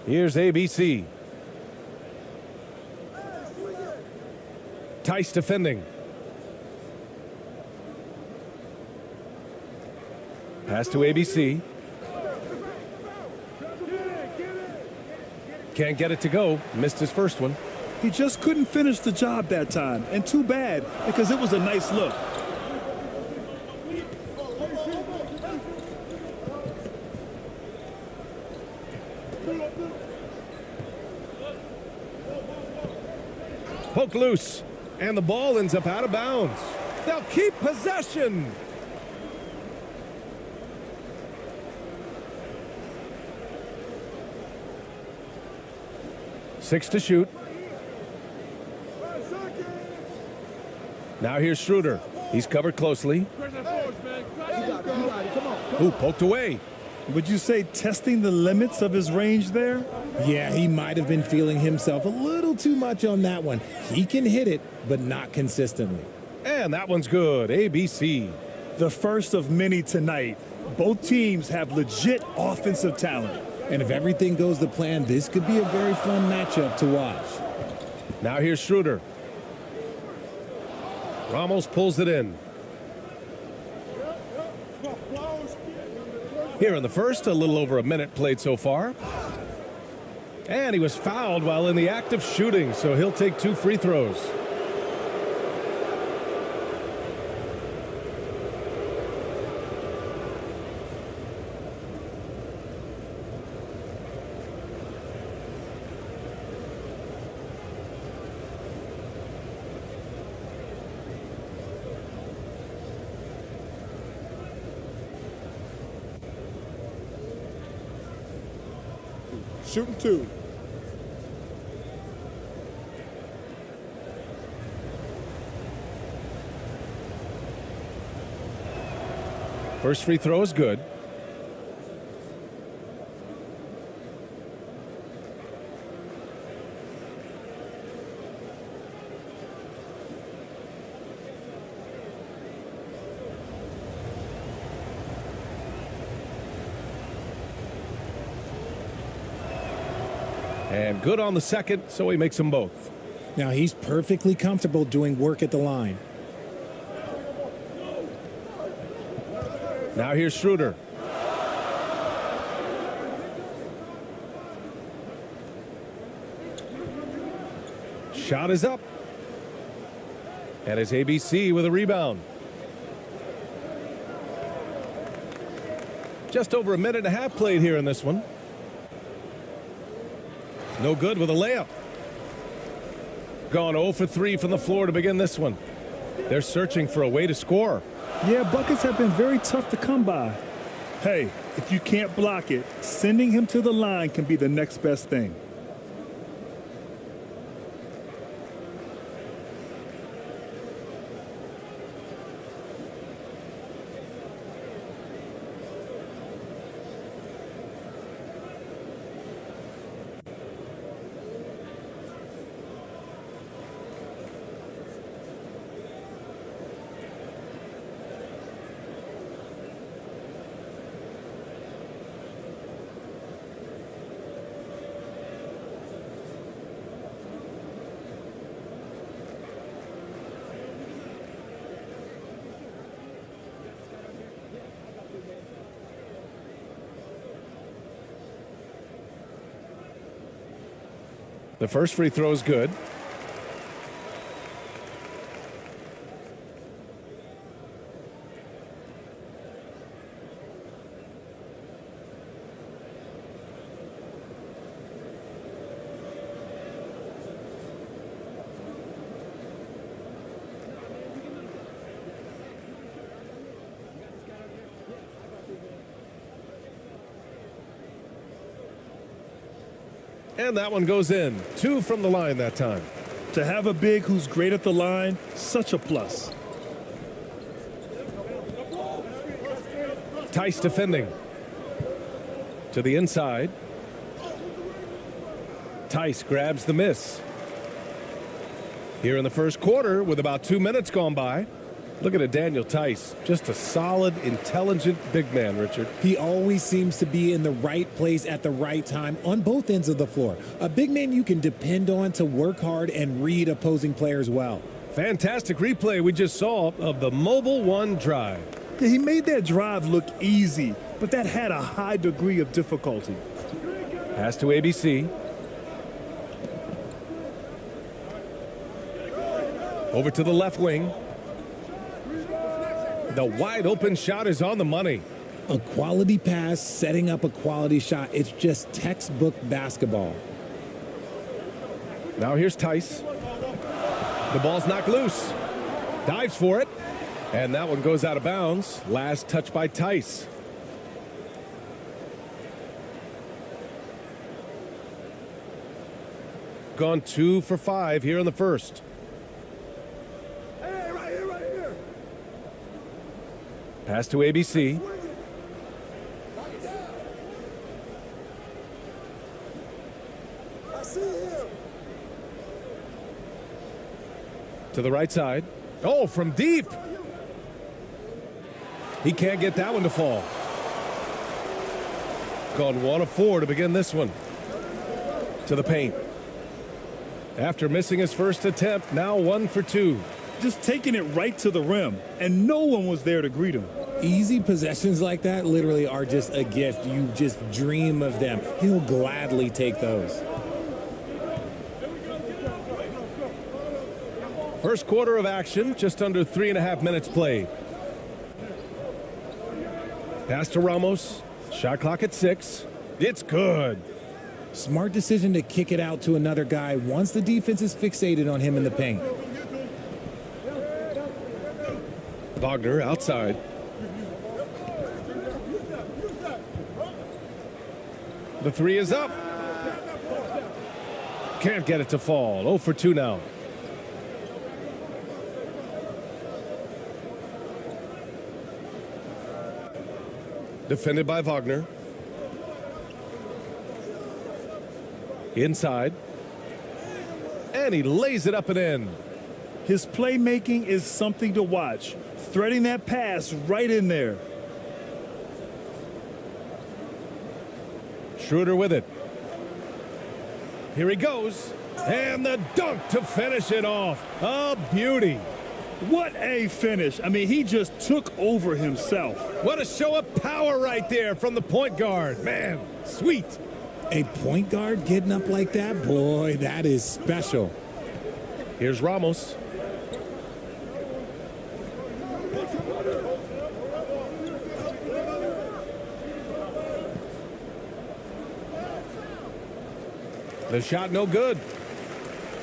Here's ABC. Tice defending. Pass to ABC. Can't get it to go. Missed his first one. He just couldn't finish the job that time. And too bad, because it was a nice look. Poke loose. And the ball ends up out of bounds. They'll keep possession. Six to shoot. Now here's Schroeder. He's covered closely. Ooh, poked away. Would you say testing the limits of his range there? Yeah, he might have been feeling himself a little too much on that one. He can hit it, but not consistently. And that one's good. ABC. The first of many tonight. Both teams have legit offensive talent. And if everything goes to plan, this could be a very fun matchup to watch. Now here's Schroeder. Ramos pulls it in. Here in the first, a little over a minute played so far. And he was fouled while in the act of shooting, so he'll take 2 free throws. Shooting 2. First free throw is good. And good on the second, so he makes them both. Now he's perfectly comfortable doing work at the line. Now here's Schroeder. Shot is up. And it's ABC with a rebound. Just over a minute and a half played here in this one. No good with a layup. Gone 0 for 3 from the floor to begin this one. They're searching for a way to score. Yeah, buckets have been very tough to come by. Hey, if you can't block it, sending him to the line can be the next best thing. The first free throw is good. And that one goes in. 2 from the line that time. To have a big who's great at the line, such a plus. Tice defending. To the inside. Tice grabs the miss. Here in the first quarter with about 2 minutes gone by. Look at Daniel Tice. Just a solid, intelligent big man, Richard. He always seems to be in the right place at the right time on both ends of the floor. A big man you can depend on to work hard and read opposing players well. Fantastic replay we just saw of the Mobile One drive. Yeah, he made that drive look easy, but that had a high degree of difficulty. Pass to ABC. Over to the left wing. The wide open shot is on the money. A quality pass, setting up a quality shot. It's just textbook basketball. Now here's Tice. The ball's knocked loose. Dives for it. And that one goes out of bounds. Last touch by Tice. Gone 2 for 5 here in the first. Hey, right here. Pass to ABC. I see him. To the right side. Oh, from deep. He can't get that one to fall. Gone 1 of 4 to begin this one. To the paint. After missing his first attempt, now 1 for 2. Just taking it right to the rim, and no one was there to greet him. Easy possessions like that literally are just a gift. You just dream of them. He'll gladly take those. First quarter of action, just under 3.5 minutes played. Pass to Ramos. Shot clock at 6. It's good. Smart decision to kick it out to another guy once the defense is fixated on him in the paint. Wagner outside. The 3 is up. Can't get it to fall. 0 for 2 now. Defended by Wagner. Inside. And he lays it up and in. His playmaking is something to watch. Threading that pass right in there. Schroeder with it. Here he goes. And the dunk to finish it off. A beauty. What a finish. I mean, he just took over himself. What a show of power right there from the point guard. Man, sweet. A point guard getting up like that? Boy, that is special. Here's Ramos. The shot no good.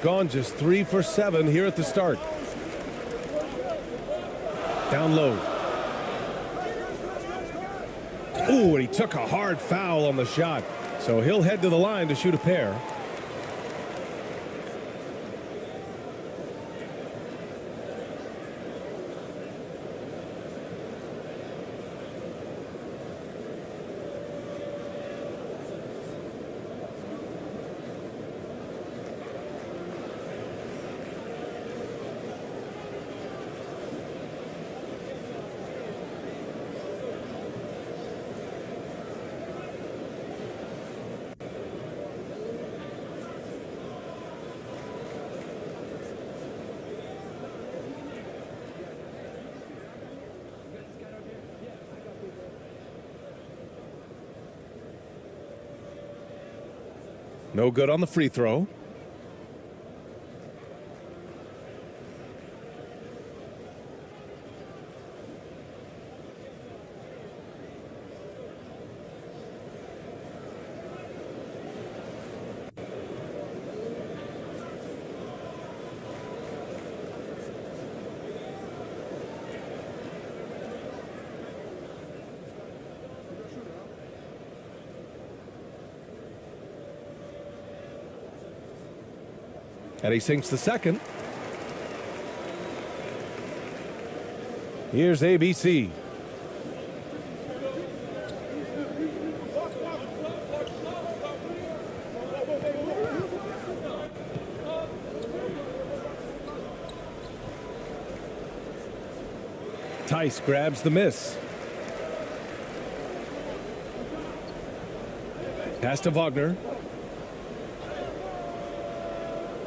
Gone just 3 for 7 here at the start. Down low. Ooh, and he took a hard foul on the shot. So he'll head to the line to shoot a pair. No good on the free throw. And he sinks the second. Here's ABC. Tice grabs the miss. Pass to Wagner.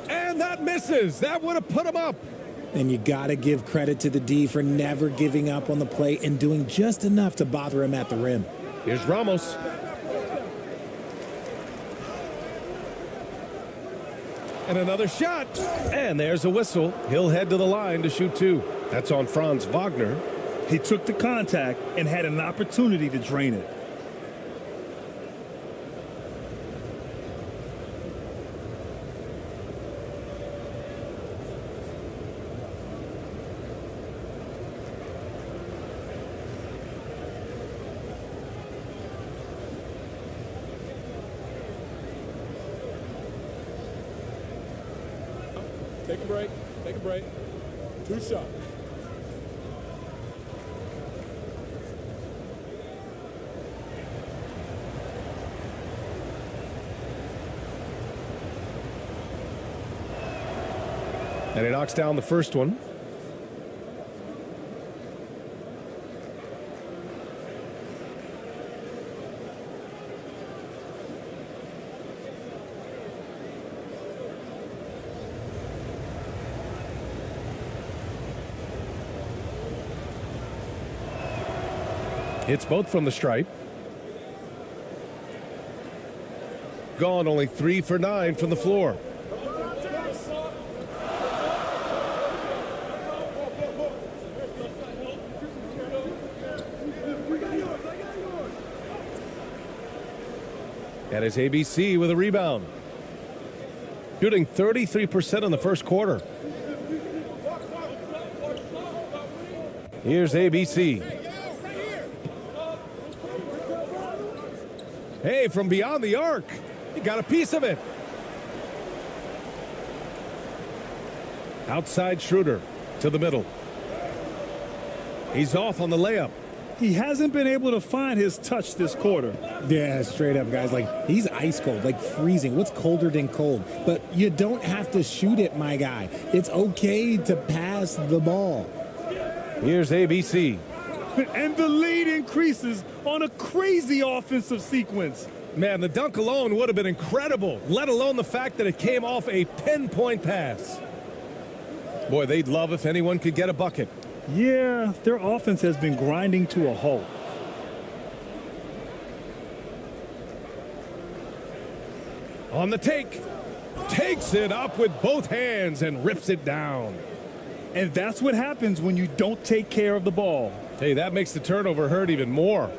And that misses. That would have put him up. And you got to give credit to the D for never giving up on the play and doing just enough to bother him at the rim. Here's Ramos. And another shot. And there's a whistle. He'll head to the line to shoot two. That's on Franz Wagner. He took the contact and had an opportunity to drain it. Take a break. Take a break. 2 shots. And he knocks down the first one. Hits both from the stripe. Gone only 3 for 9 from the floor. And it's ABC with a rebound. Shooting 33% in the first quarter. Here's ABC. Hey, from beyond the arc. He got a piece of it. Outside Schroeder to the middle. He's off on the layup. He hasn't been able to find his touch this quarter. Yeah, straight up, guys. Like, he's ice cold, like freezing. What's colder than cold? But you don't have to shoot it, my guy. It's okay to pass the ball. Here's ABC. And the lead increases on a crazy offensive sequence. Man, the dunk alone would have been incredible, let alone the fact that it came off a pinpoint pass. Boy, they'd love if anyone could get a bucket. Yeah, their offense has been grinding to a halt. On the take. Takes it up with both hands and rips it down. And that's what happens when you don't take care of the ball. Hey, that makes the turnover hurt even more.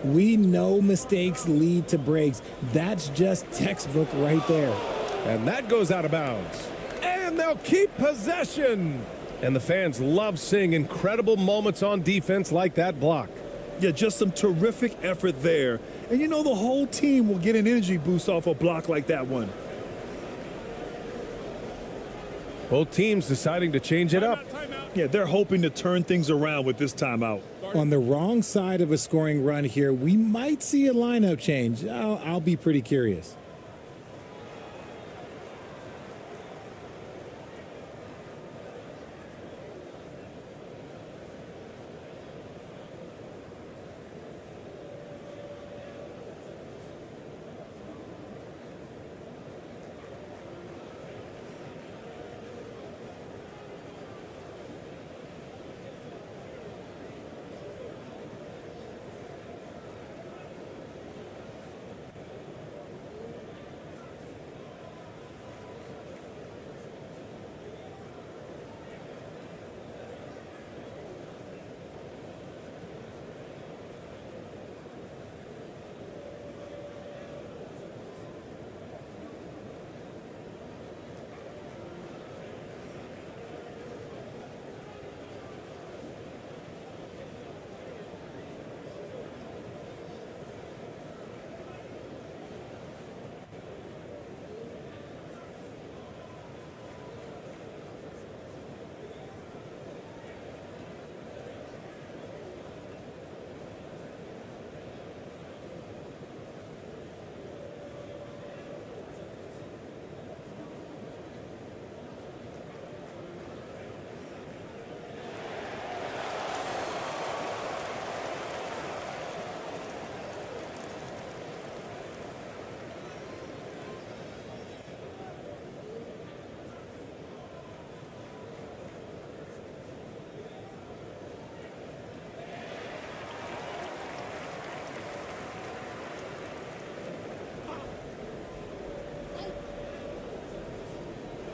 We know mistakes lead to breaks. That's just textbook right there. And that goes out of bounds. And they'll keep possession. And the fans love seeing incredible moments on defense like that block. Yeah, just some terrific effort there. And you know the whole team will get an energy boost off a block like that one. Both teams deciding to change it up. Yeah, they're hoping to turn things around with this timeout. On the wrong side of a scoring run here, we might see a lineup change. I'll be pretty curious.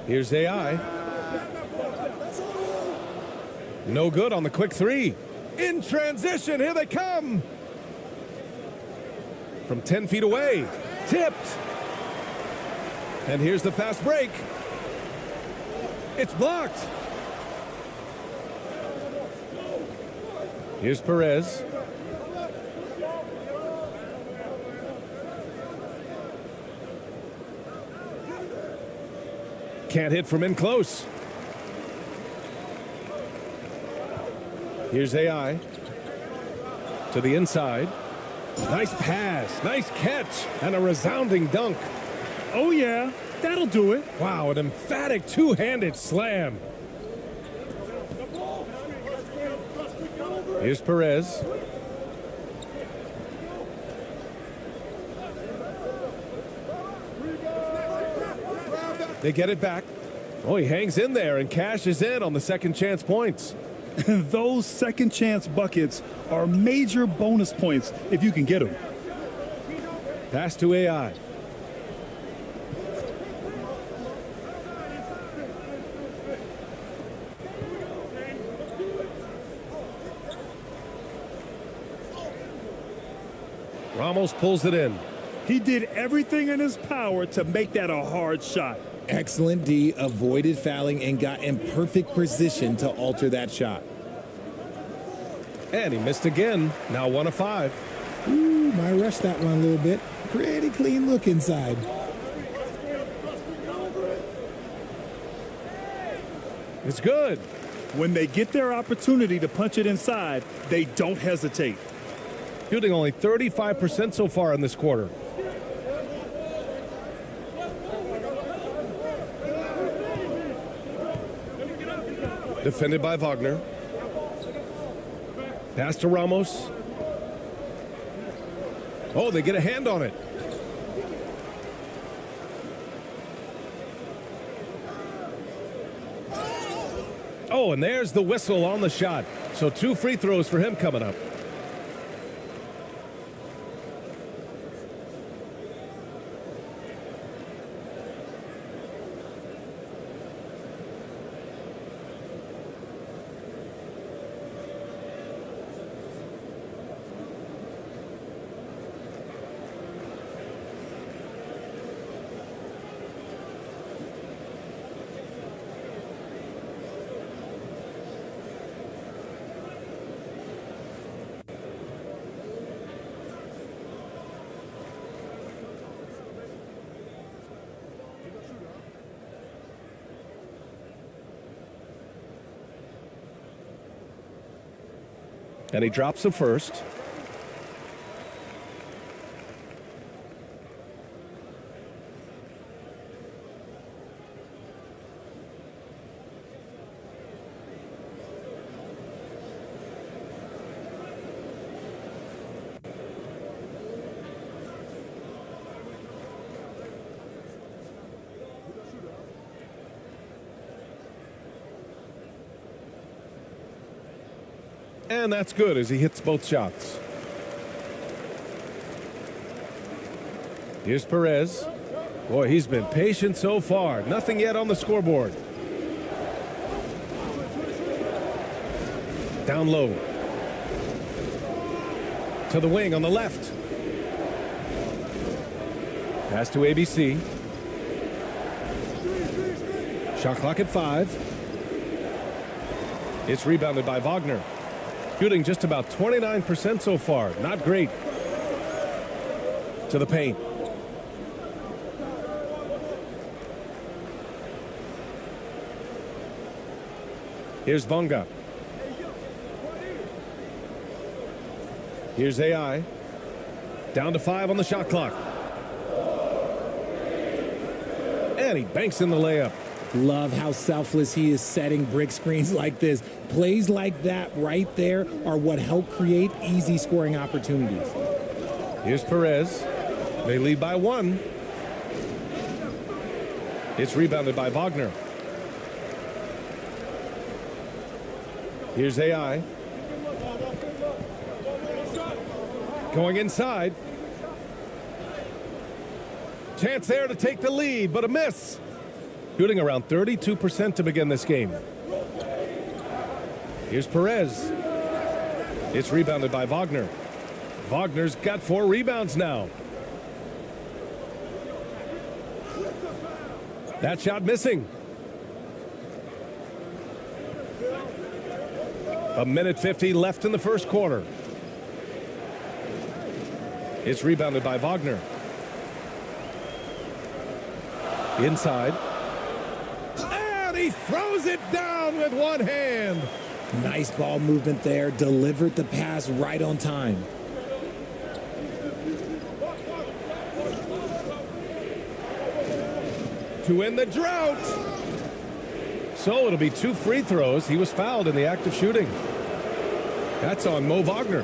Here's AI. No good on the quick three. In transition, here they come. From 10 feet away, tipped. And here's the fast break. It's blocked. Here's Perez. Can't hit from in close. Here's AI. To the inside. Nice pass, nice catch, and a resounding dunk. Oh, yeah, that'll do it. Wow, an emphatic two-handed slam. Here's Perez. They get it back. Oh, he hangs in there and cashes in on the second chance points. Those second chance buckets are major bonus points if you can get them. Pass to AI. Ramos pulls it in. He did everything in his power to make that a hard shot. Excellent D, avoided fouling and got in perfect position to alter that shot. And he missed again. Now 1 of 5. Ooh, might rush that one a little bit. Pretty clean look inside. It's good. When they get their opportunity to punch it inside, they don't hesitate. Shooting only 35% so far in this quarter. Defended by Wagner. Pass to Ramos. Oh, they get a hand on it. Oh, and there's the whistle on the shot. So 2 free throws for him coming up. And he drops the first. And that's good as he hits both shots. Here's Perez. Boy, he's been patient so far. Nothing yet on the scoreboard. Down low. To the wing on the left. Pass to ABC. Shot clock at 5. It's rebounded by Wagner. Shooting just about 29% so far. Not great. To the paint. Here's Bonga. Here's AI. Down to 5 on the shot clock. And he banks in the layup. Love how selfless he is setting brick screens like this. Plays like that right there are what help create easy scoring opportunities. Here's Perez. They lead by 1. It's rebounded by Wagner. Here's AI. Going inside. Chance there to take the lead, but a miss. Shooting around 32% to begin this game. Here's Perez. It's rebounded by Wagner. Wagner's got 4 rebounds now. That shot missing. A minute 50 left in the first quarter. It's rebounded by Wagner. Inside. And he throws it down with one hand. Nice ball movement there. Delivered the pass right on time. To win the drought. So it'll be 2 free throws. He was fouled in the act of shooting. That's on Mo Wagner.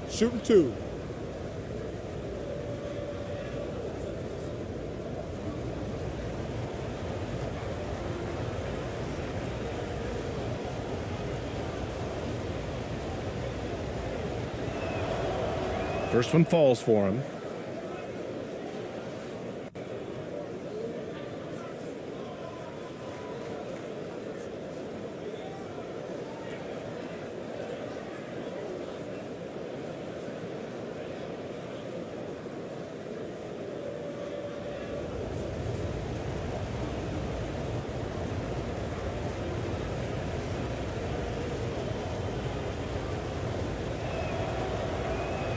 Shooting 2. First one falls for him.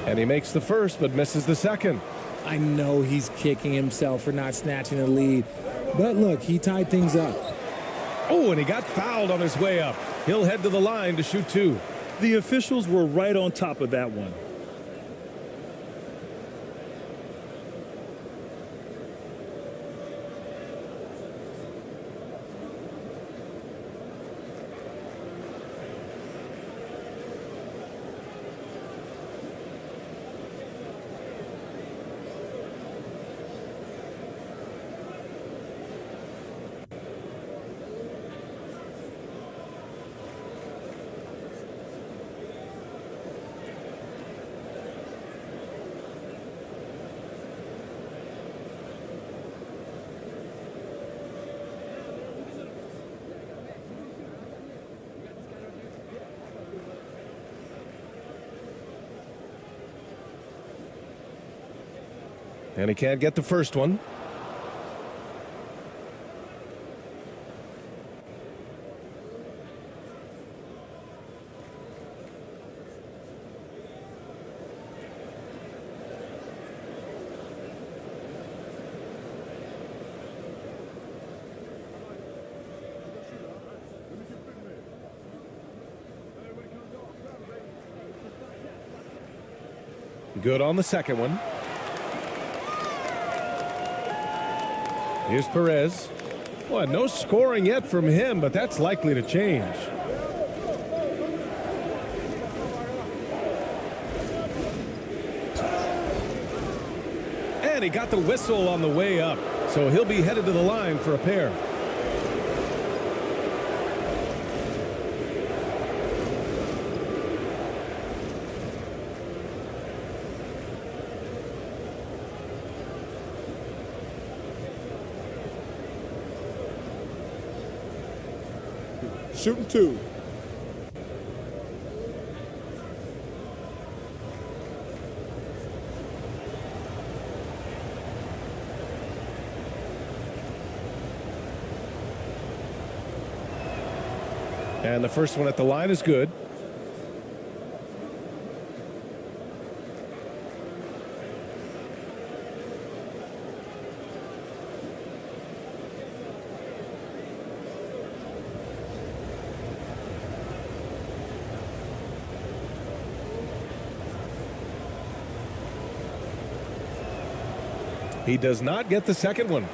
And he makes the first, but misses the second. I know he's kicking himself for not snatching the lead. But look, he tied things up. Oh, and he got fouled on his way up. He'll head to the line to shoot 2. The officials were right on top of that one. And he can't get the first one. Good on the second one. Here's Perez. Boy, no scoring yet from him, but that's likely to change. And he got the whistle on the way up, so he'll be headed to the line for a pair. Shooting 2. And the first one at the line is good. He does not get the second one.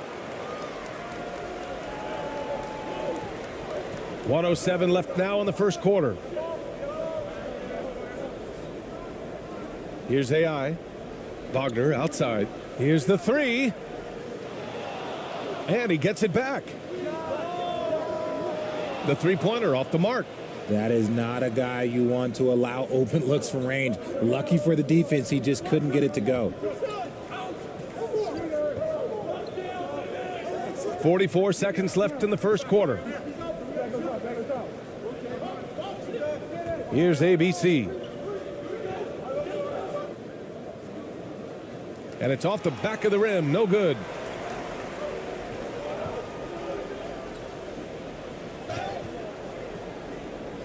1:07 left now in the first quarter. Here's AI. Wagner outside. Here's the three. And he gets it back. The three-pointer off the mark. That is not a guy you want to allow open looks from range. Lucky for the defense, he just couldn't get it to go. 44 seconds left in the first quarter. Here's ABC. And it's off the back of the rim. No good.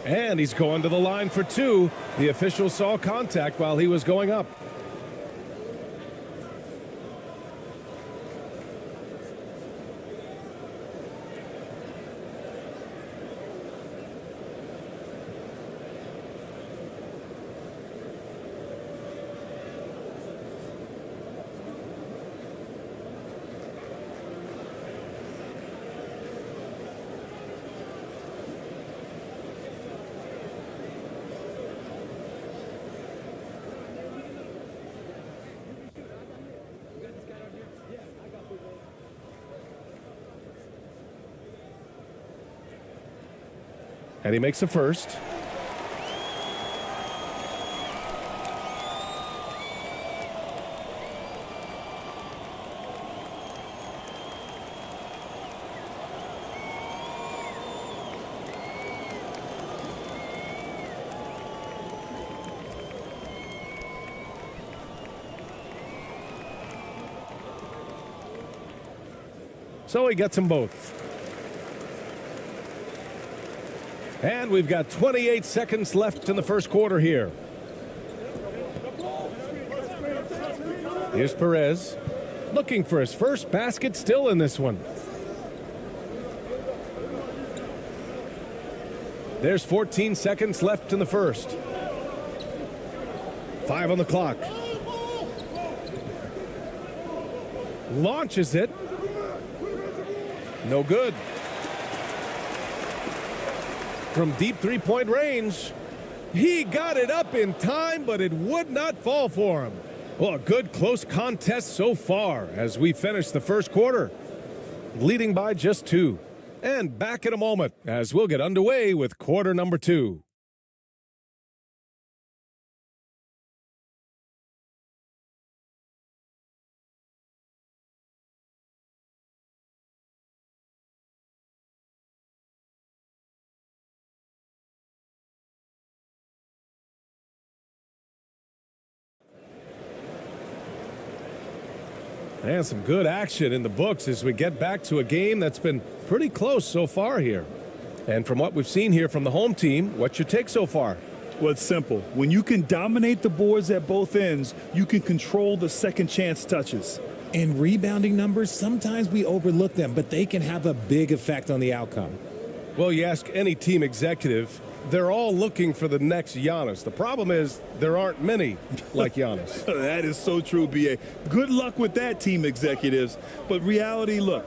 And he's going to the line for two. The official saw contact while he was going up. And he makes the first. So he gets them both. And we've got 28 seconds left in the first quarter here. Here's Perez, looking for his first basket still in this one. There's 14 seconds left in the first. 5 on the clock. Launches it. No good. From deep three-point range, he got it up in time, but it would not fall for him. Well, a good close contest so far as we finish the first quarter, leading by just 2. And back in a moment as we'll get underway with quarter number 2. And some good action in the books as we get back to a game that's been pretty close so far here. And from what we've seen here from the home team, what's your take so far? Well, it's simple. When you can dominate the boards at both ends, you can control the second chance touches. And rebounding numbers, sometimes we overlook them, but they can have a big effect on the outcome. Well, you ask any team executive, they're all looking for the next Giannis. The problem is there aren't many like Giannis. That is so true, B.A. Good luck with that, team executives. But reality, look,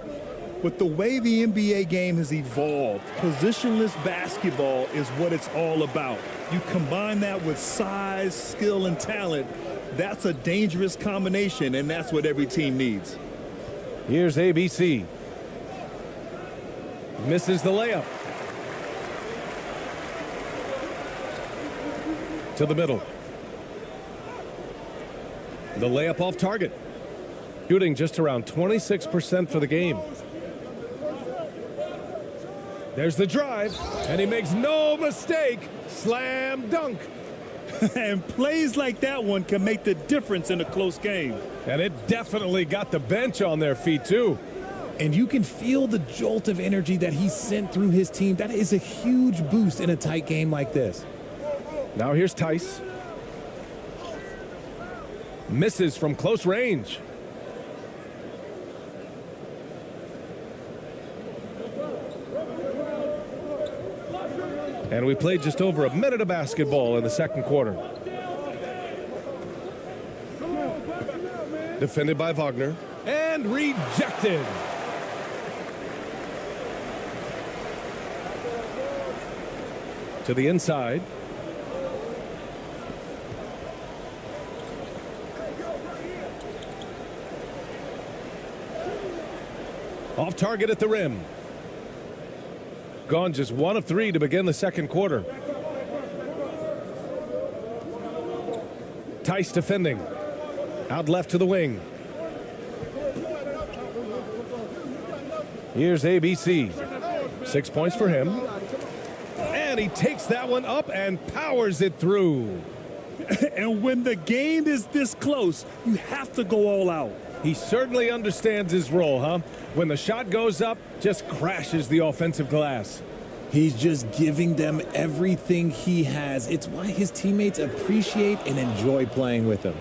with the way the NBA game has evolved, positionless basketball is what it's all about. You combine that with size, skill, and talent, that's a dangerous combination, and that's what every team needs. Here's ABC. Misses the layup. To the middle. The layup off target. Shooting just around 26% for the game. There's the drive, and he makes no mistake. Slam dunk. And plays like that one can make the difference in a close game. And it definitely got the bench on their feet, too. And you can feel the jolt of energy that he sent through his team. That is a huge boost in a tight game like this. Now here's Tice. Misses from close range. And we played just over a minute of basketball in the second quarter. Defended by Wagner. And rejected. To the inside. Off target at the rim. Gone just 1 of 3 to begin the second quarter. Tice defending. Out left to the wing. Here's ABC. 6 points for him. And he takes that one up and powers it through. And when the game is this close, you have to go all out. He certainly understands his role, huh? When the shot goes up, just crashes the offensive glass. He's just giving them everything he has. It's why his teammates appreciate and enjoy playing with him.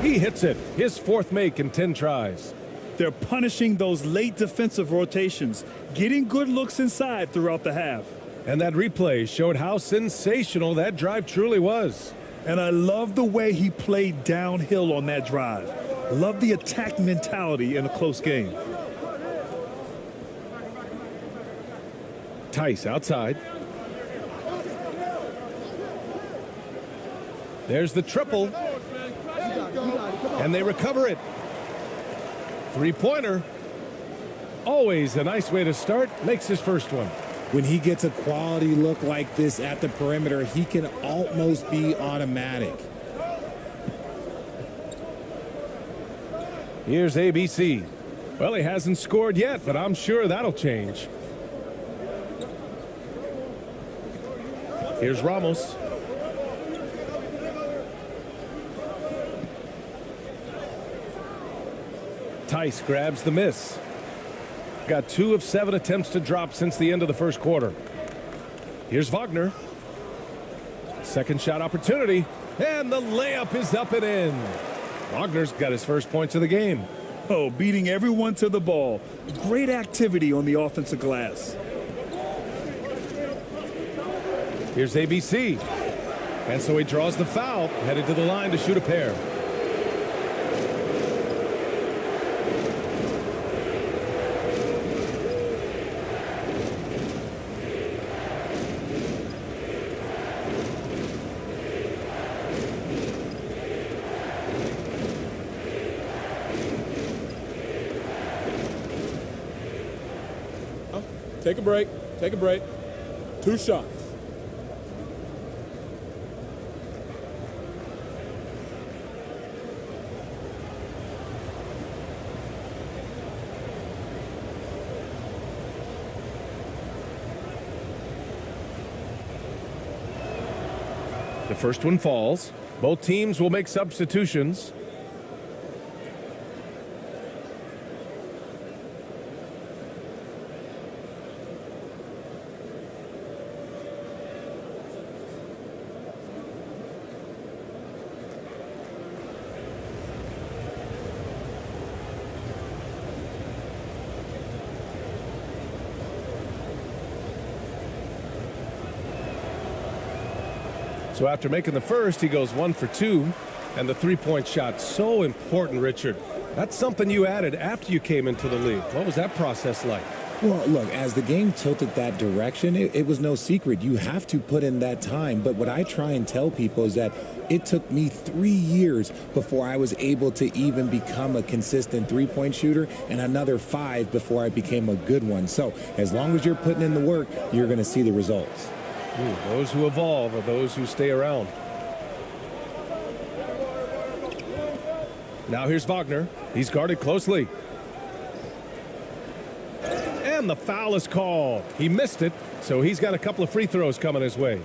He hits it. His 4th make in 10 tries. They're punishing those late defensive rotations, getting good looks inside throughout the half. And that replay showed how sensational that drive truly was. And I love the way he played downhill on that drive. Love the attack mentality in a close game. Tice outside. There's the triple. And they recover it. 3-pointer. Always a nice way to start. Makes his first one. When he gets a quality look like this at the perimeter, he can almost be automatic. Here's ABC. Well, he hasn't scored yet, but I'm sure that'll change. Here's Ramos. Tice grabs the miss. Got 2 of 7 attempts to drop since the end of the first quarter. Here's Wagner. Second shot opportunity. And the layup is up and in. Wagner's got his first points of the game. Oh, beating everyone to the ball. Great activity on the offensive glass. Here's ABC. And so he draws the foul, headed to the line to shoot a pair. Take a break. Take a break. 2 shots. The first one falls. Both teams will make substitutions. So after making the first, he goes 1 for 2. And the 3-point shot, so important, Richard. That's something you added after you came into the league. What was that process like? Well, look, as the game tilted that direction, it was no secret. You have to put in that time. But what I try and tell people is that it took me 3 years before I was able to even become a consistent 3-point shooter, and another 5 before I became a good one. So as long as you're putting in the work, you're going to see the results. Those who evolve are those who stay around. Now here's Wagner. He's guarded closely. And the foul is called. He missed it, so he's got a couple of free throws coming his way.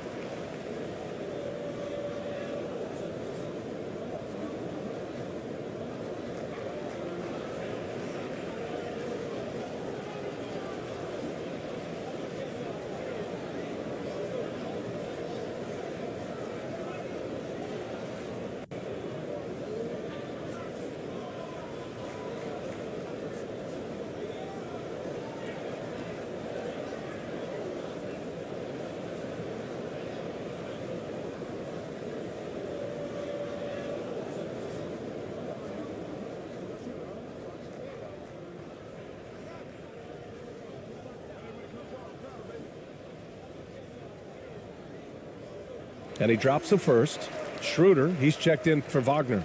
And he drops the first. Schroeder, he's checked in for Wagner.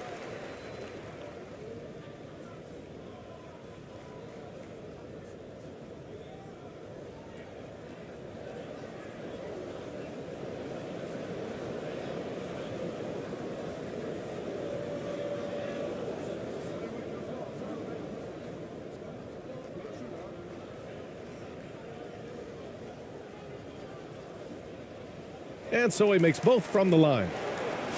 And so he makes both from the line.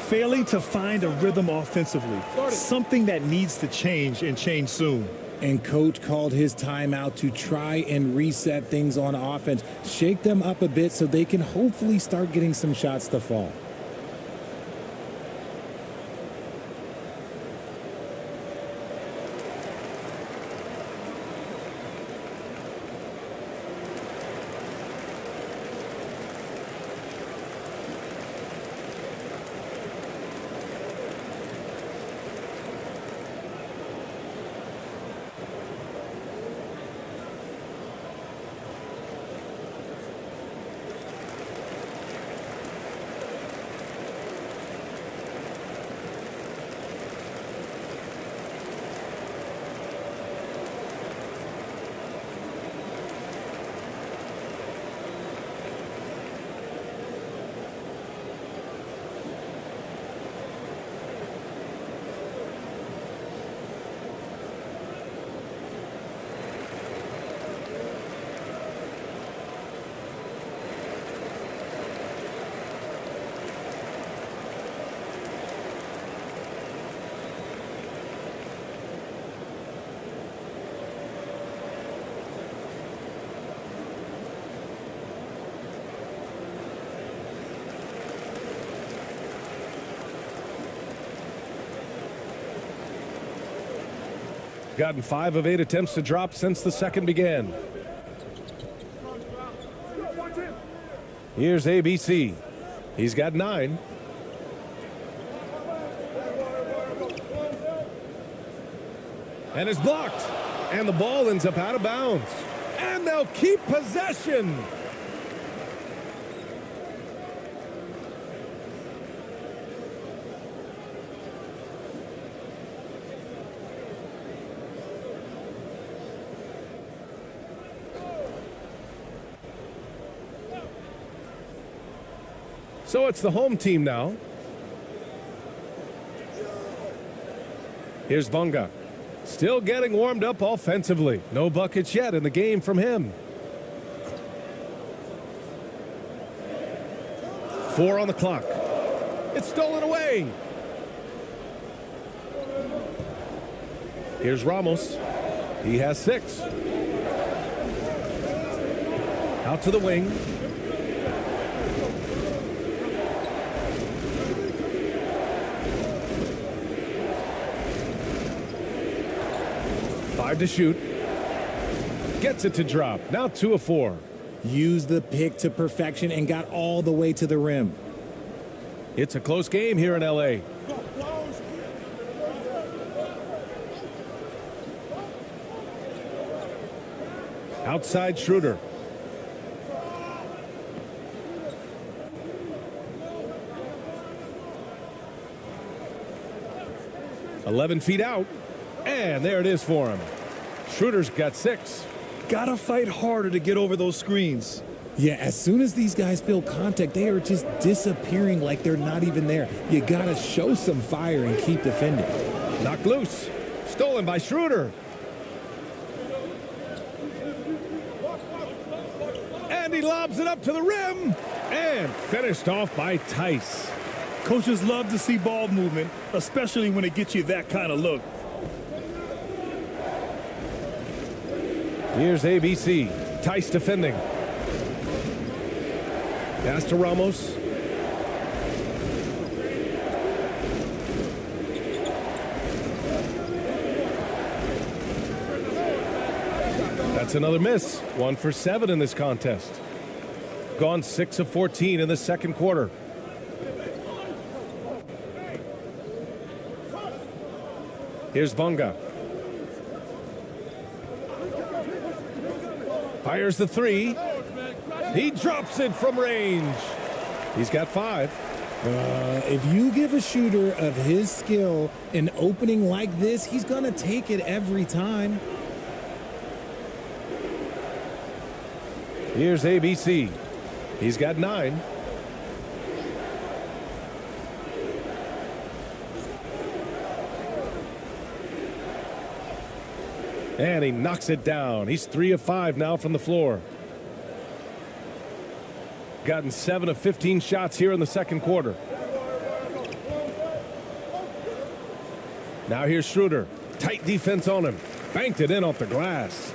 Failing to find a rhythm offensively, something that needs to change and change soon. And coach called his timeout to try and reset things on offense, shake them up a bit so they can hopefully start getting some shots to fall. Gotten 5 of 8 attempts to drop since the second began. Here's ABC. He's got 9. And it's blocked. And the ball ends up out of bounds. And they'll keep possession. So it's the home team now. Here's Bonga. Still getting warmed up offensively. No buckets yet in the game from him. 4 on the clock. It's stolen away. Here's Ramos. He has 6. Out to the wing. To shoot. Gets it to drop. Now 2 of 4. Used the pick to perfection and got all the way to the rim. It's a close game here in LA. Outside Schroeder. "11 feet out. And there it is for him. Schroeder's got 6. Gotta fight harder to get over those screens. Yeah, as soon as these guys feel contact, they are just disappearing like they're not even there. You gotta show some fire and keep defending. Knocked loose. Stolen by Schroeder. And he lobs it up to the rim. And finished off by Tice. Coaches love to see ball movement, especially when it gets you that kind of look. Here's ABC. Tice defending. Pass to Ramos. That's another miss. 1 for 7 in this contest. Gone 6 of 14 in the second quarter. Here's Bonga. Fires the 3. He drops it from range. He's got 5. If you give a shooter of his skill an opening like this, he's going to take it every time. Here's ABC. He's got 9. And he knocks it down. He's 3 of 5 now from the floor. Gotten 7 of 15 shots here in the second quarter. Now here's Schroeder. Tight defense on him. Banked it in off the glass.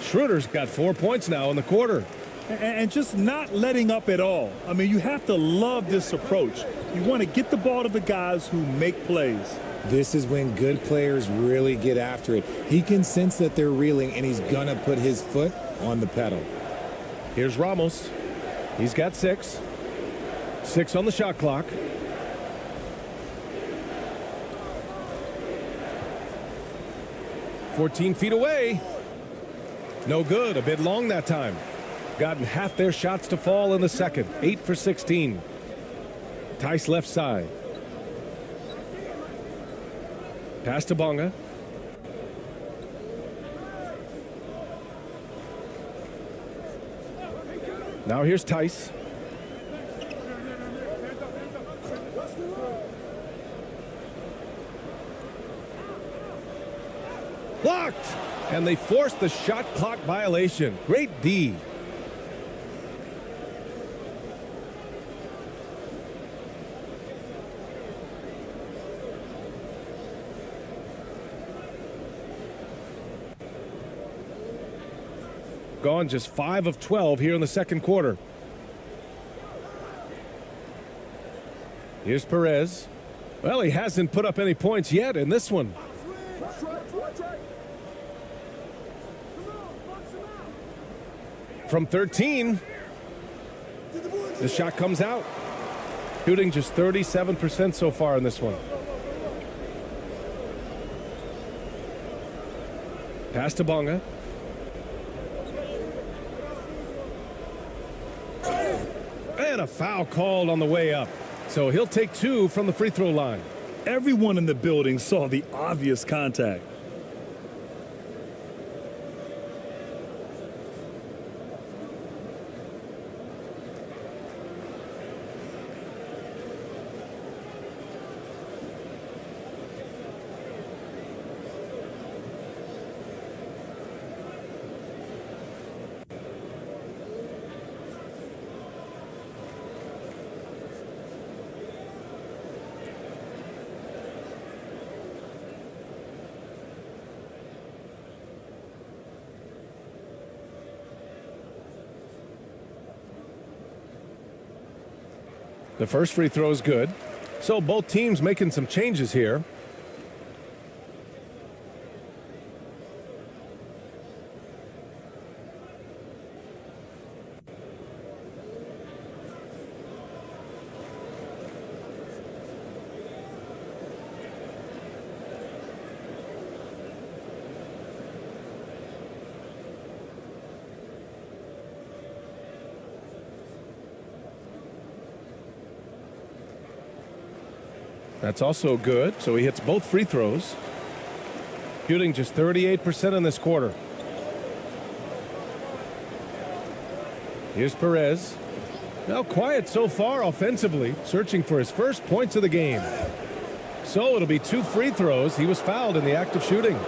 Schroeder's got 4 points now in the quarter. And just not letting up at all. I mean, you have to love this approach. You want to get the ball to the guys who make plays. This is when good players really get after it. He can sense that they're reeling, and he's going to put his foot on the pedal. Here's Ramos. He's got 6. 6 on the shot clock. "14 feet away. No good. A bit long that time. Gotten half their shots to fall in the second. 8 for 16. Tice left side. Pass to Bonga. Now here's Tice. Blocked! And they forced the shot clock violation. Great D. Gone just 5 of 12 here in the second quarter. Here's Perez. Well, he hasn't put up any points yet in this one. From 13, the shot comes out. Shooting just 37% so far in this one. Pass to Bonga. And a foul called on the way up. So he'll take 2 from the free throw line. Everyone in the building saw the obvious contact. The first free throw is good. So both teams making some changes here. That's also good. So he hits both free throws. Shooting just 38% in this quarter. Here's Perez. Now quiet so far offensively, searching for his first points of the game. So it'll be 2 free throws. He was fouled in the act of shooting.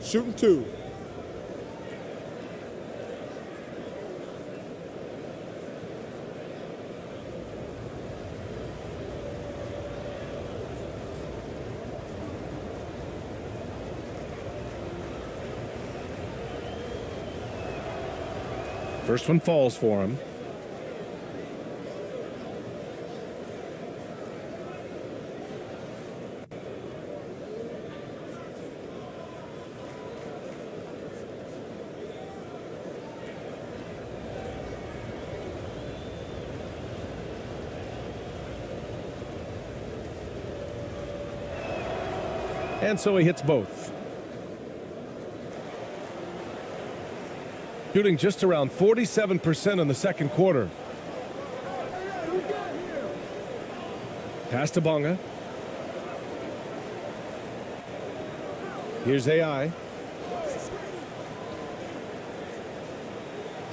Shooting 2. First one falls for him. And so he hits both. Shooting just around 47% in the second quarter. Pass to Bonga. Here's AI.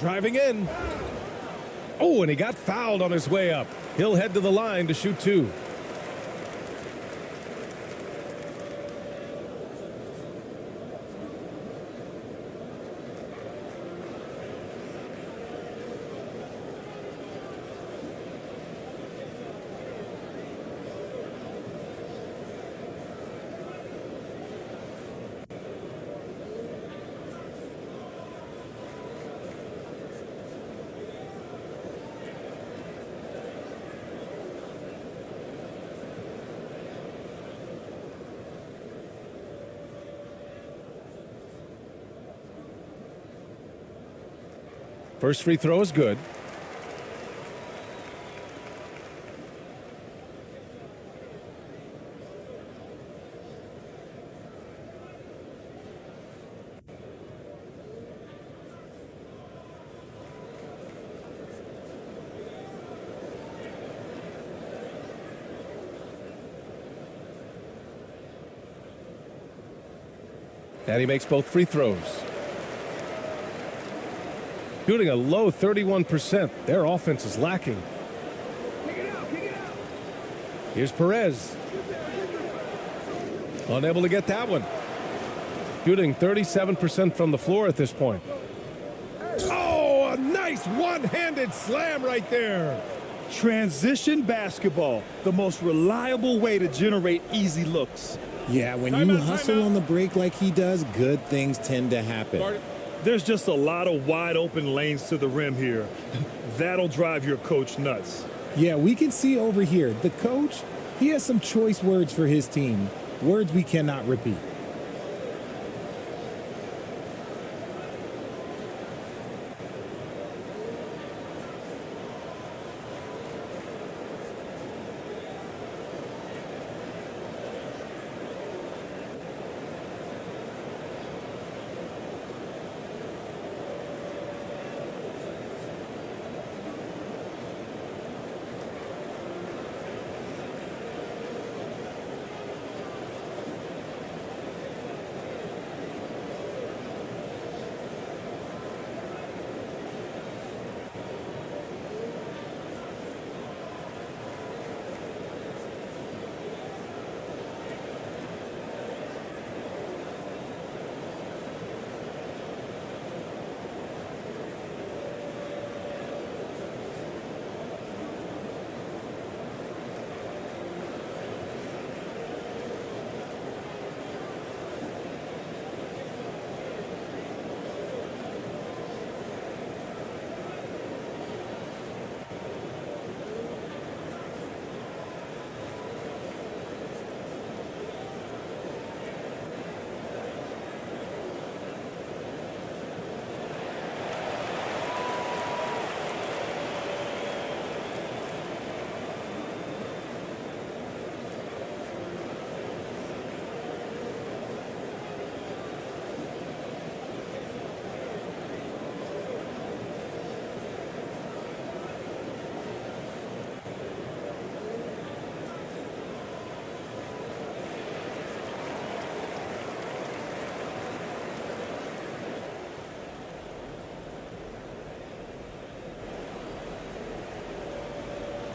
Driving in. Oh, and he got fouled on his way up. He'll head to the line to shoot two. First free throw is good. And he makes both free throws. Shooting a low 31%. Their offense is lacking. Here's Perez. Unable to get that one. Shooting 37% from the floor at this point. Oh, a nice one-handed slam right there. Transition basketball, the most reliable way to generate easy looks. Yeah, when you hustle on the break like he does, good things tend to happen. There's just a lot of wide open lanes to the rim here. That'll drive your coach nuts. Yeah, we can see over here, the coach, he has some choice words for his team. Words we cannot repeat.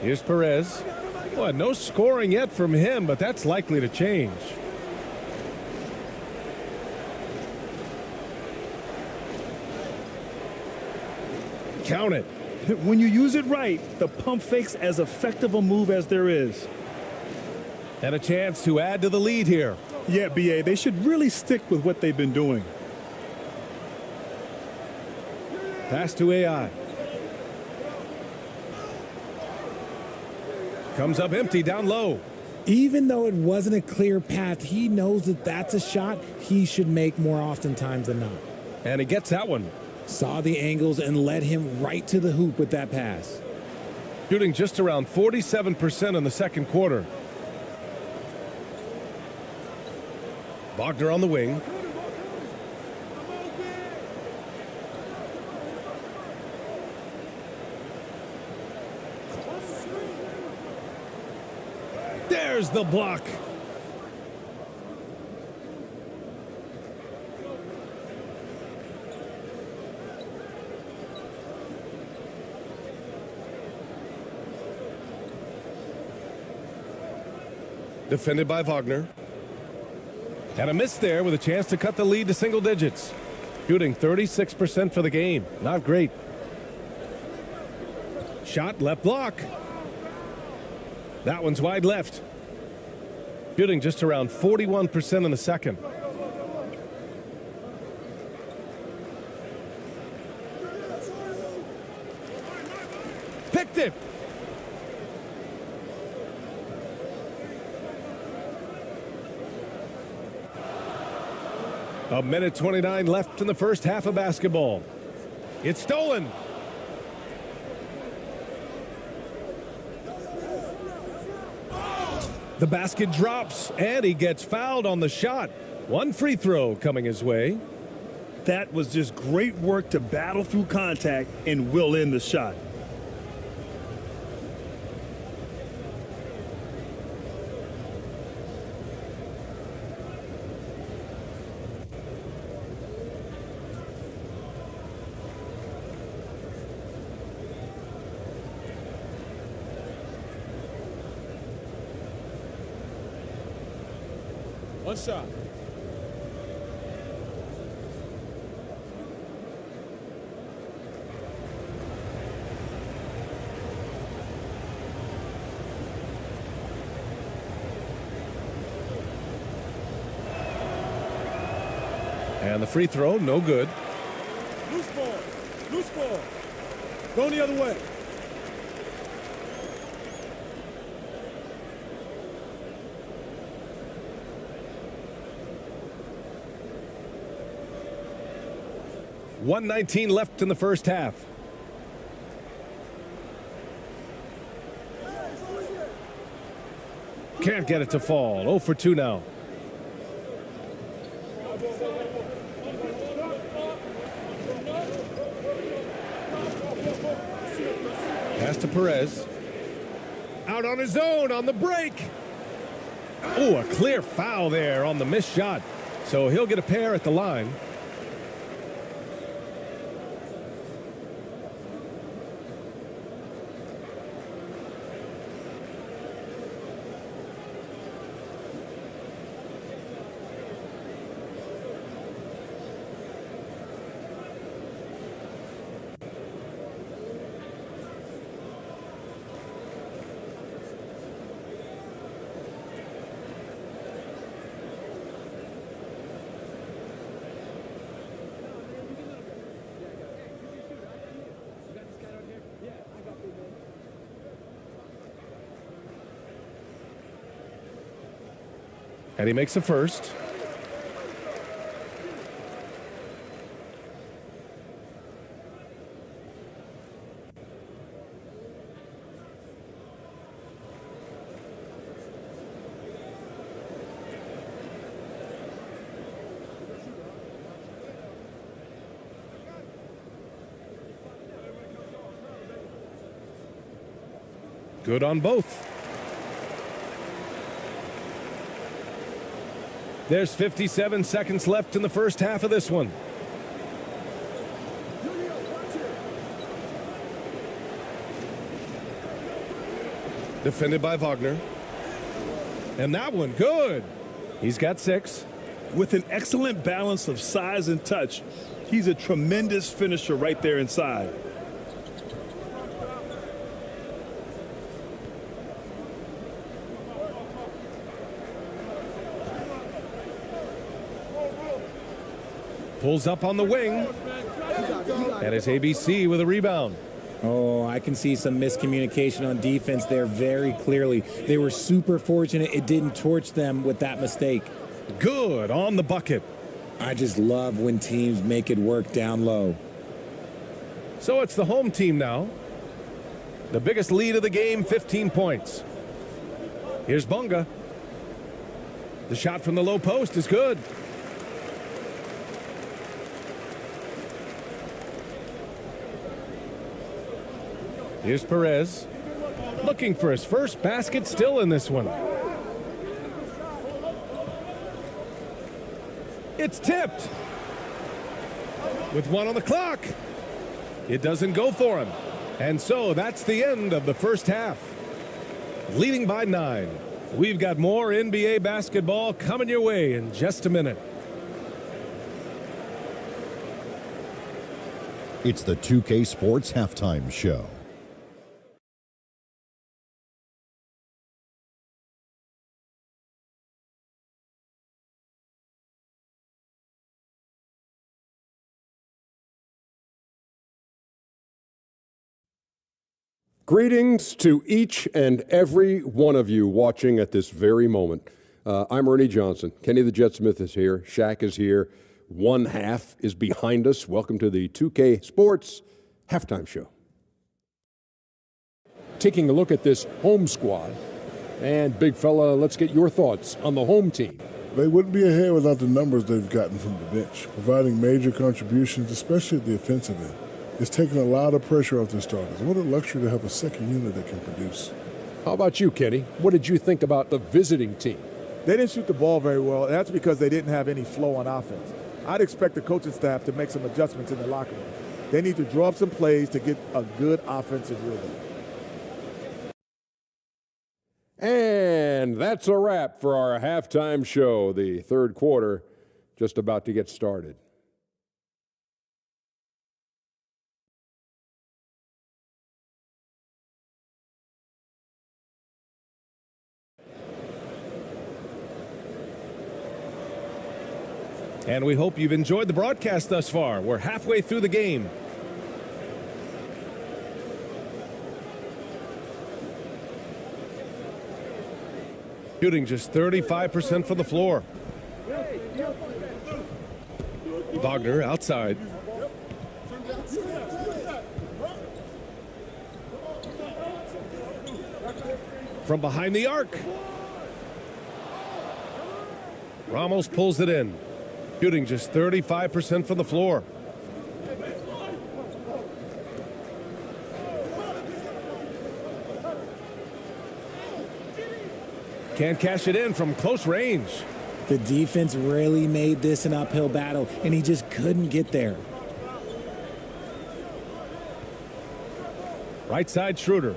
Here's Perez. Well, no scoring yet from him, but that's likely to change. Count it. When you use it right, the pump fake's as effective a move as there is. And a chance to add to the lead here. Yeah, BA, they should really stick with what they've been doing. Pass to AI. Comes up empty down low. Even though it wasn't a clear path, he knows that that's a shot he should make more oftentimes than not. And he gets that one. Saw the angles and led him right to the hoop with that pass. Shooting just around 47% in the second quarter. Wagner on the wing. There's the block. Defended by Wagner. And a miss there with a chance to cut the lead to single digits. Shooting 36% for the game. Not great. Shot left block. That one's wide left. Shooting just around 41% in the second. Picked it. A minute 29 left in the first half of basketball. It's stolen. The basket drops, and he gets fouled on the shot. One free throw coming his way. That was just great work to battle through contact and will in the shot. One shot. And the free throw, no good. Loose ball. Loose ball. Going the other way. .119 left in the first half. Can't get it to fall. 0 for 2 now. Pass to Perez. Out on his own on the break. Oh, a clear foul there on the missed shot. So he'll get a pair at the line. And he makes the first. Good on both. There's 57 seconds left in the first half of this one. Defended by Wagner. And that one, good. He's got 6. With an excellent balance of size and touch, he's a tremendous finisher right there inside. Pulls up on the wing. And it's ABC with a rebound. Oh, I can see some miscommunication on defense there very clearly. They were super fortunate it didn't torch them with that mistake. Good on the bucket. I just love when teams make it work down low. So it's the home team now. The biggest lead of the game, 15 points. Here's Bonga. The shot from the low post is good. Here's Perez, looking for his first basket still in this one. It's tipped. With 1 on the clock. It doesn't go for him. And so that's the end of the first half. Leading by 9. We've got more NBA basketball coming your way in just a minute. It's the 2K Sports Halftime Show. Greetings to each and every one of you watching at this very moment. I'm Ernie Johnson. Kenny the Jet Smith is here. Shaq is here. One half is behind us. Welcome to the 2K Sports Halftime Show. Taking a look at this home squad. And big fella, let's get your thoughts on the home team. They wouldn't be ahead without the numbers they've gotten from the bench, providing major contributions, especially at the offensive end. It's taken a lot of pressure off their starters. What a luxury to have a second unit that can produce. How about you, Kenny? What did you think about the visiting team? They didn't shoot the ball very well, and that's because they didn't have any flow on offense. I'd expect the coaching staff to make some adjustments in the locker room. They need to draw up some plays to get a good offensive rhythm. And that's a wrap for our halftime show. The third quarter just about to get started. And we hope you've enjoyed the broadcast thus far. We're halfway through the game. Shooting just 35% from the floor. Wagner outside. From behind the arc. Ramos pulls it in. Shooting just 35% from the floor. Can't cash it in from close range. The defense really made this an uphill battle, and he just couldn't get there. Right side Schroeder.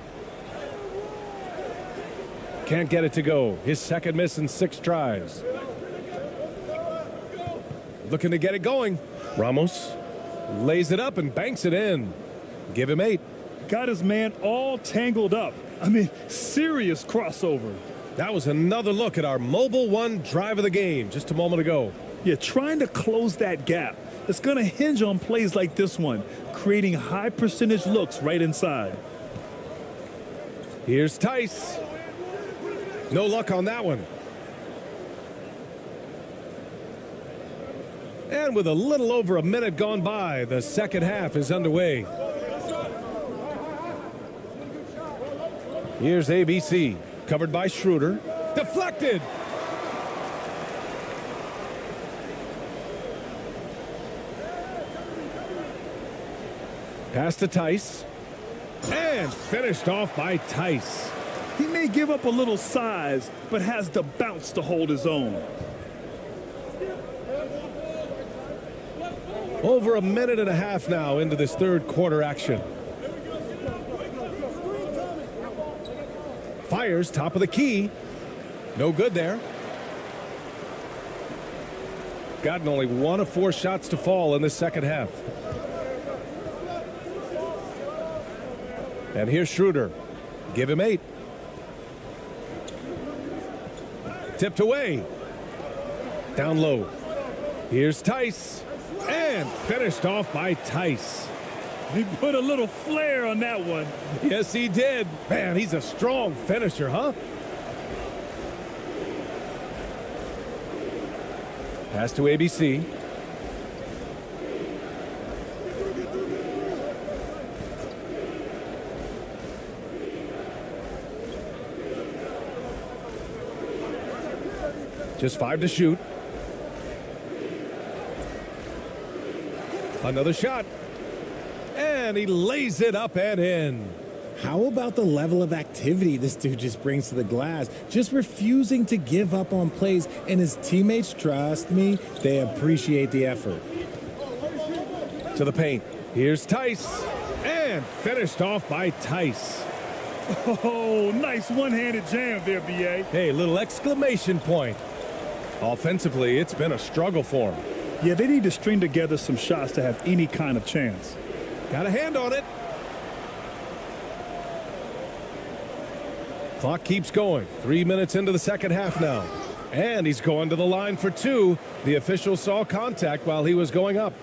Can't get it to go. His second miss in 6 tries. Looking to get it going. Ramos lays it up and banks it in. Give him 8. Got his man all tangled up. I mean, serious crossover. That was another look at our Mobile One drive of the game just a moment ago. Yeah, trying to close that gap. It's going to hinge on plays like this one, creating high percentage looks right inside. Here's Tice. No luck on that one. And with a little over a minute gone by, the second half is underway. Here's ABC, covered by Schroeder. Deflected! Pass to Tice. And finished off by Tice. He may give up a little size, but has the bounce to hold his own. Over a minute and a half now into this third quarter action. Fires top of the key. No good there. Gotten only 1 of 4 shots to fall in this second half. And here's Schroeder. Give him 8. Tipped away. Down low. Here's Tice. And finished off by Tice. He put a little flair on that one. Yes, he did. Man, he's a strong finisher, huh? Pass to ABC. Just 5 to shoot. Another shot. And he lays it up and in. How about the level of activity this dude just brings to the glass? Just refusing to give up on plays, and his teammates, trust me, they appreciate the effort. To the paint. Here's Tice. And finished off by Tice. Oh, nice one-handed jam there, B.A. Hey, little exclamation point. Offensively, it's been a struggle for him. Yeah, they need to string together some shots to have any kind of chance. Got a hand on it. Clock keeps going. 3 minutes into the second half now. And he's going to the line for 2. The official saw contact while he was going up.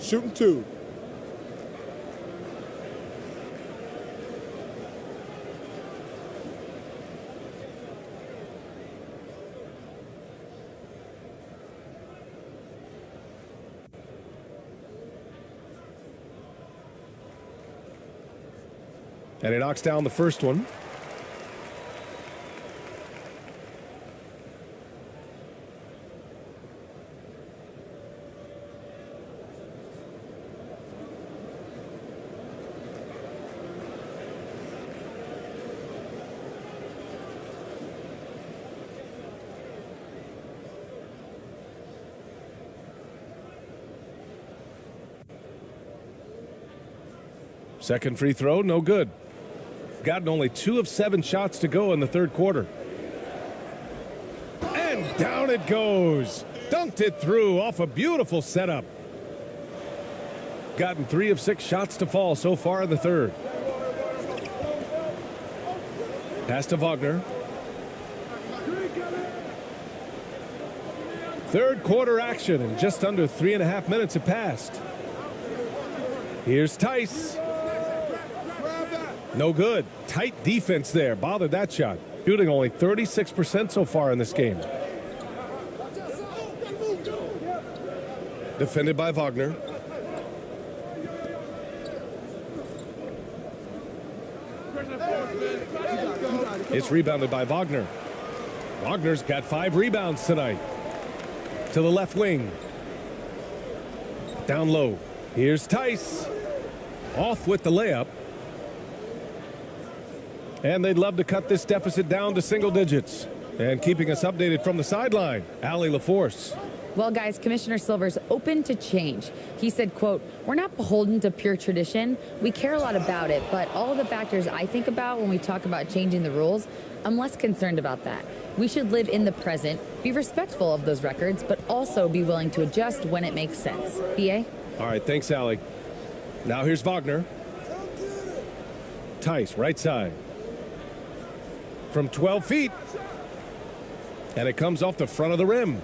Shooting 2. And he knocks down the first one. Second free throw, no good. Gotten only 2 of 7 shots to go in the third quarter. And down it goes. Dunked it through off a beautiful setup. Gotten 3 of 6 shots to fall so far in the third. Pass to Wagner. Third quarter action, and just under 3.5 minutes have passed. Here's Tice. No good. Tight defense there. Bothered that shot. Shooting only 36% so far in this game. Defended by Wagner. It's rebounded by Wagner. Wagner's got 5 rebounds tonight. To the left wing. Down low. Here's Tice. Off with the layup. And they'd love to cut this deficit down to single digits. And keeping us updated from the sideline, Allie LaForce. Well, guys, Commissioner Silver's open to change. He said, quote, "We're not beholden to pure tradition. We care a lot about it, but all of the factors I think about when we talk about changing the rules, I'm less concerned about that. We should live in the present, be respectful of those records, but also be willing to adjust when it makes sense." BA? All right, thanks, Allie. Now here's Wagner. Tice, right side. From 12 feet. And it comes off the front of the rim.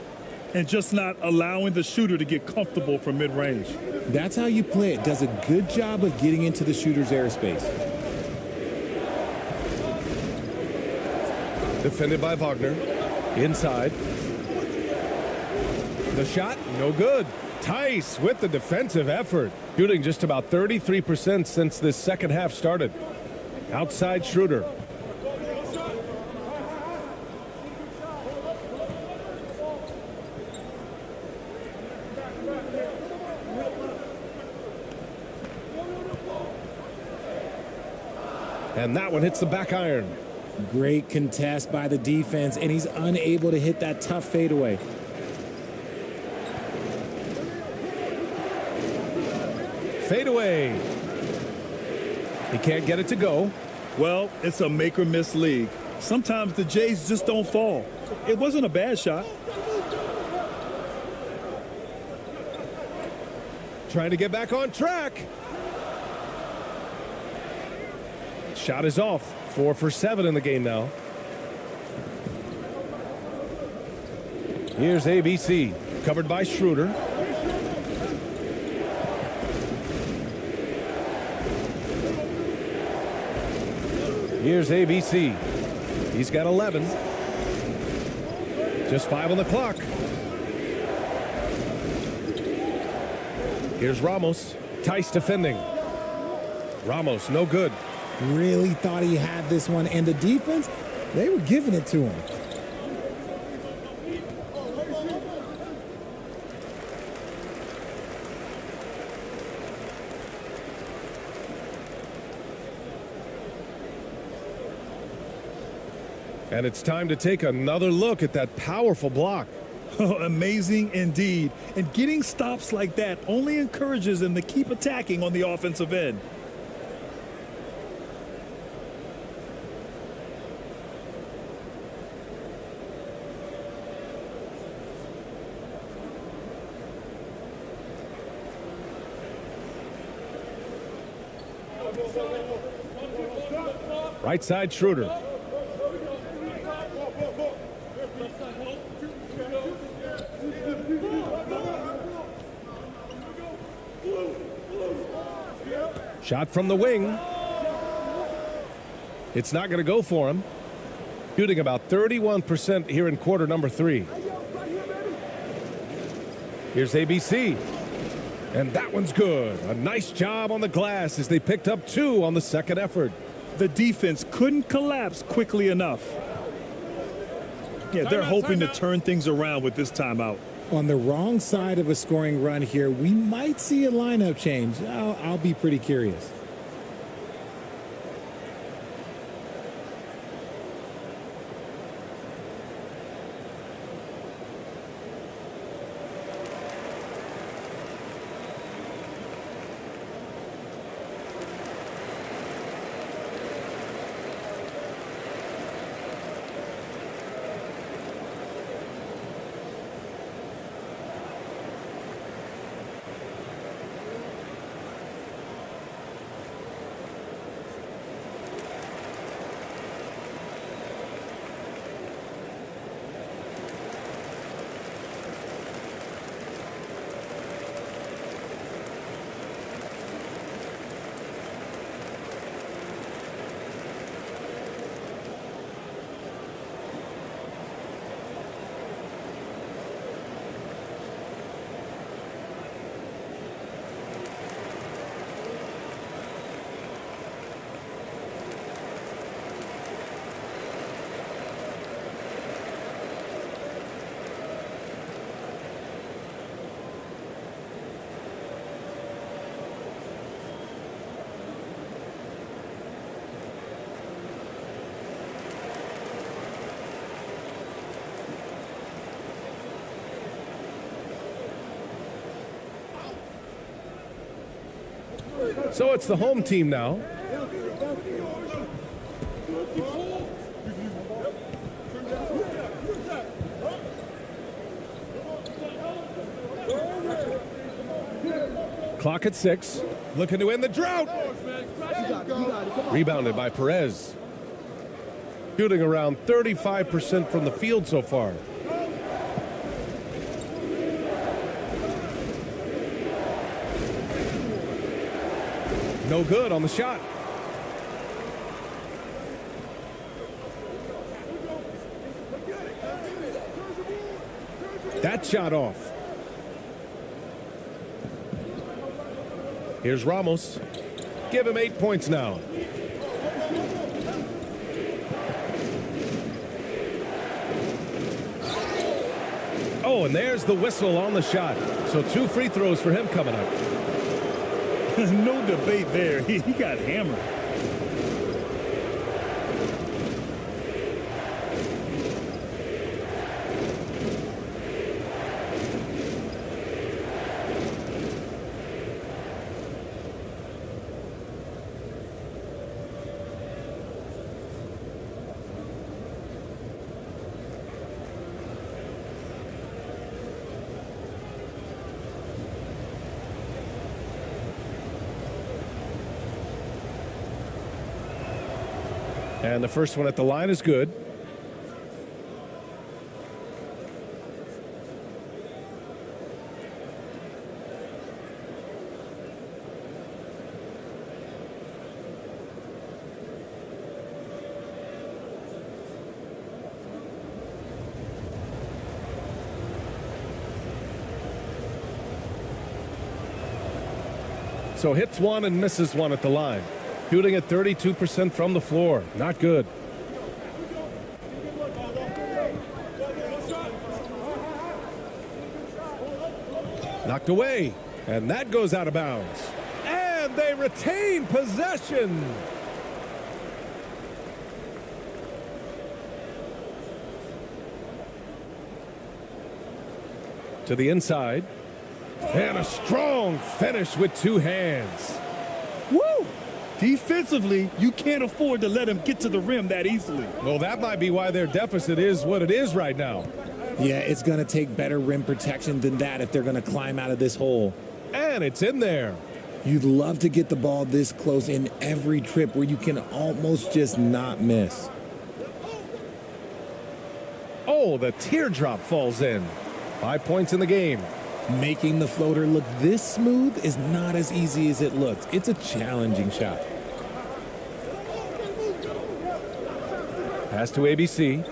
And just not allowing the shooter to get comfortable from mid-range. That's how you play it. Does a good job of getting into the shooter's airspace. Defended by Wagner. Inside. The shot, no good. Tice with the defensive effort. Shooting just about 33% since this second half started. Outside Schroeder. And that one hits the back iron. Great contest by the defense, and he's unable to hit that tough fadeaway. Fadeaway. He can't get it to go. Well, it's a make or miss league. Sometimes the Jays just don't fall. It wasn't a bad shot. Trying to get back on track. Shot is off. 4 for 7 in the game now. Here's ABC. Covered by Schroeder. Here's ABC. He's got 11. Just 5 on the clock. Here's Ramos. Tice defending. Ramos, no good. Really thought he had this one, and the defense, they were giving it to him. And it's time to take another look at that powerful block. Oh, amazing indeed. And getting stops like that only encourages them to keep attacking on the offensive end. Right side, Schroeder. Shot from the wing. It's not going to go for him. Shooting about 31% here in quarter number 3. Here's ABC. And that one's good. A nice job on the glass as they picked up 2 on the second effort. The defense couldn't collapse quickly enough. Yeah, they're hoping to turn things around with this timeout. On the wrong side of a scoring run here, we might see a lineup change. I'll be pretty curious. So it's the home team now. Clock at 6. Looking to end the drought. Rebounded by Perez. Shooting around 35% from the field so far. No good on the shot. That shot off. Here's Ramos. Give him 8 points now. Oh, and there's the whistle on the shot. So 2 free throws for him coming up. No debate there. He got hammered. And the first one at the line is good. So hits one and misses one at the line. Shooting at 32% from the floor. Not good. Knocked away. And that goes out of bounds. And they retain possession. To the inside. And a strong finish with two hands. Woo! Defensively, you can't afford to let him get to the rim that easily. Well, that might be why their deficit is what it is right now. Yeah, it's going to take better rim protection than that if they're going to climb out of this hole. And it's in there. You'd love to get the ball this close in every trip where you can almost just not miss. Oh, the teardrop falls in. 5 points in the game. Making the floater look this smooth is not as easy as it looks. It's a challenging shot. Pass to ABC.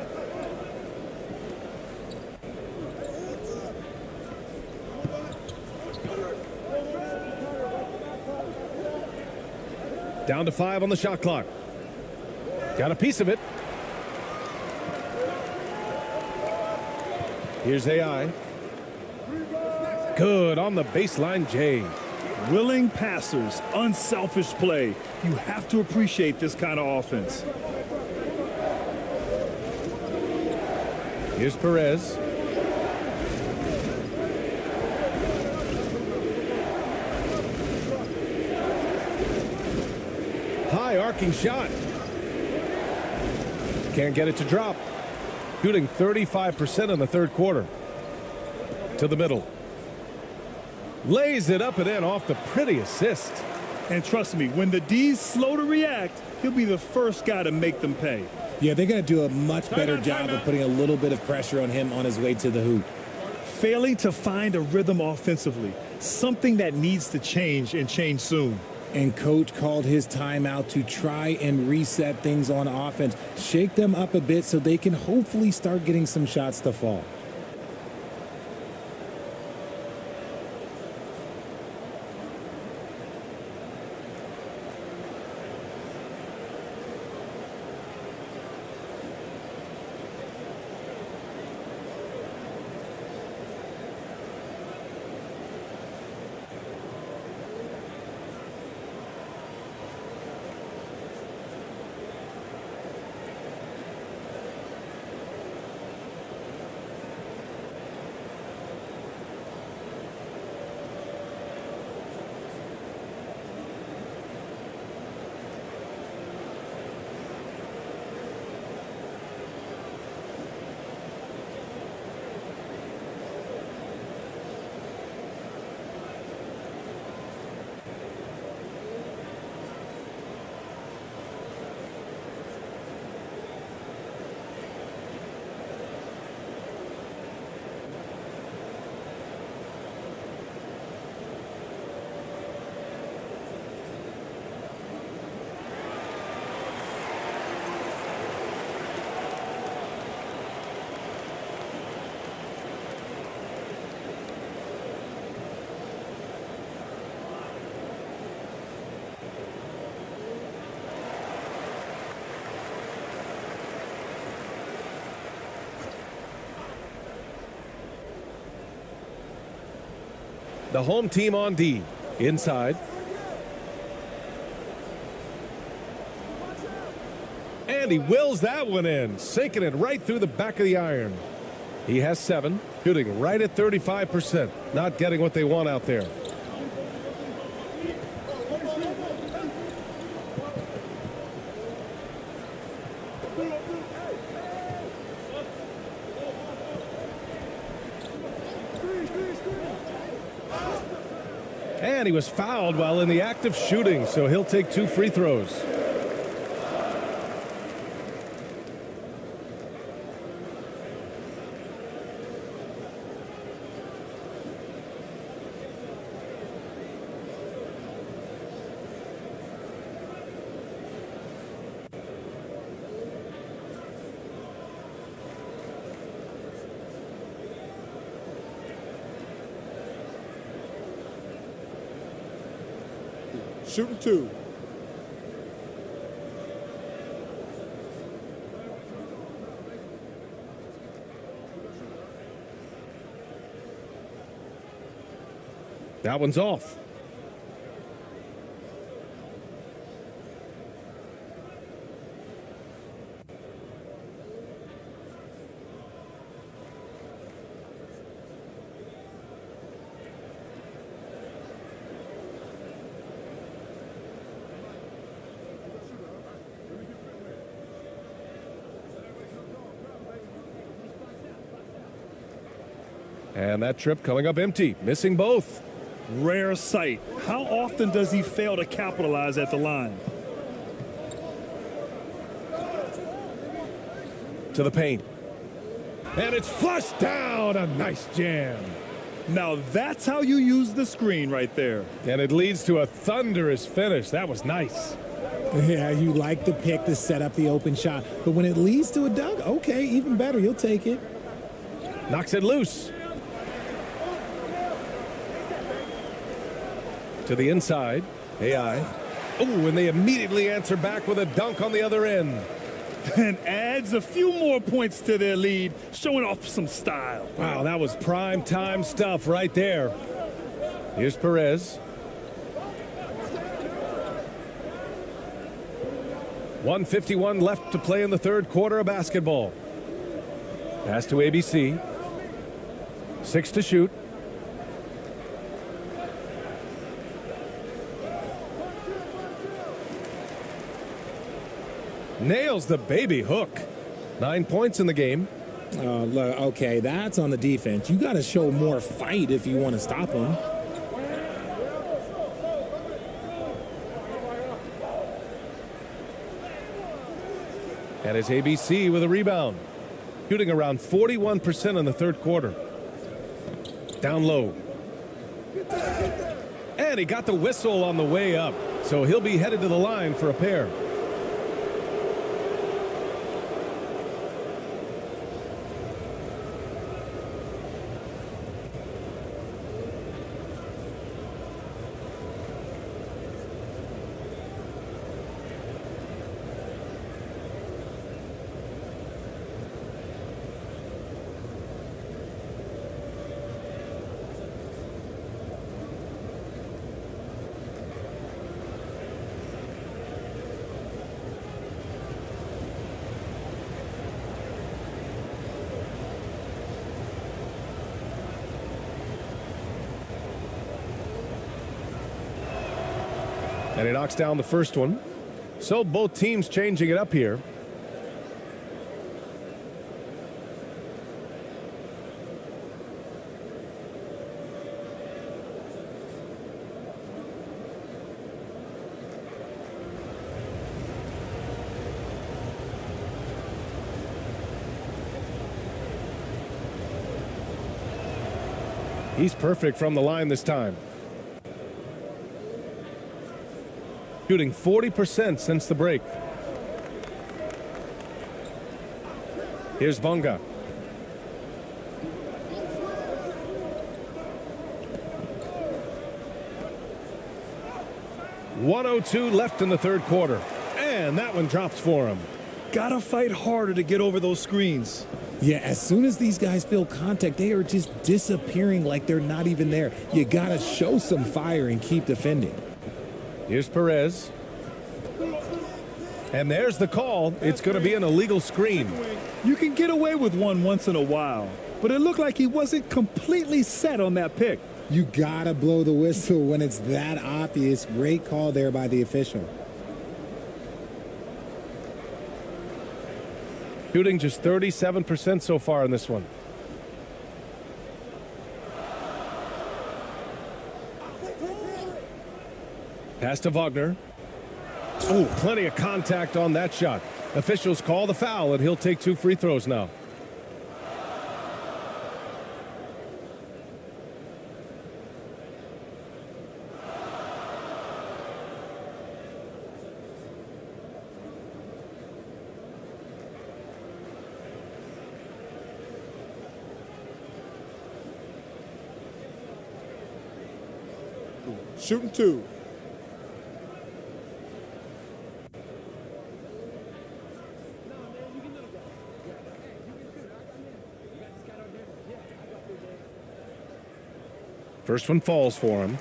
Down to 5 on the shot clock. Got a piece of it. Here's AI. Good on the baseline, Jay. Willing passers, unselfish play. You have to appreciate this kind of offense. Here's Perez. High arcing shot. Can't get it to drop. Shooting 35% in the third quarter. To the middle. Lays it up and in off the pretty assist. And trust me, when the D's slow to react, he'll be the first guy to make them pay. Yeah, they're going to do a much better job of putting a little bit of pressure on him on his way to the hoop. Failing to find a rhythm offensively, something that needs to change and change soon. And coach called his timeout to try and reset things on offense, shake them up a bit so they can hopefully start getting some shots to fall. The home team on D. Inside. And he wills that one in, sinking it right through the back of the iron. He has 7, shooting right at 35%. Not getting what they want out there. And he was fouled while in the act of shooting, so he'll take 2 free throws. Shooting 2. That one's off. And that trip coming up empty, missing both. Rare sight. How often does he fail to capitalize at the line? To the paint. And it's flushed down. A nice jam. Now that's how you use the screen right there. And it leads to a thunderous finish. That was nice. Yeah, you like the pick to set up the open shot. But when it leads to a dunk, okay, even better. You'll take it. Knocks it loose. To the inside. AI. Oh, and they immediately answer back with a dunk on the other end. And adds a few more points to their lead, showing off some style. Wow, that was prime time stuff right there. Here's Perez. 1:51 left to play in the third quarter of basketball. Pass to ABC. 6 to shoot. Nails the baby hook. 9 points in the game. Okay, that's on the defense. You got to show more fight if you want to stop him. And it's ABC with a rebound. Shooting around 41% in the third quarter. Down low. And he got the whistle on the way up. So he'll be headed to the line for a pair. And he knocks down the first one. So both teams changing it up here. He's perfect from the line this time. Shooting 40% since the break. Here's Bonga. .102 left in the third quarter. And that one drops for him. Gotta fight harder to get over those screens. Yeah, as soon as these guys feel contact, they are just disappearing like they're not even there. You got to show some fire and keep defending. Here's Perez. And there's the call. It's going to be an illegal screen. You can get away with one once in a while, but it looked like he wasn't completely set on that pick. You got to blow the whistle when it's that obvious. Great call there by the official. Shooting just 37% so far in this one. Pass to Wagner. Oh, plenty of contact on that shot. Officials call the foul, and he'll take 2 free throws now. Shooting 2. First one falls for him.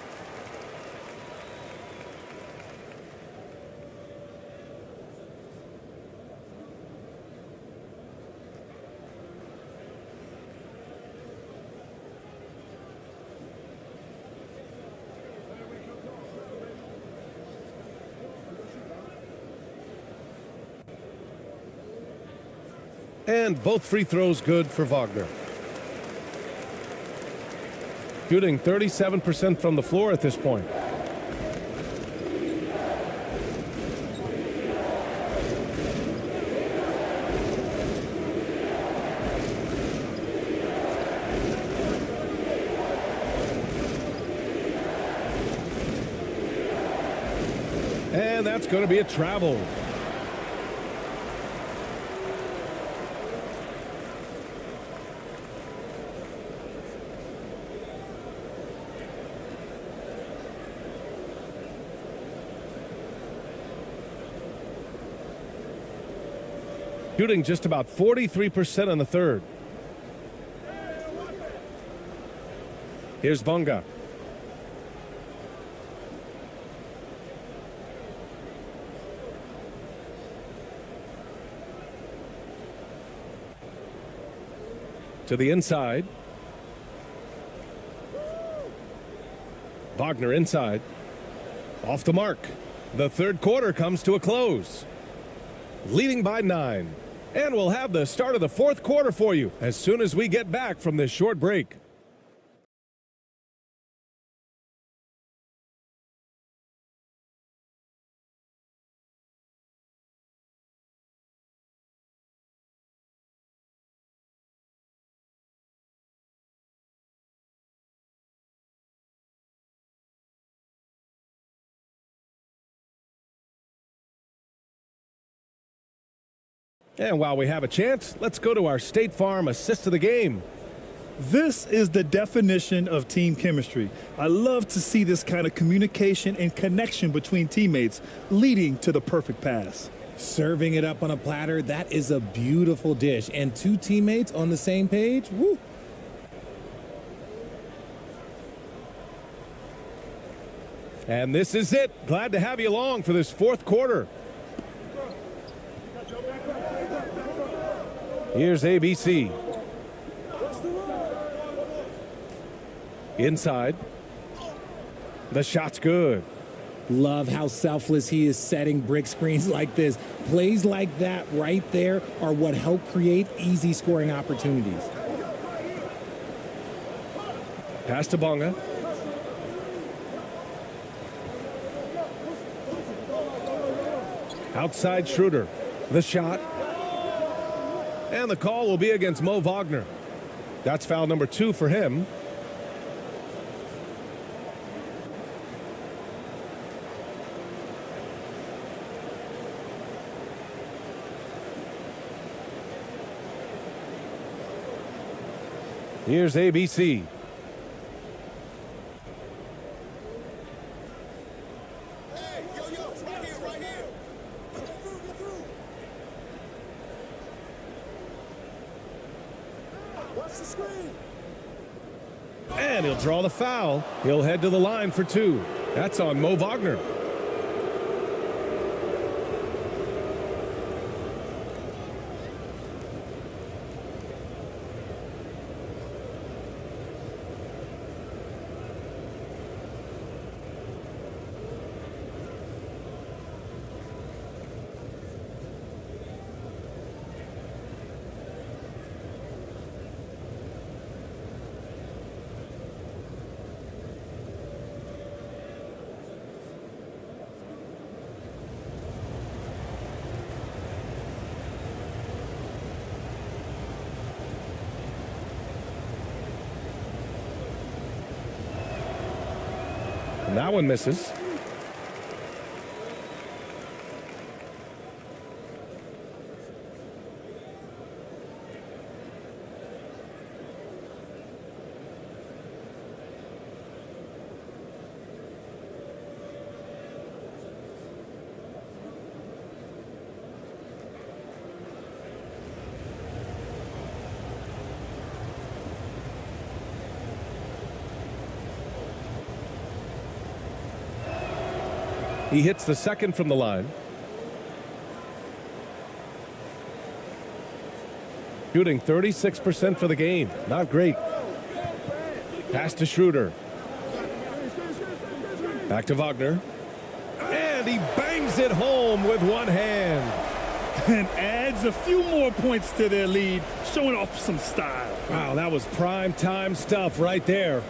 And both free throws good for Wagner. Shooting 37% from the floor at this point. And that's going to be a travel. Shooting just about 43% in the third. Here's Bonga. To the inside. Wagner inside. Off the mark. The third quarter comes to a close. Leading by 9. And we'll have the start of the fourth quarter for you as soon as we get back from this short break. And while we have a chance, let's go to our State Farm assist of the game. This is the definition of team chemistry. I love to see this kind of communication and connection between teammates leading to the perfect pass. Serving it up on a platter, that is a beautiful dish. And two teammates on the same page, woo. And this is it. Glad to have you along for this fourth quarter. Here's ABC. Inside. The shot's good. Love how selfless he is setting brick screens like this. Plays like that right there are what help create easy scoring opportunities. Pass to Bonga. Outside Schroeder. The shot. And the call will be against Mo Wagner. That's foul number 2 for him. Here's ABC. And he'll draw the foul. He'll head to the line for 2. That's on Mo Wagner. And that one misses. He hits the second from the line. Shooting 36% for the game. Not great. Pass to Schroeder. Back to Wagner. And he bangs it home with one hand. And adds a few more points to their lead, showing off some style. Wow, that was prime time stuff right there.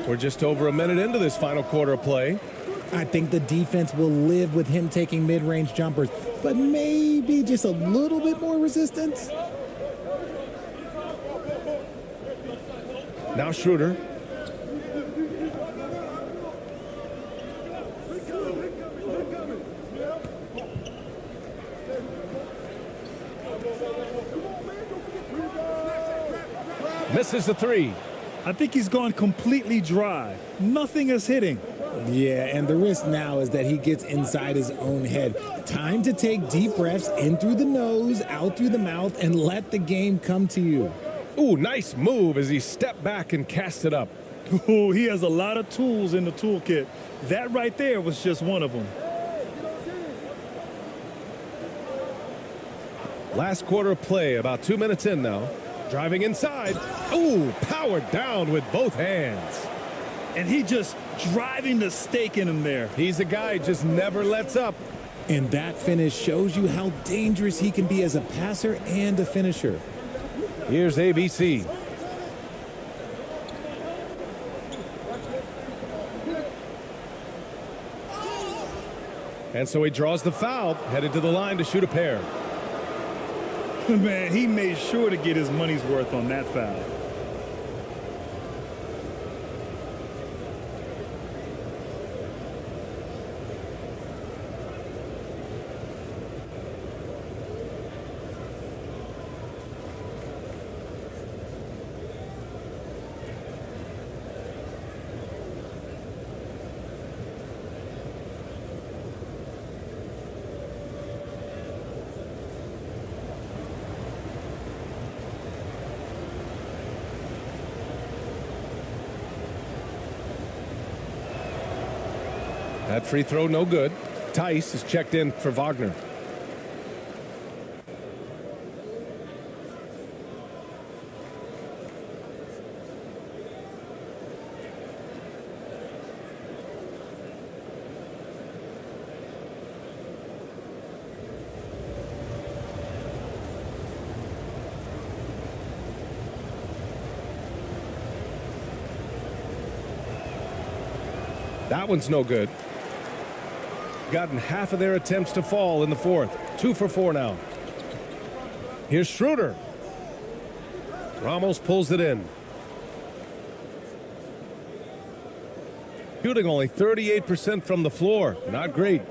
We're just over a minute into this final quarter of play. I think the defense will live with him taking mid-range jumpers, but maybe just a little bit more resistance. Now Schroeder. Misses the three. I think he's gone completely dry. Nothing is hitting. Yeah, and the risk now is that he gets inside his own head. Time to take deep breaths in through the nose, out through the mouth, and let the game come to you. Ooh, nice move as he stepped back and cast it up. Ooh, he has a lot of tools in the toolkit. That right there was just one of them. Last quarter of play, about 2 minutes in now. Driving inside. Ooh, powered down with both hands. And he just driving the stake in him there. He's a guy who just never lets up. And that finish shows you how dangerous he can be as a passer and a finisher. Here's ABC. And so he draws the foul, headed to the line to shoot a pair. Man, he made sure to get his money's worth on that foul. That free throw no good. Tice is checked in for Wagner. That one's no good. Gotten half of their attempts to fall in the fourth. 2 for 4 now. Here's Schroeder. Ramos pulls it in. Shooting only 38% from the floor. Not great.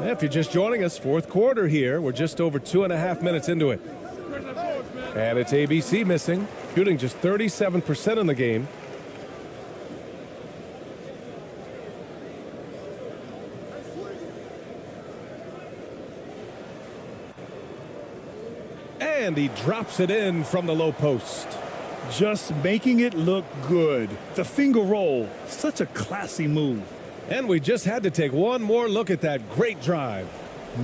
If you're just joining us, fourth quarter here. We're just over 2.5 minutes into it. And it's ABC missing. Shooting just 37% in the game. And he drops it in from the low post. Just making it look good. The finger roll, such a classy move. And we just had to take one more look at that great drive.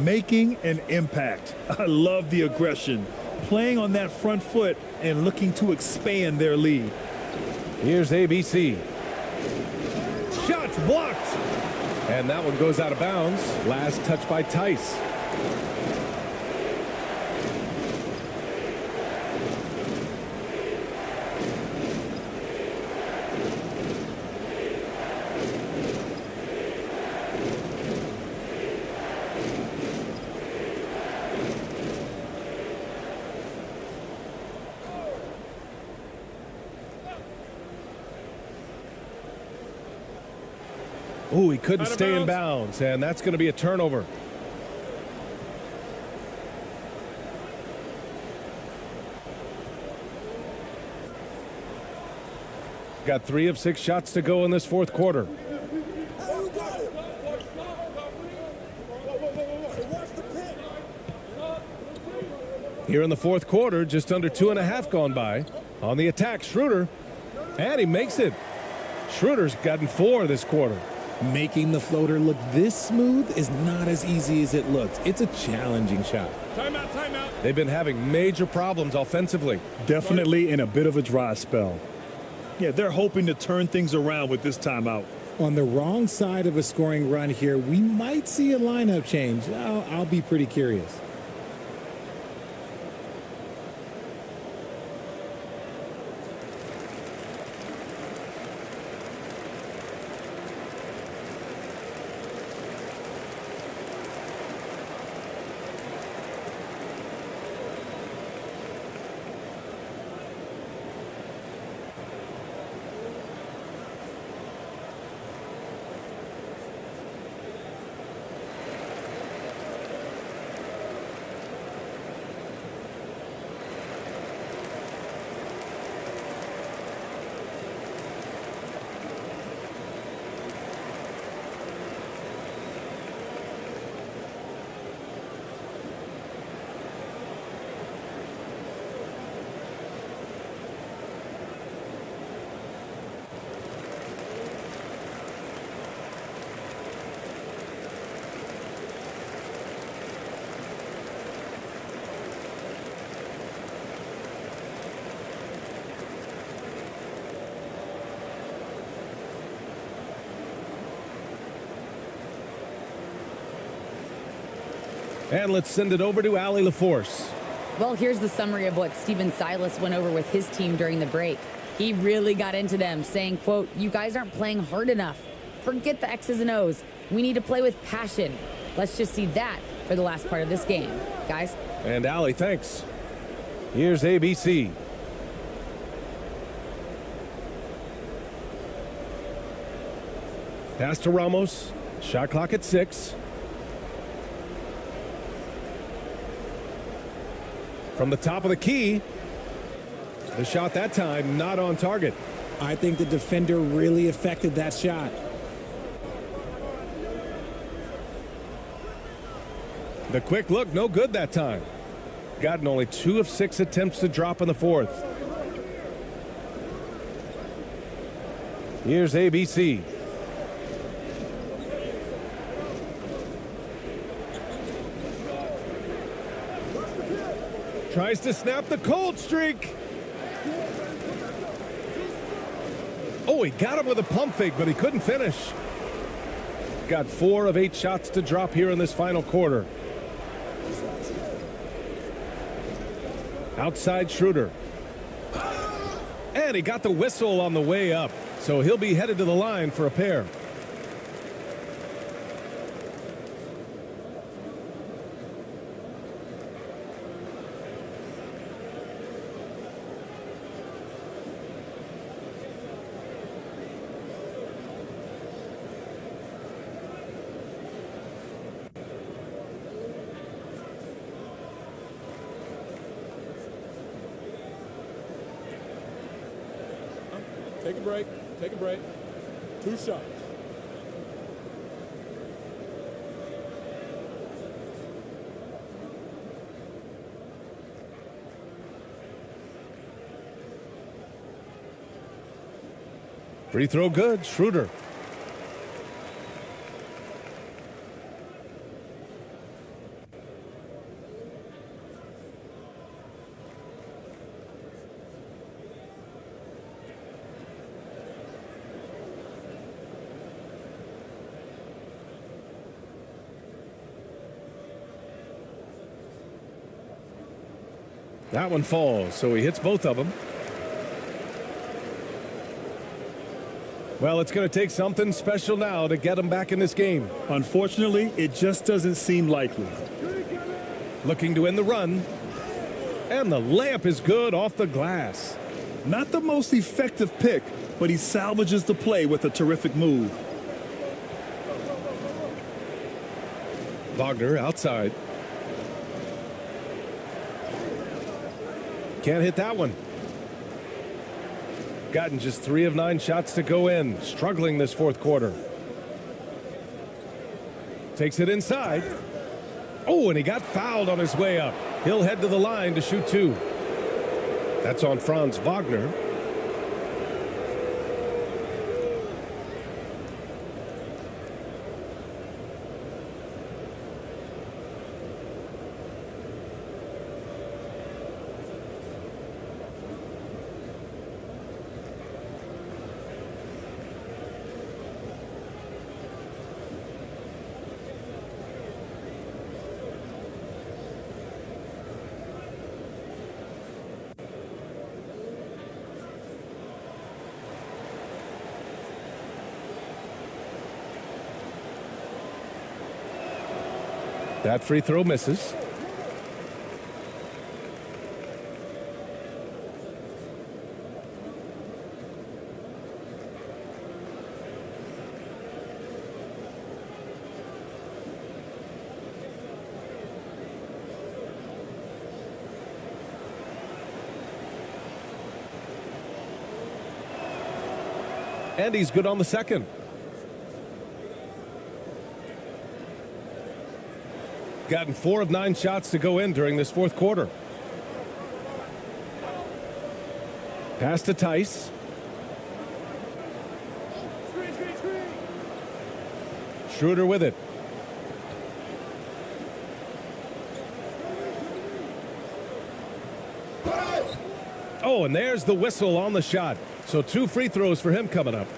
Making an impact. I love the aggression. Playing on that front foot and looking to expand their lead. Here's ABC. Shots blocked. And that one goes out of bounds. Last touch by Tice. Ooh, he couldn't stay in bounds, and that's going to be a turnover. Got 3 of 6 shots to go in this fourth quarter. Here in the fourth quarter, just under 2.5 gone by. On the attack, Schroeder. And he makes it. Schroeder's gotten 4 this quarter. Making the floater look this smooth is not as easy as it looks. It's a challenging shot. Timeout, timeout. They've been having major problems offensively. Definitely in a bit of a dry spell. Yeah, they're hoping to turn things around with this timeout. On the wrong side of a scoring run here, we might see a lineup change. I'll be pretty curious. And let's send it over to Allie LaForce. Well, here's the summary of what Steven Silas went over with his team during the break. He really got into them, saying, quote, "You guys aren't playing hard enough. Forget the X's and O's. We need to play with passion. Let's just see that for the last part of this game, guys." And Allie, thanks. Here's ABC. Pass to Ramos. Shot clock at 6. From the top of the key. The shot that time not on target. I think the defender really affected that shot. The quick look, no good that time. Gotten only 2 of 6 attempts to drop in the 4th. Here's ABC. Tries to snap the cold streak. Oh, he got him with a pump fake, but he couldn't finish. Got 4 of 8 shots to drop here in this final quarter. Outside Schroeder. And he got the whistle on the way up, so he'll be headed to the line for a pair. Take a break. Take a break. 2 shots. Free throw good. Schroeder. That one falls, so he hits both of them. Well, it's going to take something special now to get him back in this game. Unfortunately, it just doesn't seem likely. Looking to end the run. And the layup is good off the glass. Not the most effective pick, but he salvages the play with a terrific move. Wagner outside. Can't hit that one. Gotten just 3 of 9 shots to go in. Struggling this 4th quarter. Takes it inside. Oh, and he got fouled on his way up. He'll head to the line to shoot 2. That's on Franz Wagner. That free throw misses. And he's good on the second. Gotten 4 of 9 shots to go in during this fourth quarter. Pass to Tice. Schroeder with it. Oh, and there's the whistle on the shot. So 2 free throws for him coming up.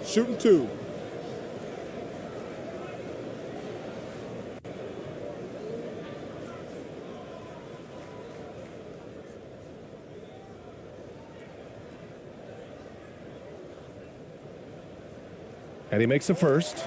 Shooting 2. And he makes the first.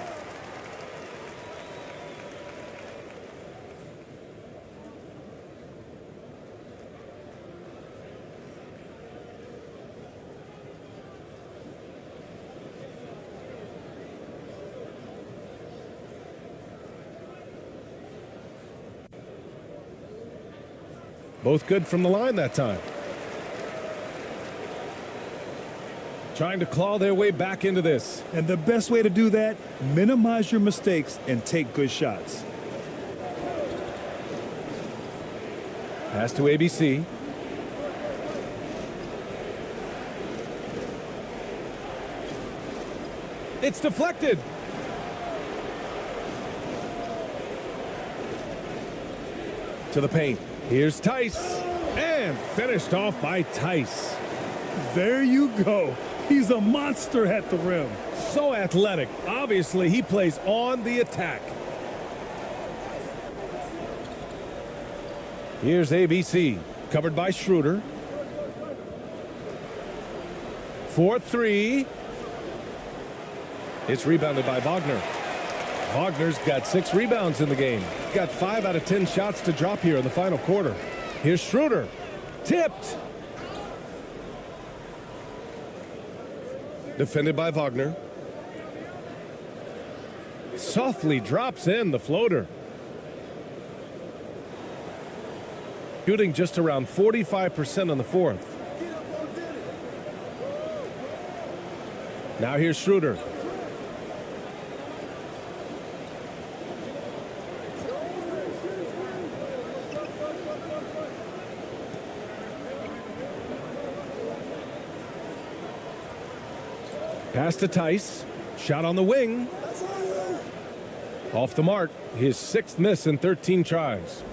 Both good from the line that time. Trying to claw their way back into this. And the best way to do that, minimize your mistakes and take good shots. Pass to ABC. It's deflected. To the paint. Here's Tice. And finished off by Tice. There you go. He's a monster at the rim. So athletic. Obviously, he plays on the attack. Here's ABC. Covered by Schroeder. 4-3. It's rebounded by Wagner. Wagner's got 6 rebounds in the game. Got 5 out of 10 shots to drop here in the final quarter. Here's Schroeder. Tipped. Defended by Wagner. Softly drops in the floater. Shooting just around 45% on the fourth. Now here's Schroeder. Pass to Tice. Shot on the wing. Off the mark. His 6th miss in 13 tries.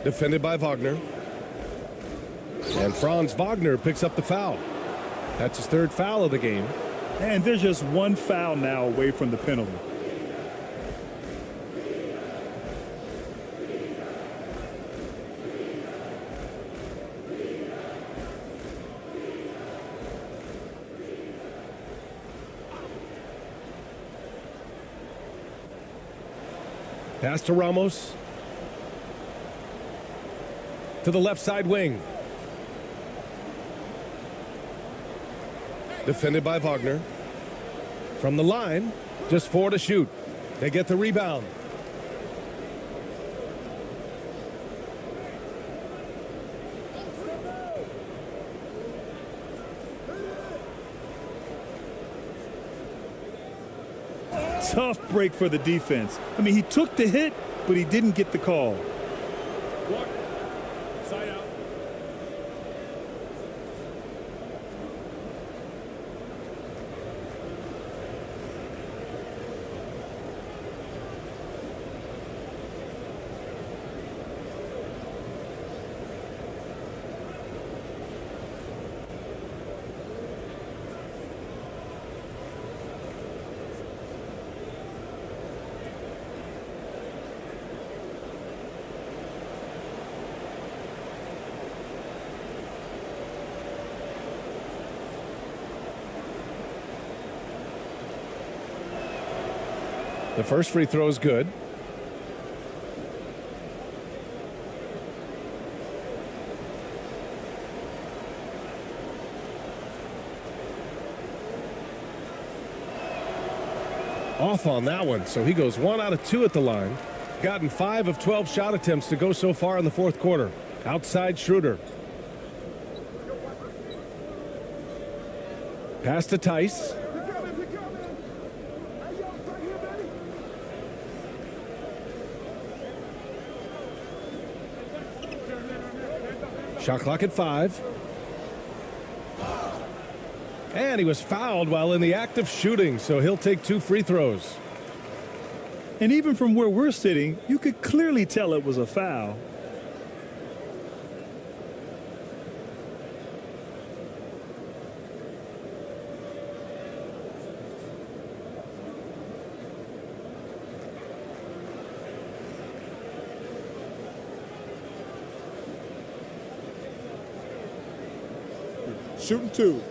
Defended by Wagner. And Franz Wagner picks up the foul. That's his 3rd foul of the game. And there's just 1 foul now away from the penalty. Pass to Ramos. To the left side wing. Defended by Wagner. From the line, just 4 to shoot. They get the rebound. Tough break for the defense. I mean, he took the hit, but he didn't get the call. Walk. Side out. The first free throw is good. Off on that one, so he goes 1 out of 2 at the line. Gotten 5 of 12 shot attempts to go so far in the fourth quarter. Outside Schroeder. Pass to Tice. Shot clock at 5. And he was fouled while in the act of shooting, so he'll take 2 free throws. And even from where we're sitting, you could clearly tell it was a foul. Shooting 2.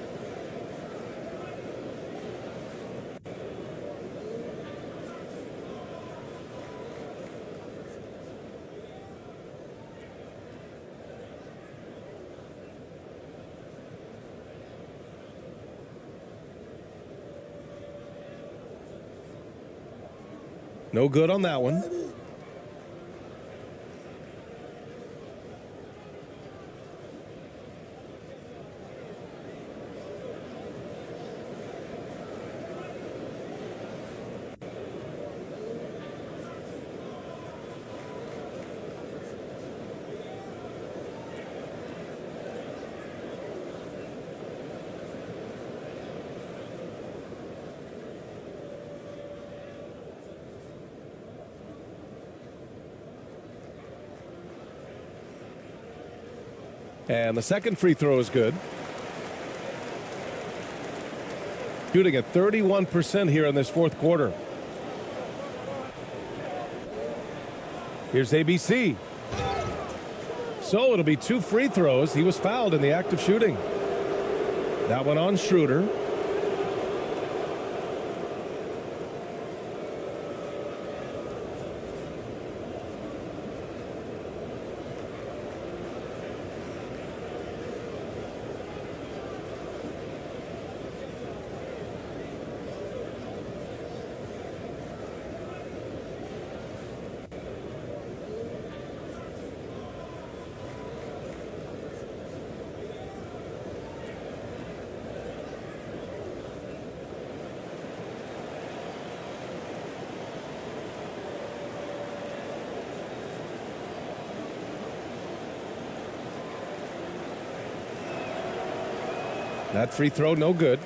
No good on that one. And the second free throw is good. Shooting at 31% here in this fourth quarter. Here's ABC. So it'll be 2 free throws. He was fouled in the act of shooting. That one on Schroeder. That free throw, no good.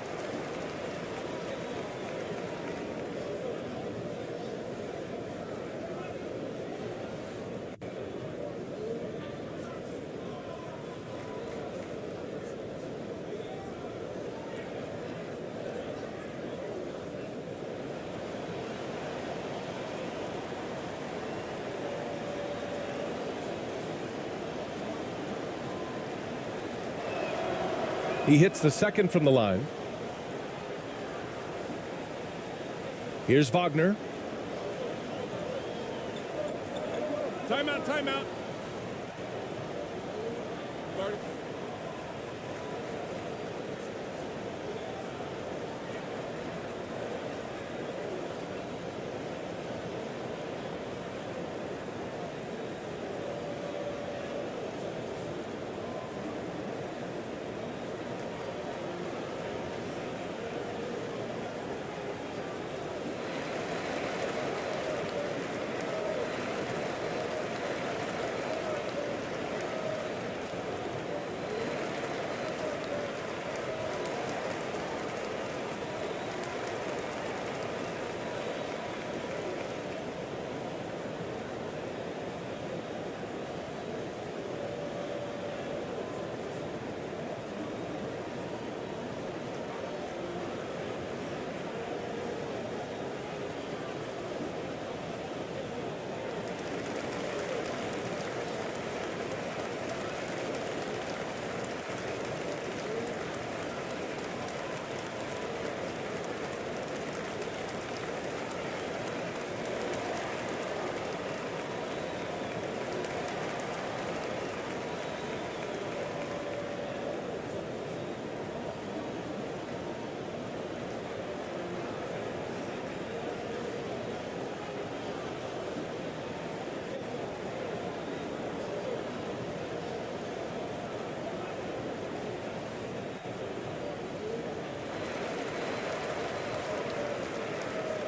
He hits the second from the line. Here's Wagner. Timeout, timeout.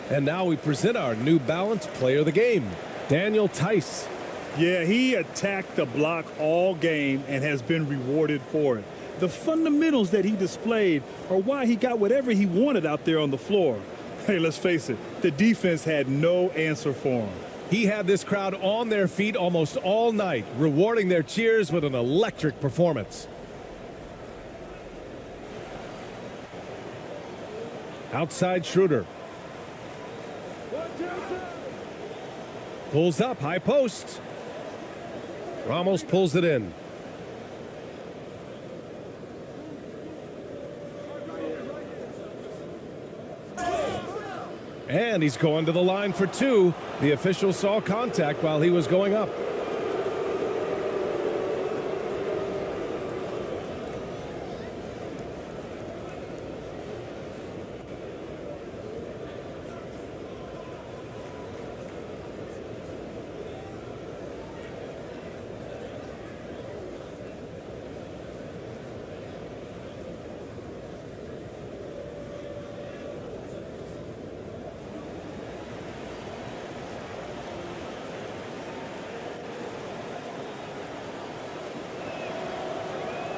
And now we present our New Balance Player of the Game, Daniel Tice. Yeah, he attacked the block all game and has been rewarded for it. The fundamentals that he displayed are why he got whatever he wanted out there on the floor. Hey, let's face it, the defense had no answer for him. He had this crowd on their feet almost all night, rewarding their cheers with an electric performance. Outside Schroeder. Pulls up, high post. Ramos pulls it in. And he's going to the line for two. The official saw contact while he was going up.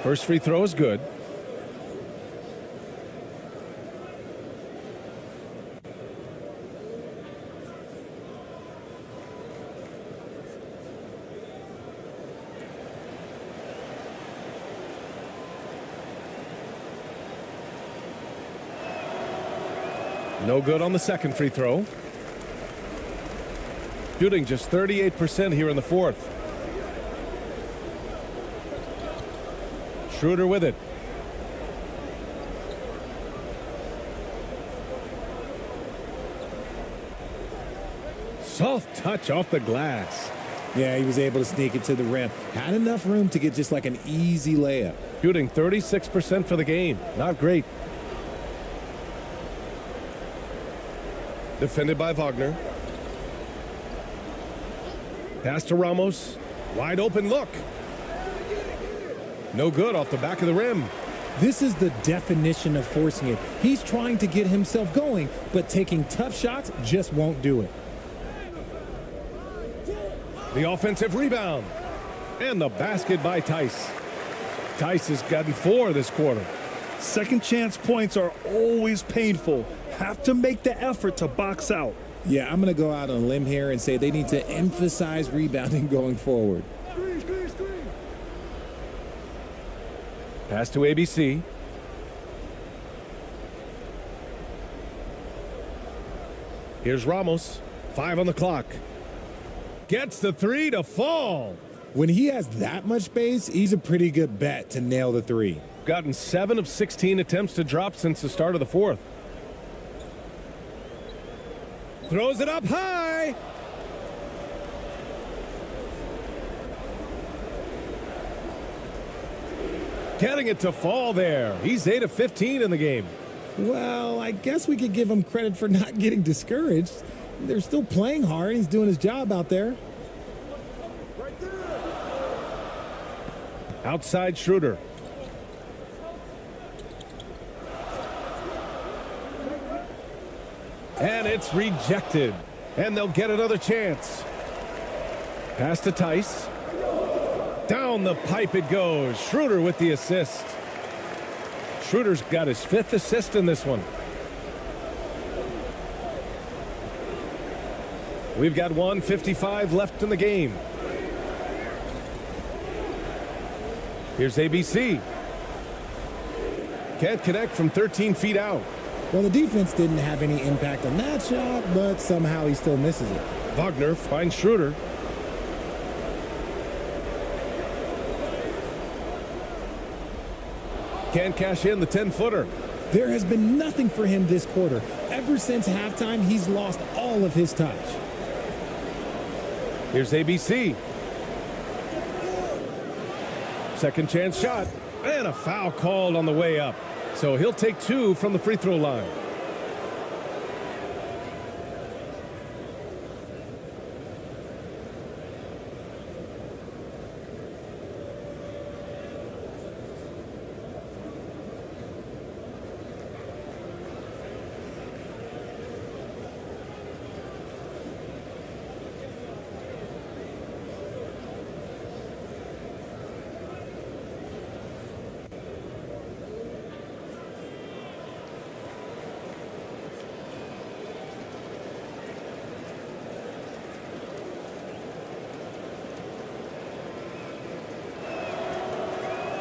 First free throw is good. No good on the second free throw. Shooting just 38% here in the fourth. Schroeder with it. Soft touch off the glass. Yeah, he was able to sneak it to the rim. Had enough room to get just like an easy layup. Shooting 36% for the game. Not great. Defended by Wagner. Pass to Ramos. Wide open look. No good off the back of the rim. This is the definition of forcing it. He's trying to get himself going, but taking tough shots just won't do it. The offensive rebound. And the basket by Tice. Tice has gotten 4 this quarter. Second chance points are always painful. Have to make the effort to box out. Yeah, I'm going to go out on a limb here and say they need to emphasize rebounding going forward. Pass to ABC. Here's Ramos. 5 on the clock. Gets the 3 to fall. When he has that much space, he's a pretty good bet to nail the 3. Gotten 7 of 16 attempts to drop since the start of the fourth. Throws it up high. Getting it to fall there. He's 8 of 15 in the game. Well, I guess we could give him credit for not getting discouraged. They're still playing hard. He's doing his job out there. Outside Schroeder. And it's rejected. And they'll get another chance. Pass to Tice. Down the pipe it goes. Schroeder with the assist. Schroeder's got his 5th assist in this one. We've got 1:55 left in the game. Here's ABC. Can't connect from 13 feet out. Well, the defense didn't have any impact on that shot, but somehow he still misses it. Wagner finds Schroeder. Can't cash in the 10-footer. There has been nothing for him this quarter. Ever since halftime, he's lost all of his touch. Here's ABC. Second chance shot. And a foul called on the way up. So he'll take 2 from the free throw line.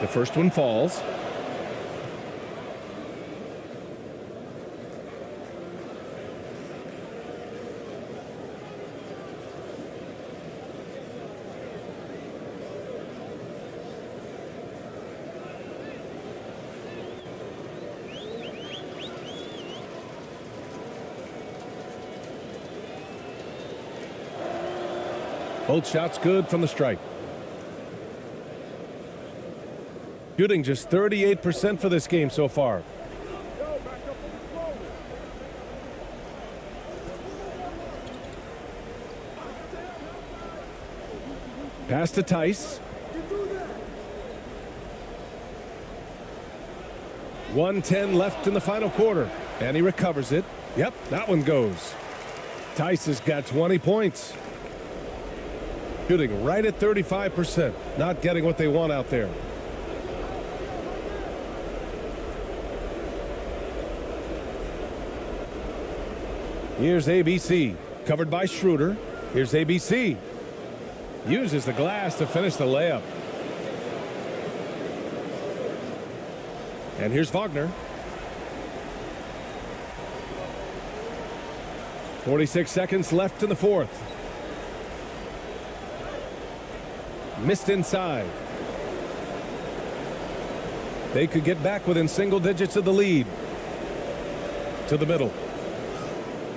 The first one falls. Both shots good from the stripe. Shooting just 38% for this game so far. Pass to Tice. 1:10 left in the final quarter. And he recovers it. Yep, that one goes. Tice has got 20 points. Shooting right at 35%. Not getting what they want out there. Here's ABC. Covered by Schroeder. Here's ABC. Uses the glass to finish the layup. And here's Wagner. 46 seconds left in the fourth. Missed inside. They could get back within single digits of the lead. To the middle.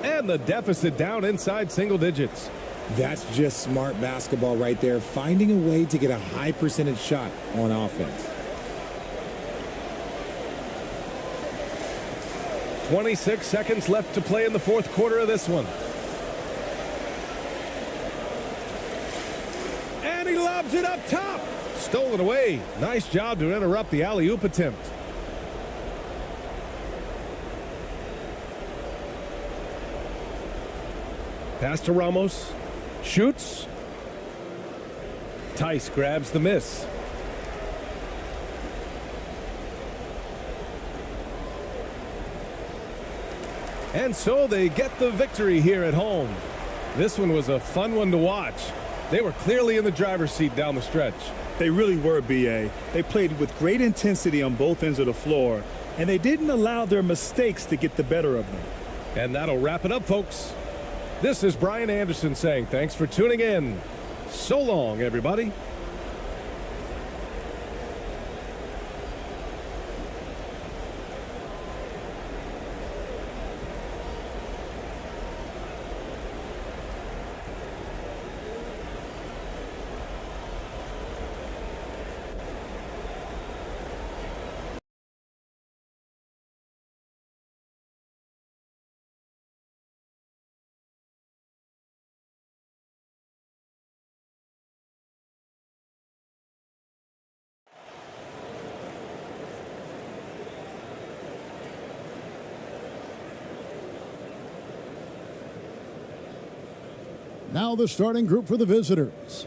And the deficit down inside single digits. That's just smart basketball right there, finding a way to get a high percentage shot on offense. 26 seconds left to play in the fourth quarter of this one. And he lobs it up top. Stolen away. Nice job to interrupt the alley-oop attempt. Pass to Ramos. Shoots. Tice grabs the miss. And so they get the victory here at home. This one was a fun one to watch. They were clearly in the driver's seat down the stretch. They really were, B.A. They played with great intensity on both ends of the floor, and they didn't allow their mistakes to get the better of them. And that'll wrap it up, folks. This is Brian Anderson saying thanks for tuning in. So long, everybody. Now the starting group for the visitors.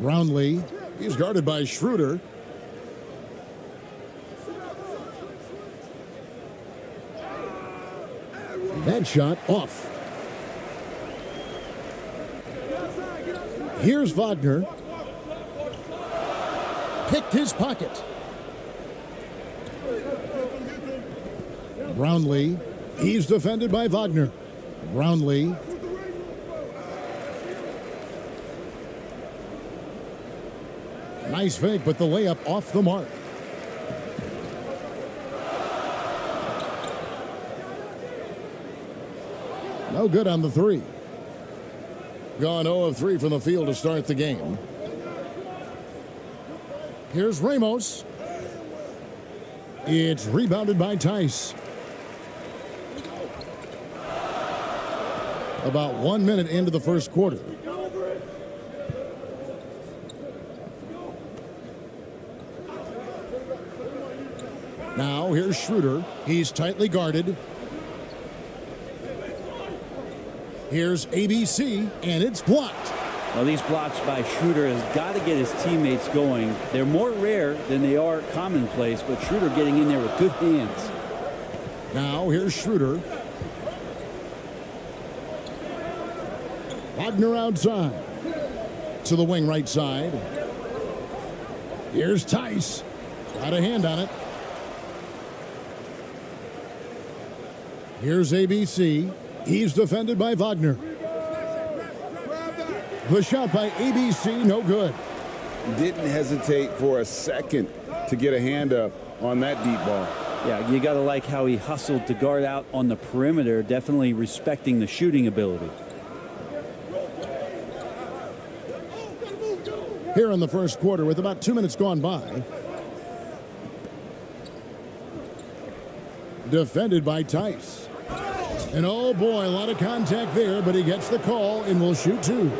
Brownlee, he's guarded by Schroeder. That shot off. Here's Wagner. Picked his pocket. Brownlee. He's defended by Wagner. Brownlee. Nice fake, but the layup off the mark. No good on the three. Gone 0 of 3 from the field to start the game. Here's Ramos. It's rebounded by Tice. About 1 minute into the first quarter. Now here's Schroeder. He's tightly guarded. Here's ABC, and it's blocked. Well, these blocks by Schroeder has got to get his teammates going. They're more rare than they are commonplace, but Schroeder getting in there with good hands. Now here's Schroeder. Wagner outside. to the wing right side. Here's Tice. Got a hand on it. Here's ABC. He's defended by Wagner. The shot by ABC, no good. Didn't hesitate for a second to get a hand up on that deep ball. Yeah, you got to like how he hustled to guard out on the perimeter, definitely respecting the shooting ability. Here in the first quarter with about 2 minutes gone by. Defended by Tice. And oh boy, a lot of contact there, but he gets the call and will shoot two.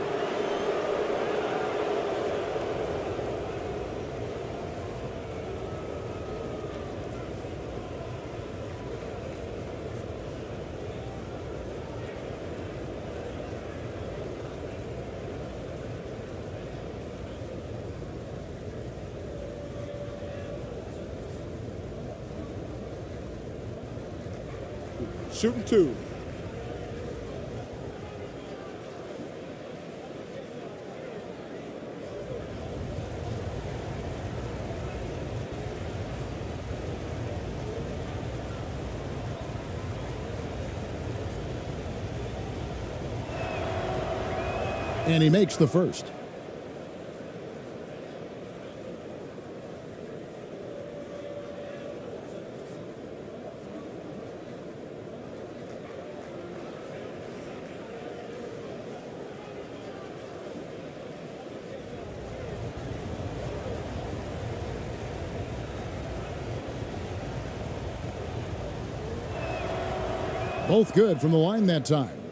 Shooting two. And he makes the first. Both good from the line that time.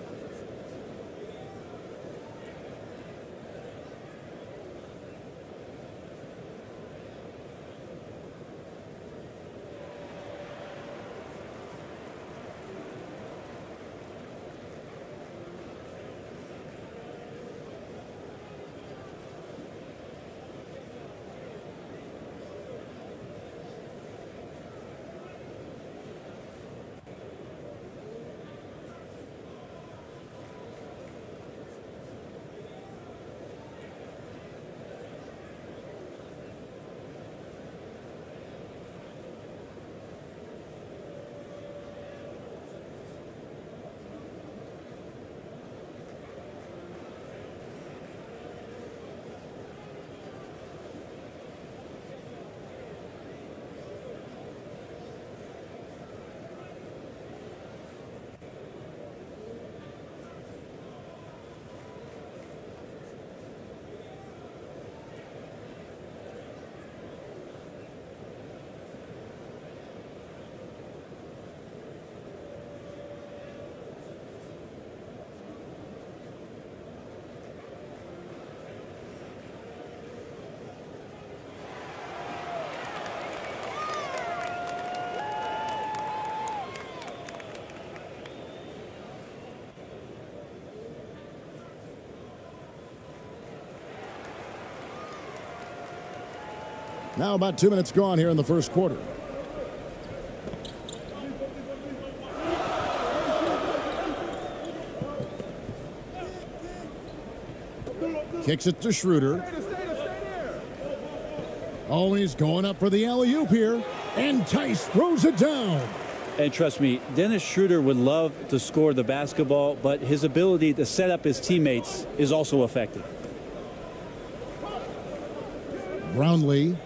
Now about 2 minutes gone here in the first quarter. Kicks it to Schroeder. Always going up for the alley-oop here. And Tice throws it down. And trust me, Dennis Schroeder would love to score the basketball, but his ability to set up his teammates is also effective. Brownlee.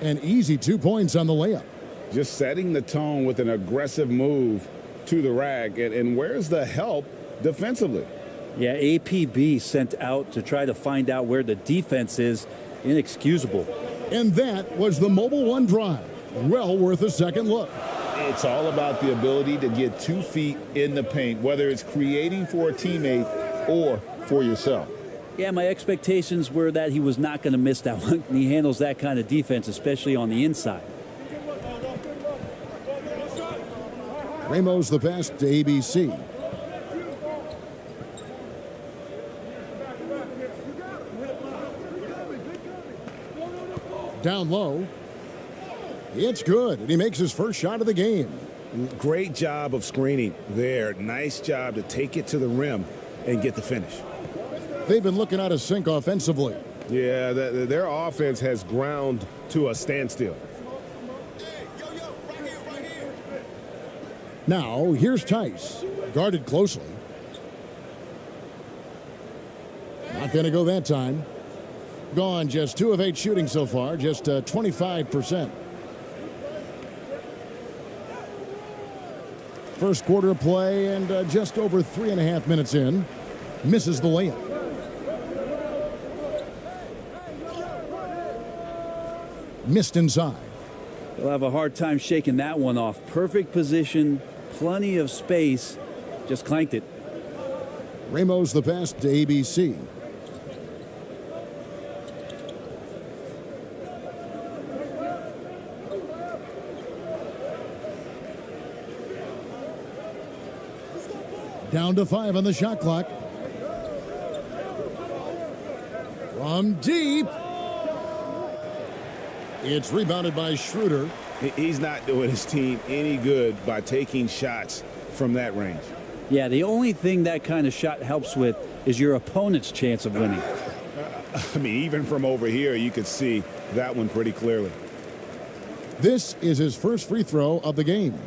An easy 2 points on the layup. Just setting the tone with an aggressive move to the rack. And where's the help defensively? Yeah, APB sent out to try to find out where the defense is. Inexcusable. And that was the Mobile One drive. Well worth a second look. It's all about the ability to get 2 feet in the paint, whether it's creating for a teammate or for yourself. Yeah, my expectations were that he was not going to miss that one. He handles that kind of defense, especially on the inside. Ramos the pass to ABC. Down low. It's good, and he makes his first shot of the game. Great job of screening there. Nice job to take it to the rim and get the finish. they've been looking out of sync offensively. Yeah, their offense has ground to a standstill. Now, here's Tice, guarded closely. Not going to go that time. Gone just 2 of 8 shooting so far, just 25%. First quarter of play and just over 3.5 minutes in. Misses the layup. Missed inside. They'll have a hard time shaking that one off. Perfect position, plenty of space, just clanked it. Ramos the pass to ABC. Down to 5 on the shot clock. From deep. It's rebounded by Schroeder. He's not doing his team any good by taking shots from that range. Yeah, the only thing that kind of shot helps with is your opponent's chance of winning. I mean, even from over here, you could see that one pretty clearly. This is his first free throw of the game.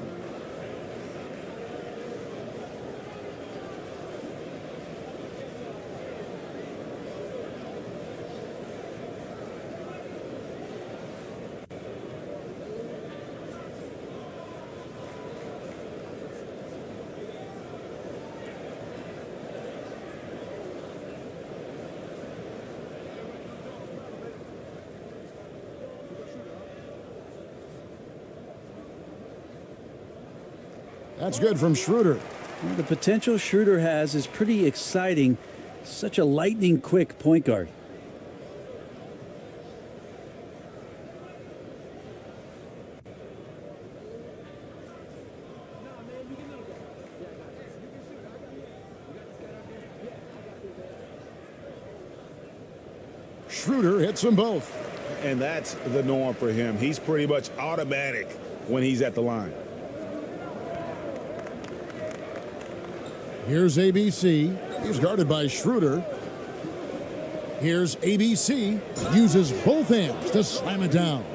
That's good from Schroeder. Well, the potential Schroeder has is pretty exciting. Such a lightning quick point guard. Schroeder hits them both. And that's the norm for him. He's pretty much automatic when he's at the line. Here's ABC. He's guarded by Schroeder. Here's ABC. Uses both hands to slam it down.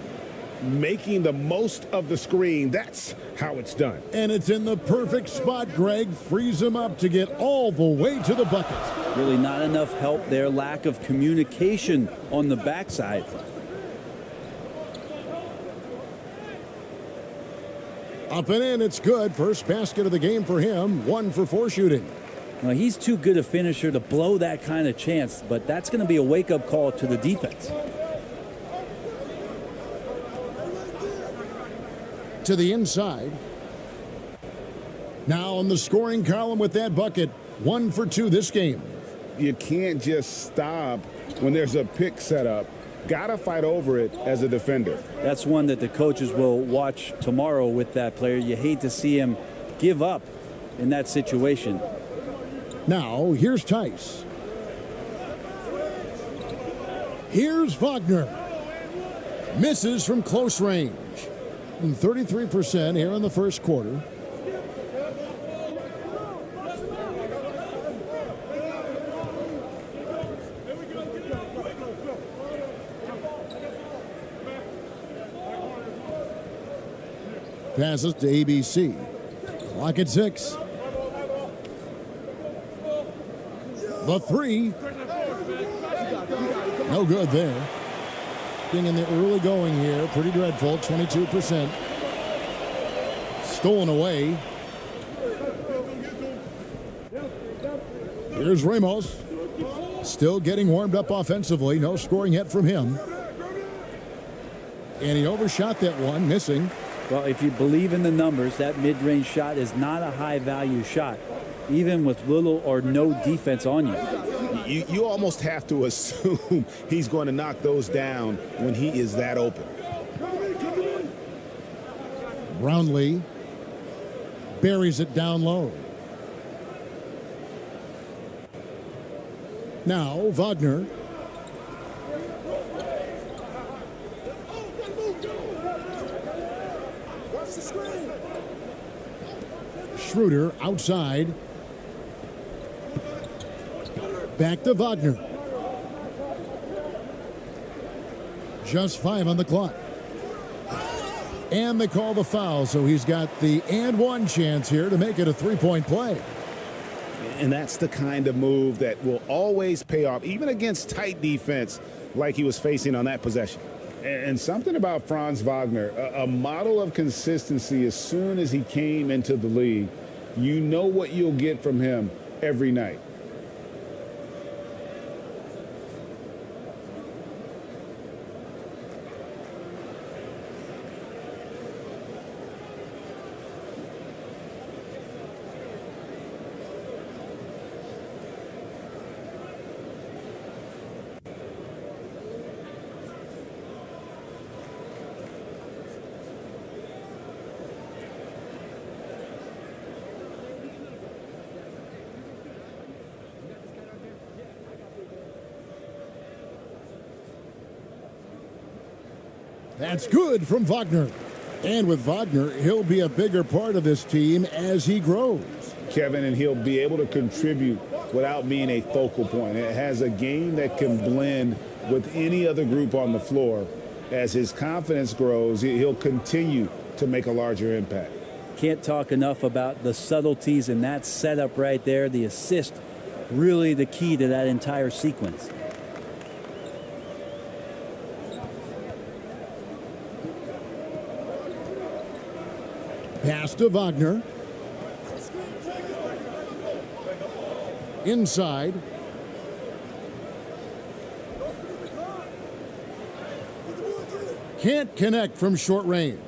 Making the most of the screen. That's how it's done. And it's in the perfect spot. Greg frees him up to get all the way to the bucket. Really not enough help there. Lack of communication on the backside. Up and in, it's good. First basket of the game for him. 1 for 4 shooting. Well, he's too good a finisher to blow that kind of chance, but that's going to be a wake-up call to the defense. To the inside. Now on the scoring column with that bucket. 1 for 2 this game. You can't just stop when there's a pick set up. Gotta fight over it as a defender. That's one that the coaches will watch tomorrow with that player. You hate to see him give up in that situation. Now, here's Tice. Here's Wagner. Misses from close range. And 33% here in the first quarter. Passes to ABC. Clock at 6. The 3. No good there. Being in the early going here. Pretty dreadful. 22%. Stolen away. Here's Ramos. Still getting warmed up offensively. No scoring yet from him. And he overshot that one, missing. Well, if you believe in the numbers, that mid-range shot is not a high-value shot, even with little or no defense on you. You almost have to assume he's going to knock those down when he is that open. Brownlee buries it down low. Now Wagner. Schroeder outside. Back to Wagner. Just 5 on the clock. And they call the foul, so he's got the and one chance here to make it a three-point play. And that's the kind of move that will always pay off, even against tight defense like he was facing on that possession. And something about Franz Wagner, a model of consistency as soon as he came into the league. You know what you'll get from him every night. That's good from Wagner. And with Wagner, he'll be a bigger part of this team as he grows. Kevin, and he'll be able to contribute without being a focal point. It has a game that can blend with any other group on the floor. As his confidence grows, he'll continue to make a larger impact. Can't talk enough about the subtleties in that setup right there. The assist, really the key to that entire sequence. Pass to Wagner. Inside. Can't connect from short range.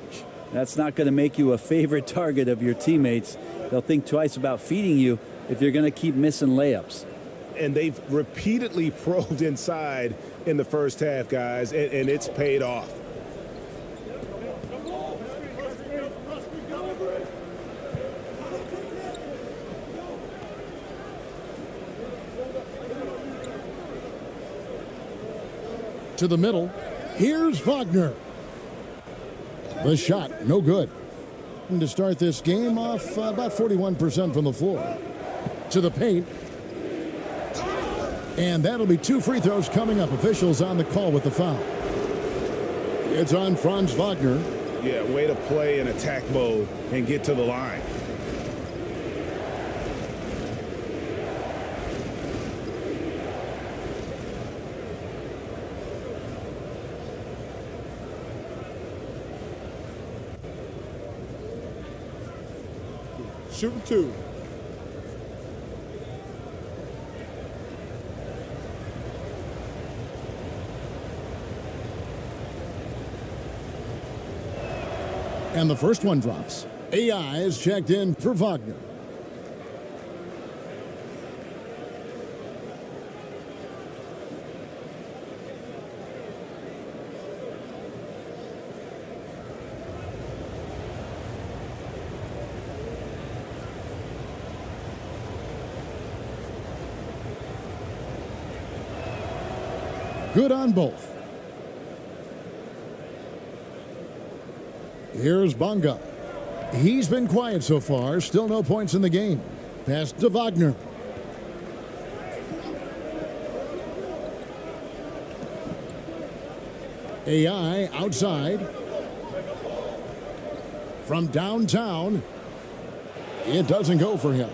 That's not going to make you a favorite target of your teammates. They'll think twice about feeding you if you're going to keep missing layups. And they've repeatedly probed inside in the first half, guys, and it's paid off. To the middle. Here's Wagner. The shot, no good. And to start this game off about 41% from the floor. To the paint. And that'll be 2 free throws coming up. Officials on the call with the foul. It's on Franz Wagner. Yeah, way to play in attack mode and get to the line. Shooting 2. And the first one drops. AI is checked in for Wagner. Good on both. Here's Bonga. He's been quiet so far. Still no points in the game. Pass to Wagner. AI outside. From downtown. It doesn't go for him.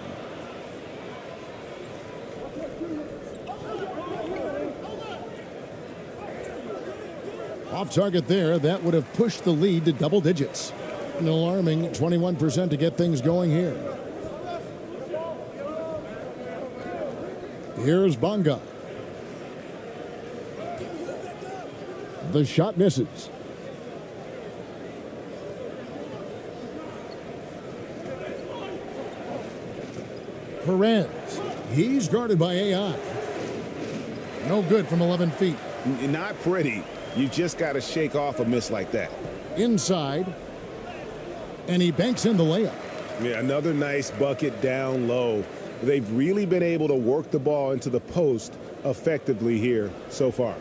Off target there. That would have pushed the lead to double digits. An alarming 21% to get things going here. Here's Bonga. The shot misses. Perez. He's guarded by AI. No good from 11 feet. Not pretty. You just got to shake off a miss like that. Inside. And he banks in the layup. Yeah, another nice bucket down low. They've really been able to work the ball into the post effectively here so far.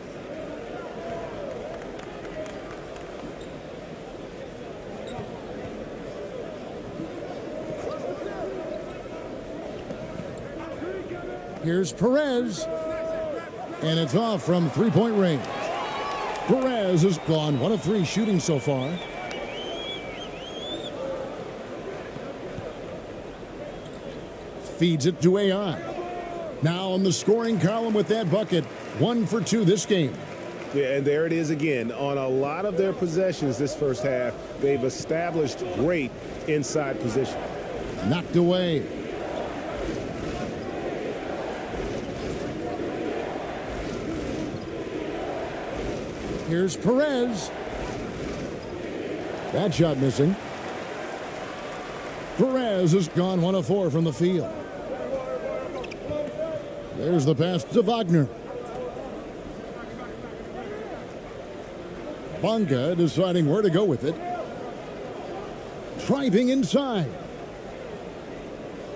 Here's Perez. And it's off from three-point range. Perez has gone 1 of 3 shooting so far. Feeds it to AI. Now on the scoring column with that bucket. 1 for 2 this game. Yeah, and there it is again. On a lot of their possessions this first half, they've established great inside position. Knocked away. Here's Perez. That shot missing. Perez has gone 1 of 4 from the field. There's the pass to Wagner. Bonga deciding where to go with it. Driving inside.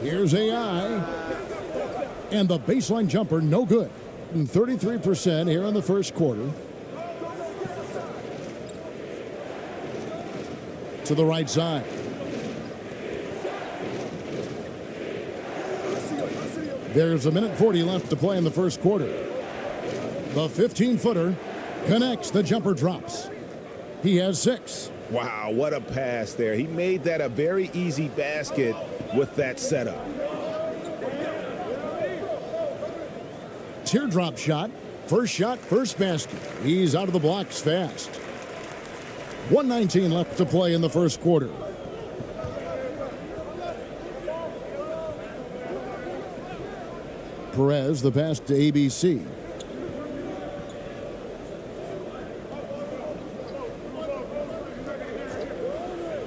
Here's AI. And the baseline jumper, no good. And 33% here in the first quarter. To the right side. There's 1:40 left to play in the first quarter. The 15-footer connects. The jumper drops. He has 6. Wow, what a pass there. He made that a very easy basket with that setup. Teardrop shot. First basket. He's out of the blocks fast. 1:19 left to play in the first quarter. Perez, the pass to ABC.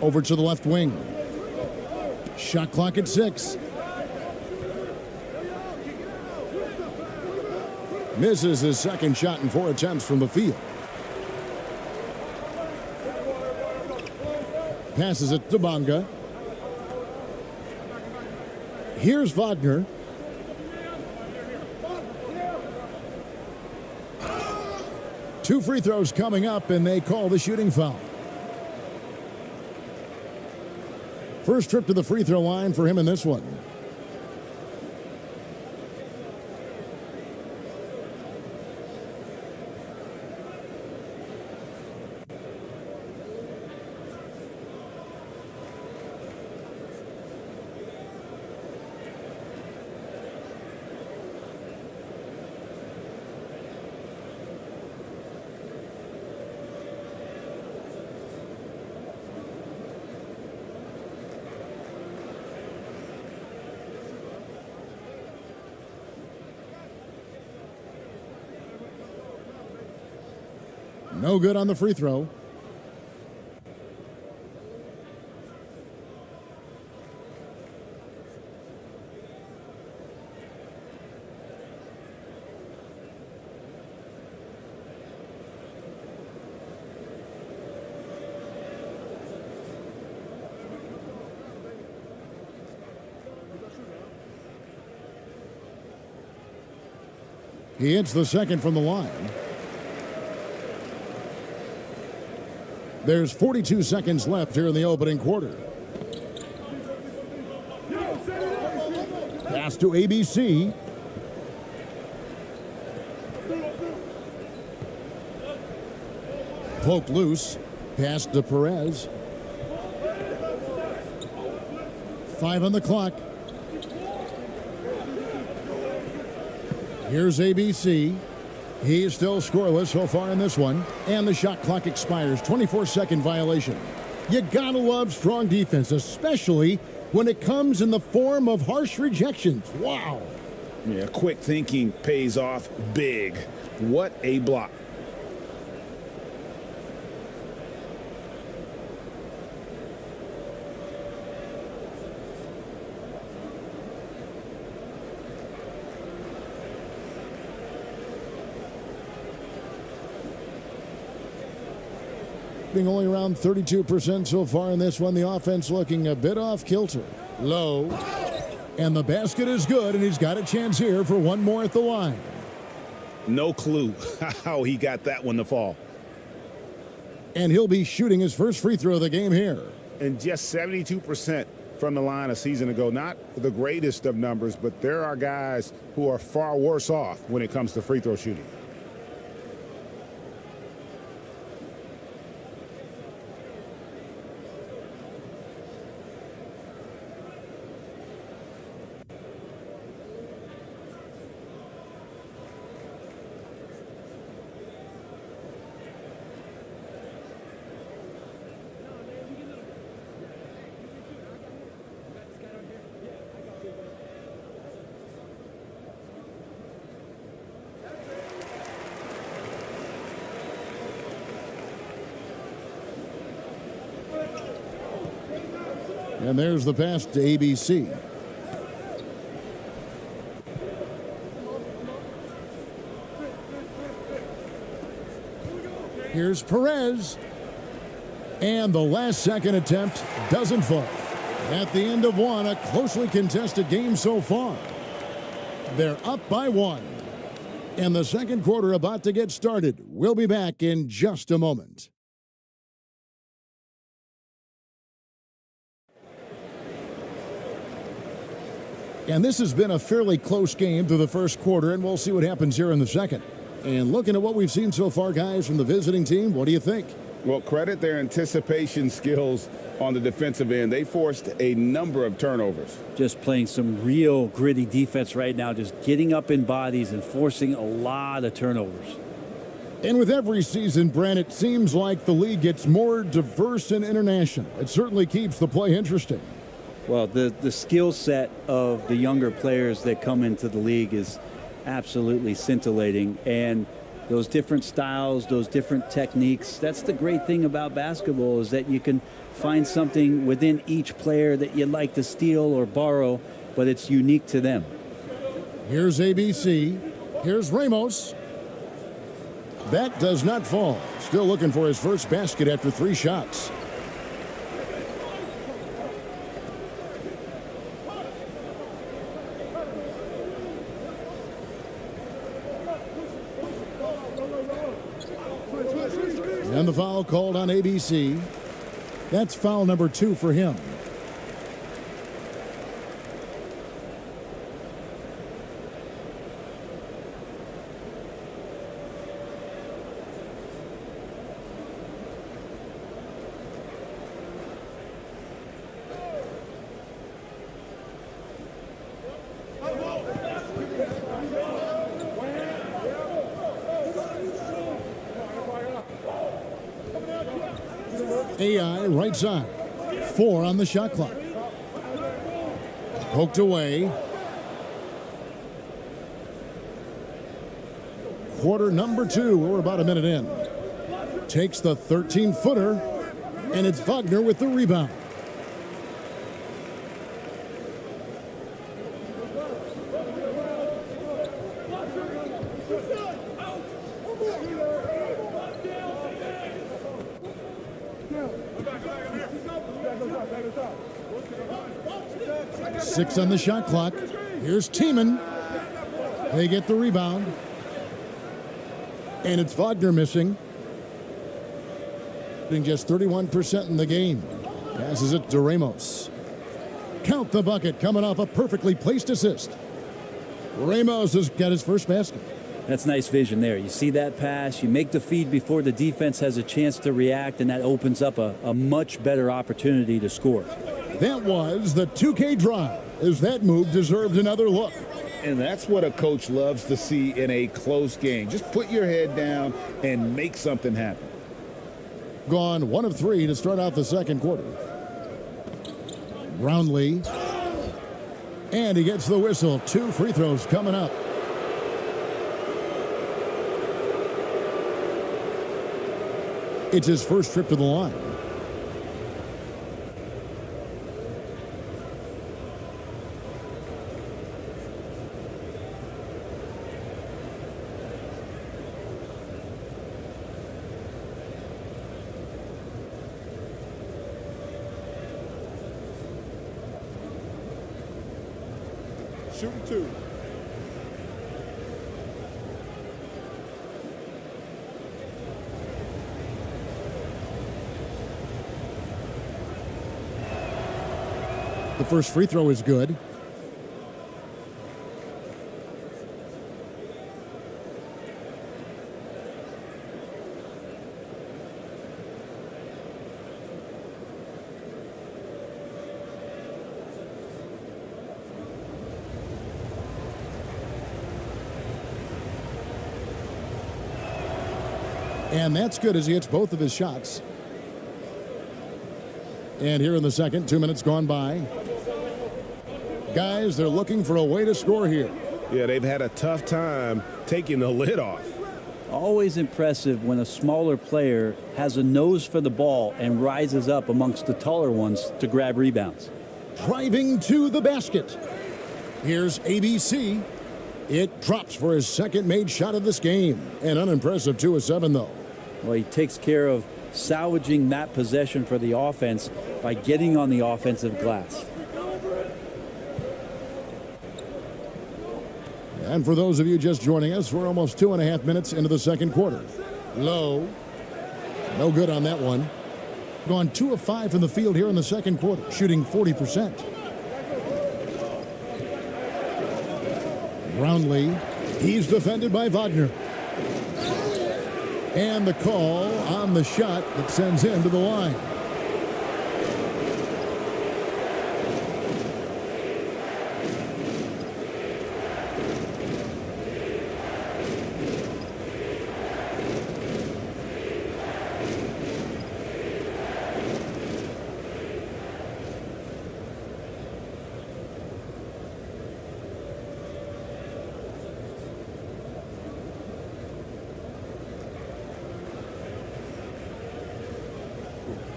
Over to the left wing. Shot clock at 6. Misses his second shot in 4 attempts from the field. Passes it to Bonga. Here's Wagner. Two free throws coming up, and they call the shooting foul. First trip to the free throw line for him in this one. No good on the free throw. He hits the second from the line. There's 42 seconds left here in the opening quarter. Pass to ABC. Poked loose. Pass to Perez. 5 on the clock. Here's ABC. He's still scoreless so far in this one. And the shot clock expires. 24-second violation. You gotta love strong defense, especially when it comes in the form of harsh rejections. Wow. Yeah, quick thinking pays off big. What a block. Being only around 32% so far in this one. The offense looking a bit off kilter. Low. And the basket is good, and he's got a chance here for one more at the line. No clue how he got that one to fall. And he'll be shooting his first free throw of the game here. And just 72% from the line a season ago. Not the greatest of numbers, but there are guys who are far worse off when it comes to free throw shooting. And there's the pass to ABC. Here's Perez. And the last second attempt doesn't fall. At the end of one, a closely contested game so far. They're up by one. And the second quarter about to get started. We'll be back in just a moment. And this has been a fairly close game through the first quarter, and we'll see what happens here in the second. And looking at what we've seen so far, guys, from the visiting team, what do you think? Well, credit their anticipation skills on the defensive end. They forced a number of turnovers. Just playing some real gritty defense right now, just getting up in bodies and forcing a lot of turnovers. And with every season, Brent, it seems like the league gets more diverse and international. It certainly keeps the play interesting. Well, the skill set of the younger players that come into the league is absolutely scintillating. And those different styles, those different techniques, that's the great thing about basketball, is that you can find something within each player that you'd like to steal or borrow, but it's unique to them. Here's ABC. Here's Ramos. That does not fall. Still looking for his first basket after 3 shots. And the foul called on ABC. That's foul number 2 for him. AI right side. 4 on the shot clock. Poked away. Quarter number 2. We're about a minute in. Takes the 13-footer. And it's Wagner with the rebound. Six on the shot clock. Here's Tiemann. They get the rebound. And it's Wagner missing. Shooting just 31% in the game. Passes it to Ramos. Count the bucket, coming off a perfectly placed assist. Ramos has got his first basket. That's nice vision there. You see that pass, you make the feed before the defense has a chance to react, and that opens up a much better opportunity to score. That was the 2K drive, as that move deserved another look. And that's what a coach loves to see in a close game. Just put your head down and make something happen. Gone 1 of 3 to start out the second quarter. Brownlee. And he gets the whistle. 2 free throws coming up. It's his first trip to the line. Shooting 2. The first free throw is good. And that's good as he hits both of his shots. And here in the second, 2 minutes gone by. Guys, they're looking for a way to score here. Yeah, they've had a tough time taking the lid off. Always impressive when a smaller player has a nose for the ball and rises up amongst the taller ones to grab rebounds. Driving to the basket. Here's ABC. It drops for his second made shot of this game. An unimpressive 2 of 7, though. Well, he takes care of salvaging that possession for the offense by getting on the offensive glass. And for those of you just joining us, we're almost 2.5 minutes into the second quarter. Low. No good on that one. Gone 2 of 5 from the field here in the second quarter, shooting 40%. Brownlee. He's defended by Wagner. And the call on the shot that sends him to the line.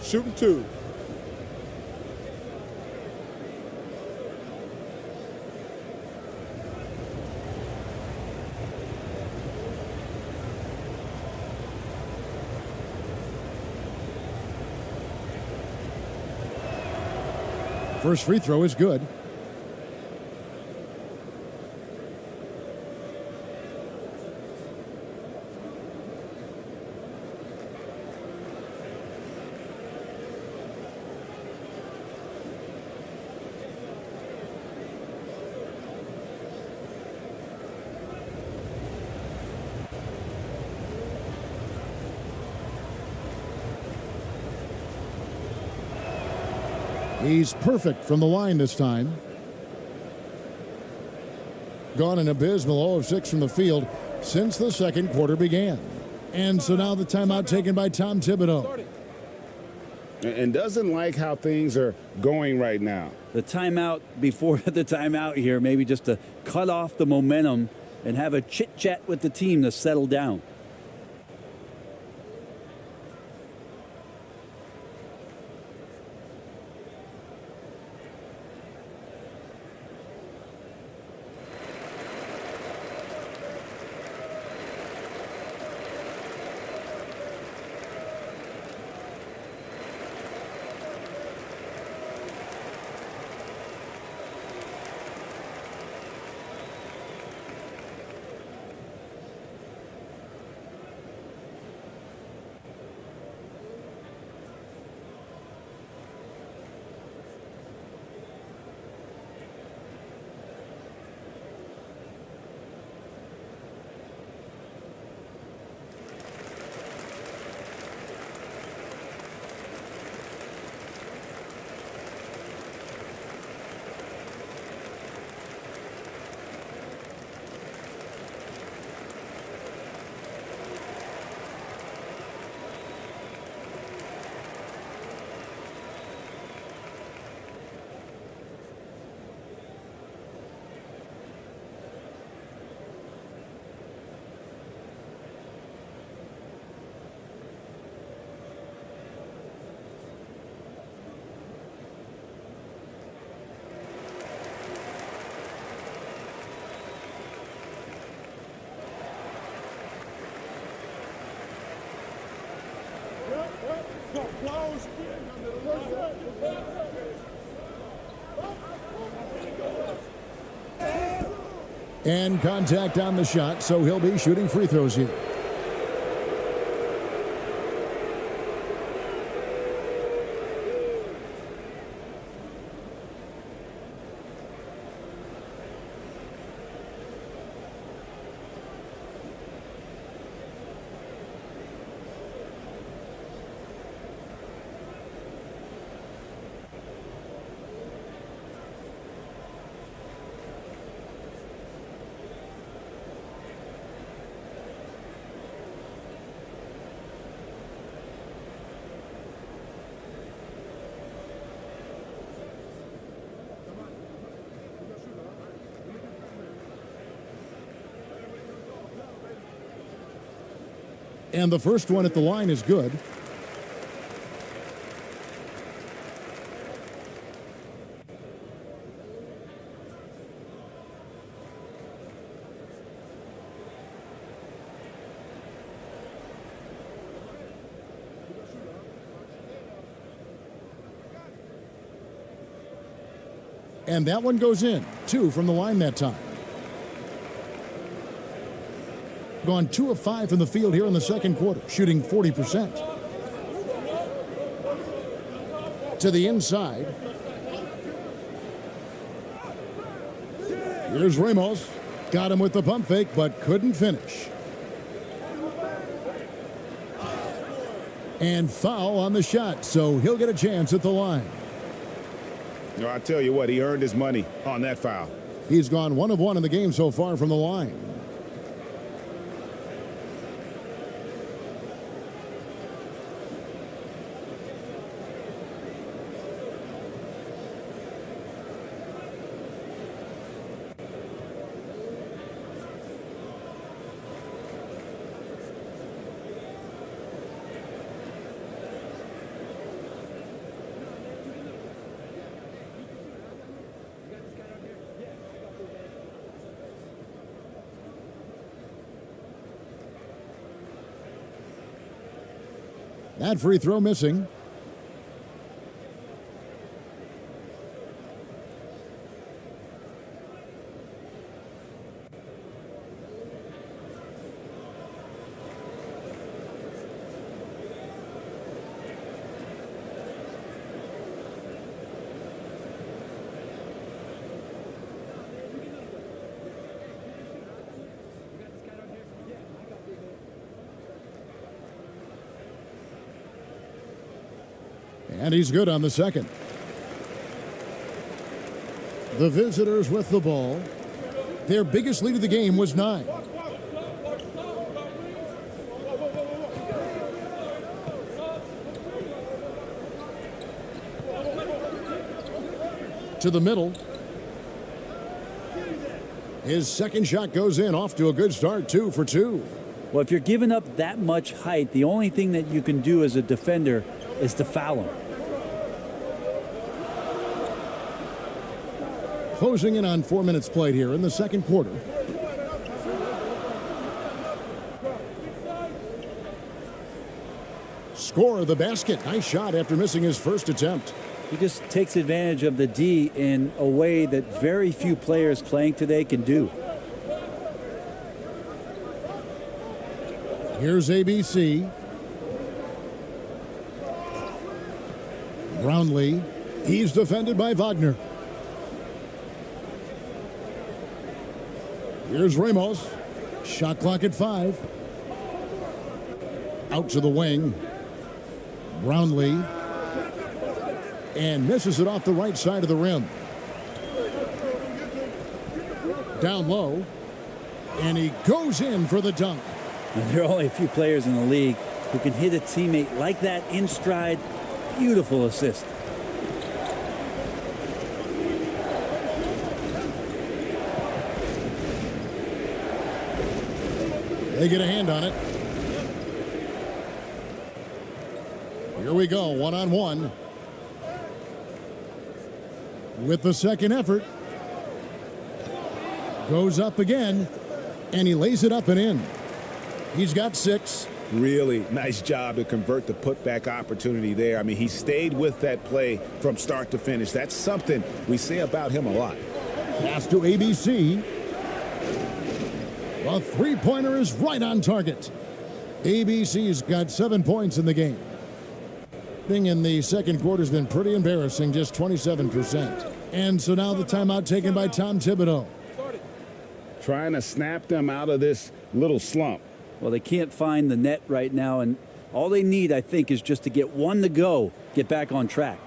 Shooting 2. First free throw is good. He's perfect from the line this time. Gone an abysmal 0 of 6 from the field since the second quarter began. And so now the timeout taken by Tom Thibodeau. And doesn't like how things are going right now. The timeout before the timeout here, maybe just to cut off the momentum and have a chit-chat with the team to settle down. And contact on the shot, so he'll be shooting free throws here. And the first one at the line is good. And that one goes in. 2 from the line that time. Gone 2 of 5 from the field here in the second quarter, shooting 40%. To the inside. Here's Ramos. Got him with the pump fake, but couldn't finish. And foul on the shot, so he'll get a chance at the line. No, I tell you what, he earned his money on that foul. He's gone 1 of 1 in the game so far from the line. That free throw missing. And he's good on the second. The visitors with the ball. Their biggest lead of the game was 9. To the middle. His second shot goes in, off to a good start, 2 for 2. Well, if you're giving up that much height, the only thing that you can do as a defender is to foul him. Closing in on 4 minutes played here in the second quarter. Score the basket. Nice shot after missing his first attempt. He just takes advantage of the D in a way that very few players playing today can do. Here's ABC. Brownlee. He's defended by Wagner. Here's Ramos. Shot clock at 5. Out to the wing. Brownlee. And misses it off the right side of the rim. Down low. And he goes in for the dunk. Now, there are only a few players in the league who can hit a teammate like that in stride. Beautiful assist. They get a hand on it. Here we go, 1-on-1. With the second effort. Goes up again, and he lays it up and in. He's got 6. Really nice job to convert the putback opportunity there. I mean, he stayed with that play from start to finish. That's something we say about him a lot. Pass to ABC. The three-pointer is right on target. ABC's got 7 points in the game. Thing in the second quarter has been pretty embarrassing, just 27%. And so now the timeout taken by Tom Thibodeau. Trying to snap them out of this little slump. Well, they can't find the net right now, and all they need, I think, is just to get one to go, get back on track.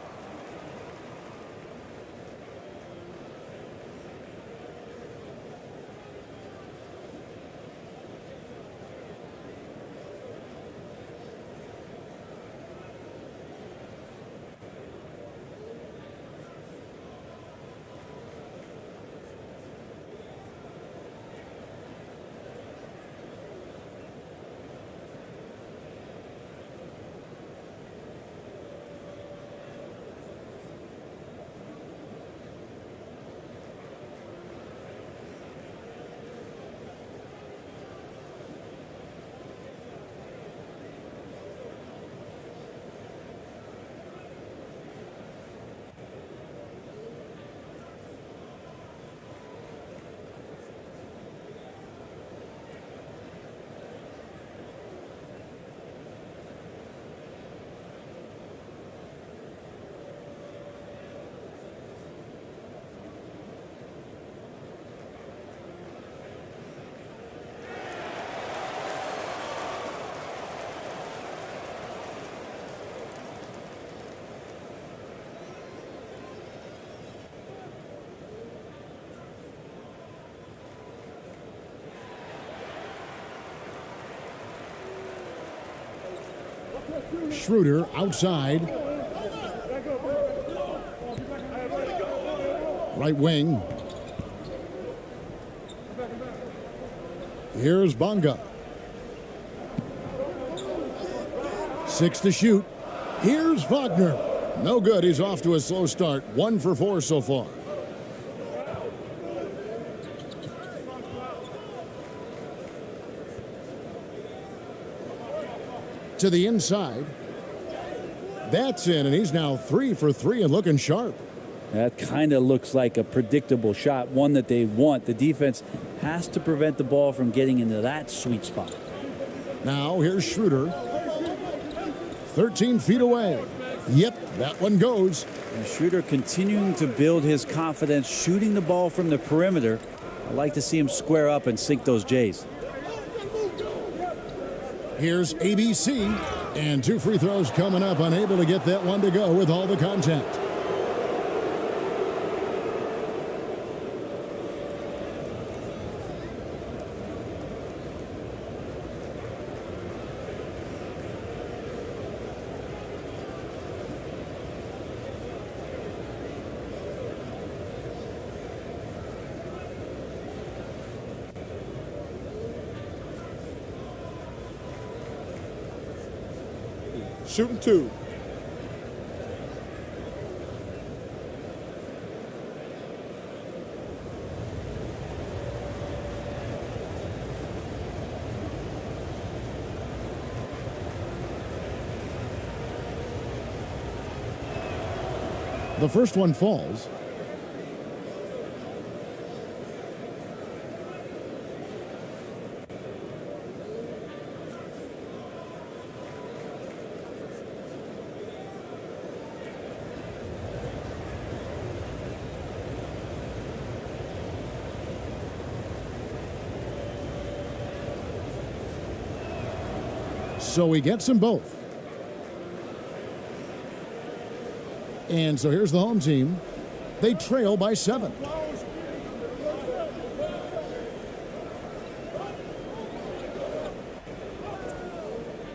Schroeder outside. Right wing. Here's Bonga. 6 to shoot. Here's Wagner. No good. He's off to a slow start. 1 for 4 so far. To the inside. That's in, and he's now 3 for 3 and looking sharp. That kind of looks like a predictable shot, one that they want. The defense has to prevent the ball from getting into that sweet spot. Now here's Schroeder. 13 feet away. Yep, that one goes. And Schroeder continuing to build his confidence, shooting the ball from the perimeter. I'd like to see him square up and sink those J's. Here's ABC, and 2 free throws coming up, unable to get that one to go with all the contact. Shooting 2. The first one falls. So he gets them both. And so here's the home team. They trail by 7.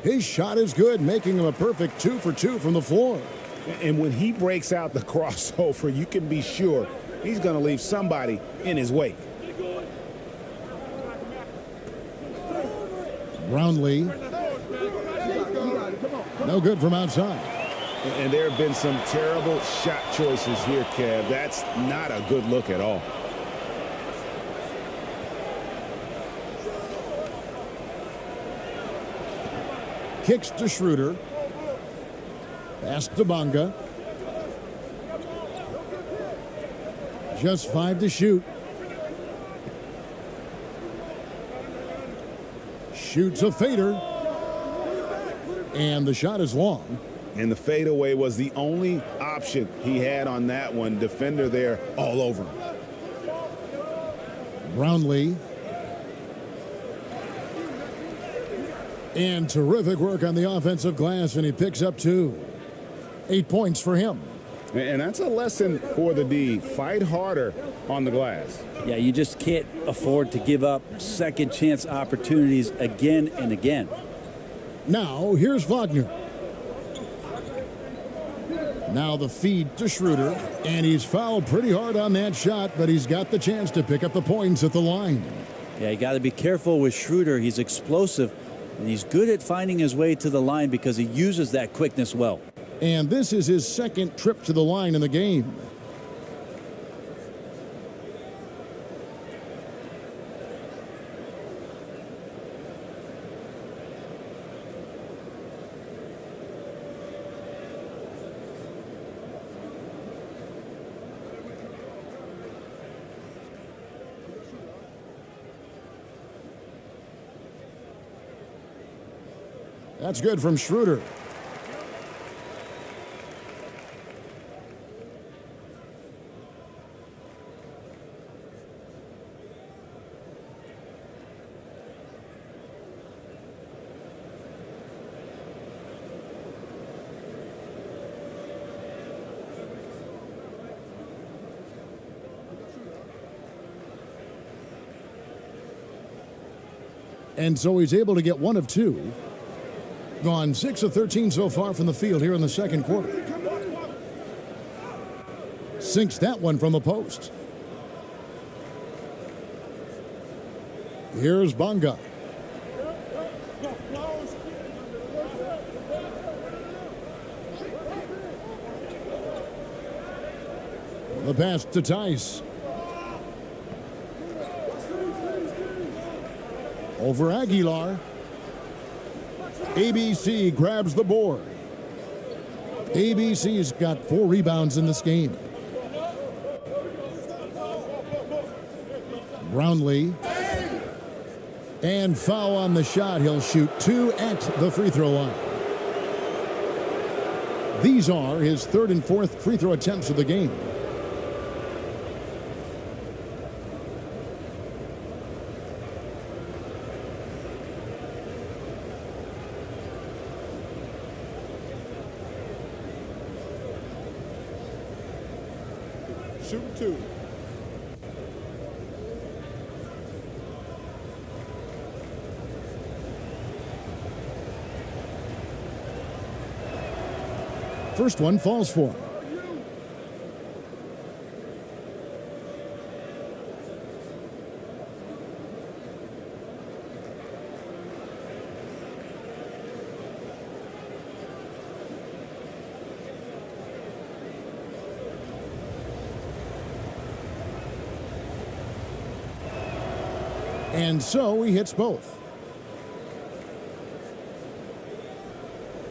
His shot is good, making him a perfect 2 for 2 from the floor. And when he breaks out the crossover, you can be sure he's going to leave somebody in his wake. Brownlee. No good from outside. And there have been some terrible shot choices here, Kev. That's not a good look at all. Kicks to Schroeder. Pass to Bonga. Just 5 to shoot. Shoots a fader. And the shot is long. And the fadeaway was the only option he had on that one. Defender there all over him. Brownlee. And terrific work on the offensive glass, and he picks up 2. 8 points for him. And that's a lesson for the D. Fight harder on the glass. Yeah, you just can't afford to give up second chance opportunities again and again. Now, here's Wagner. Now the feed to Schroeder, and he's fouled pretty hard on that shot, but he's got the chance to pick up the points at the line. Yeah, you got to be careful with Schroeder. He's explosive, and he's good at finding his way to the line because he uses that quickness well. And this is his second trip to the line in the game. That's good from Schroeder. And so he's able to get 1 of 2. Gone 6 of 13 so far from the field here in the second quarter. Sinks that one from the post. Here's Bonga. The pass to Tice. Over Aguilar. ABC grabs the board. ABC's got 4 rebounds in this game. Brownlee. And foul on the shot. He'll shoot 2 at the free throw line. These are his 3rd and 4th free throw attempts of the game. Shoot 2. First one falls for him. And so he hits both.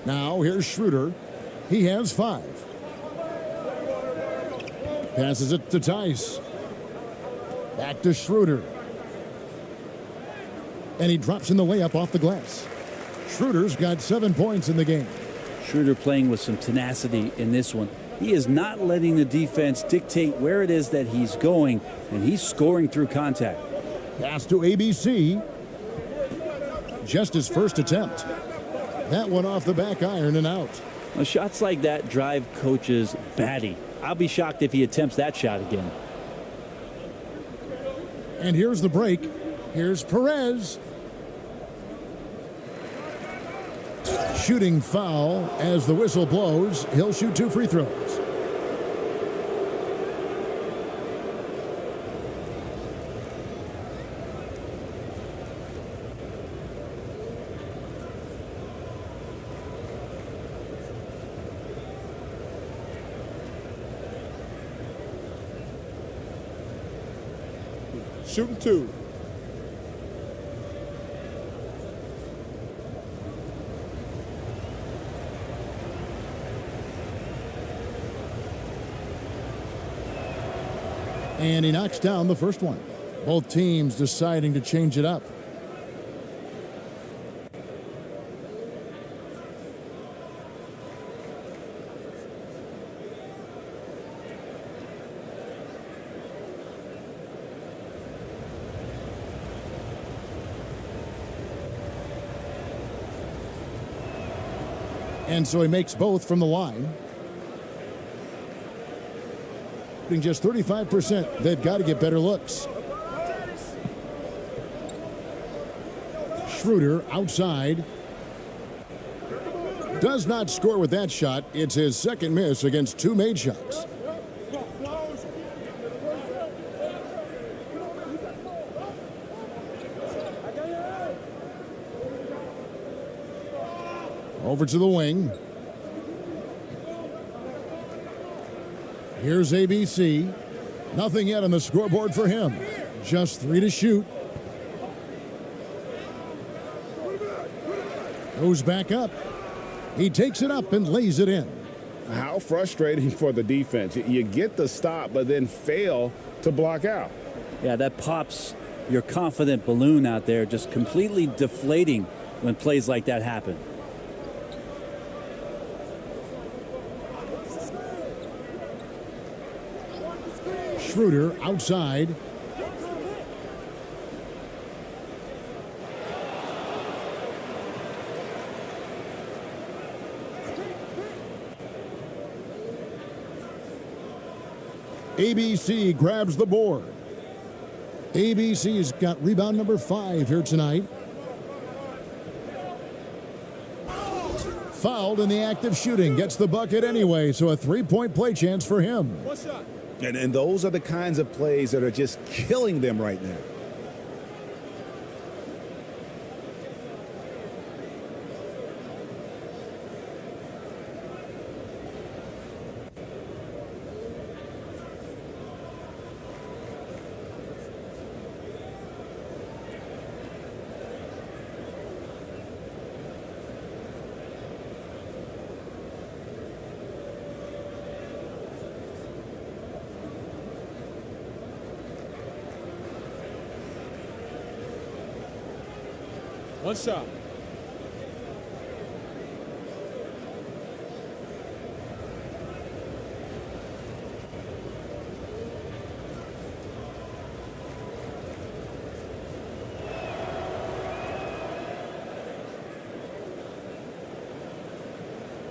Now here's Schroeder. He has 5. Passes it to Tice. Back to Schroeder. And he drops in the layup off the glass. Schroeder's got 7 points in the game. Schroeder playing with some tenacity in this one. He is not letting the defense dictate where it is that he's going, and he's scoring through contact. Pass to ABC. Just his first attempt. That one off the back iron and out. Now, shots like that drive coaches batty. I'll be shocked if he attempts that shot again. And here's the break. Here's Perez. Shooting foul as the whistle blows. He'll shoot 2 free throws. Shooting 2. And he knocks down the first one. Both teams deciding to change it up. And so he makes both from the line. Just 35%. They've got to get better looks. Schroeder outside. Does not score with that shot. It's his second miss against 2 made shots. Over to the wing. Here's ABC. Nothing yet on the scoreboard for him. Just 3 to shoot. Goes back up. He takes it up and lays it in. How frustrating for the defense. You get the stop, but then fail to block out. Yeah, that pops your confident balloon out there, just completely deflating when plays like that happen. Schroeder outside. ABC grabs the board. ABC's got rebound number 5 here tonight. fouled in the act of shooting. Gets the bucket anyway, so a three-point play chance for him. And those are the kinds of plays that are just killing them right now. One shot.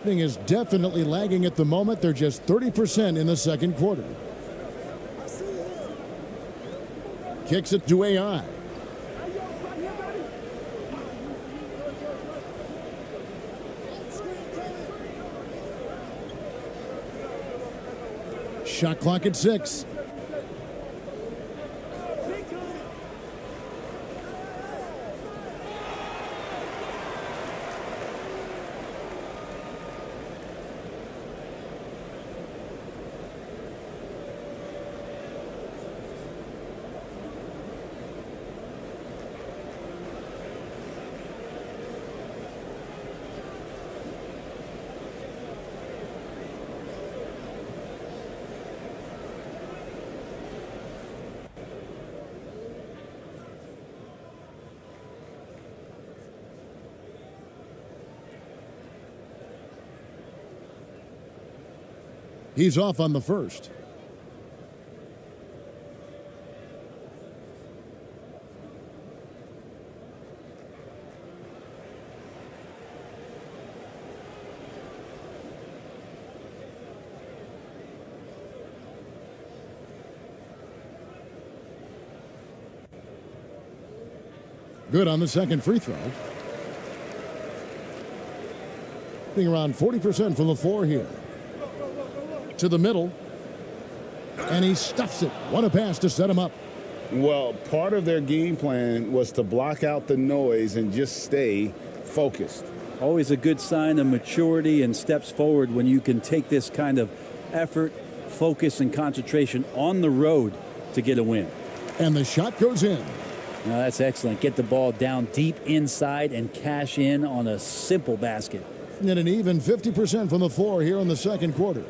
Is definitely lagging at the moment. They're just 30% in the second quarter. Kicks it to AI. Shot clock at 6. He's off on the first. Good on the second free throw. Being around 40% from the floor here. To the middle, and he stuffs it. What a pass to set him up. Well, part of their game plan was to block out the noise and just stay focused. Always a good sign of maturity and steps forward when you can take this kind of effort, focus, and concentration on the road to get a win. And the shot goes in. Now that's excellent. Get the ball down deep inside and cash in on a simple basket. And an even 50% from the floor here in the second quarter.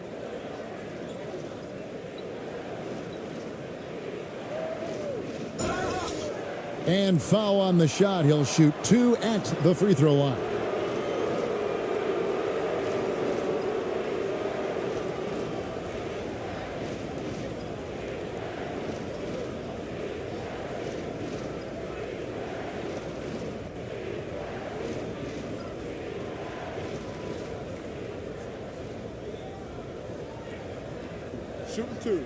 And foul on the shot. He'll shoot 2 at the free throw line. Shooting 2.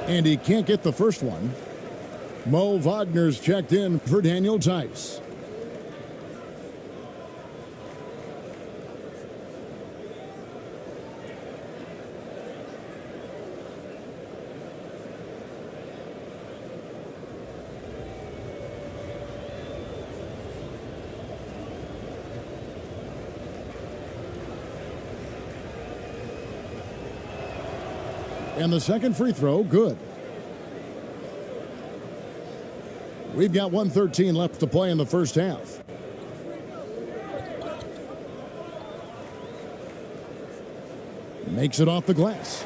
And he can't get the first one. Mo Wagner's checked in for Daniel Tice. And the second free throw, good. We've got 1:13 left to play in the first half. Makes it off the glass.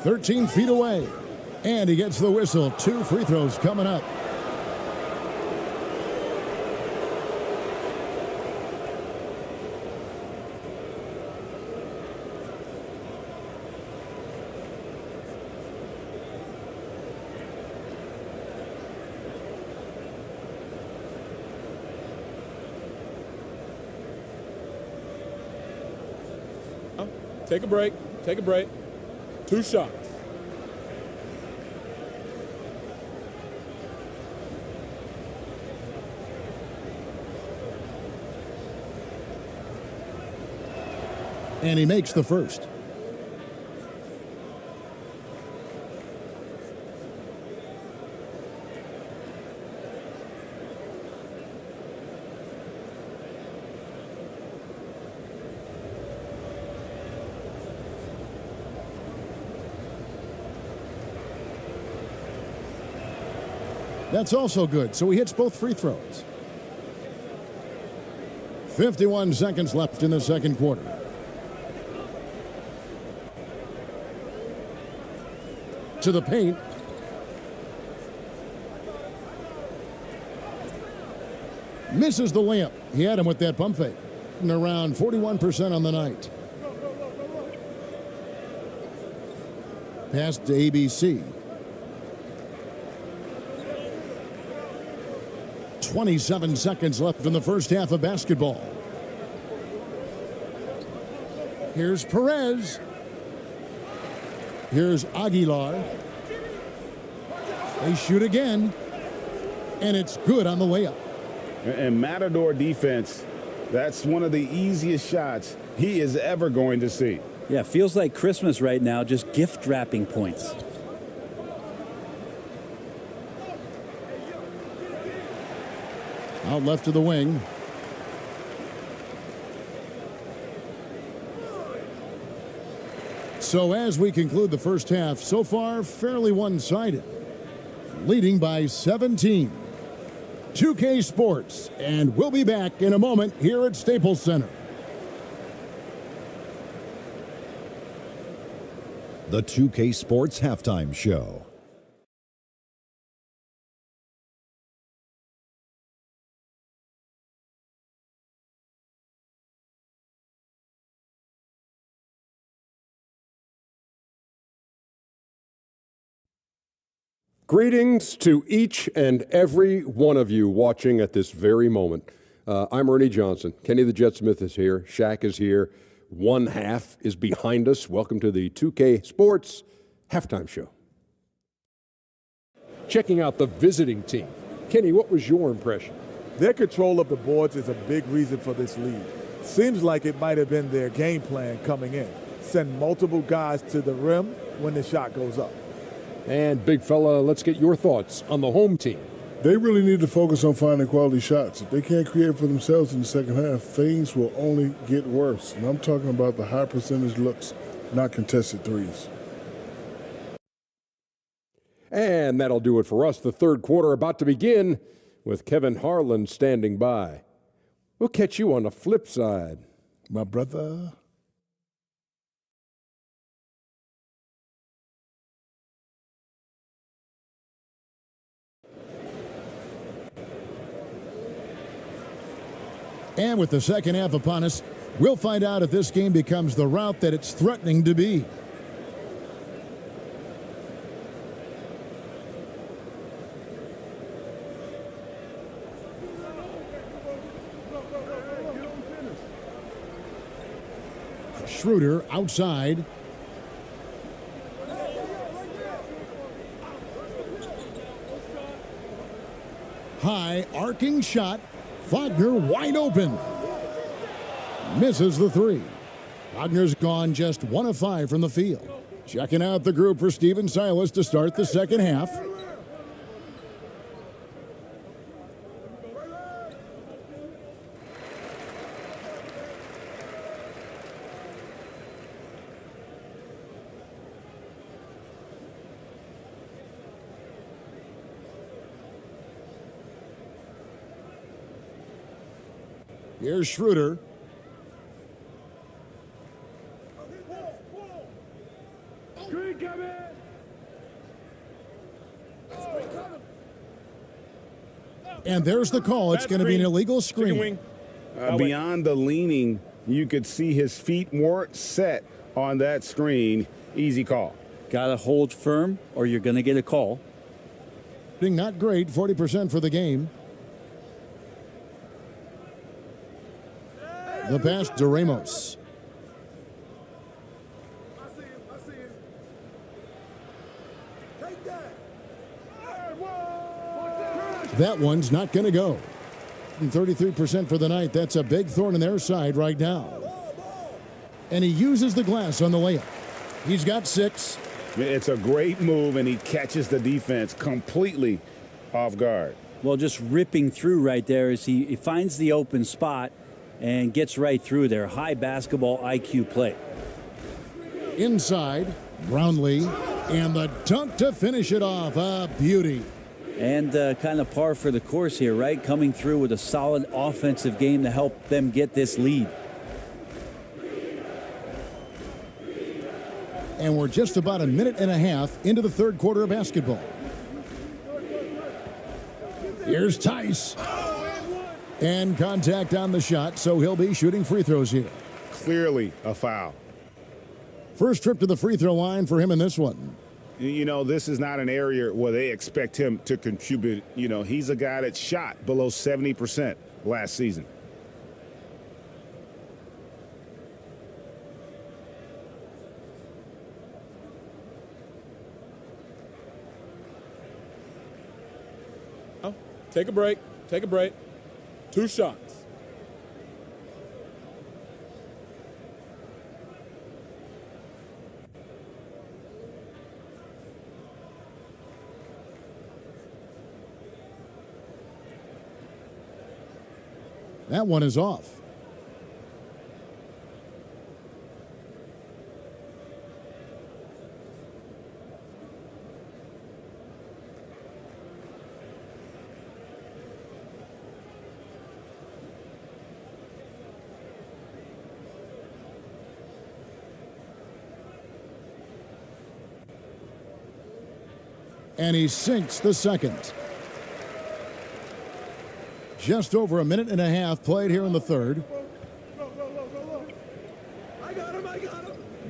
"13 feet away." And he gets the whistle. 2 free throws coming up. Take a break. Take a break. 2 shots. And he makes the first. That's also good, so he hits both free throws. 51 seconds left in the second quarter. To the paint. Misses the layup. He had him with that pump fake. And around 41% on the night. Pass to ABC. 27 seconds left in the first half of basketball. Here's Perez. Here's Aguilar. They shoot again. And it's good on the layup. And Matador defense, that's one of the easiest shots he is ever going to see. Yeah, feels like Christmas right now, just gift wrapping points. Out left to the wing. So as we conclude the first half, so far fairly one-sided. Leading by 17. 2K Sports, and we'll be back in a moment here at Staples Center. The 2K Sports Halftime Show. Greetings to each and every one of you watching at this very moment. I'm Ernie Johnson. Kenny the Jet Smith is here. Shaq is here. One half is behind us. Welcome to the 2K Sports Halftime Show. Checking out the visiting team. Kenny, what was your impression? Their control of the boards is a big reason for this lead. Seems like it might have been their game plan coming in. Send multiple guys to the rim when the shot goes up. And big fella, let's get your thoughts on the home team. They really need to focus on finding quality shots. If they can't create for themselves in the second half, things will only get worse. And I'm talking about the high percentage looks, not contested threes. And that'll do it for us. The third quarter about to begin with Kevin Harlan standing by. We'll catch you on the flip side. My brother. And with the second half upon us, we'll find out if this game becomes the rout that it's threatening to be. Schroeder outside. High arcing shot. Wagner wide open. Misses the three. Wagner's gone just 1 of 5 from the field. Checking out the group for Steven Silas to start the second half. Here's Schroeder. And there's the call. It's going to be an illegal screen. Beyond the leaning, you could see his feet weren't set on that screen. Easy call. Got to hold firm or you're going to get a call. Not great, 40% for the game. The pass to Ramos. That one's not going to go. 33% for the night. That's a big thorn in their side right now. And he uses the glass on the layup. He's got 6. It's a great move, and he catches the defense completely off guard. Well, just ripping through right there as he finds the open spot and gets right through there. High basketball IQ play. Inside, Brownlee, and the dunk to finish it off. A beauty. And kind of par for the course here, right? Coming through with a solid offensive game to help them get this lead. And we're just about a minute and a half into the third quarter of basketball. Here's Tice. And contact on the shot, so he'll be shooting free throws here. Clearly a foul. First trip to the free throw line for him in this one. You know, this is not an area where they expect him to contribute. You know, he's a guy that shot below 70% last season. Take a break. Take a break. 2 shots. That one is off. And he sinks the second. Just over a minute and a half played here in the third.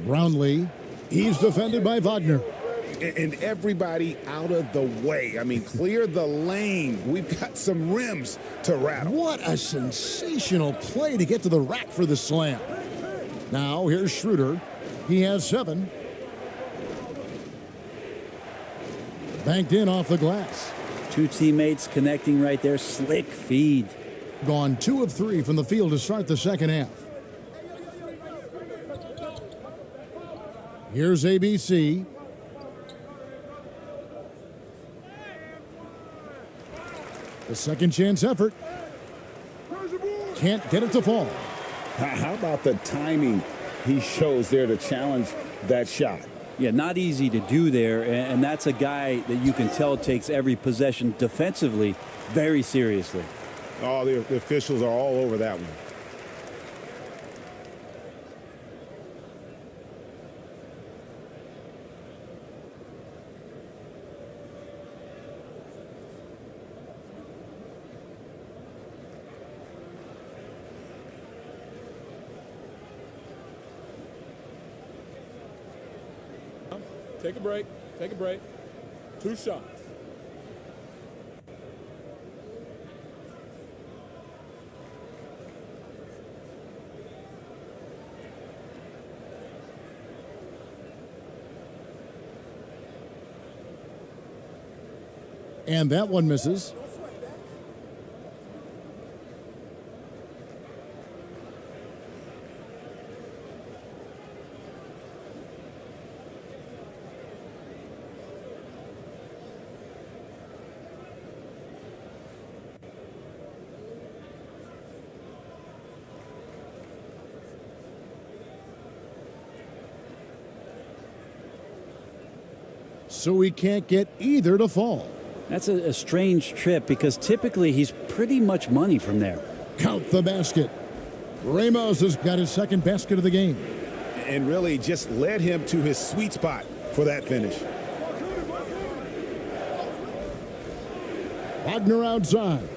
Brownlee, he's defended by Wagner. And everybody out of the way. I mean, clear the lane. We've got some rims to rattle. What a sensational play to get to the rack for the slam. Now here's Schroeder. He has 7. Banked in off the glass. 2 teammates connecting right there. Slick feed. Gone 2 of 3 from the field to start the second half. Here's ABC. The second chance effort. Can't get it to fall. How about the timing he shows there to challenge that shot? Yeah, not easy to do there, and that's a guy that you can tell takes every possession defensively very seriously. Oh, the officials are all over that one. Take a break. Take a break. 2 shots. And that one misses. So we can't get either to fall. That's a strange trip because typically he's pretty much money from there. Count the basket. Ramos has got his second basket of the game. And really just led him to his sweet spot for that finish. Wagner outside.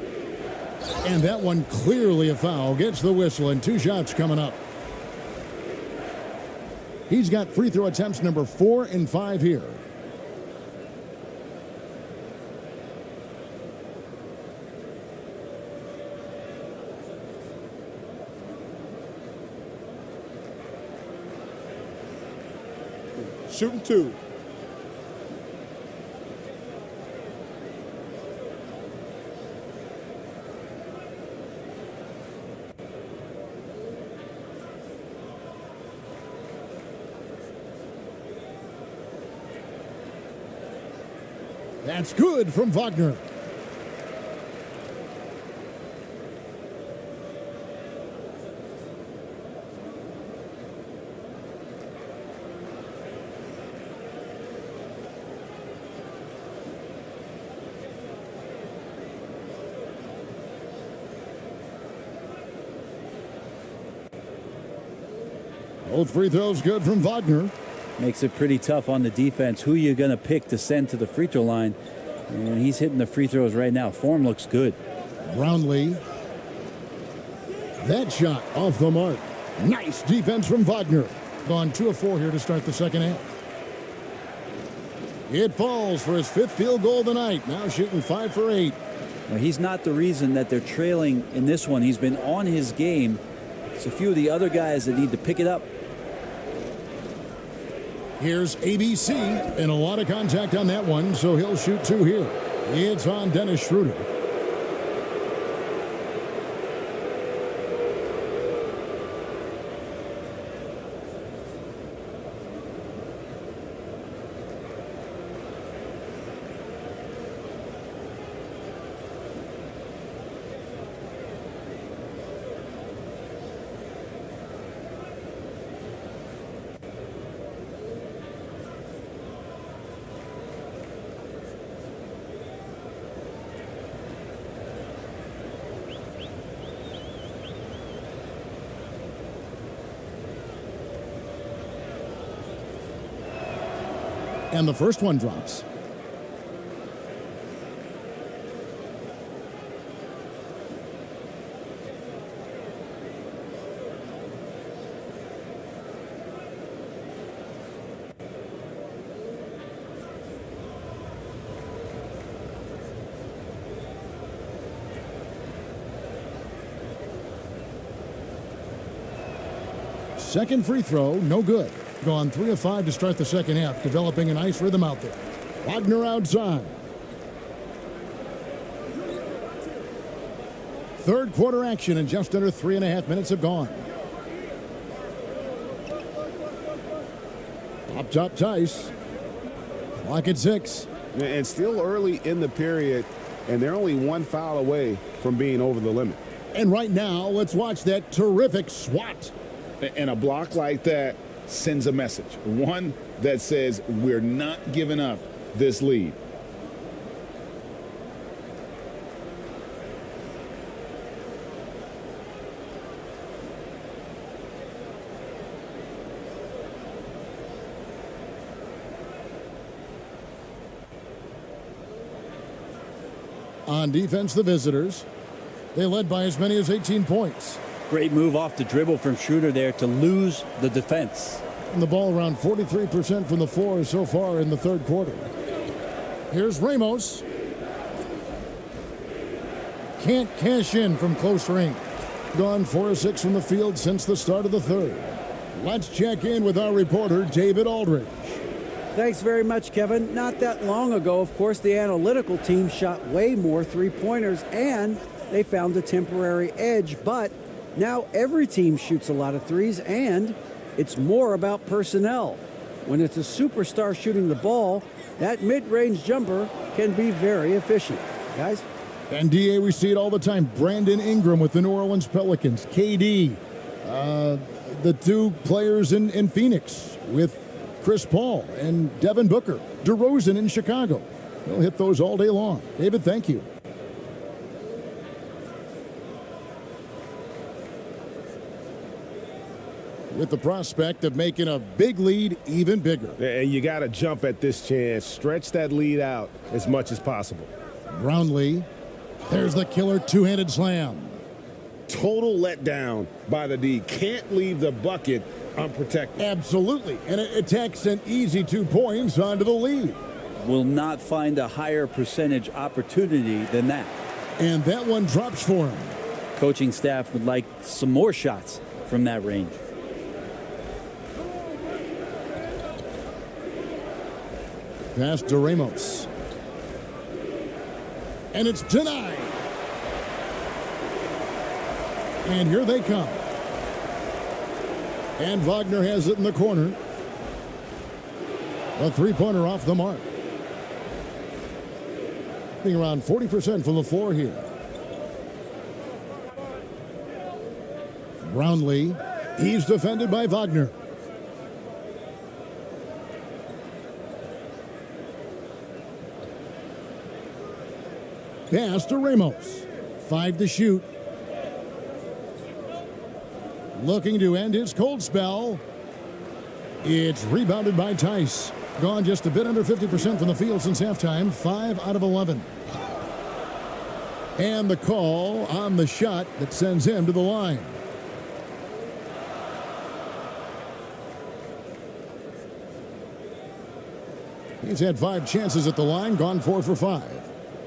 And that one clearly a foul. Gets the whistle and 2 shots coming up. He's got free throw attempts number 4 and 5 here. Shooting 2. That's good from Wagner. Both free throws good from Wagner. Makes it pretty tough on the defense. Who you're going to pick to send to the free throw line. And he's hitting the free throws right now. Form looks good. Brownlee. That shot off the mark. Nice defense from Wagner. Gone 2 of 4 here to start the second half. It falls for his 5th field goal of the night. Now shooting 5 for 8. Well, he's not the reason that they're trailing in this one. He's been on his game. It's a few of the other guys that need to pick it up. Here's ABC, and a lot of contact on that one, so he'll shoot 2 here. It's on Dennis Schroeder. And the first one drops. Second free throw, no good. Gone 3 of 5 to start the second half, developing a nice rhythm out there. Wagner outside. Third quarter action, and just under 3.5 minutes have gone. Up top Tice. Clock at 6. And still early in the period, and they're only 1 foul away from being over the limit. And right now, let's watch that terrific swat. And a block like that sends a message. One that says we're not giving up this lead. On defense, the visitors. They led by as many as 18 points. Great move off the dribble from Schroeder there to lose the defense. And the ball around 43% from the floor so far in the third quarter. Here's Ramos. Can't cash in from close range. Gone 4 of 6 from the field since the start of the third. Let's check in with our reporter, David Aldridge. Thanks very much, Kevin. Not that long ago, of course, the analytical team shot way more three-pointers and they found a temporary edge, but now every team shoots a lot of threes, and it's more about personnel. When it's a superstar shooting the ball, that mid-range jumper can be very efficient. Guys? And DA, we see it all the time. Brandon Ingram with the New Orleans Pelicans. KD, the 2 players in Phoenix with Chris Paul and Devin Booker. DeRozan in Chicago. They'll hit those all day long. David, thank you. With the prospect of making a big lead even bigger. And you got to jump at this chance. Stretch that lead out as much as possible. Brownlee. There's the killer two-handed slam. Total letdown by the D. Can't leave the bucket unprotected. Absolutely. And it takes an easy 2 points onto the lead. Will not find a higher percentage opportunity than that. And that one drops for him. Coaching staff would like some more shots from that range. Pass to Ramos. And it's denied. And here they come. And Wagner has it in the corner. A three-pointer off the mark. shooting around 40% from the floor here. Brownlee, he's defended by Wagner. Pass to Ramos. 5 to shoot. Looking to end his cold spell. It's rebounded by Tice. Gone just a bit under 50% from the field since halftime. 5 out of 11. And the call on the shot that sends him to the line. He's had 5 chances at the line, gone 4 for 5.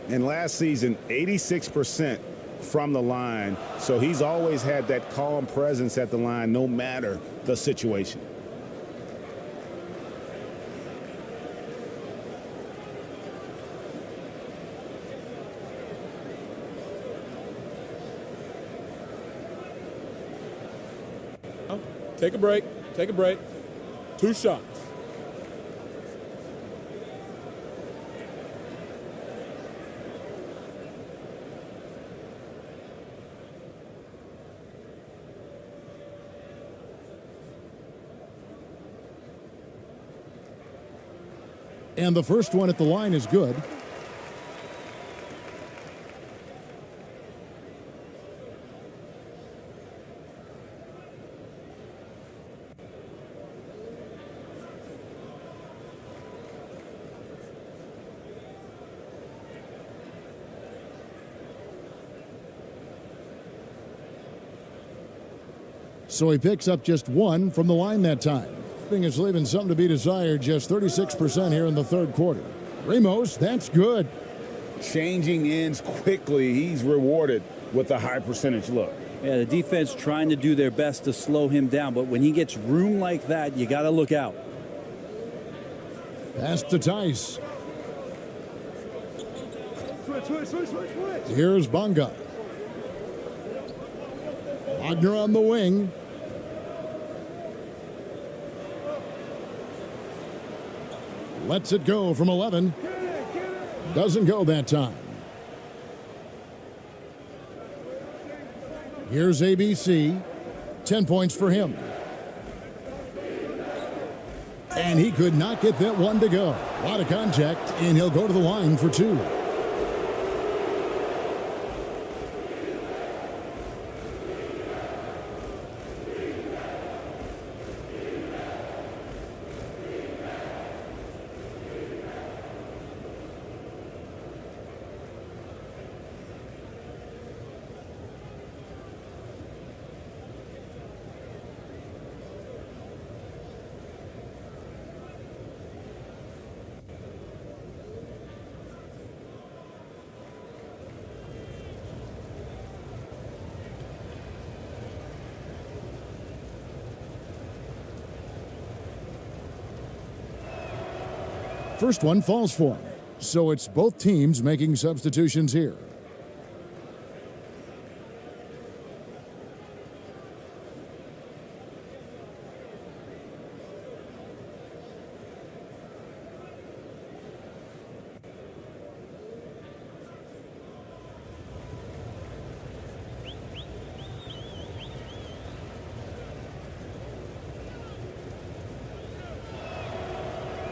And last season, 86% from the line. So he's always had that calm presence at the line, no matter the situation. Take a break. Take a break. 2 shots. And the first one at the line is good. So he picks up just 1 from the line that time. Is leaving something to be desired, just 36% here in the third quarter. Ramos, that's good. Changing ends quickly. He's rewarded with a high percentage look. Yeah, the defense trying to do their best to slow him down, but when he gets room like that, you got to look out. Pass to Tice. Here's Bonga. Wagner on the wing. Lets it go from 11. Doesn't go that time. Here's ABC. 10 points for him. And he could not get that one to go. A lot of contact, and he'll go to the line for 2. First one falls for him. So it's both teams making substitutions here.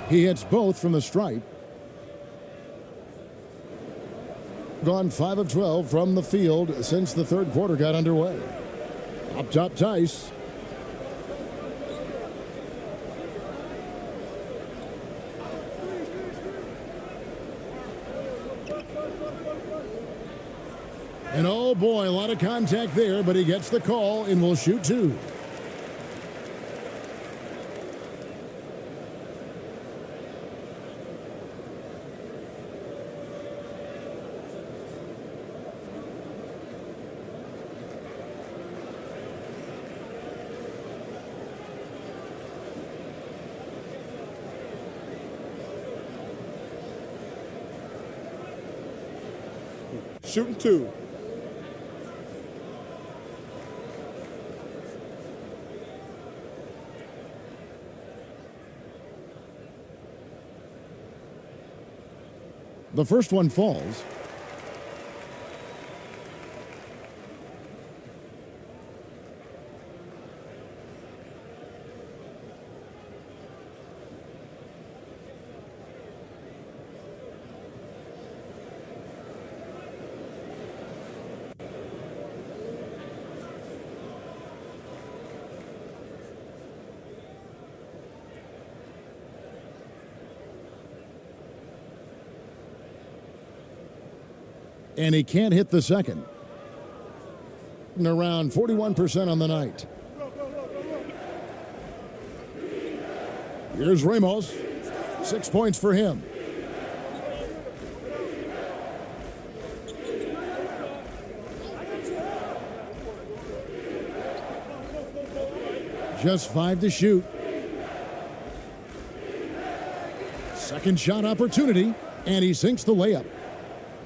He hits both from the stripe. Gone 5 of 12 from the field since the third quarter got underway. Up top, Tice. And oh boy, a lot of contact there, but he gets the call and will shoot 2. Shooting 2. The first one falls. And he can't hit the second. And around 41% on the night. Here's Ramos. 6 points for him. Just 5 to shoot. Second shot opportunity, and he sinks the layup.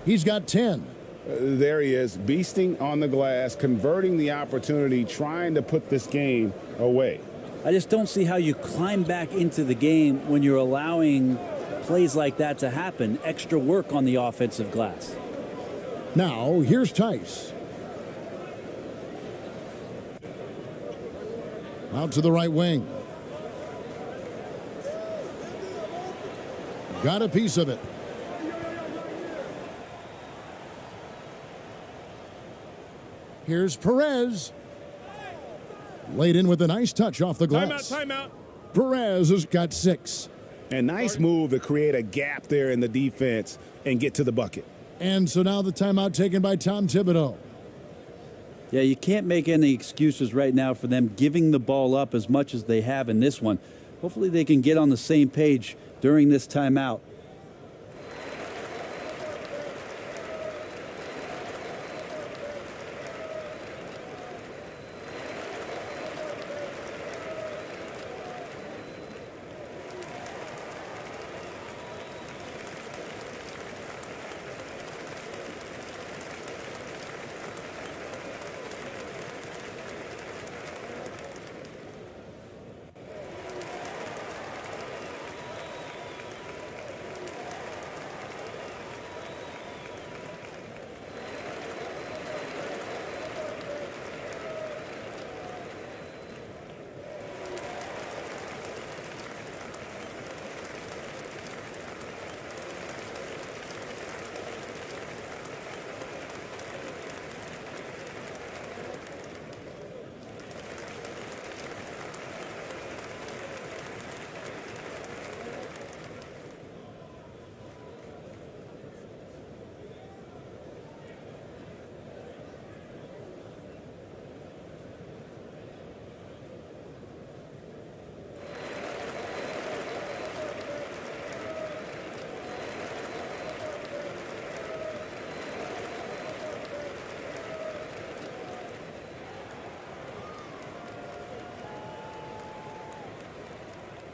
He's got 10. There he is, beasting on the glass, converting the opportunity, trying to put this game away. I just don't see how you climb back into the game when you're allowing plays like that to happen. Extra work on the offensive glass. Now, here's Tice. Out to the right wing. Got a piece of it. Here's Perez. Laid in with a nice touch off the glass. Timeout. Perez has got 6. A nice move to create a gap there in the defense and get to the bucket. And so now the timeout taken by Tom Thibodeau. Yeah, you can't make any excuses right now for them giving the ball up as much as they have in this one. Hopefully they can get on the same page during this timeout.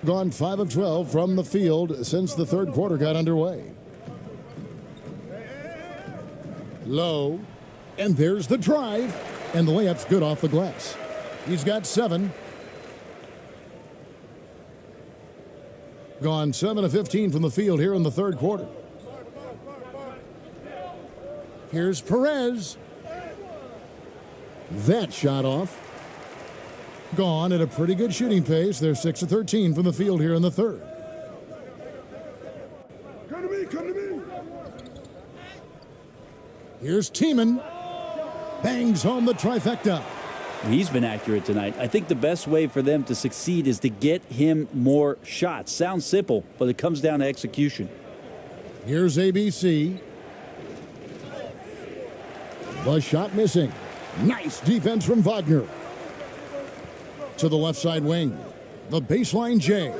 Gone 5 of 12 from the field since the third quarter got underway. Low. And there's the drive. And the layup's good off the glass. He's got 7. Gone 7 of 15 from the field here in the third quarter. Here's Perez. That shot off. Gone at a pretty good shooting pace. They're 6 of 13 from the field here in the third. Come to me, come to me. Here's Tiemann. Bangs home the trifecta. He's been accurate tonight. I think the best way for them to succeed is to get him more shots. Sounds simple, but it comes down to execution. Here's ABC. The shot missing. Nice defense from Wagner. To the left side wing. The baseline J.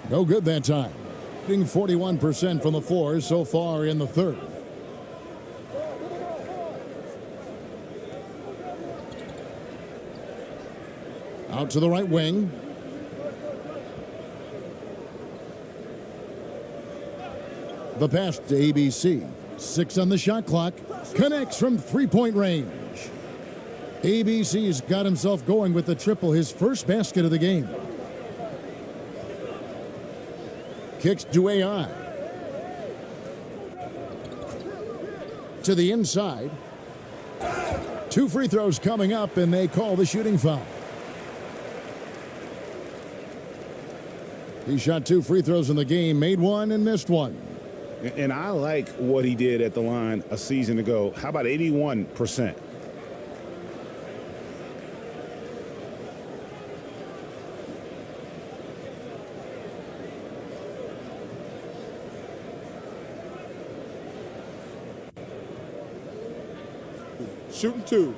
No good that time. Hitting 41% from the floor so far in the third. Out to the right wing. The pass to ABC. 6 on the shot clock. Connects from three-point range. ABC's got himself going with the triple, his first basket of the game. Kicks to AI. To the inside. 2 free throws coming up, and they call the shooting foul. He shot 2 free throws in the game, made 1 and missed 1. And I like what he did at the line a season ago. How about 81%? Shooting 2.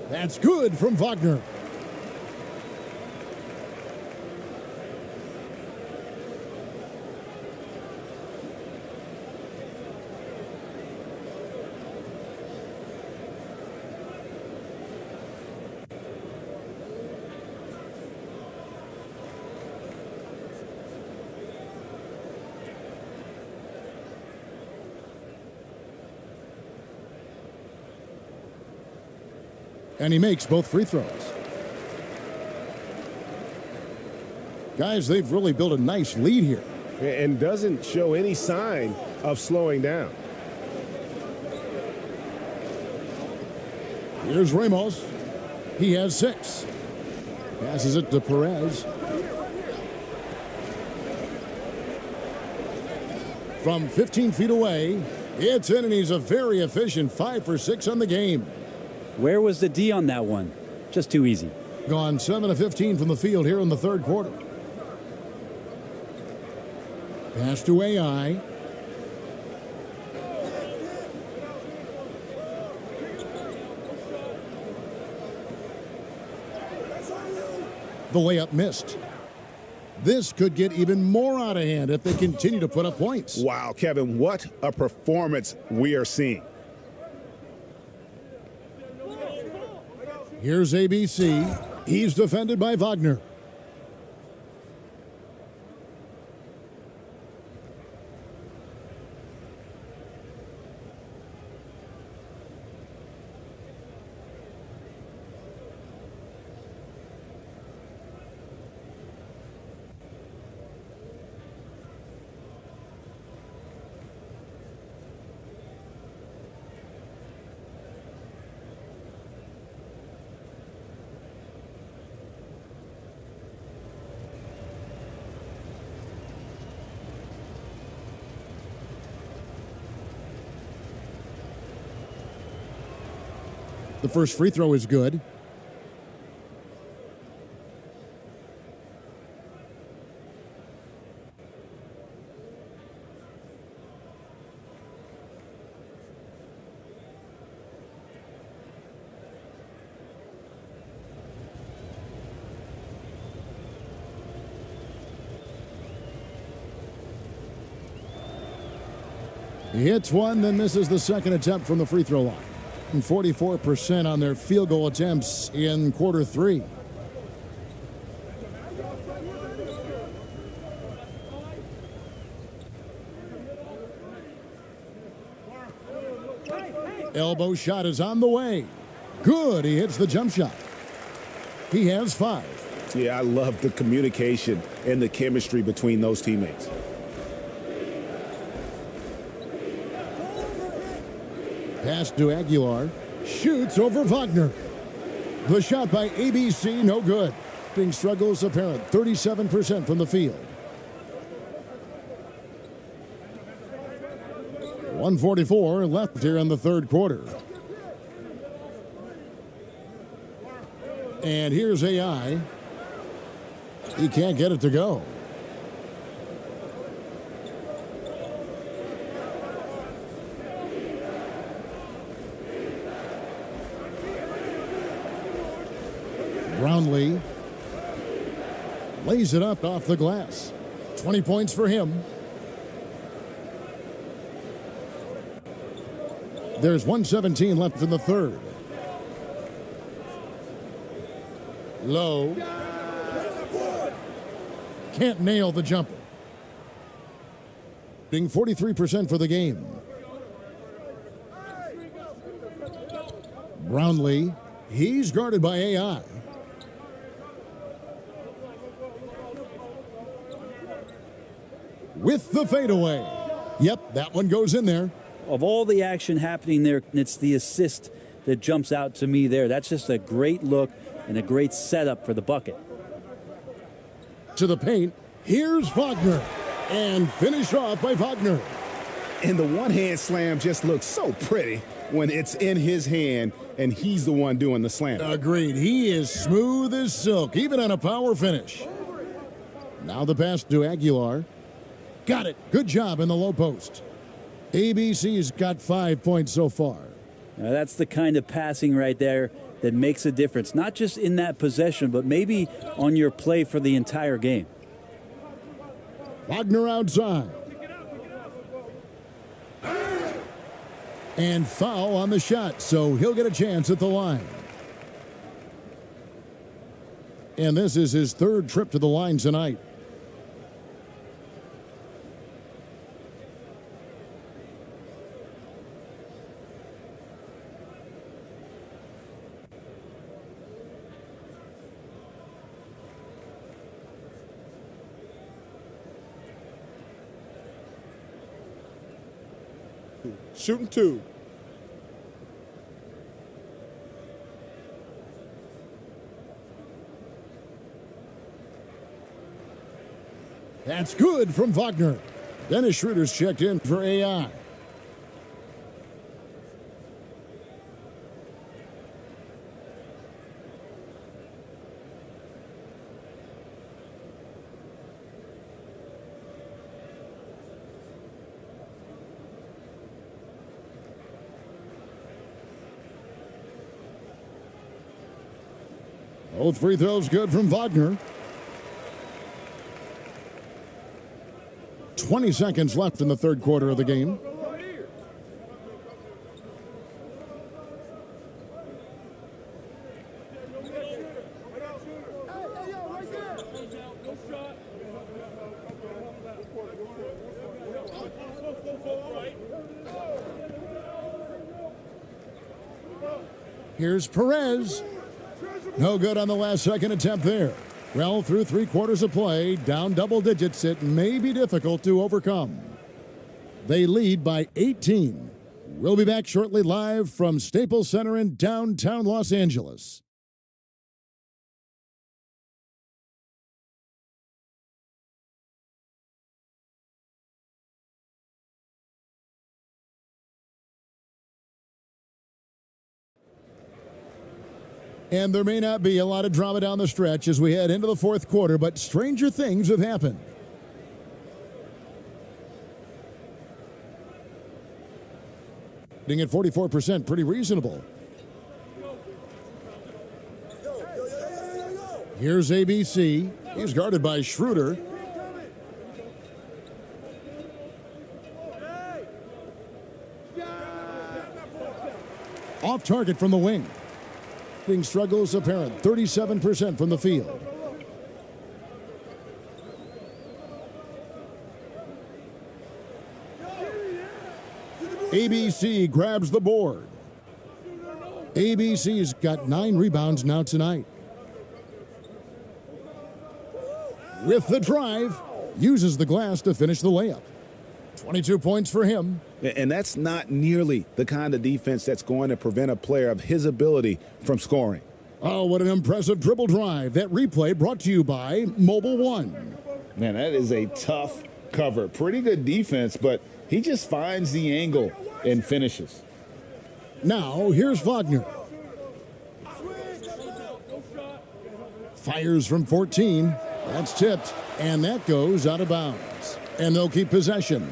That's good from Wagner. And he makes both free throws. Guys, they've really built a nice lead here. And doesn't show any sign of slowing down. Here's Ramos. He has 6. Passes it to Perez. From 15 feet away, it's in, and he's a very efficient 5 for 6 on the game. Where was the D on that one? Just too easy. Gone 7 of 15 from the field here in the third quarter. Pass to AI. The layup missed. This could get even more out of hand if they continue to put up points. Wow, Kevin, what a performance we are seeing. Here's ABC. He's defended by Wagner. The first free throw is good. He hits one, then misses the second attempt from the free throw line. And 44% on their field goal attempts in quarter 3. Elbow shot is on the way. Good. He hits the jump shot. He has 5. Yeah, I love the communication and the chemistry between those teammates. Pass to Aguilar. Shoots over Wagner. The shot by ABC, no good. Being struggles apparent. 37% from the field. 1:44 left here in the third quarter. And here's AI. He can't get it to go. Brownlee lays it up off the glass. 20 points for him. There's 1:17 left in the third. Low. Can't nail the jumper. Being 43% for the game. Brownlee. He's guarded by AI. With the fadeaway. Yep, that one goes in there. Of all the action happening there, it's the assist that jumps out to me there. That's just a great look and a great setup for the bucket. To the paint, here's Wagner. And finished off by Wagner. And the one-hand slam just looks so pretty. when it's in his hand and he's the one doing the slam. Agreed. He is smooth as silk, even on a power finish. Now the pass to Aguilar. Got it. Good job in the low post. ABC's got 5 points so far. Now that's the kind of passing right there that makes a difference, not just in that possession, but maybe on your play for the entire game. Wagner outside. And foul on the shot, so he'll get a chance at the line. And this is his third trip to the line tonight. Shooting 2. That's good from Wagner. Dennis Schroeder's checked in for AI. Both free throws good from Wagner. 20 seconds left in the third quarter of the game. Here's Perez. No good on the last second attempt there. Well, through 3 quarters of play, down double digits, it may be difficult to overcome. They lead by 18. We'll be back shortly live from Staples Center in downtown Los Angeles. And there may not be a lot of drama down the stretch as we head into the fourth quarter, but stranger things have happened. Being at 44%, pretty reasonable. Here's ABC. He's guarded by Schroeder. Off target from the wing. Struggles apparent, 37% from the field. ABC grabs the board. ABC's got 9 rebounds now tonight. With the drive, uses the glass to finish the layup. 22 points for him. And that's not nearly the kind of defense that's going to prevent a player of his ability from scoring. Oh, what an impressive dribble drive. That replay brought to you by Mobile One. Man, that is a tough cover. Pretty good defense, but he just finds the angle and finishes. Now, here's Wagner. Fires from 14. That's tipped, and that goes out of bounds. And they'll keep possession.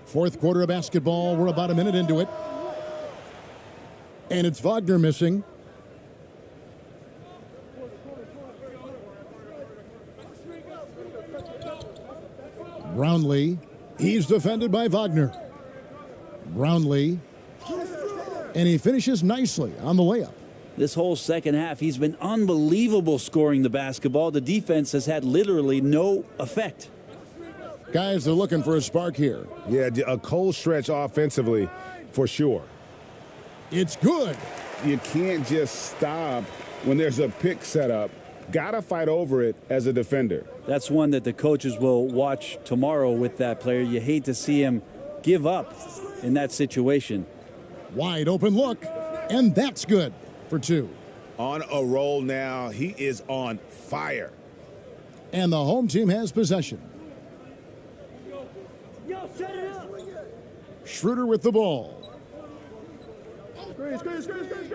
Fourth quarter of basketball. We're about a minute into it. And it's Wagner missing. Brownlee. He's defended by Wagner. Brownlee. And he finishes nicely on the layup. This whole second half, he's been unbelievable scoring the basketball. The defense has had literally no effect. Guys are looking for a spark here. Yeah, a cold stretch offensively for sure. It's good. You can't just stop when there's a pick set up got to fight over it as a defender. That's one that the coaches will watch tomorrow with that player. You hate to see him give up in that situation. Wide open look, and that's good for 2. On a roll now. He is on fire. And the home team has possession. Schroeder with the ball.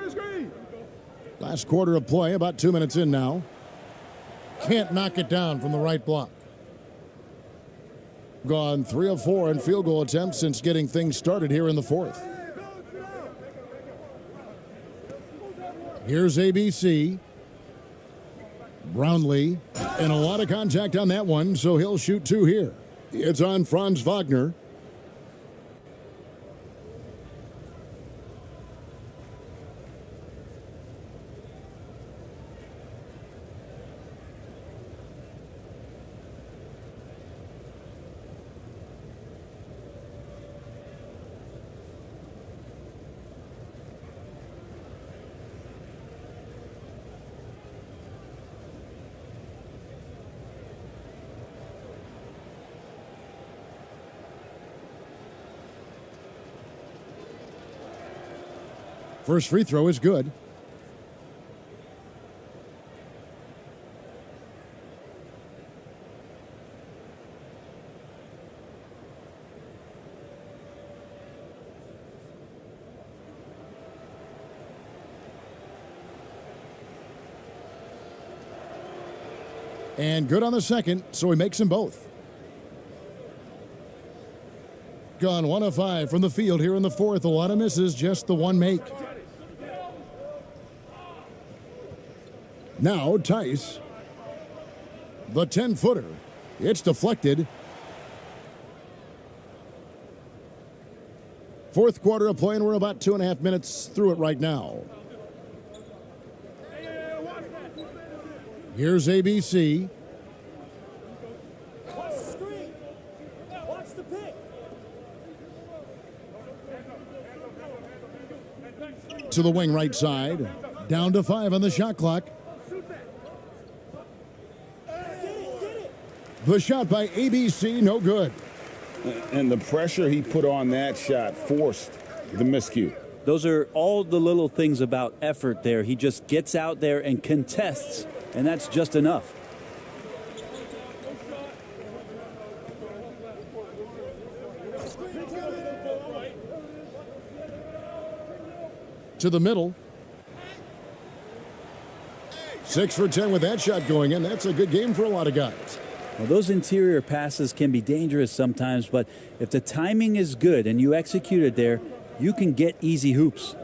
Screen. Last quarter of play, about 2 minutes in now. Can't knock it down from the right block. Gone 3 of 4 in field goal attempts since getting things started here in the 4th. Here's ABC. Brownlee, and a lot of contact on that one, so he'll shoot 2 here. It's on Franz Wagner. First free throw is good. And good on the second, so he makes them both. Gone 1 of 5 from the field here in the 4th. A lot of misses, just the one make. Now Tice. The 10-footer. It's deflected. 4th quarter of play, and we're about 2.5 minutes through it right now. Here's ABC. Watch the screen. Watch the pick. To the wing right side. Down to 5 on the shot clock. The shot by ABC, no good. And the pressure he put on that shot forced the miscue. Those are all the little things about effort there. He just gets out there and contests, and that's just enough. To the middle. 6 for 10 with that shot going in. That's a good game for a lot of guys. Well, those interior passes can be dangerous sometimes, but if the timing is good and you execute it there, you can get easy hoops.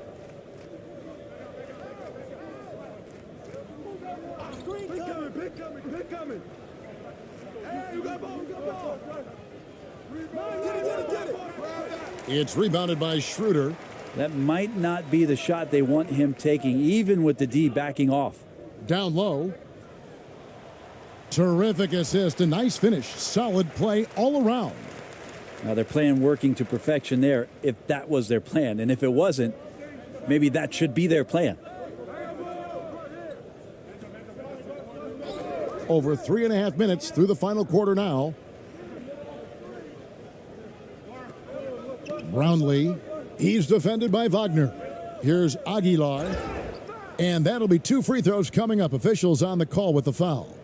It's rebounded by Schroeder. That might not be the shot they want him taking, even with the D backing off. Down low. Terrific assist, a nice finish. Solid play all around. Now they're playing working to perfection there, if that was their plan. And if it wasn't, maybe that should be their plan. Over 3.5 minutes through the final quarter now. Brownlee. He's defended by Wagner. Here's Aguilar. And that'll be 2 free throws coming up. Officials on the call with the foul.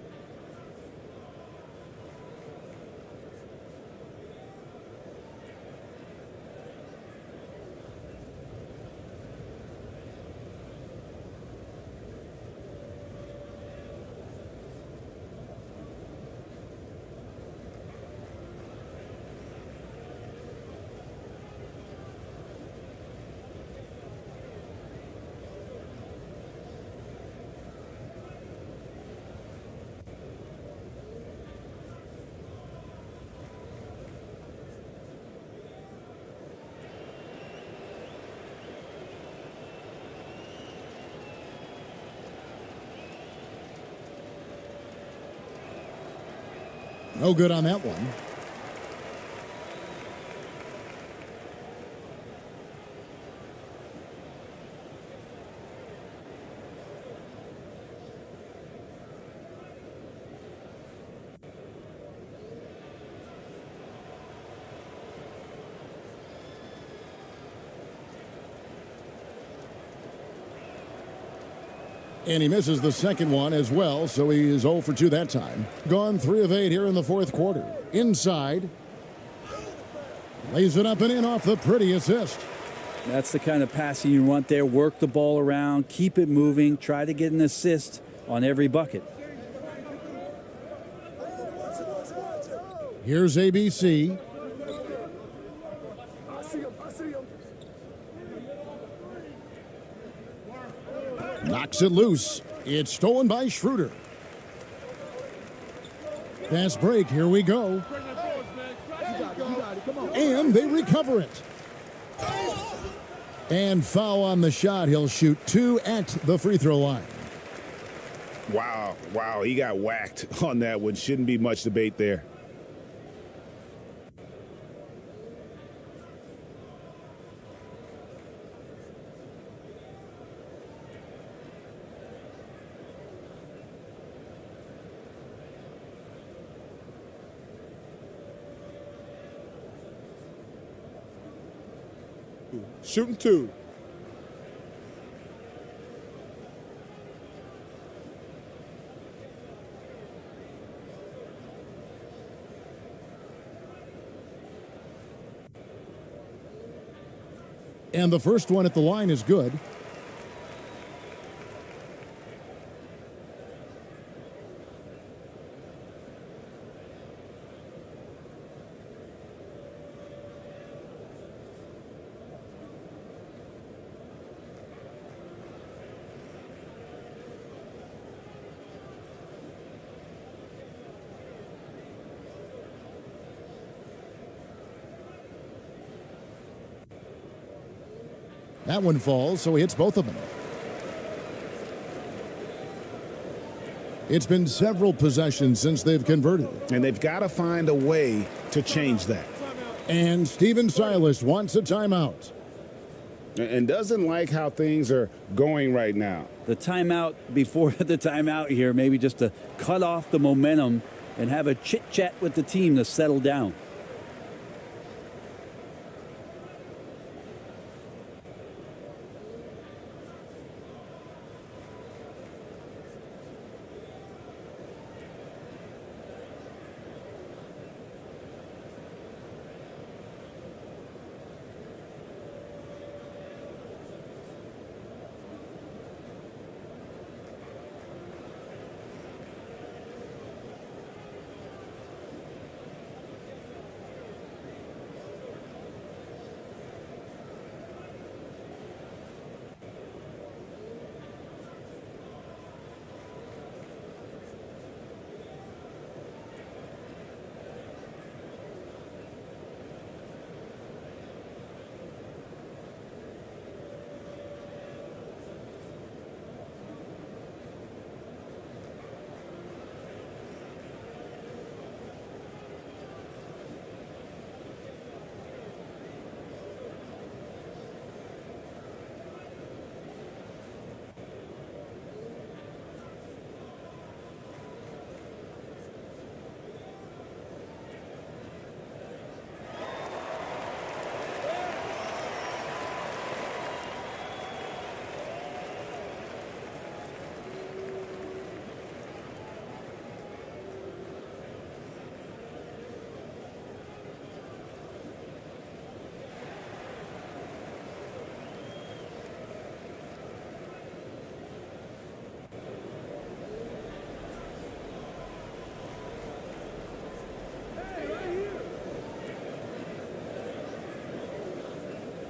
No good on that one. And he misses the second one as well, so he is 0 for 2 that time. Gone 3 of 8 here in the fourth quarter. Inside. Lays it up and in off the pretty assist. That's the kind of passing you want there. Work the ball around, keep it moving, try to get an assist on every bucket. Here's ABC. Knocks it loose. It's stolen by Schroeder. Fast break. Here we go. And they recover it. And foul on the shot. He'll shoot 2 at the free throw line. Wow, he got whacked on that one. Shouldn't be much debate there. Shooting 2. And the first one at the line is good. That one falls, so he hits both of them. It's been several possessions since they've converted. And they've got to find a way to change that. And Steven Silas wants a timeout. And doesn't like how things are going right now. The timeout before the timeout here, maybe just to cut off the momentum and have a chit-chat with the team to settle down.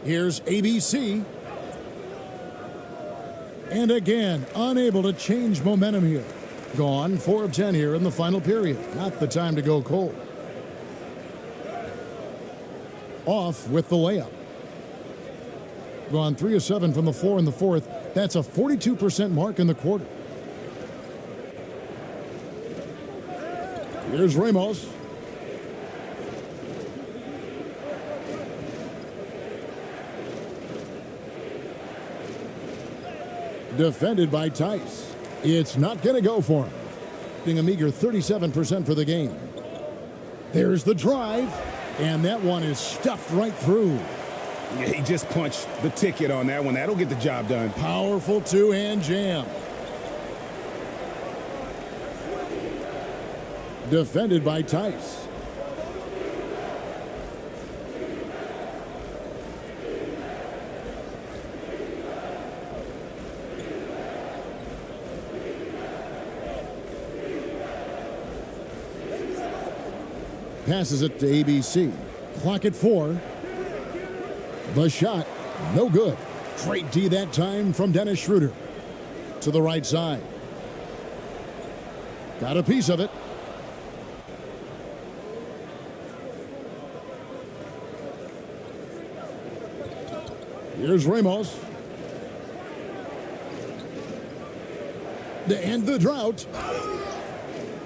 Here's ABC. And again, unable to change momentum here. Gone 4 of 10 here in the final period. Not the time to go cold. Off with the layup. Gone 3 of 7 from the floor in the fourth. That's a 42% mark in the quarter. Here's Ramos. Defended by Tice. It's not going to go for him. Being a meager 37% for the game. There's the drive, and that one is stuffed right through. Yeah, he just punched the ticket on that one. That'll get the job done. Powerful two-hand jam. Defended by Tice. Passes it to ABC. Clock at 4. The shot, no good. Great D that time from Dennis Schroeder. To the right side. Got a piece of it. Here's Ramos. To end the drought.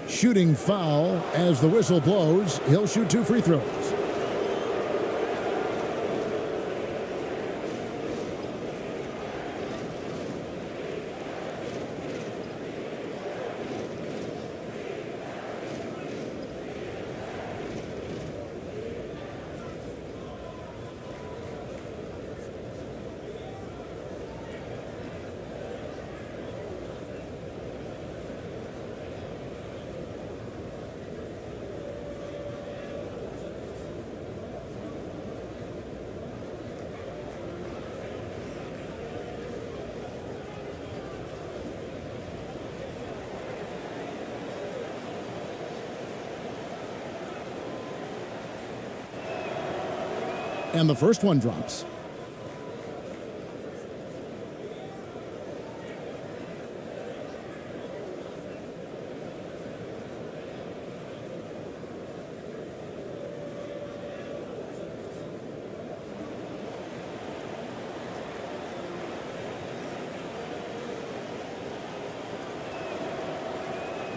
Shooting foul as the whistle blows. He'll shoot 2 free throws. And the first one drops.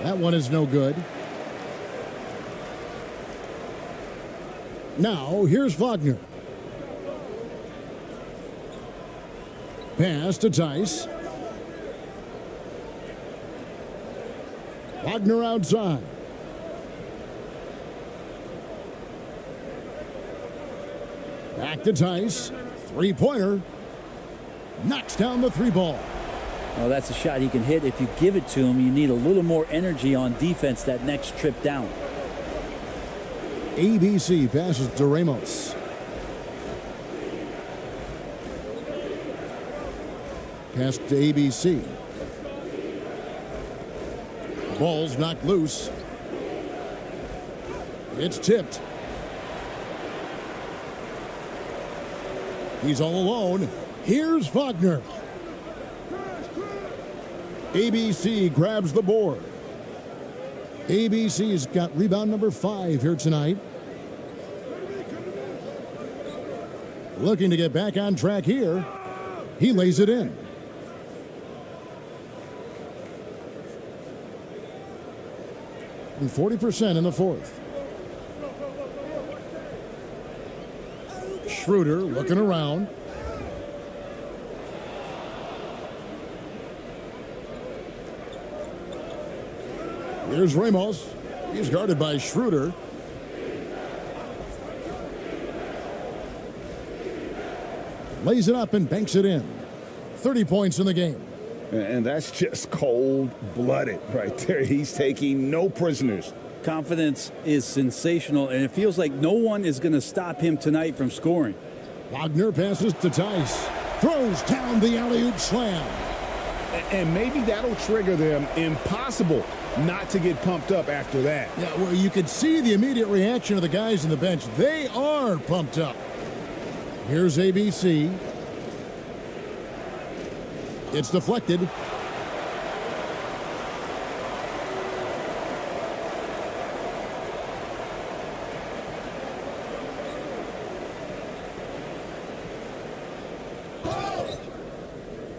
That one is no good. Now, here's Wagner. Pass to Tice. Wagner outside. Back to Tice. Three-pointer. Knocks down the 3 ball. Well, that's a shot he can hit. If you give it to him, you need a little more energy on defense that next trip down. ABC passes to Ramos. Pass to ABC. Ball's knocked loose. It's tipped. He's all alone. Here's Wagner. ABC grabs the board. ABC's got rebound number 5 here tonight. Looking to get back on track here. He lays it in. And 40% in the fourth. Schroeder looking around. Here's Ramos. He's guarded by Schroeder. Lays it up and banks it in. 30 points in the game. And that's just cold-blooded right there. He's taking no prisoners. Confidence is sensational, and it feels like no one is going to stop him tonight from scoring. Wagner passes to Tice. Throws down the alley-oop slam. And maybe that'll trigger them. Impossible not to get pumped up after that. Yeah, well, you could see the immediate reaction of the guys on the bench. They are pumped up. Here's ABC. It's deflected.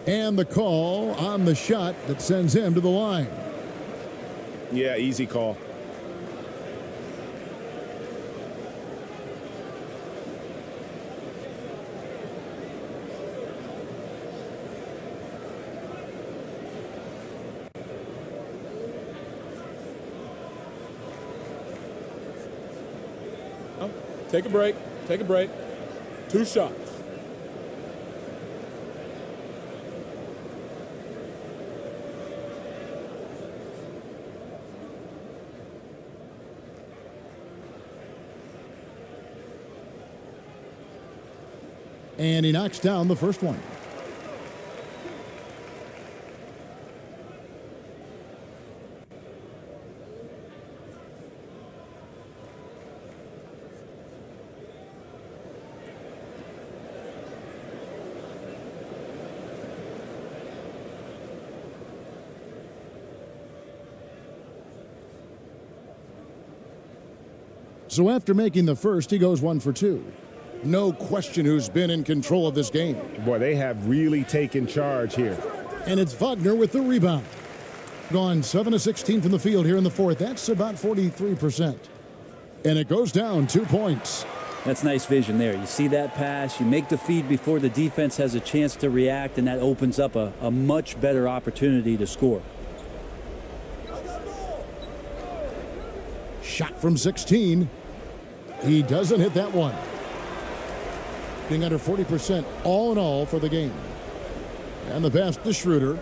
And the call on the shot that sends him to the line. Yeah, easy call. Take a break. Take a break. 2 shots. And he knocks down the first one. So after making the first, he goes 1 for 2. No question who's been in control of this game. Boy, they have really taken charge here. And it's Wagner with the rebound. Gone 7 of 16 from the field here in the fourth. That's about 43%. And it goes down 2 points. That's nice vision there. You see that pass, you make the feed before the defense has a chance to react, and that opens up a much better opportunity to score. Shot from 16. He doesn't hit that one. Being under 40% all in all for the game. And the pass to Schroeder.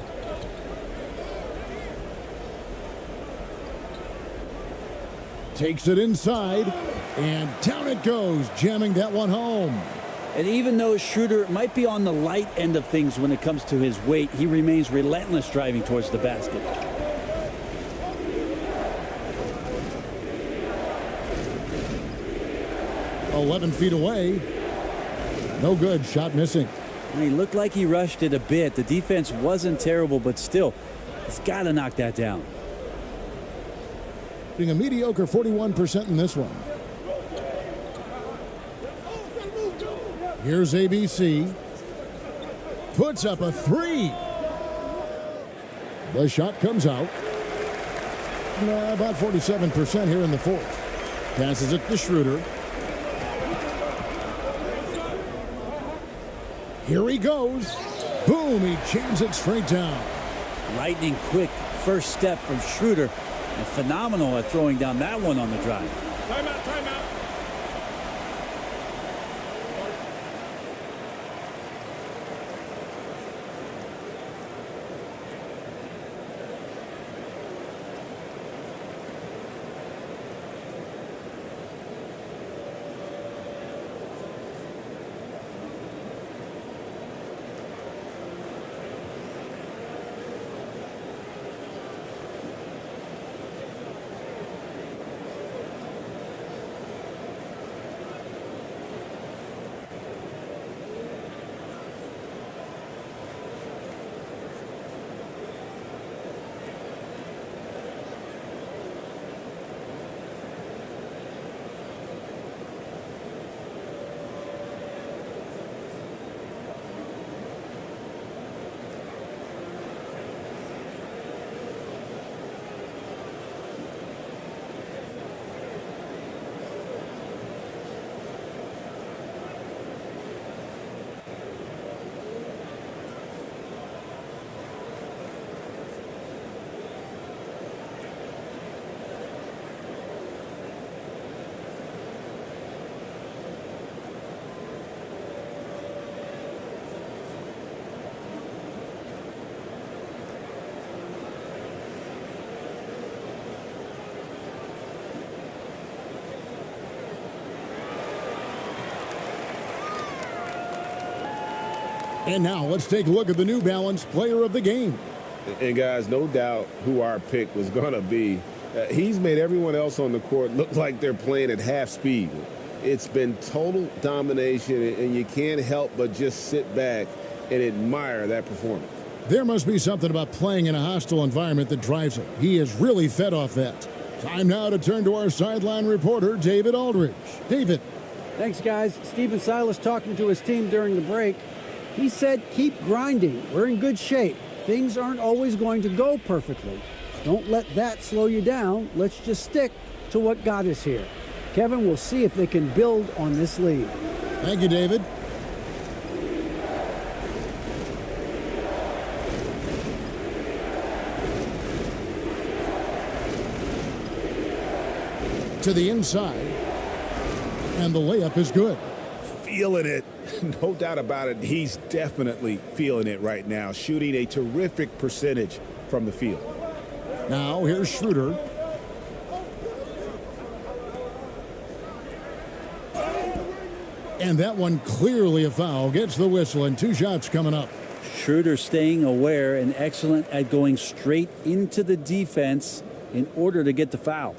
Takes it inside, and down it goes, jamming that one home. And even though Schroeder might be on the light end of things when it comes to his weight, he remains relentless driving towards the basket. "11 feet away. No good. Shot missing. He looked like he rushed it a bit. The defense wasn't terrible, but still, he's got to knock that down. Being a mediocre 41% in this one. Here's ABC. Puts up a 3. The shot comes out. About 47% here in the fourth. Passes it to Schroeder. Here he goes. Boom, he jams it straight down. Lightning quick first step from Schroeder. And phenomenal at throwing down that one on the drive. Timeout, timeout. And now let's take a look at the New Balance player of the game. And guys, no doubt who our pick was going to be. He's made everyone else on the court look like they're playing at half speed. It's been total domination, and you can't help but just sit back and admire that performance. There must be something about playing in a hostile environment that drives him. He is really fed off that. Time now to turn to our sideline reporter, David Aldridge. David. Thanks, guys. Stephen Silas talking to his team during the break. He said, keep grinding. We're in good shape. Things aren't always going to go perfectly. Don't let that slow you down. Let's just stick to what got us here. Kevin, we'll see if they can build on this lead. Thank you, David. To the inside. And the layup is good. Feeling it. No doubt about it. He's definitely feeling it right now. Shooting a terrific percentage from the field. Now here's Schroeder. And that one clearly a foul. Gets the whistle, and 2 shots coming up. Schroeder staying aware and excellent at going straight into the defense in order to get the foul.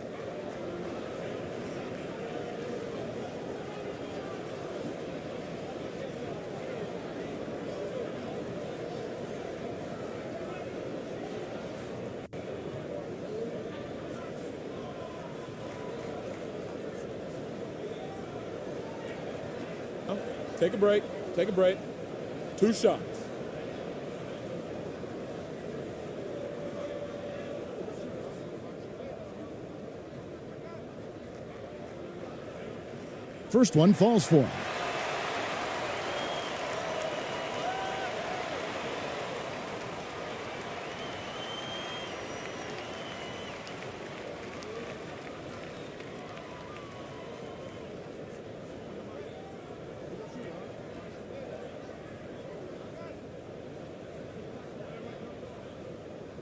Take a break. Take a break. 2 shots. First one falls for him.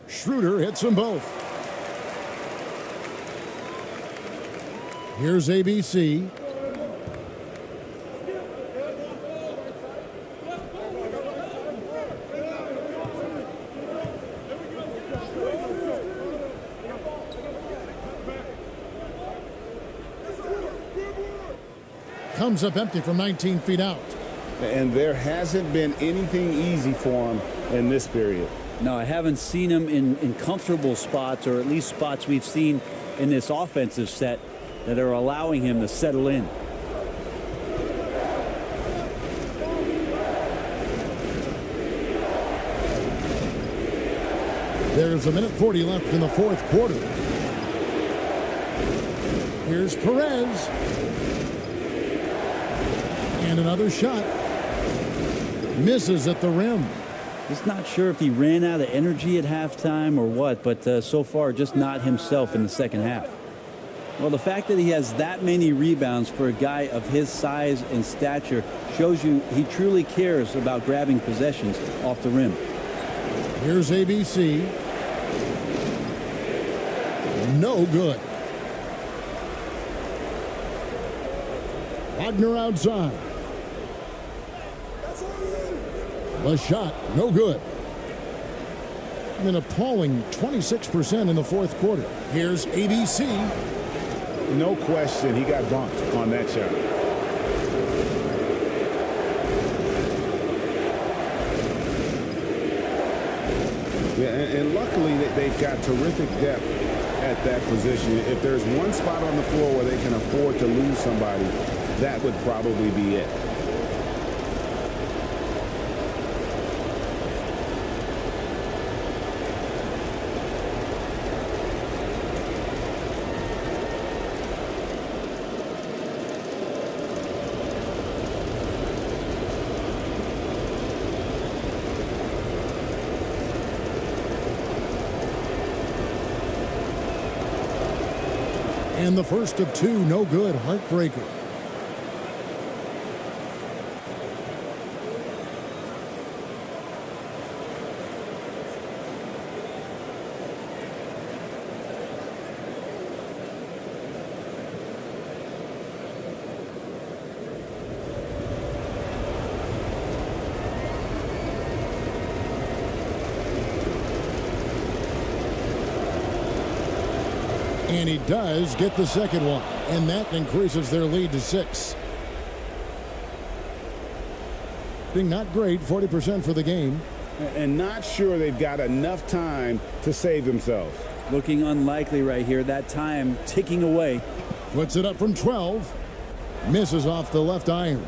Schroeder hits them both. Here's ABC. Comes up empty from 19 feet out. And there hasn't been anything easy for him in this period. No, I haven't seen him in comfortable spots, or at least spots we've seen in this offensive set that are allowing him to settle in. There's 1:40 left in the 4th quarter. Here's Perez. And another shot. Misses at the rim. Just not sure if he ran out of energy at halftime or what, but so far just not himself in the second half. Well, the fact that he has that many rebounds for a guy of his size and stature shows you he truly cares about grabbing possessions off the rim. Here's ABC. No good. Wagner outside. The shot, no good. An appalling 26% in the 4th quarter. Here's ABC. No question, he got bumped on that shot. Yeah, and luckily they've got terrific depth at that position. If there's one spot on the floor where they can afford to lose somebody, that would probably be it. And the first of 2, no good. Heartbreaker. And he does get the second one, and that increases their lead to 6. Being not great, 40% for the game. And not sure they've got enough time to save themselves. Looking unlikely right here. That time ticking away. Puts it up from 12. Misses off the left iron.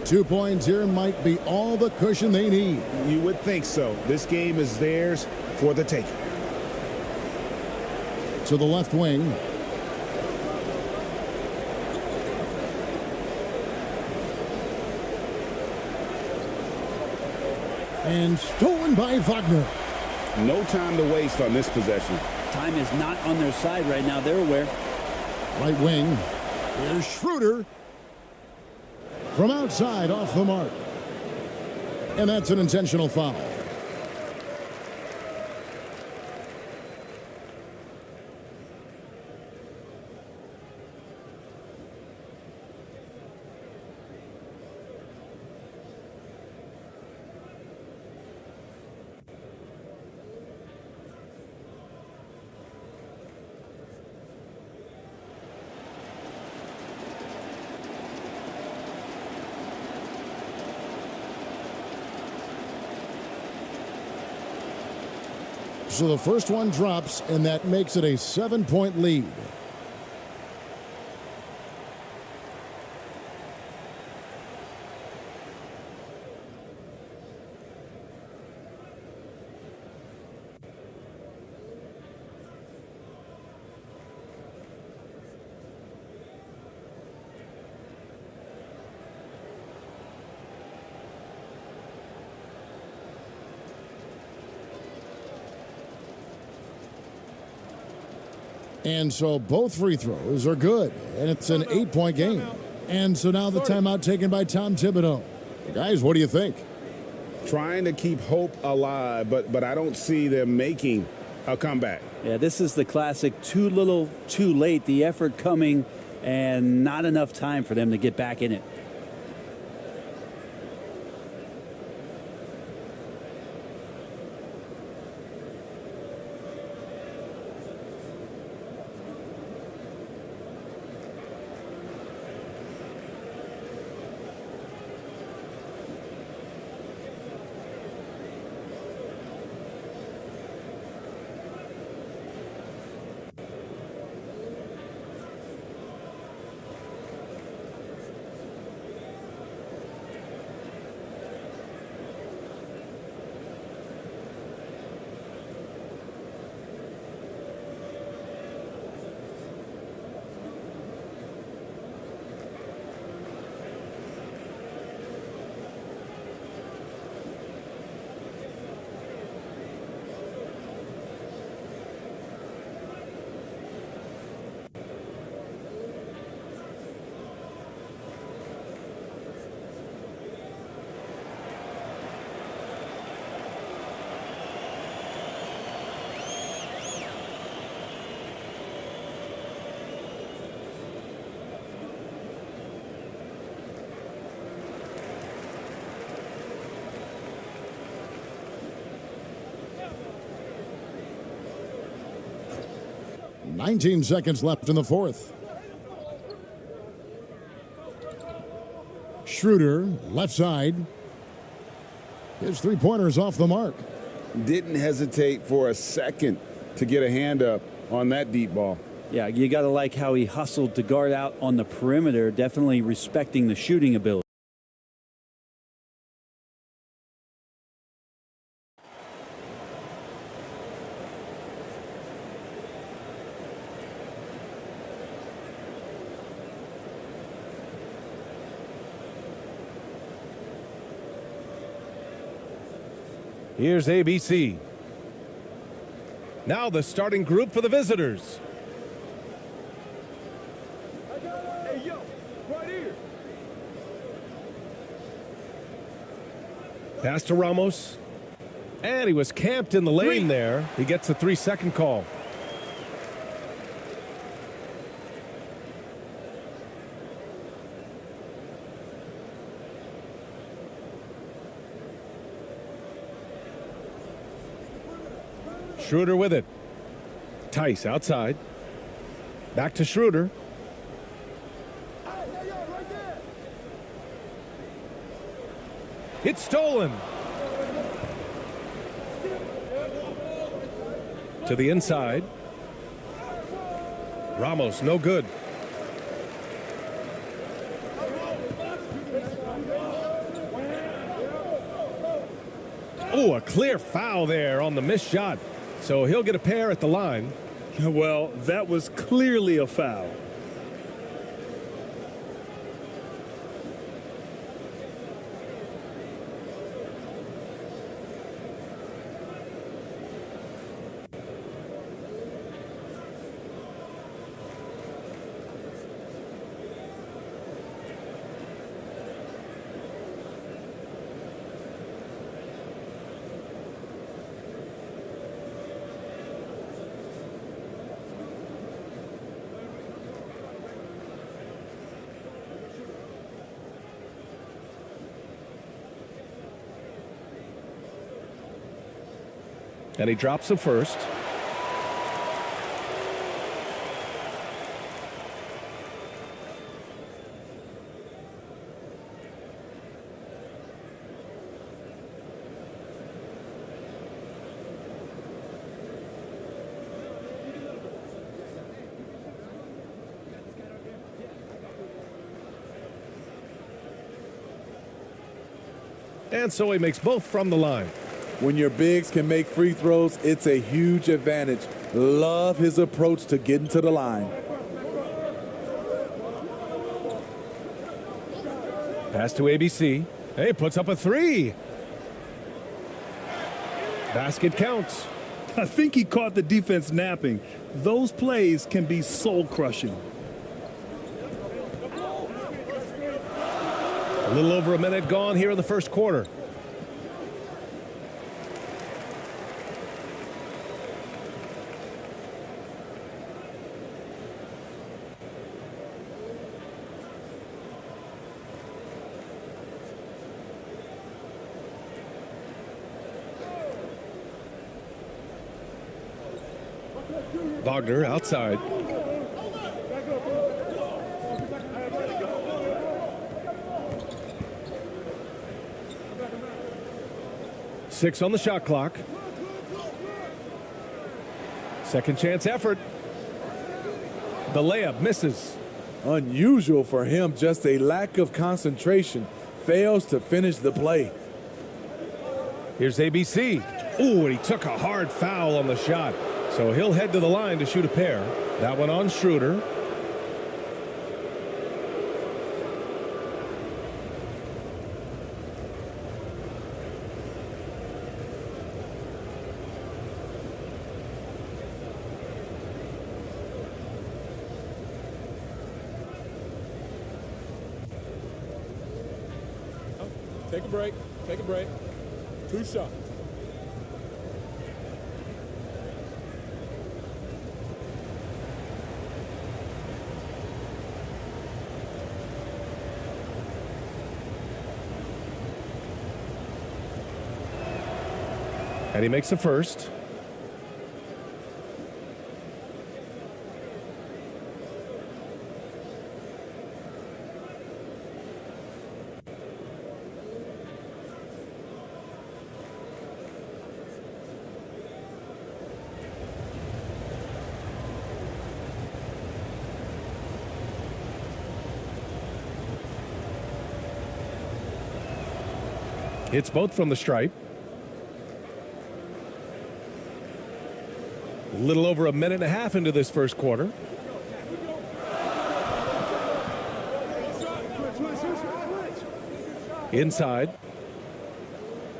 2 points here might be all the cushion they need. You would think so. This game is theirs for the taking. To the left wing. And stolen by Wagner. No time to waste on this possession. Time is not on their side right now. They're aware. Right wing. Here's Schroeder. From outside, off the mark. And that's an intentional foul. So the first one drops, and that makes it a 7-point lead. And so both free throws are good, and it's an 8-point game. And so now the timeout taken by Tom Thibodeau. Guys, what do you think? Trying to keep hope alive, but I don't see them making a comeback. Yeah, this is the classic too little, too late. The effort coming and not enough time for them to get back in it. Nineteen seconds left in the fourth. Schroeder, left side. His three-pointer's off the mark. Didn't hesitate for a second to get a hand up on that deep ball. Yeah, you got to like how he hustled to guard out on the perimeter, definitely respecting the shooting ability. Here's ABC. Now the starting group for the visitors. Hey, yo, right here. Pass to Ramos. And he was camped in the lane there. He gets a 3-second call. Schroeder with it. Tice outside. Back to Schroeder. It's stolen. To the inside. Ramos, no good. Oh, a clear foul there on the missed shot. So he'll get a pair at the line. Well, that was clearly a foul. And he drops the first. And so he makes both from the line. When your bigs can make free throws, it's a huge advantage. Love his approach to getting to the line. Pass to ABC. Hey, puts up a three. Basket counts. I think he caught the defense napping. Those plays can be soul-crushing. A little over a minute gone here in the first quarter. Wagner outside. Six on the shot clock. Second chance effort. The layup misses. Unusual for him, just a lack of concentration. Fails to finish the play. Here's ABC. Ooh, and he took a hard foul on the shot. So he'll head to the line to shoot a pair. That one on Schroeder. Take a break. Take a break. 2 shots. And he makes the first. Hits both from the stripe. A little over a minute and a half into this first quarter. Inside.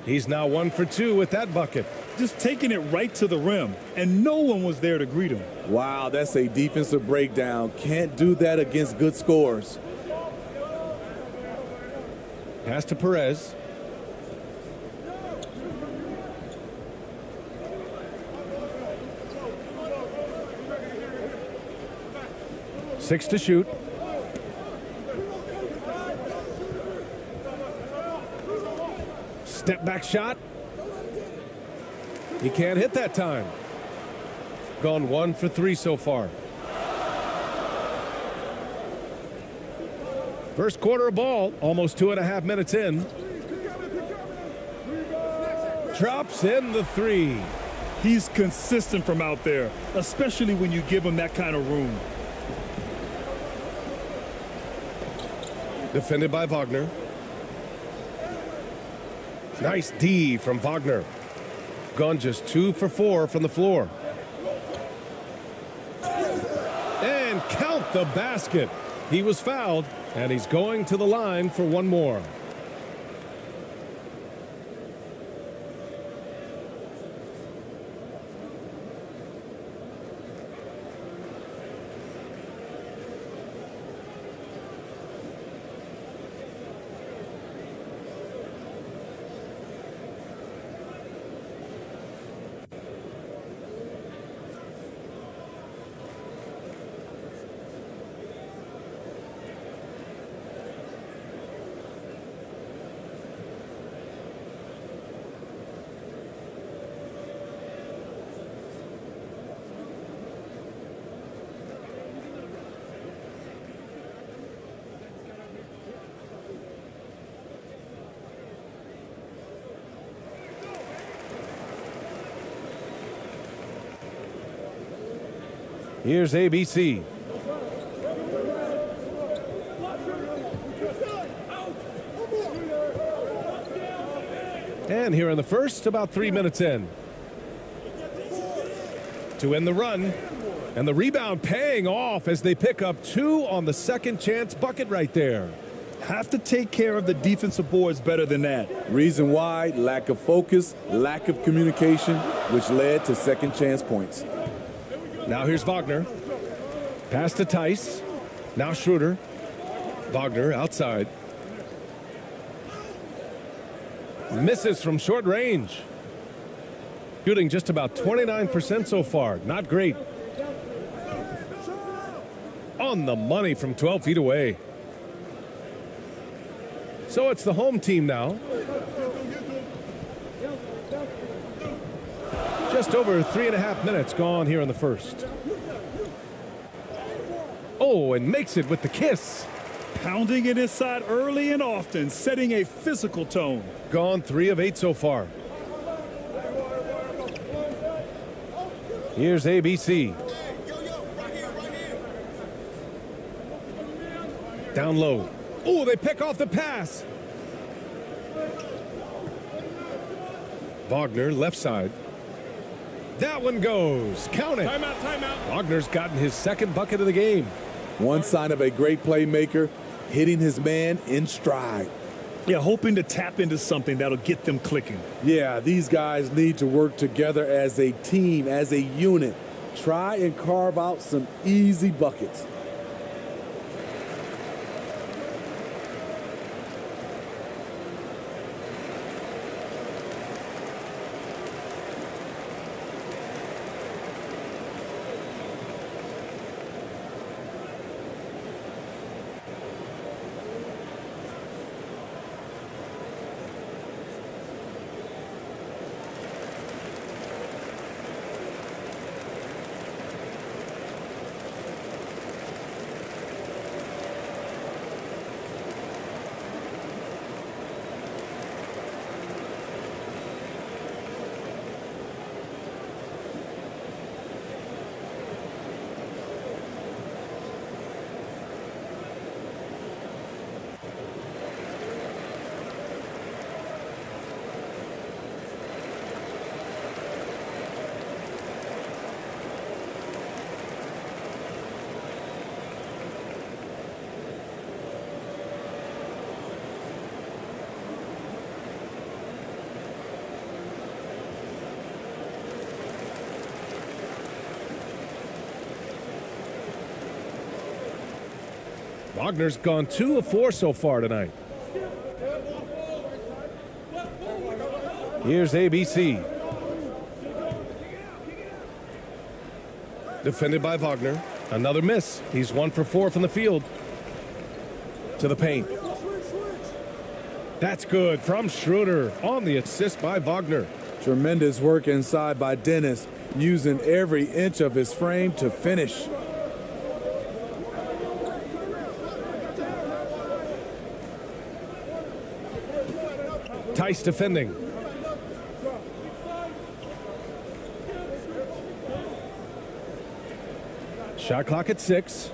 He's now 1 for 2 with that bucket. Just taking it right to the rim, and no one was there to greet him. Wow, that's a defensive breakdown. Can't do that against good scores. Pass to Perez. Six to shoot. Step back shot. He can't hit that time. Gone 1 for 3 so far. First quarter of ball, almost 2.5 minutes in. Drops in the three. He's consistent from out there, especially when you give him that kind of room. Defended by Wagner. Nice D from Wagner. Gone just 2 for 4 from the floor. And count the basket. He was fouled, and he's going to the line for one more. Here's ABC. And here in the first, about 3 minutes in. To end the run. And the rebound paying off as they pick up 2 on the second chance bucket right there. Have to take care of the defensive boards better than that. Reason why, lack of focus, lack of communication, which led to second chance points. Now here's Wagner. Pass to Tice. Now Schroeder. Wagner outside. Misses from short range. Shooting just about 29% so far. Not great. On the money from 12 feet away. So it's the home team now. Just over 3.5 minutes gone here in the first. Oh, and makes it with the kiss. Pounding it inside early and often, setting a physical tone. Gone 3 of 8 so far. Here's ABC. Down low. Oh, they pick off the pass. Wagner, left side. That one goes. Count it. Timeout, timeout. Wagner's gotten his second bucket of the game. One sign of a great playmaker, hitting his man in stride. Yeah, hoping to tap into something that'll get them clicking. Yeah, these guys need to work together as a team, as a unit. Try and carve out some easy buckets. Wagner's gone 2 of 4 so far tonight. Here's ABC. Defended by Wagner. Another miss. He's 1 for 4 from the field. To the paint. That's good from Schroeder on the assist by Wagner. Tremendous work inside by Dennis, using every inch of his frame to finish. Tice defending. Shot clock at 6.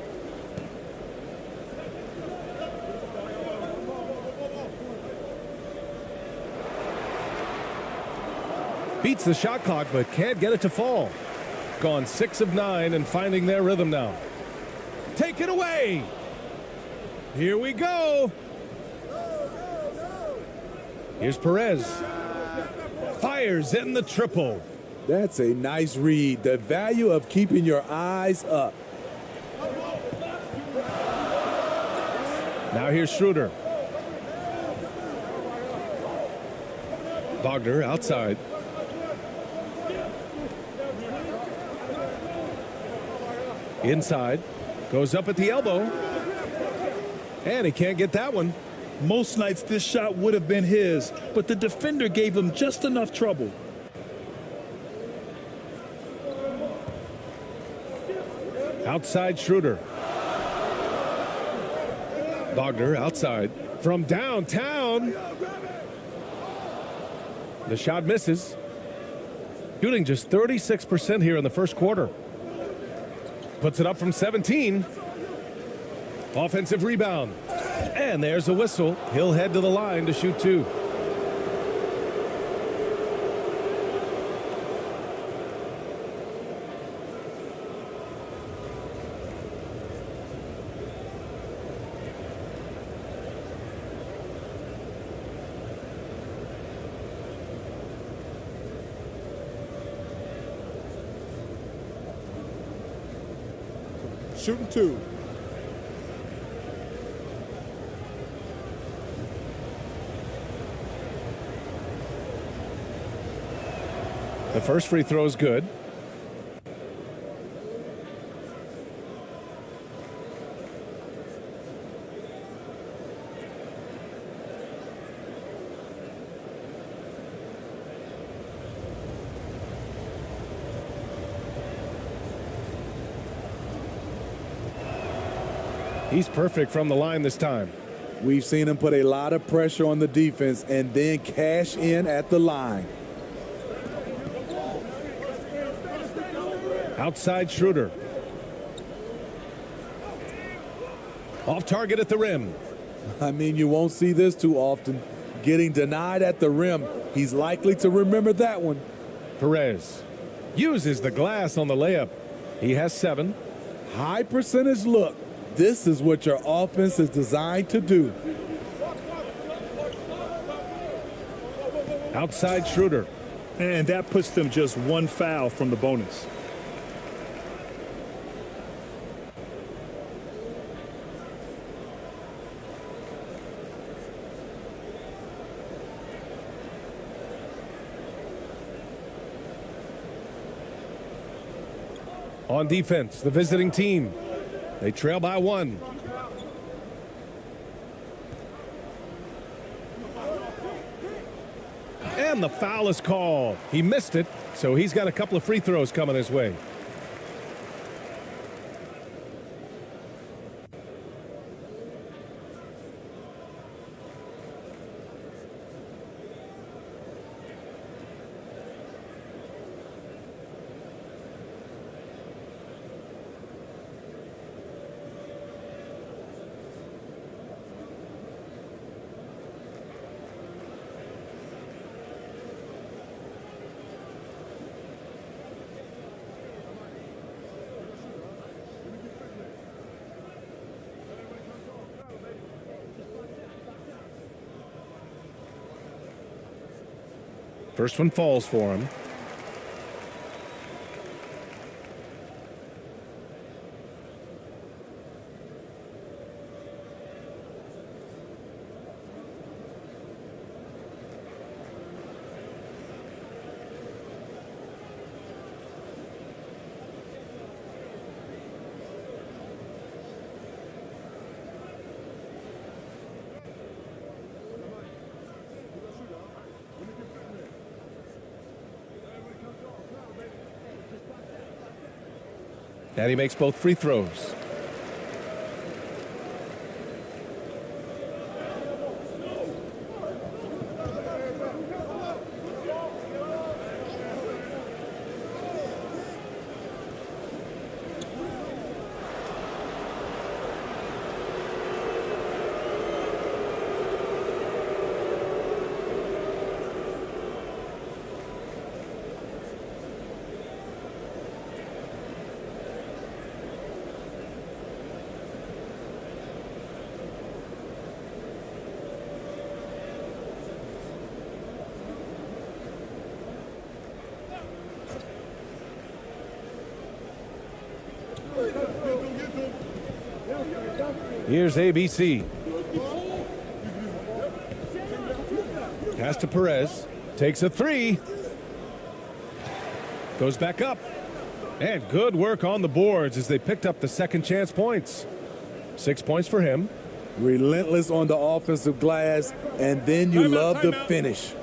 Beats the shot clock, but can't get it to fall. Gone 6 of 9 and finding their rhythm now. Take it away. Here we go. Here's Perez. Fires in the triple. That's a nice read. The value of keeping your eyes up. Now here's Schroeder. Wagner outside. Inside. Goes up at the elbow. And he can't get that one. Most nights this shot would have been his, but the defender gave him just enough trouble. Outside Schroeder. Wagner outside. From downtown. The shot misses. Shooting just 36% here in the first quarter. Puts it up from 17. Offensive rebound. And there's a whistle. He'll head to the line to shoot 2. Shooting 2. The first free throw is good. He's perfect from the line this time. We've seen him put a lot of pressure on the defense and then cash in at the line. Outside Schroeder. Off target at the rim. I mean, you won't see this too often. Getting denied at the rim. He's likely to remember that one. Perez uses the glass on the layup. He has 7. High percentage look. This is what your offense is designed to do. Outside Schroeder. And that puts them just 1 foul from the bonus. On defense, the visiting team. They trail by 1. And the foul is called. He missed it, so he's got a couple of free throws coming his way. First one falls for him. And he makes both free throws. Here's ABC. Pass to Perez. Takes a 3. Goes back up. And good work on the boards as they picked up the second chance points. 6 points for him. Relentless on the offensive glass, and then you love the finish.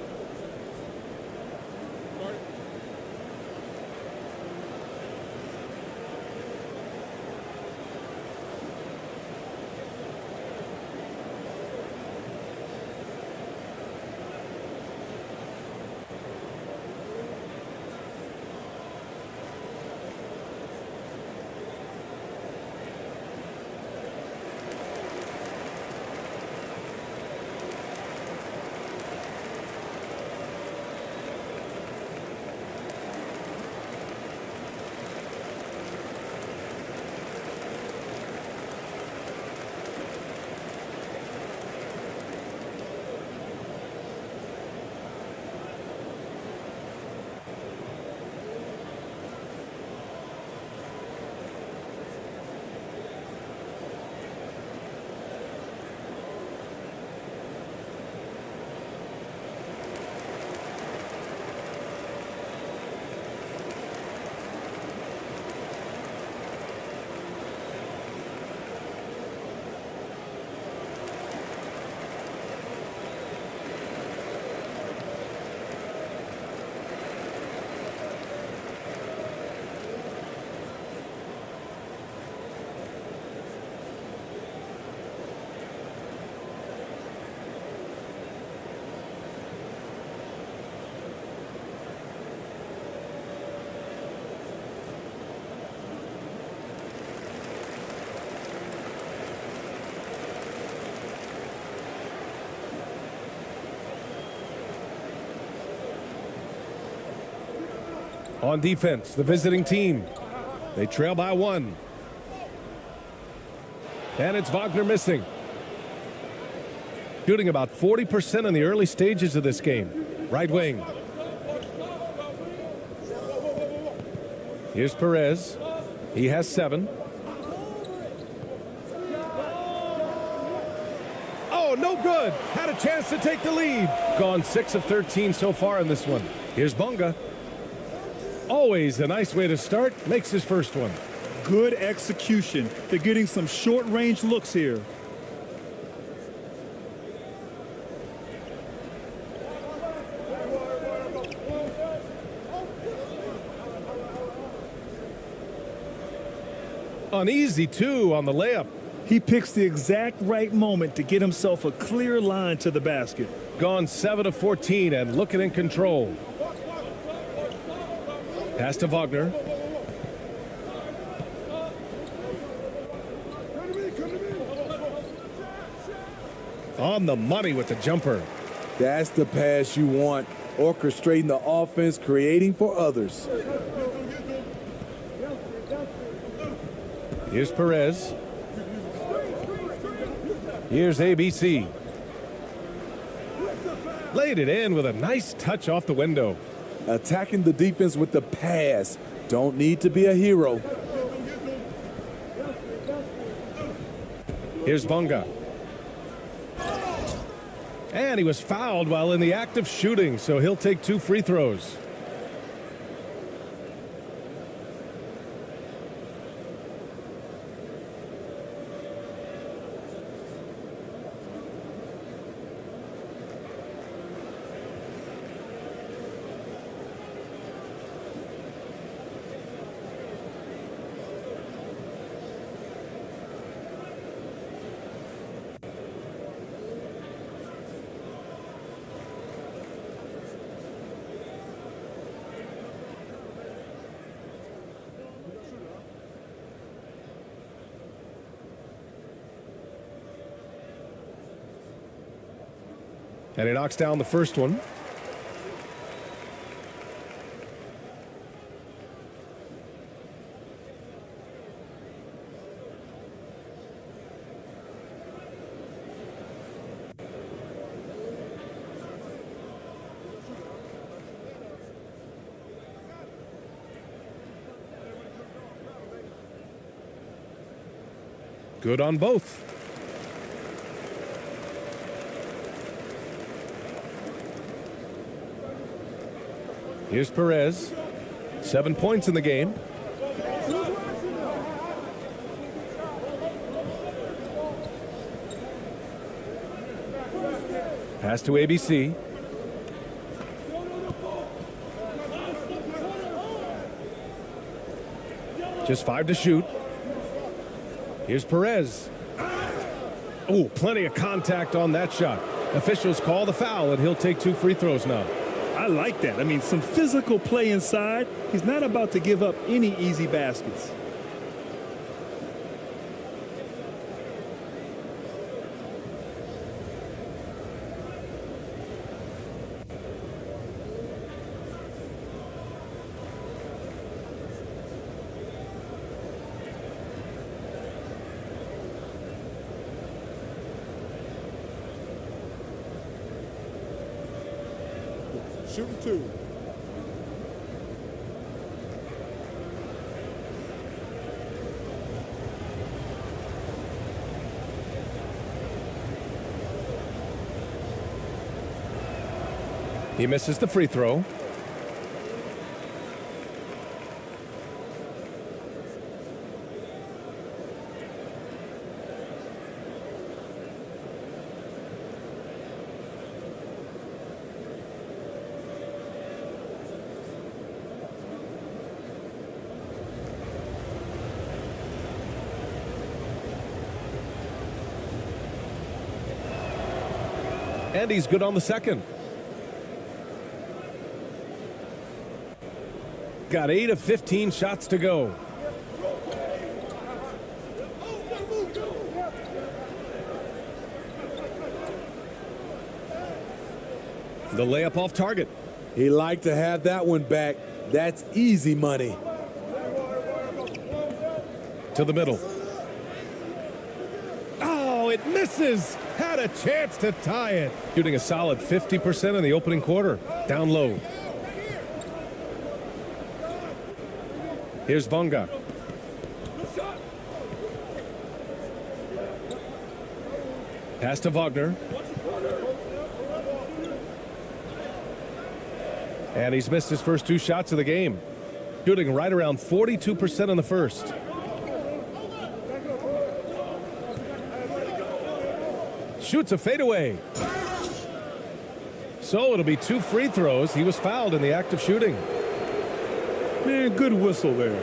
On defense, the visiting team. They trail by 1. And it's Wagner missing. Shooting about 40% in the early stages of this game. Right wing. Here's Perez. He has 7. Oh, no good. Had a chance to take the lead. Gone 6 of 13 so far in this one. Here's Bonga. Always a nice way to start. Makes his first one. Good execution. They're getting some short-range looks here. An easy 2 on the layup. He picks the exact right moment to get himself a clear line to the basket. Gone 7 of 14 and looking in control. Pass to Wagner. On the money with the jumper. That's the pass you want. Orchestrating the offense, creating for others. Here's Perez. Here's ABC. Laid it in with a nice touch off the window. Attacking the defense with the pass. Don't need to be a hero. Here's Bonga. And he was fouled while in the act of shooting, so he'll take 2 free throws. And he knocks down the first one. Good on both. Here's Perez. 7 points in the game. Pass to ABC. Just 5 to shoot. Here's Perez. Oh, plenty of contact on that shot. Officials call the foul, and he'll take 2 free throws now. I like that. I mean, some physical play inside. He's not about to give up any easy baskets. Shooting 2. He misses the free throw. And he's good on the second. Got 8 of 15 shots to go. The layup off target. He liked to have that one back. That's easy money. To the middle. Oh, it misses. Had a chance to tie it. Shooting a solid 50% in the opening quarter. Down low. Here's Bonga. Pass to Wagner. And he's missed his first 2 shots of the game. Shooting right around 42% in the first. Shoots a fadeaway. So it'll be 2 free throws. He was fouled in the act of shooting. Man, good whistle there.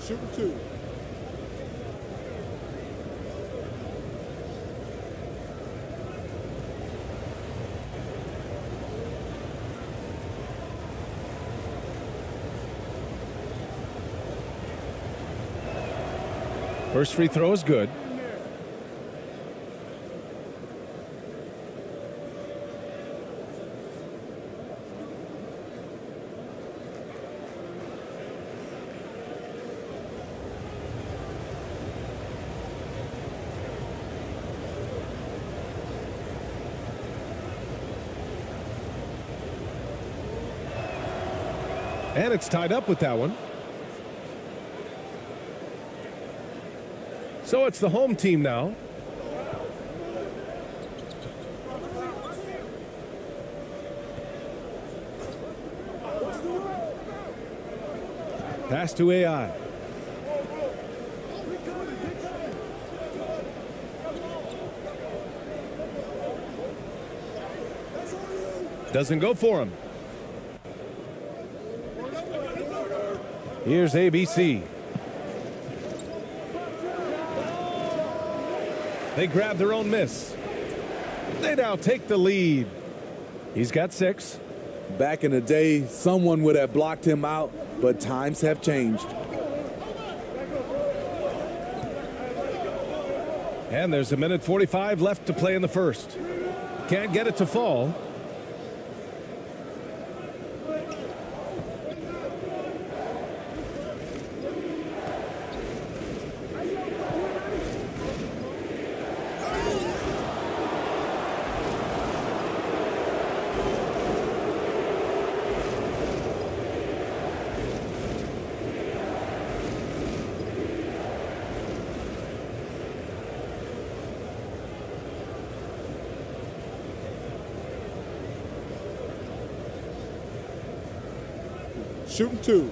Shooting 2. First free throw is good. And it's tied up with that one. So it's the home team now. Pass to AI. Doesn't go for him. Here's ABC. They grab their own miss. They now take the lead. He's got 6. Back in the day, someone would have blocked him out, but times have changed. And there's 1:45 left to play in the first. Can't get it to fall. Shooting 2.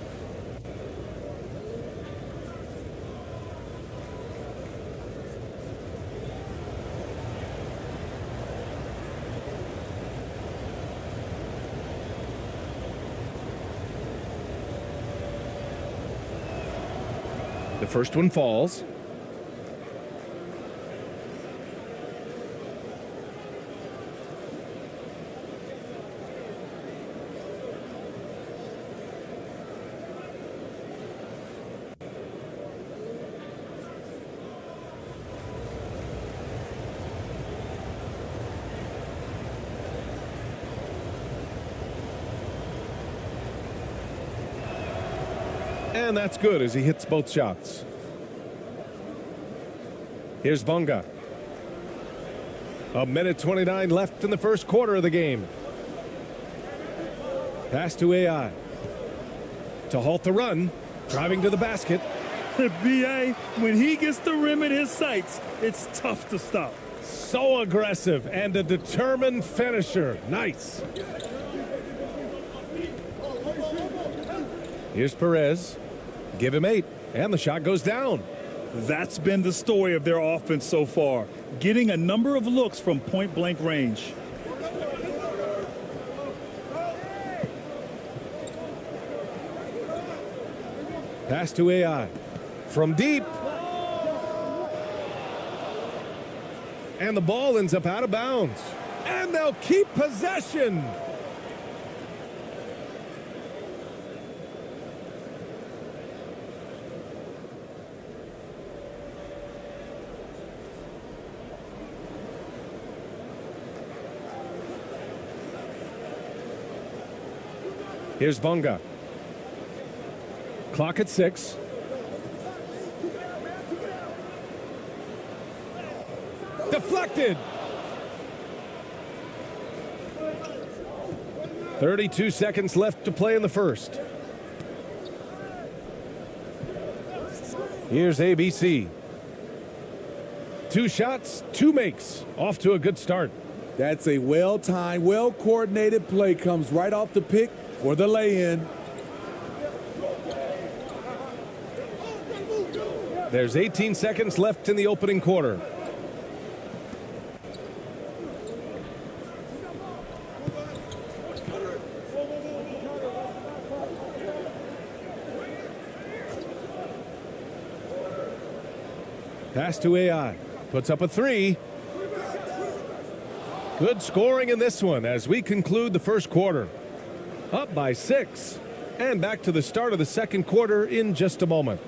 The first one falls. And that's good as he hits both shots. Here's Bonga. 1:29 left in the first quarter of the game. Pass to AI. To halt the run. Driving to the basket. B.A., when he gets the rim in his sights, it's tough to stop. So aggressive and a determined finisher. Nice. Here's Perez. Give him 8. And the shot goes down. That's been the story of their offense so far, getting a number of looks from point-blank range. Pass to AI. From deep. And the ball ends up out of bounds. And they'll keep possession. Here's Bonga. Clock at 6. Deflected. 32 seconds left to play in the first. Here's ABC. 2 shots, 2 makes. Off to a good start. That's a well-timed, well-coordinated play. Comes right off the pick for the lay-in. There's 18 seconds left in the opening quarter. Pass to AI. Puts up a 3. Good scoring in this one as we conclude the first quarter. Up by 6. And back to the start of the second quarter in just a moment.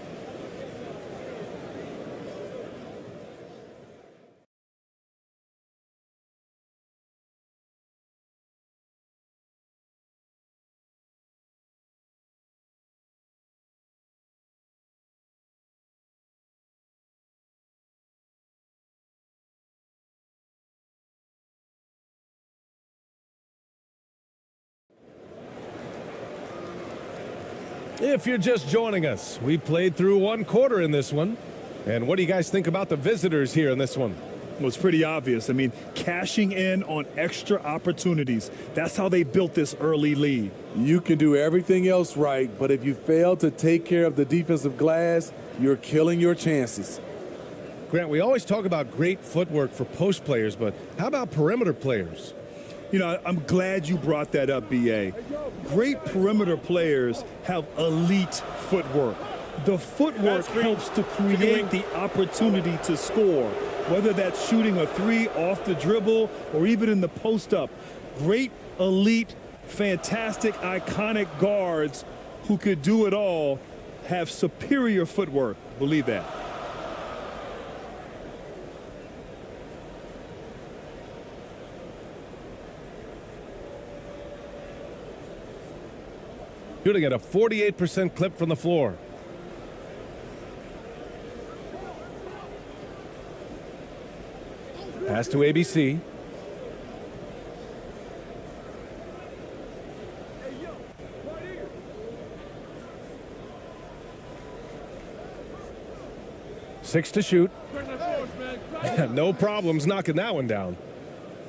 If you're just joining us, we played through 1 quarter in this one. And what do you guys think about the visitors here in this one? Well, it's pretty obvious. I mean, cashing in on extra opportunities. That's how they built this early lead. You can do everything else right, but if you fail to take care of the defensive glass, you're killing your chances. Grant, we always talk about great footwork for post players, but how about perimeter players? You know, I'm glad you brought that up, B.A. Great perimeter players have elite footwork. The footwork helps to create the opportunity to score, whether that's shooting a 3 off the dribble or even in the post-up. Great, elite, fantastic, iconic guards who could do it all have superior footwork. Believe that. Shooting at a 48% clip from the floor. Pass to ABC. Six to shoot. No problems knocking that one down.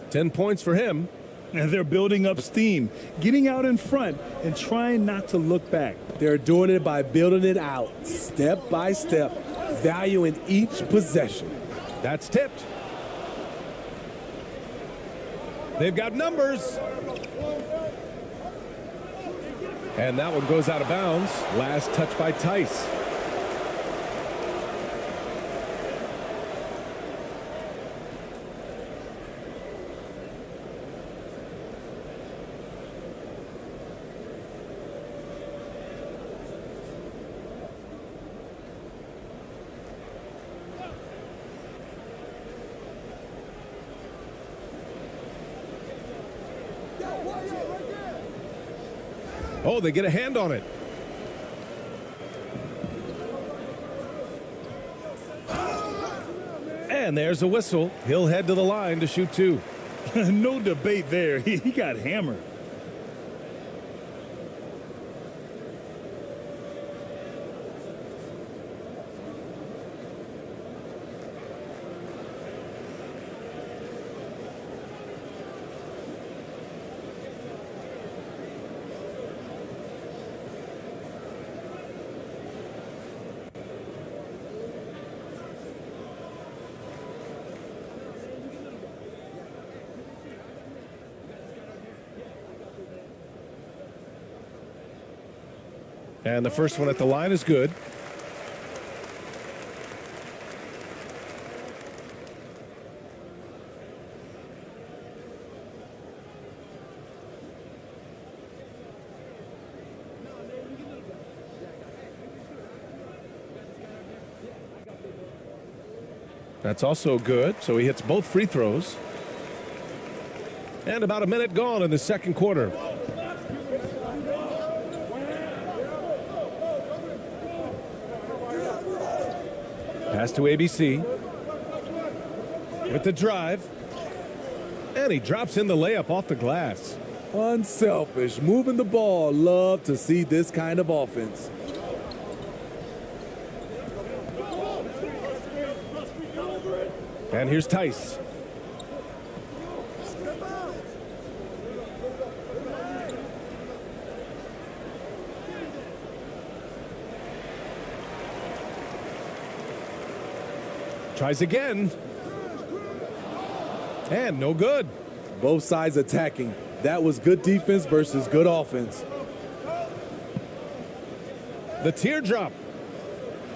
10 points for him. And they're building up steam, getting out in front and trying not to look back. They're doing it by building it out, step by step, valuing each possession. That's tipped. They've got numbers. And that one goes out of bounds. Last touch by Tice. Oh, they get a hand on it. And there's a whistle. He'll head to the line to shoot 2. No debate there. He got hammered. And the first one at the line is good. That's also good, so he hits both free throws. And about a minute gone in the second quarter. Pass to ABC. With the drive. And he drops in the layup off the glass. Unselfish, moving the ball. Love to see this kind of offense. And here's Tice. Tries again. And no good. Both sides attacking. That was good defense versus good offense. The teardrop.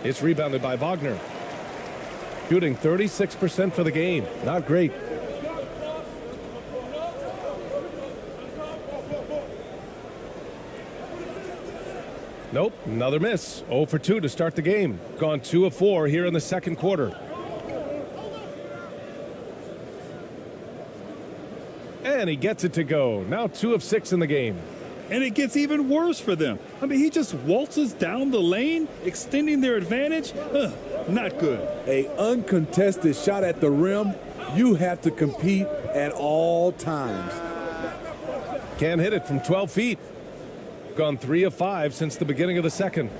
It's rebounded by Wagner. Shooting 36% for the game. Not great. Nope, another miss. 0 for 2 to start the game. Gone 2 of 4 here in the second quarter. And he gets it to go. Now 2 of 6 in the game. And it gets even worse for them. I mean, he just waltzes down the lane, extending their advantage. Not good. A uncontested shot at the rim. You have to compete at all times. Can't hit it from 12 feet. Gone 3 of 5 since the beginning of the second.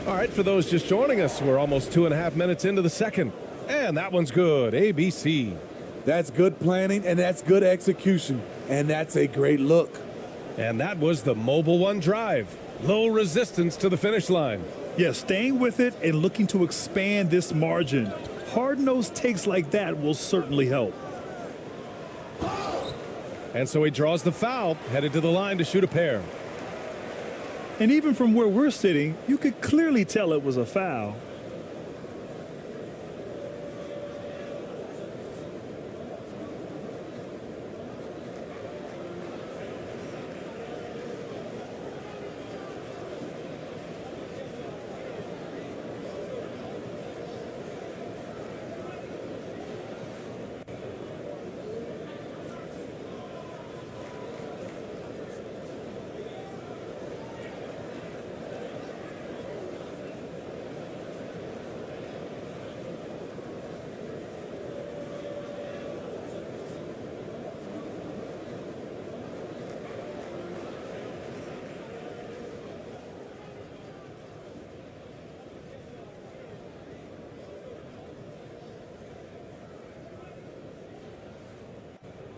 All right, for those just joining us, we're almost 2.5 minutes into the second. And that one's good. ABC. That's good planning, and that's good execution. And that's a great look. And that was the Mobile One drive. Low resistance to the finish line. Yeah, staying with it and looking to expand this margin. Hard-nosed takes like that will certainly help. And so he draws the foul, headed to the line to shoot a pair. And even from where we're sitting, you could clearly tell it was a foul.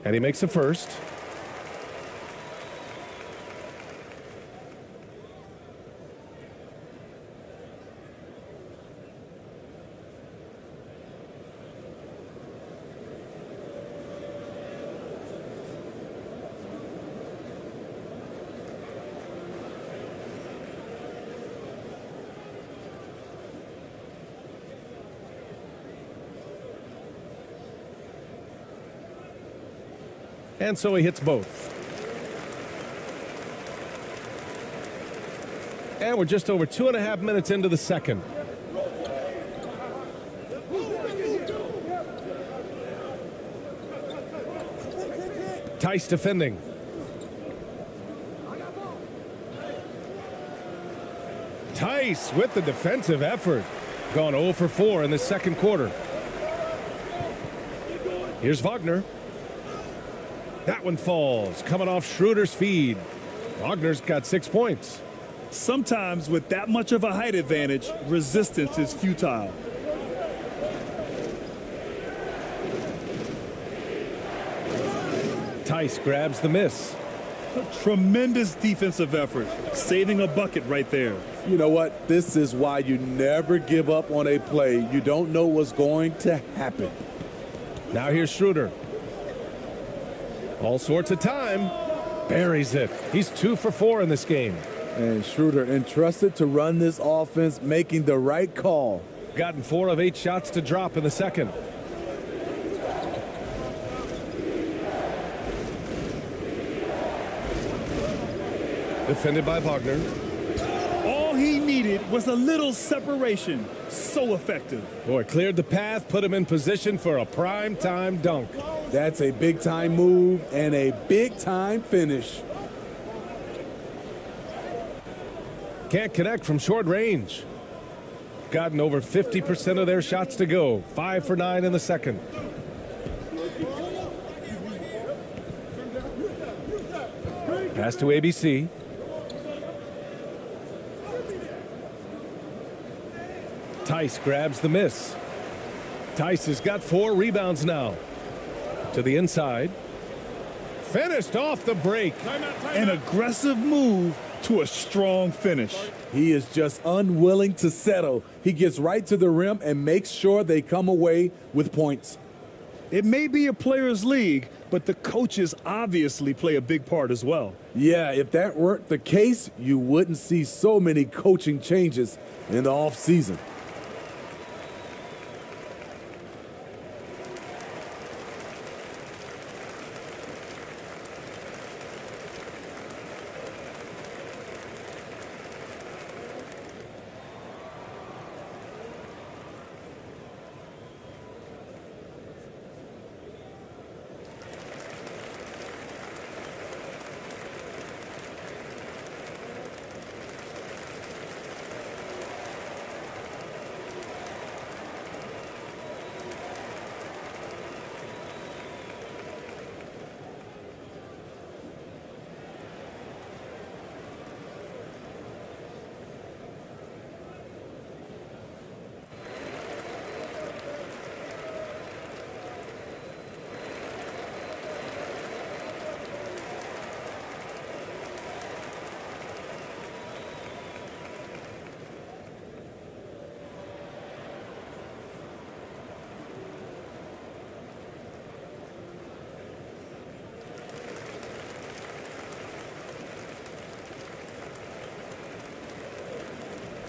And he makes a first. And so he hits both. And we're just over 2.5 minutes into the second. Tice defending. Tice with the defensive effort. Gone 0 for 4 in the second quarter. Here's Wagner. That one falls, coming off Schroeder's feed. Wagner's got 6 points. Sometimes with that much of a height advantage, resistance is futile. Tice grabs the miss. A tremendous defensive effort, saving a bucket right there. You know what? This is why you never give up on a play. You don't know what's going to happen. Now here's Schroeder. All sorts of time. Buries it. He's 2 for 4 in this game. And Schroeder entrusted to run this offense, making the right call. Gotten 4 of 8 shots to drop in the second. Defended by Wagner. All All he needed was a little separation. So effective. Boy, cleared the path, put him in position for a prime-time dunk. That's a big-time move and a big-time finish. Can't connect from short range. Gotten over 50% of their shots to go. 5 for 9 in the second. Pass to ABC. Tice grabs the miss. Tice has got 4 rebounds now. To the inside. Finished off the break. An aggressive move to a strong finish. He is just unwilling to settle. He gets right to the rim and makes sure they come away with points. It may be a players' league, but the coaches obviously play a big part as well. Yeah, if that weren't the case, you wouldn't see so many coaching changes in the offseason.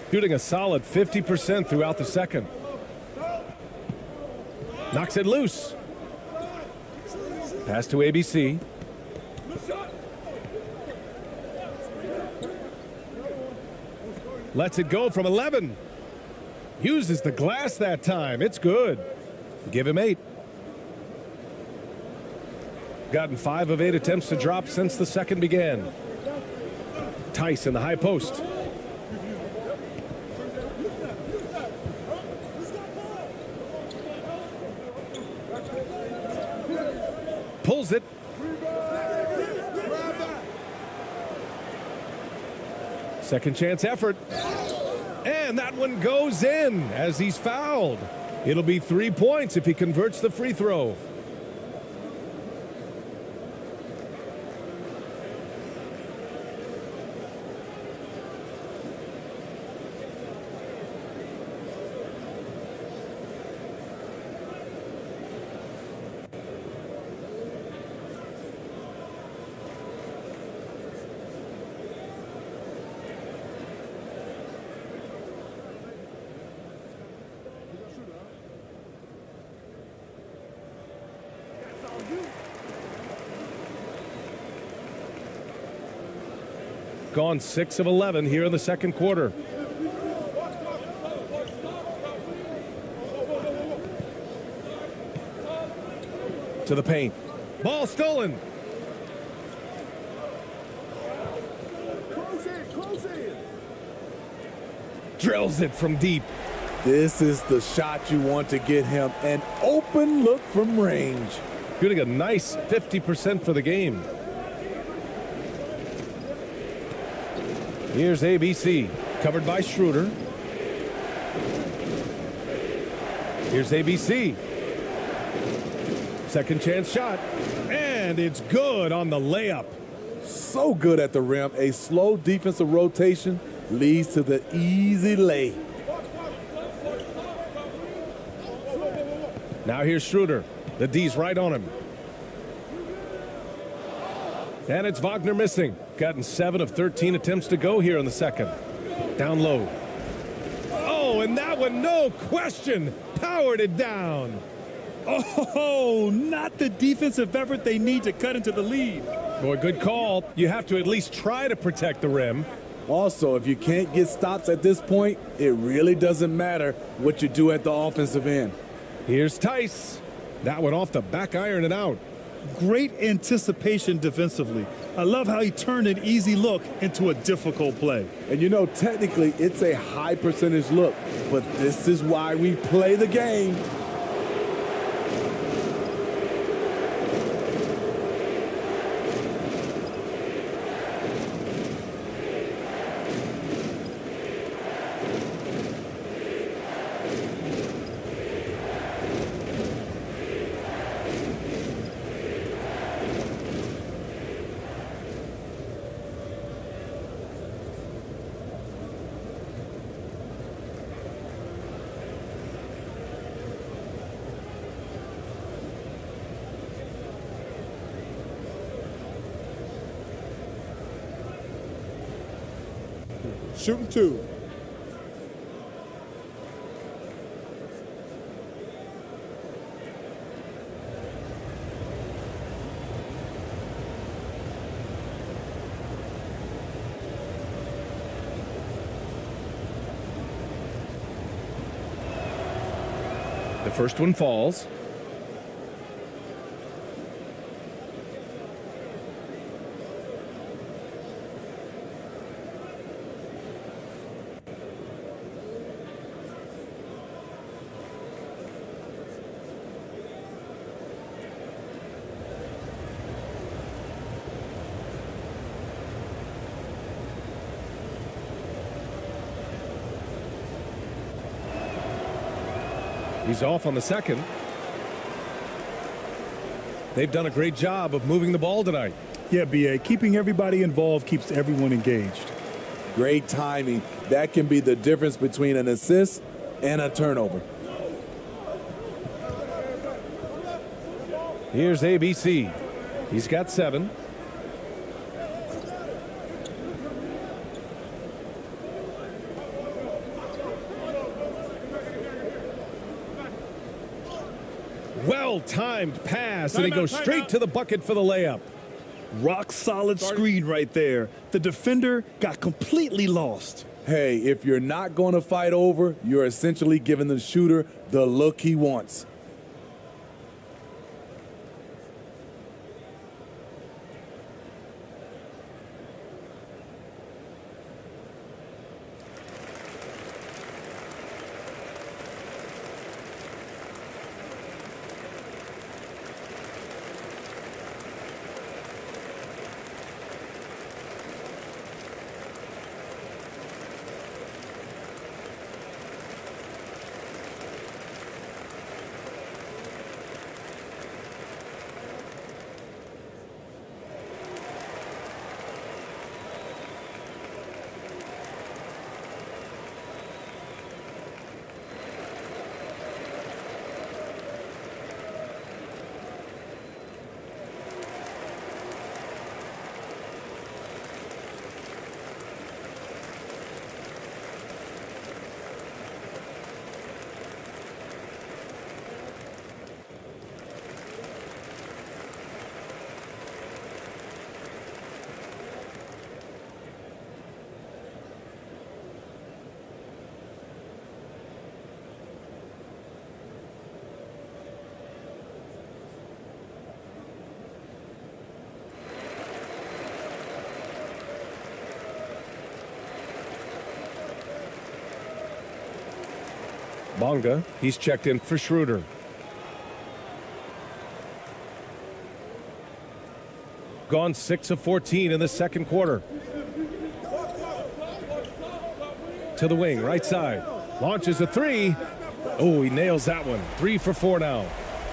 Shooting a solid 50% throughout the second. Knocks it loose. Pass to ABC. Lets it go from 11. Uses the glass that time. It's good. Give him 8. Gotten 5 of 8 attempts to drop since the second began. Tice in the high post. Pulls it. Second chance effort. And that one goes in as he's fouled. It'll be 3 points if he converts the free throw. Gone 6 of 11 here in the second quarter. To the paint. Ball stolen. Drills it from deep. This is the shot you want to get him. An open look from range. Shooting a nice 50% for the game. Here's ABC, covered by Schroeder. Here's ABC. Second chance shot, and it's good on the layup. So good at the rim. A slow defensive rotation leads to the easy lay. Now here's Schroeder. The D's right on him. And it's Wagner missing. Gotten 7 of 13 attempts to go here in the second. Down low. Oh, and that one, no question, powered it down. Oh, not the defensive effort they need to cut into the lead. Boy, good call. You have to at least try to protect the rim. Also, if you can't get stops at this point, it really doesn't matter what you do at the offensive end. Here's Tice. That one off the back iron and out. Great anticipation defensively. I love how he turned an easy look into a difficult play. And you know, technically, it's a high percentage look, but this is why we play the game. Shooting 2. The first one falls. He's off on the second. They've done a great job of moving the ball tonight. Yeah, B.A., keeping everybody involved keeps everyone engaged. Great timing. That can be the difference between an assist and a turnover. Here's ABC. He's got 7. Well-timed pass, and he goes straight to the bucket for the layup. Rock solid screen right there. The defender got completely lost. Hey, if you're not going to fight over, you're essentially giving the shooter the look he wants. Bonga, he's checked in for Schroeder. Gone 6 of 14 in the second quarter. To the wing, right side. Launches a 3. Oh, he nails that one. 3 for 4 now.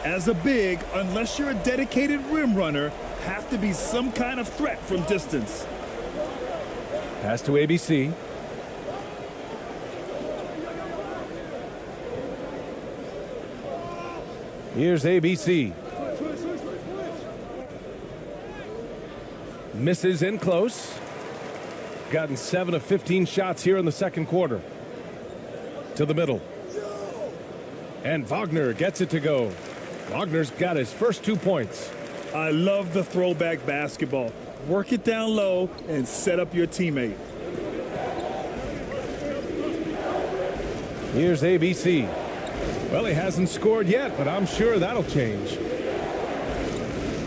As a big, unless you're a dedicated rim runner, have to be some kind of threat from distance. Pass to ABC. Here's ABC. Misses in close. Gotten 7 of 15 shots here in the second quarter. To the middle. And Wagner gets it to go. Wagner's got his first 2 points. I love the throwback basketball. Work it down low and set up your teammate. Here's ABC. Well, he hasn't scored yet, but I'm sure that'll change.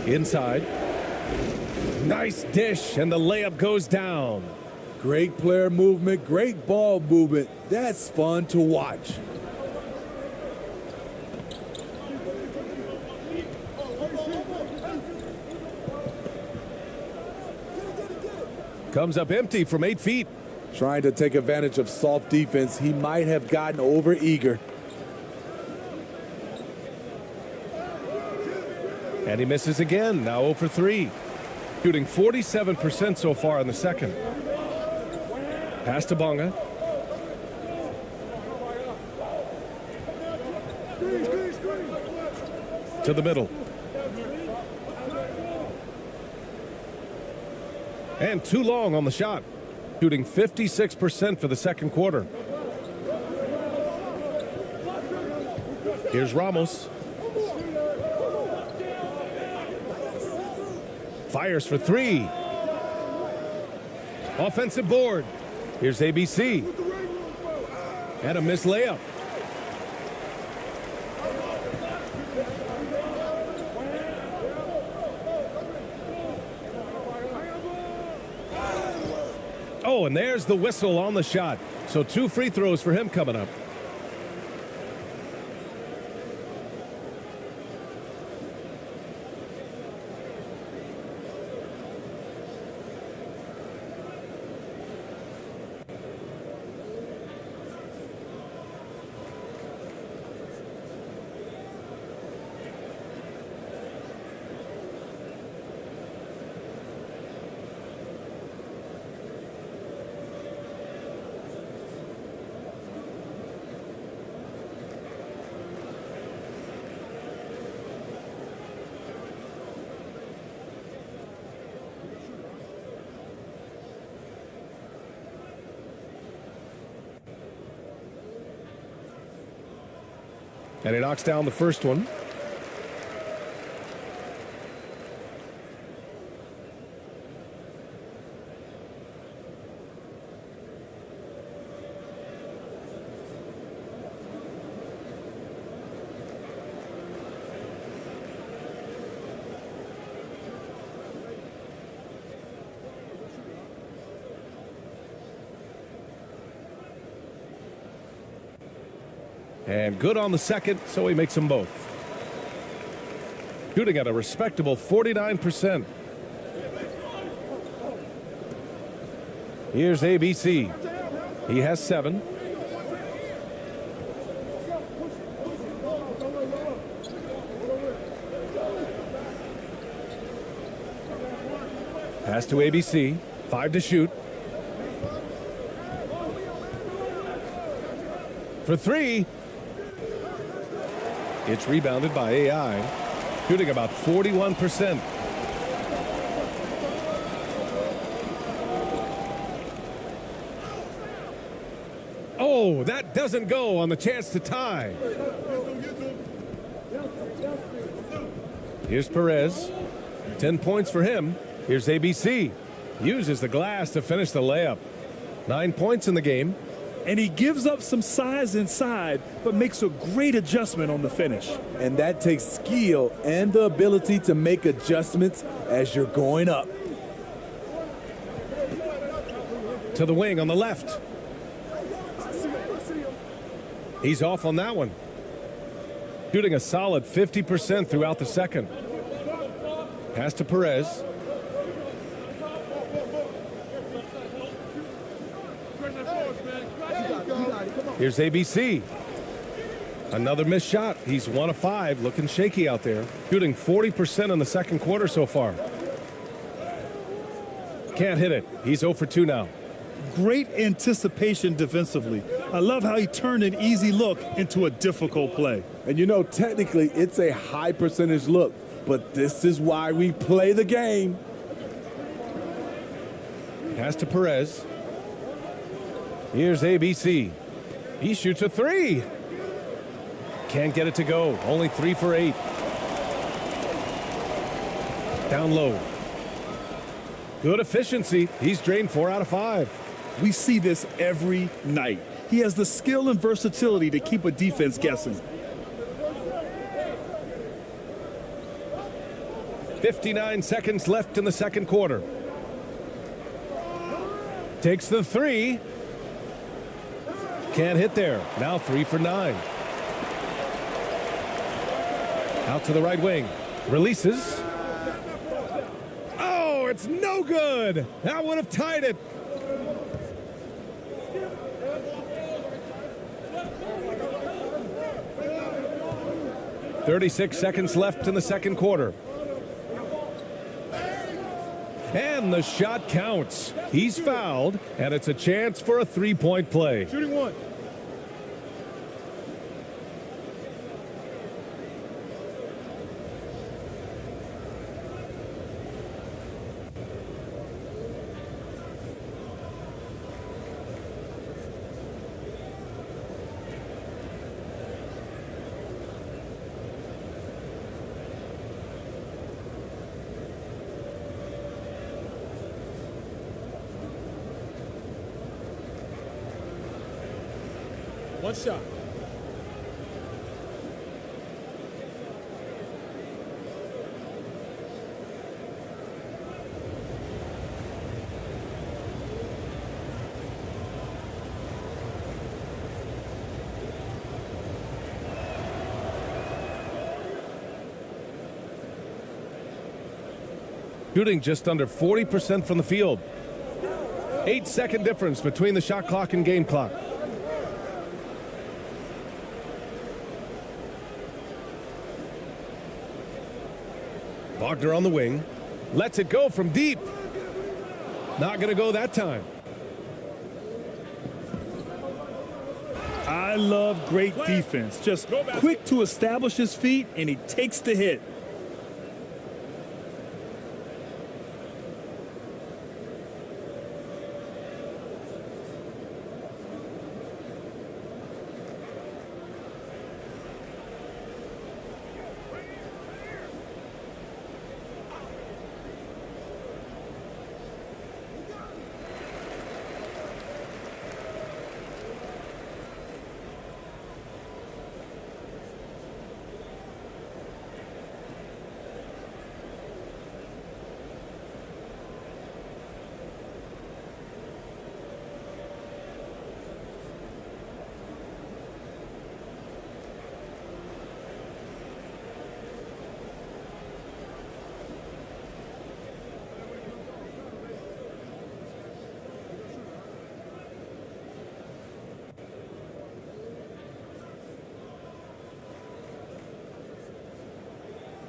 Inside. Nice dish, and the layup goes down. Great player movement, great ball movement. That's fun to watch. Comes up empty from 8 feet. Trying to take advantage of soft defense. He might have gotten over eager. And he misses again, now 0 for 3. Shooting 47% so far in the second. Pass to Bonga. To the middle. And too long on the shot. Shooting 56% for the second quarter. Here's Ramos. Fires for 3. Offensive board. Here's ABC. And a missed layup. Oh, and there's the whistle on the shot. So 2 free throws for him coming up. And he knocks down the first one. And good on the second, so he makes them both. Shooting at a respectable 49%. Here's ABC. He has 7. Pass to ABC. 5 to shoot. For 3. It's rebounded by AI, shooting about 41%. Oh, that doesn't go on the chance to tie. Here's Perez. 10 points for him. Here's ABC. Uses the glass to finish the layup. 9 points in the game. And he gives up some size inside, but makes a great adjustment on the finish. And that takes skill and the ability to make adjustments as you're going up. To the wing on the left. He's off on that one. Shooting a solid 50% throughout the second. Pass to Perez. Here's ABC. Another missed shot. He's 1 of 5, looking shaky out there. Shooting 40% in the second quarter so far. Can't hit it. He's 0 for 2 now. Great anticipation defensively. I love how he turned an easy look into a difficult play. And you know, technically, it's a high percentage look, but this is why we play the game. Pass to Perez. Here's ABC. He shoots a 3. Can't get it to go. Only 3 for 8. Down low. Good efficiency. He's drained 4 out of 5. We see this every night. He has the skill and versatility to keep a defense guessing. 59 seconds left in the second quarter. Takes the three. Can't hit there. Now 3 for 9. Out to the right wing. Releases. Oh, it's no good. That would have tied it. .36 seconds left in the second quarter. And the shot counts. He's fouled, and it's a chance for a three-point play. Shooting one. One shot. Shooting just under 40% from the field. 8-second difference between the shot clock and game clock. Wagner on the wing. Lets it go from deep. Not going to go that time. I love great defense. Just quick to establish his feet, and he takes the hit.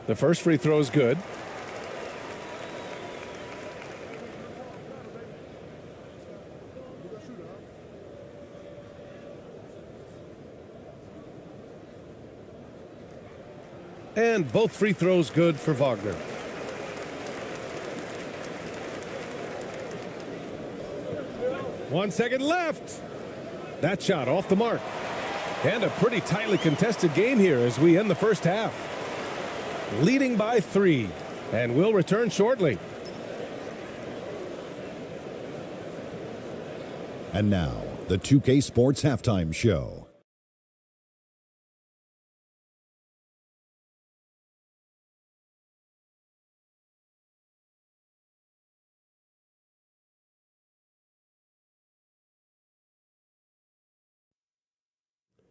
The first free throw is good. And both free throws good for Wagner. One second left. That shot off the mark. And a pretty tightly contested game here as we end the first half. Leading by 3, and we'll return shortly. And now, the 2K Sports Halftime Show.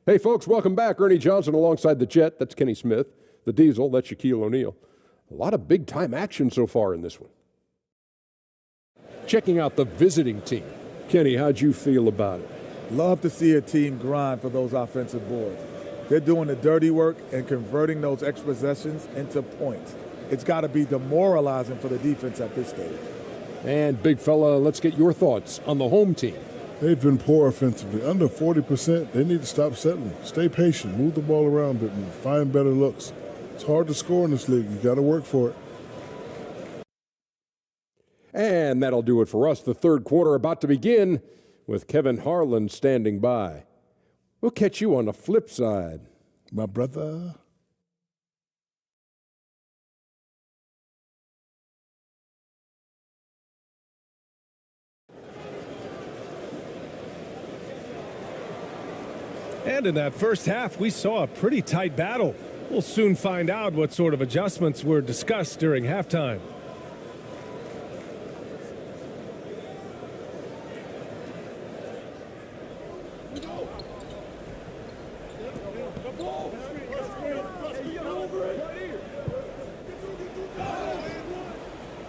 Hey, folks, welcome back. Ernie Johnson alongside the Jet. That's Kenny Smith. The Diesel, that's Shaquille O'Neal. A lot of big-time action so far in this one. Checking out the visiting team. Kenny, how'd you feel about it? Love to see a team grind for those offensive boards. They're doing the dirty work and converting those extra possessions into points. It's got to be demoralizing for the defense at this stage. And, big fella, let's get your thoughts on the home team. They've been poor offensively. Under 40%, they need to stop settling. Stay patient, move the ball around a bit more, find better looks. It's hard to score in this league. You got to work for it. And that'll do it for us. The third quarter about to begin with Kevin Harlan standing by. We'll catch you on the flip side, my brother. And in that first half, we saw a pretty tight battle. We'll soon find out what sort of adjustments were discussed during halftime.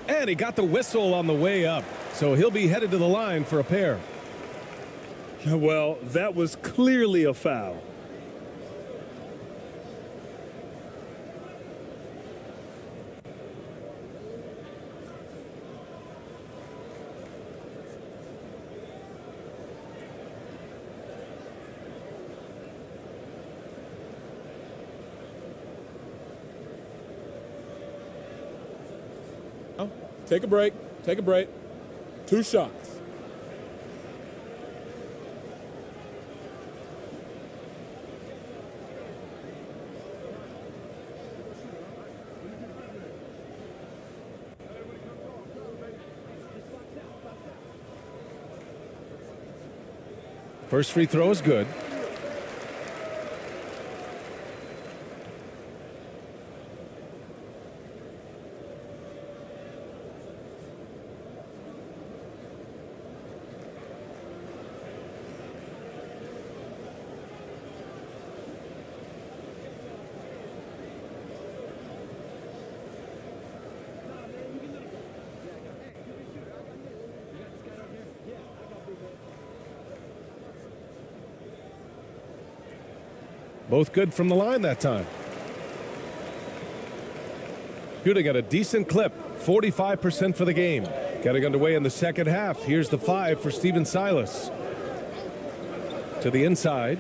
And he got the whistle on the way up, so he'll be headed to the line for a pair. Well, that was clearly a foul. Take a break. Take a break. 2 shots. First free throw is good. Both good from the line that time. Shooting at a decent clip, 45% for the game. Getting underway in the second half. Here's the 5 for Stephen Silas. To the inside.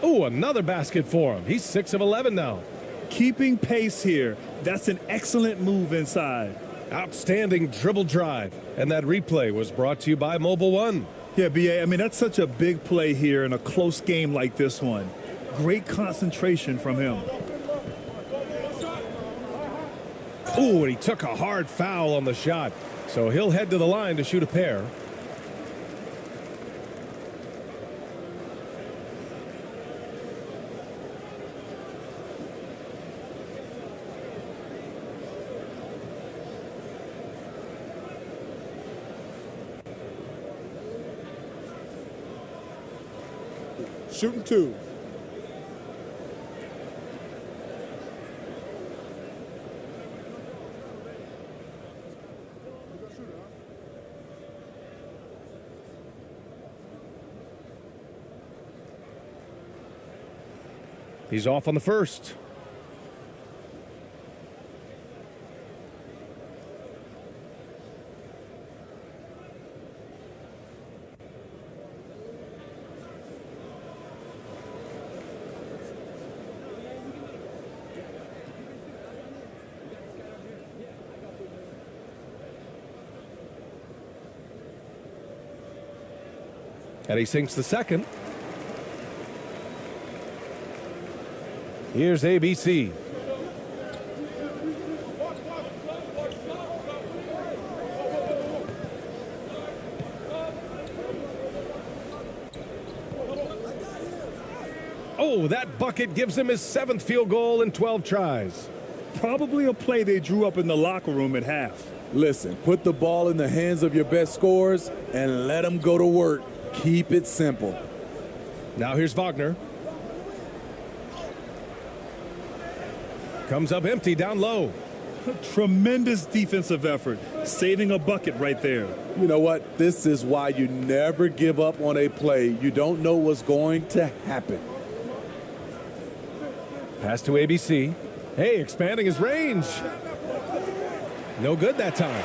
Oh, another basket for him. He's 6 of 11 now. Keeping pace here. That's an excellent move inside. Outstanding dribble drive. And that replay was brought to you by Mobile One. Yeah, B.A., I mean, that's such a big play here in a close game like this one. Great concentration from him. Oh, and he took a hard foul on the shot. So he'll head to the line to shoot a pair. Shooting 2. He's off on the first. And he sinks the second. Here's ABC. Oh, that bucket gives him his 7th field goal in 12 tries. Probably a play they drew up in the locker room at half. Listen, put the ball in the hands of your best scorers and let them go to work. Keep it simple. Now here's Wagner. Comes up empty down low. Tremendous defensive effort, saving a bucket right there. You know what? This is why you never give up on a play. You don't know what's going to happen. Pass to ABC. Hey, expanding his range. No good that time.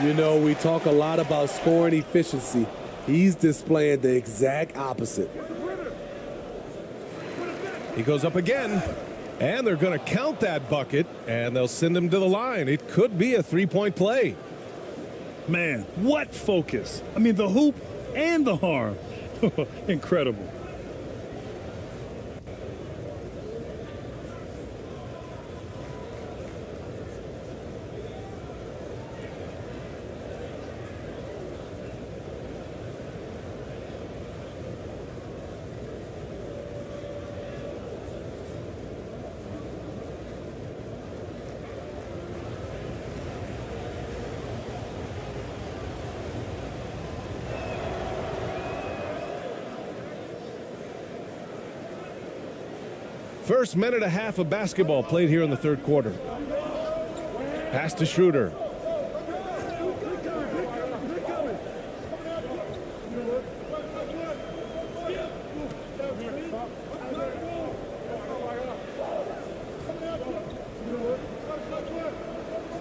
You know, we talk a lot about scoring efficiency. He's displaying the exact opposite. He goes up again, and they're going to count that bucket, and they'll send him to the line. It could be a three-point play. Man, what focus. I mean, the hoop and the harm. Incredible. First minute and a half of basketball played here in the third quarter. Pass to Schroeder.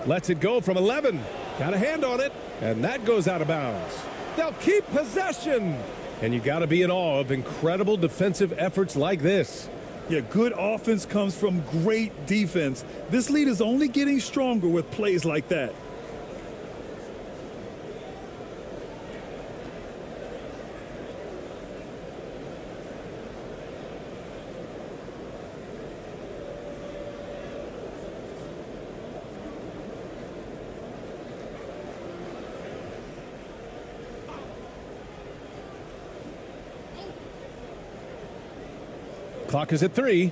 Lets it go from 11. Got a hand on it, and that goes out of bounds. They'll keep possession. And you got to be in awe of incredible defensive efforts like this. Yeah, good offense comes from great defense. This lead is only getting stronger with plays like that. Clock is at 3.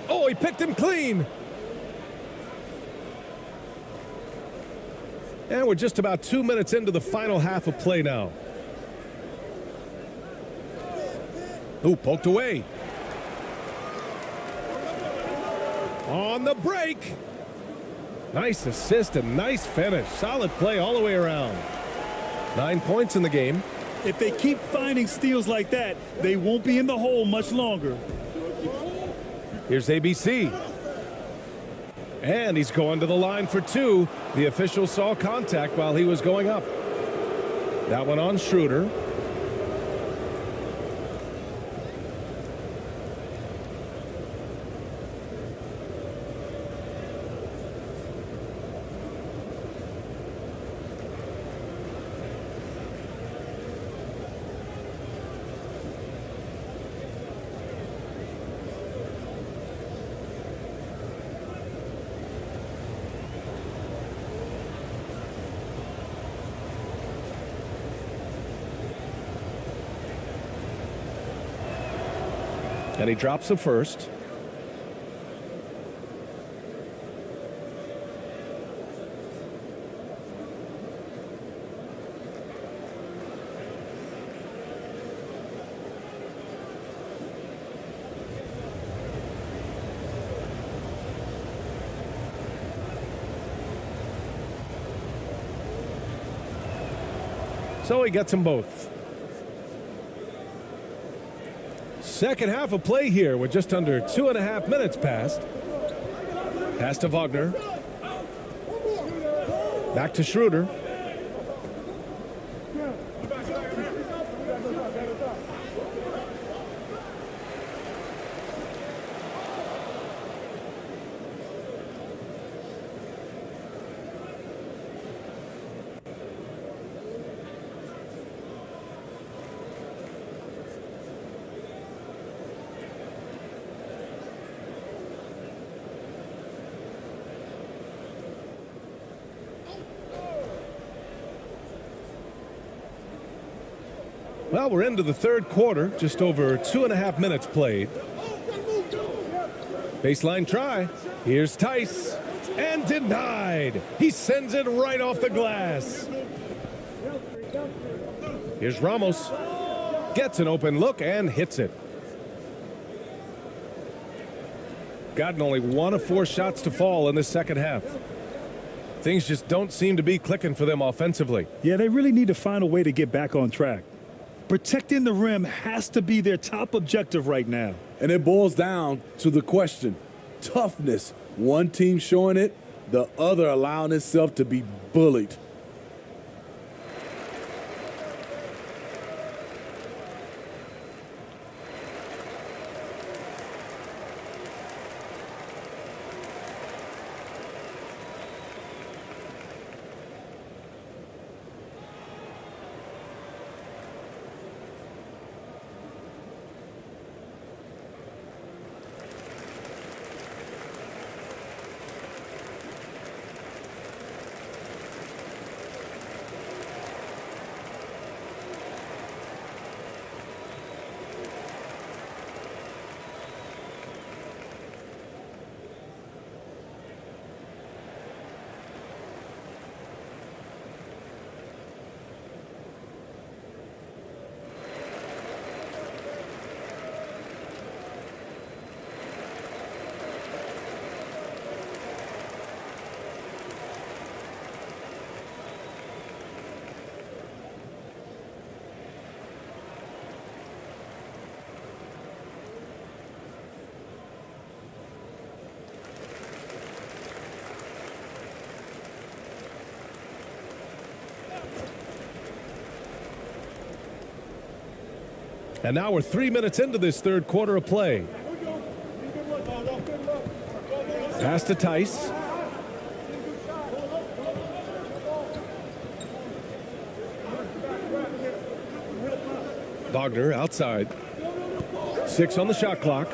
Oh, he picked him clean. And we're just about 2 minutes into the final half of play now. Ooh, poked away. On the break. Nice assist and nice finish. Solid play all the way around. 9 points in the game. If they keep finding steals like that, they won't be in the hole much longer. Here's ABC. And he's going to the line for 2. The official saw contact while he was going up. That one on Schroeder. And he drops the first. So he gets them both. Second half of play here with just under 2.5 minutes passed. Pass to Wagner. Back to Schroeder. Well, we're into the third quarter, just over 2.5 minutes played. Baseline try. Here's Tice. And denied. He sends it right off the glass. Here's Ramos. Gets an open look and hits it. Gotten only 1 of 4 shots to fall in this second half. Things just don't seem to be clicking for them offensively. Yeah, they really need to find a way to get back on track. Protecting the rim has to be their top objective right now. And it boils down to the question, toughness. One team showing it, the other allowing itself to be bullied. And now we're 3 minutes into this third quarter of play. Pass to Tice. Wagner outside. 6 on the shot clock.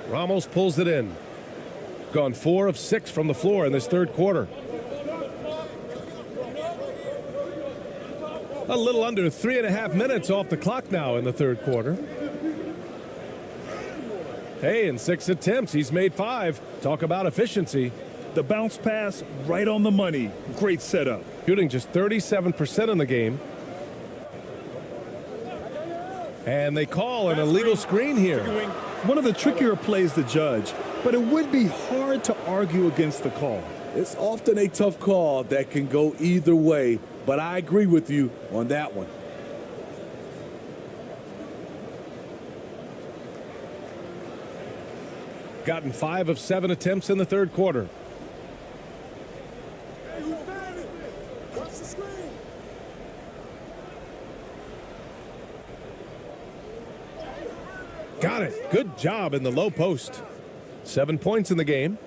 Ramos pulls it in. Gone 4 of 6 from the floor in this third quarter. A little under 3.5 minutes off the clock now in the third quarter. Hey, in 6 attempts, he's made 5. Talk about efficiency. The bounce pass right on the money. Great setup. Shooting just 37% in the game. And they call an illegal screen here. One of the trickier plays to judge, but it would be hard to argue against the call. It's often a tough call that can go either way, but I agree with you on that one. Gotten 5 of 7 attempts in the third quarter. Got it. Good job in the low post. 7 points in the game.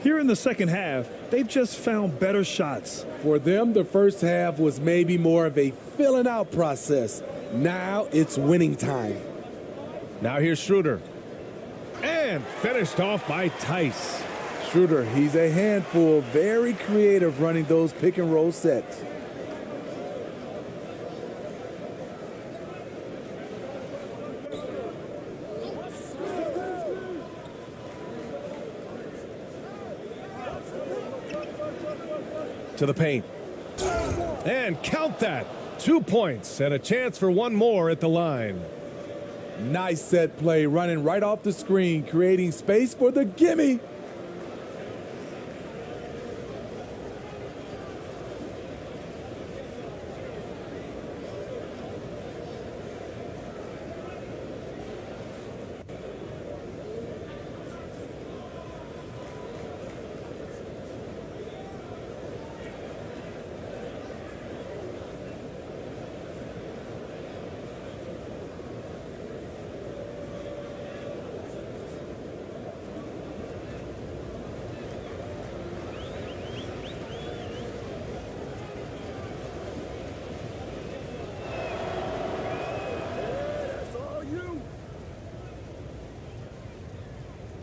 Here in the second half, they've just found better shots. For them, the first half was maybe more of a filling out process. Now it's winning time. Now here's Schroeder. And finished off by Tice. Schroeder, he's a handful, very creative running those pick and roll sets. To the paint. And count that. 2 points and a chance for one more at the line. Nice set play, running right off the screen, creating space for the gimme.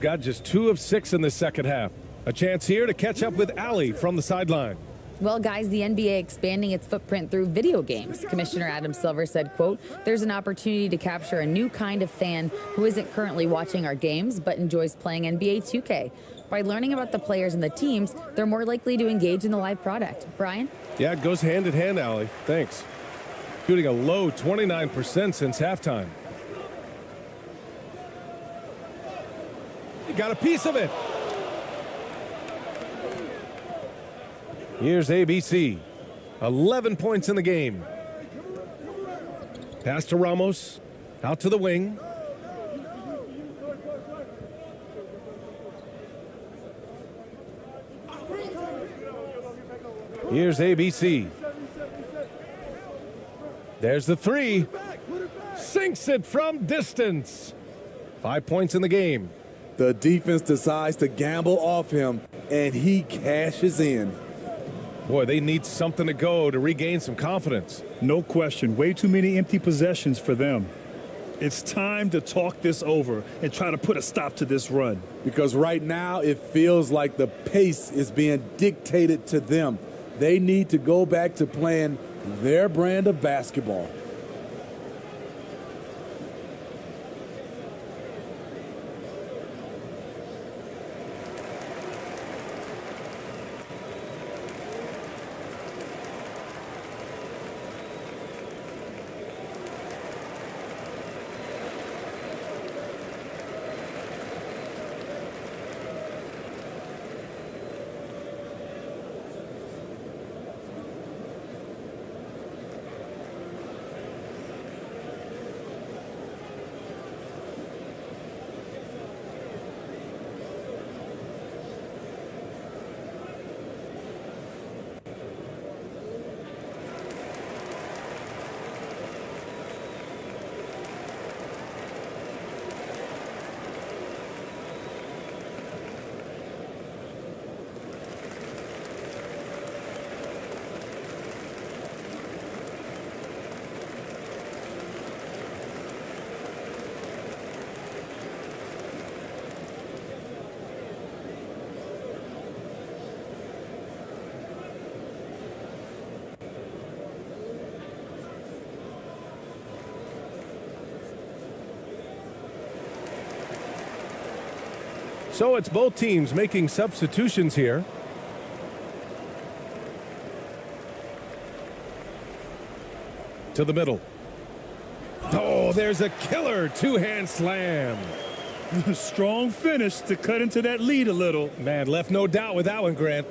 Got just 2 of 6 in the second half. A chance here to catch up with Allie from the sideline. Well, guys, the NBA expanding its footprint through video games. Commissioner Adam Silver said, quote, "There's an opportunity to capture a new kind of fan who isn't currently watching our games but enjoys playing NBA 2K. By learning about the players and the teams, they're more likely to engage in the live product." Brian? Yeah, it goes hand in hand, Allie. Thanks. Shooting a low 29% since halftime. He got a piece of it. Here's ABC. 11 points in the game. Pass to Ramos. Out to the wing. Here's ABC. There's the 3. Sinks it from distance. 5 points in the game. The defense decides to gamble off him, and he cashes in. Boy, they need something to go to regain some confidence. No question. Way too many empty possessions for them. It's time to talk this over and try to put a stop to this run. Because right now it feels like the pace is being dictated to them. They need to go back to playing their brand of basketball. So it's both teams making substitutions here. To the middle. Oh, there's a killer two-hand slam. Strong finish to cut into that lead a little. Man, left no doubt with that one, Grant.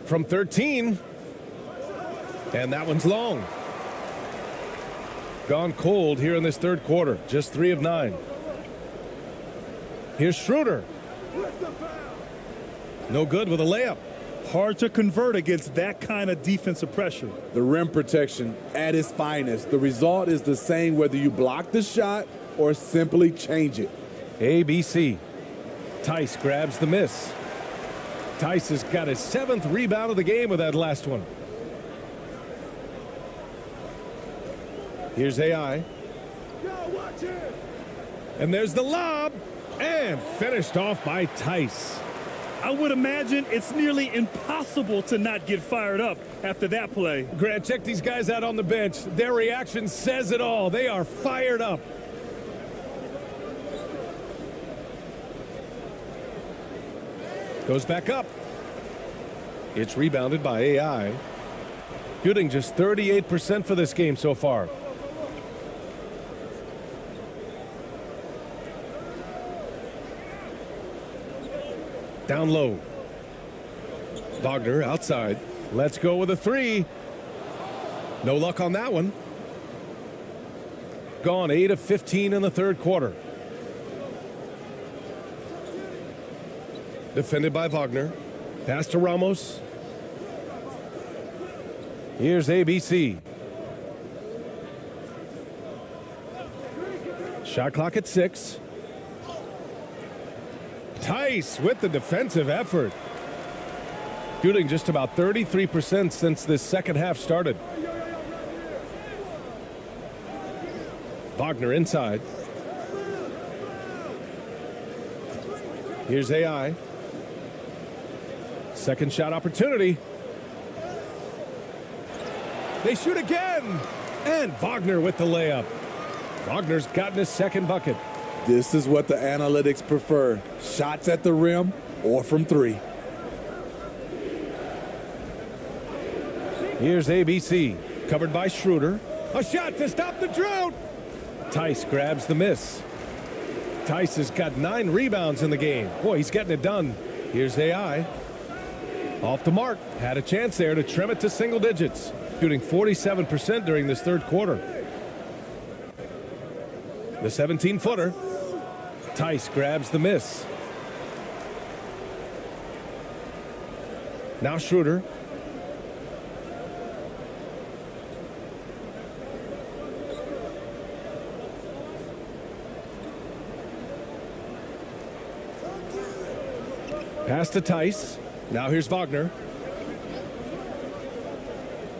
From 13. And that one's long. Gone cold here in this third quarter. Just 3 of 9. Here's Schroeder. No good with a layup. Hard to convert against that kind of defensive pressure. The rim protection at its finest. The result is the same whether you block the shot or simply change it. ABC. Tice grabs the miss. Tice has got his 7th rebound of the game with that last one. Here's AI. And there's the lob. And finished off by Tice. I would imagine it's nearly impossible to not get fired up after that play. Grant, check these guys out on the bench. Their reaction says it all. They are fired up. Goes back up. It's rebounded by AI. Shooting just 38% for this game so far. Down low. Wagner outside. Let's go with a 3. No luck on that one. Gone 8 of 15 in the third quarter. Defended by Wagner. Pass to Ramos. Here's ABC. Shot clock at 6. Tice with the defensive effort. Shooting just about 33% since this second half started. Wagner inside. Here's AI. Second shot opportunity. They shoot again. And Wagner with the layup. Wagner's gotten his second bucket. This is what the analytics prefer. Shots at the rim or from 3. Here's ABC. Covered by Schroeder. A shot to stop the drought. Tice grabs the miss. Tice has got 9 rebounds in the game. Boy, he's getting it done. Here's AI. Off the mark. Had a chance there to trim it to single digits. Shooting 47% during this third quarter. The 17-footer. Tice grabs the miss. Now Schroeder. Pass to Tice. Now here's Wagner.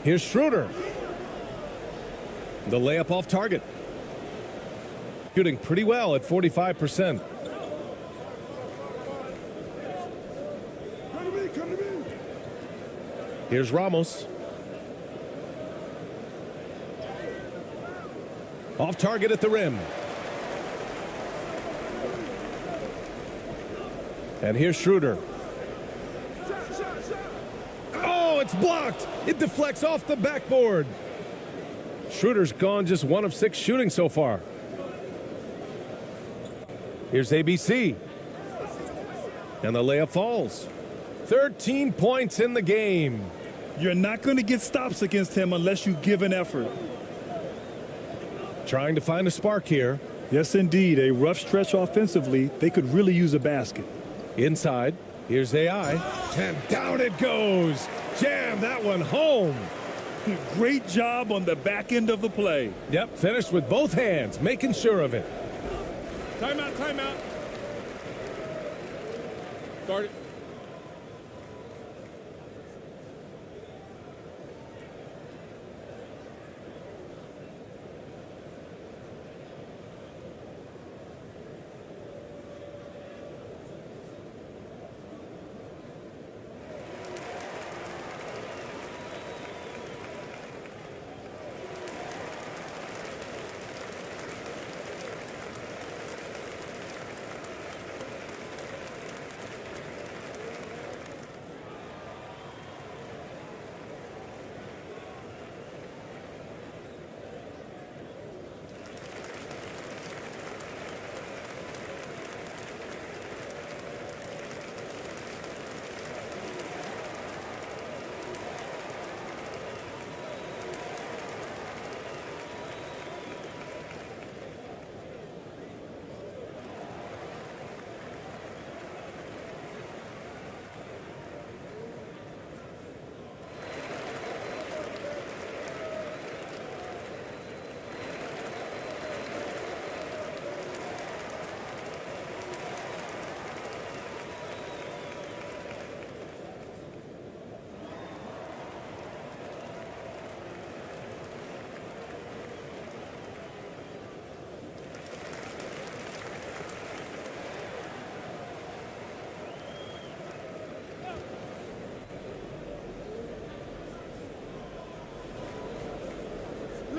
Here's Schroeder. The layup off target. Shooting pretty well at 45%. Here's Ramos. Off target at the rim. And here's Schroeder. Oh, it's blocked. It deflects off the backboard. Schroeder's gone just 1 of 6 shooting so far. Here's ABC. And the layup falls. 13 points in the game. You're not going to get stops against him unless you give an effort. Trying to find a spark here. Yes, indeed. A rough stretch offensively. They could really use a basket. Inside. Here's AI. And down it goes. Jam that one home. Great job on the back end of the play. Yep, finished with both hands, making sure of it. Timeout, timeout. Guard it.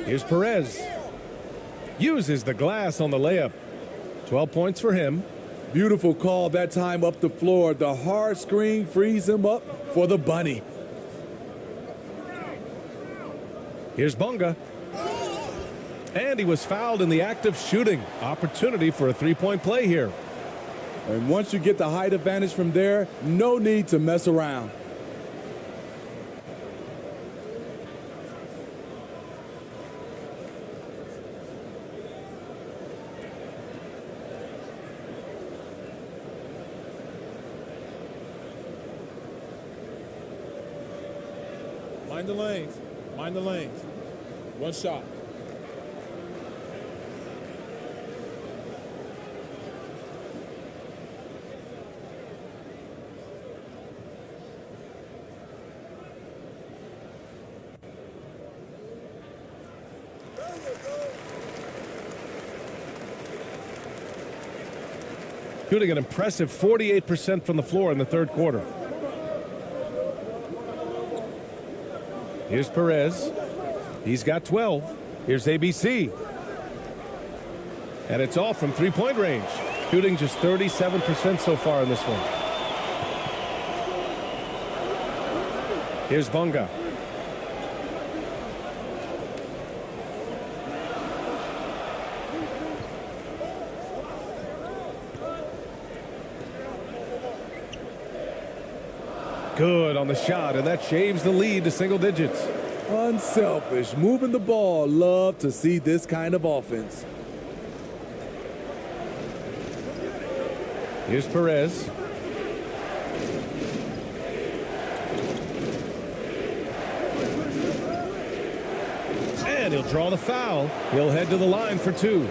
Here's Perez. Uses the glass on the layup. 12 points for him. Beautiful call that time up the floor. The hard screen frees him up for the bunny. Here's Bonga. And he was fouled in the act of shooting. Opportunity for a three-point play here. And once you get the height advantage from there, no need to mess around. Mind the lanes. Mind the lanes. One shot. Shooting an impressive 48% from the floor in the third quarter. Here's Perez. He's got 12. Here's ABC. And it's all from three-point range. Shooting just 37% so far in this one. Here's Bonga. Good on the shot, and that shaves the lead to single digits. Unselfish, moving the ball. Love to see this kind of offense. Here's Perez. And he'll draw the foul. He'll head to the line for two.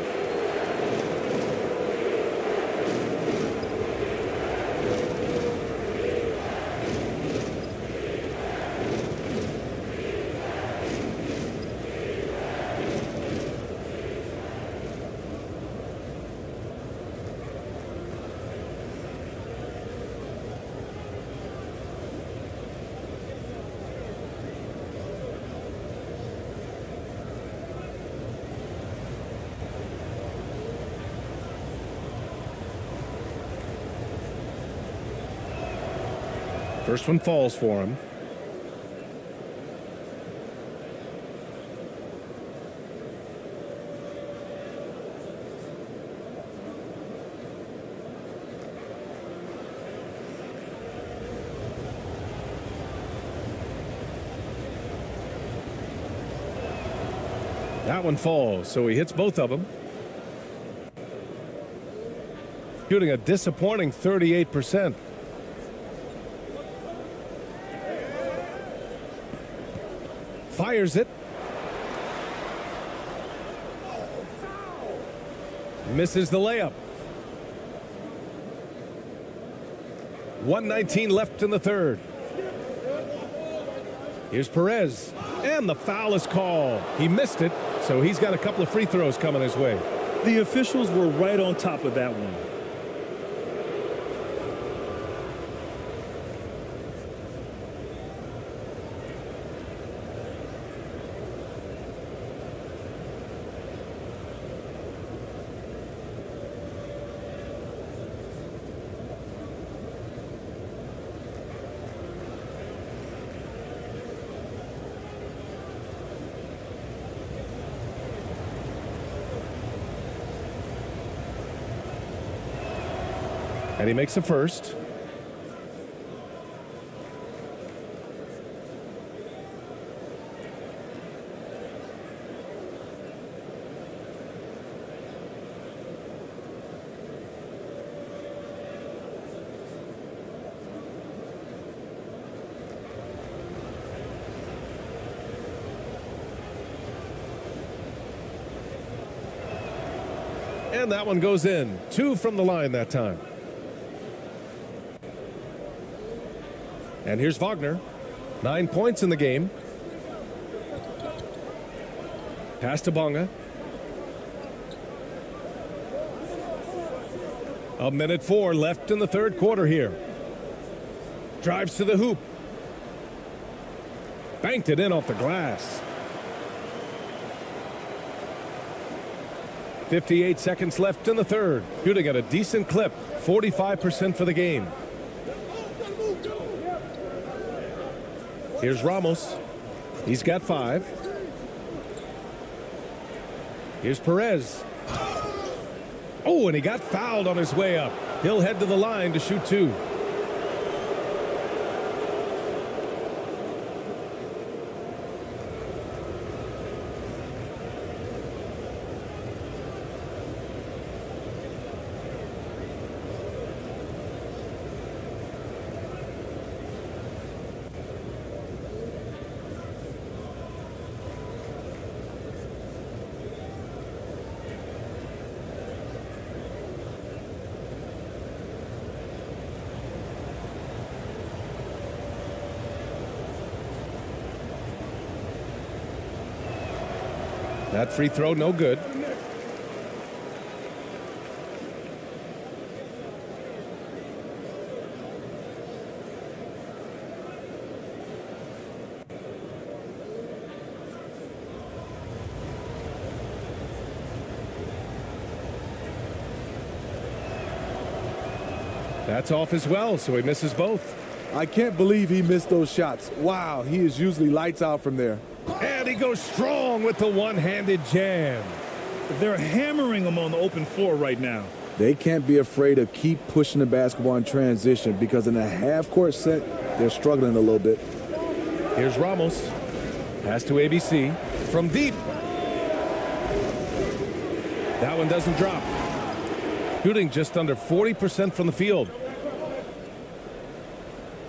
First one falls for him. That one falls, so he hits both of them. Shooting a disappointing 38%. Fires it. Misses the layup. 1:19 left in the third. Here's Perez. And the foul is called. He missed it, so he's got a couple of free throws coming his way. The officials were right on top of that one. And he makes the first. And that one goes in. 2 from the line that time. And here's Wagner. 9 points in the game. Pass to Bonga. 1:04 left in the third quarter here. Drives to the hoop. Banked it in off the glass. 58 seconds left in the third. Shooting at a decent clip, 45% for the game. Here's Ramos. He's got 5. Here's Perez. Oh, and he got fouled on his way up. He'll head to the line to shoot 2. That free throw, no good. That's off as well, so he misses both. I can't believe he missed those shots. Wow, he is usually lights out from there. And he goes strong with the one-handed jam. They're hammering him on the open floor right now. They can't be afraid of keep pushing the basketball in transition because in a half-court set, they're struggling a little bit. Here's Ramos. Pass to ABC. From deep. That one doesn't drop. Shooting just under 40% from the field.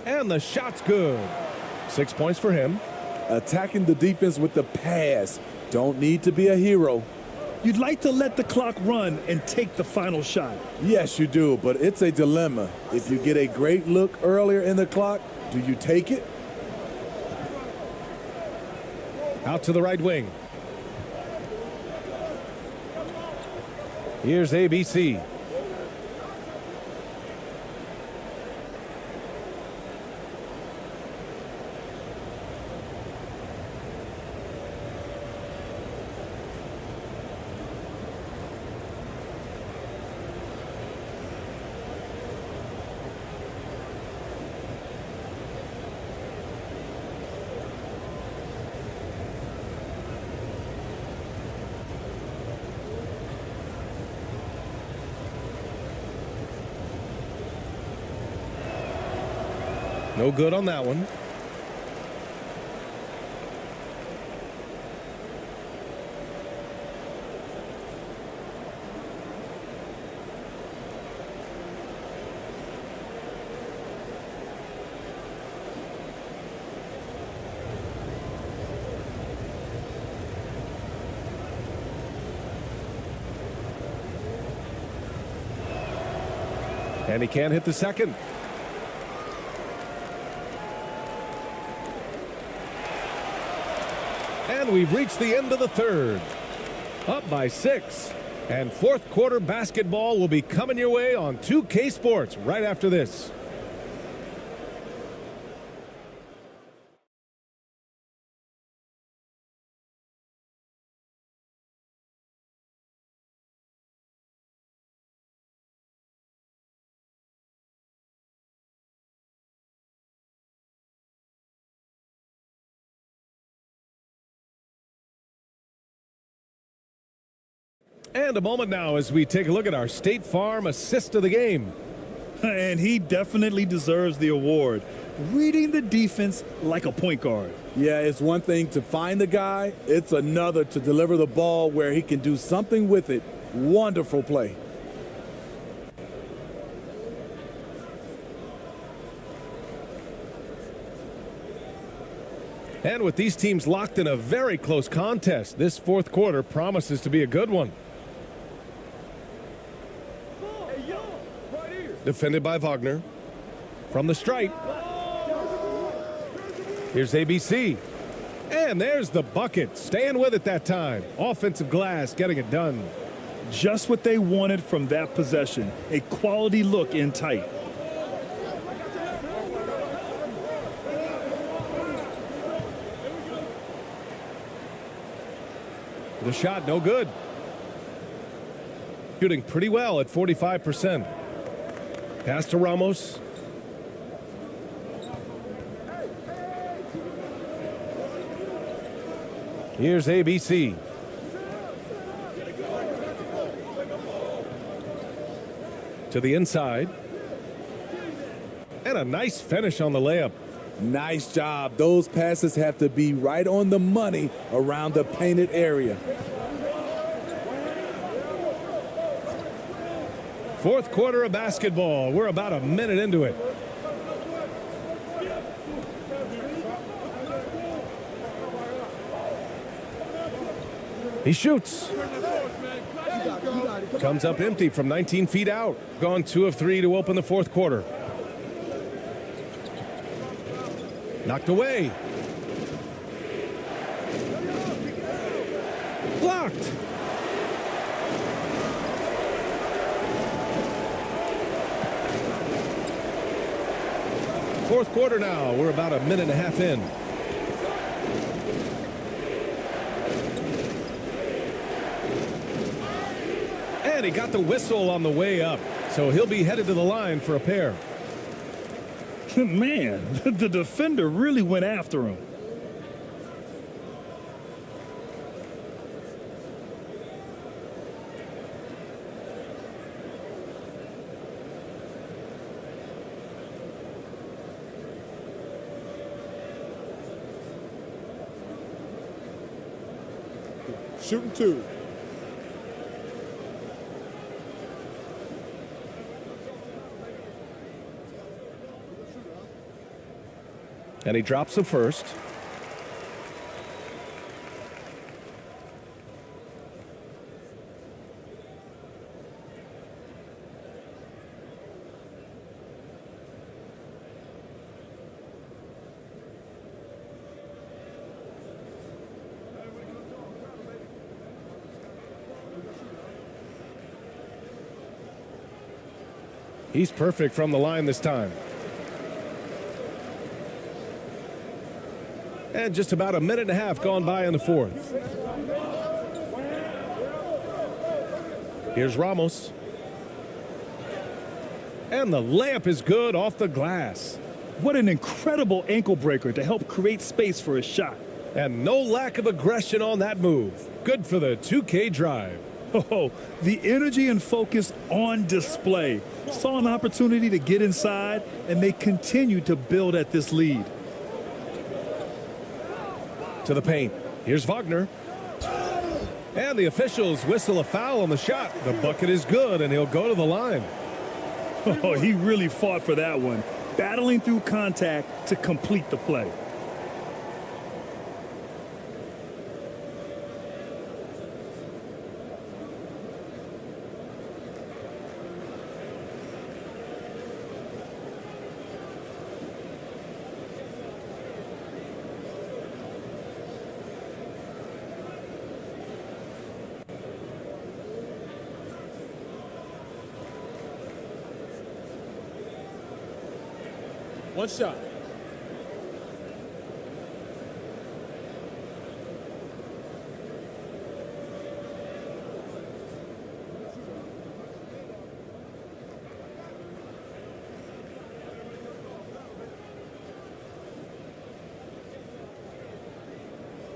And the shot's good. 6 points for him. Attacking the defense with the pass. Don't need to be a hero. You'd like to let the clock run and take the final shot. Yes, you do, but it's a dilemma. If you get a great look earlier in the clock, do you take it? Out to the right wing. Here's ABC. No good on that one. And he can't hit the second. And we've reached the end of the third. Up by 6. And fourth quarter basketball will be coming your way on 2K Sports right after this. And a moment now as we take a look at our State Farm assist of the game. And he definitely deserves the award. Reading the defense like a point guard. Yeah, it's one thing to find the guy. It's another to deliver the ball where he can do something with it. Wonderful play. And with these teams locked in a very close contest, this fourth quarter promises to be a good one. Defended by Wagner. From the stripe. Here's ABC. And there's the bucket. Staying with it that time. Offensive glass getting it done. Just what they wanted from that possession. A quality look in tight. The shot no good. shooting pretty well at 45%. Pass to Ramos. Here's ABC. To the inside. And a nice finish on the layup. Nice job. Those passes have to be right on the money around the painted area. Fourth quarter of basketball. We're about a minute into it. He shoots. Comes up empty from 19 feet out. Gone 2 of 3 to open the fourth quarter. Knocked away. Blocked. Fourth quarter now. We're about a minute and a half in. And he got the whistle on the way up. So he'll be headed to the line for a pair. Man, the defender really went after him. Shooting 2. And he drops the first. He's perfect from the line this time. And just about a minute and a half gone by in the fourth. Here's Ramos. And the layup is good off the glass. What an incredible ankle breaker to help create space for a shot. And no lack of aggression on that move. Good for the 2K drive. Oh, the energy and focus on display. Saw an opportunity to get inside, and they continue to build at this lead. To the paint. Here's Wagner. And the officials whistle a foul on the shot. The bucket is good, and he'll go to the line. Oh, he really fought for that one, battling through contact to complete the play. One shot.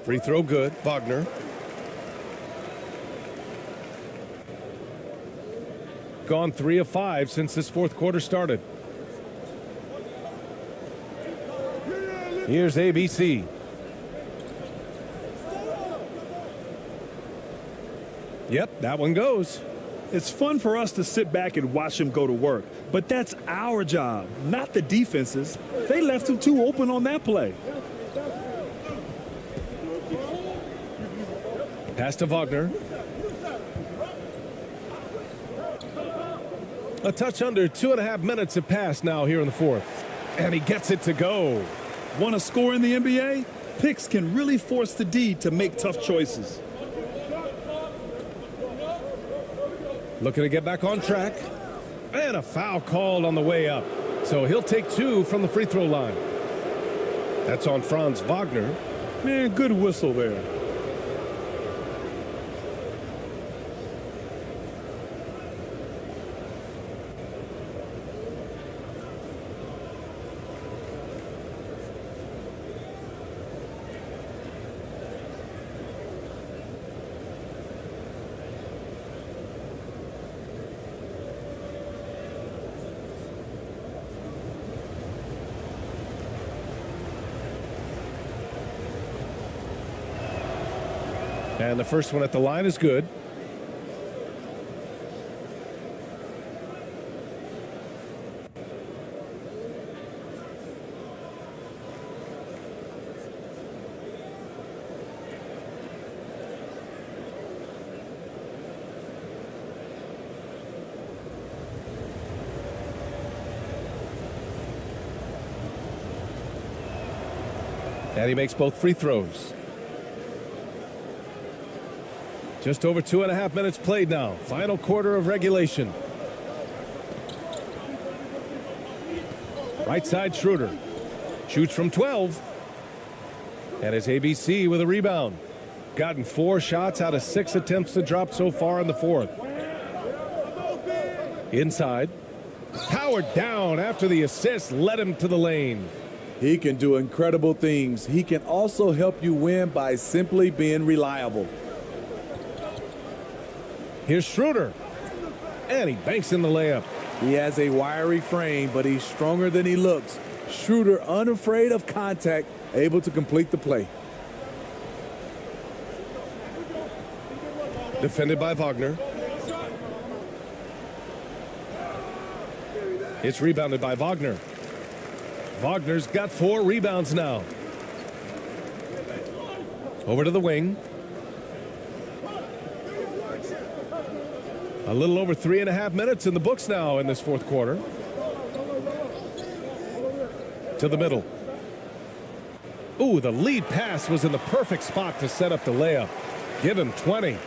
Free throw good. Wagner. Gone 3 of 5 since this fourth quarter started. Here's ABC. Yep, that one goes. It's fun for us to sit back and watch him go to work, but that's our job, not the defense's. They left him too open on that play. Pass to Wagner. A touch under 2.5 minutes have passed now here in the fourth. And he gets it to go. Want to score in the NBA? Picks can really force the D to make tough choices. Looking to get back on track. And a foul called on the way up. So he'll take 2 from the free throw line. That's on Franz Wagner. Man, good whistle there. And the first one at the line is good. And he makes both free throws. Just over 2.5 minutes played now. Final quarter of regulation. Right side Schroeder. Shoots from 12. And it's ABC with a rebound. Gotten 4 shots out of 6 attempts to drop so far in the fourth. Inside. Powered down after the assist led him to the lane. He can do incredible things. He can also help you win by simply being reliable. Here's Schroeder. And he banks in the layup. He has a wiry frame, but he's stronger than he looks. Schroeder, unafraid of contact, able to complete the play. Defended by Wagner. It's rebounded by Wagner. Wagner's got 4 rebounds now. Over to the wing. A little over 3.5 minutes in the books now in this fourth quarter. To the middle. Ooh, the lead pass was in the perfect spot to set up the layup. Give him 20.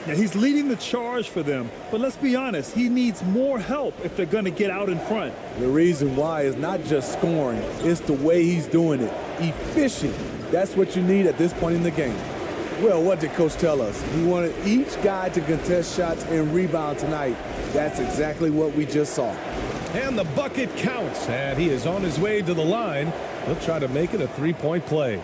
Now, he's leading the charge for them, but let's be honest, he needs more help if they're going to get out in front. The reason why is not just scoring, it's the way he's doing it. Efficient. That's what you need at this point in the game. Well, what did Coach tell us? He wanted each guy to contest shots and rebound tonight. That's exactly what we just saw. And the bucket counts, and he is on his way to the line. He'll try to make it a 3-point play.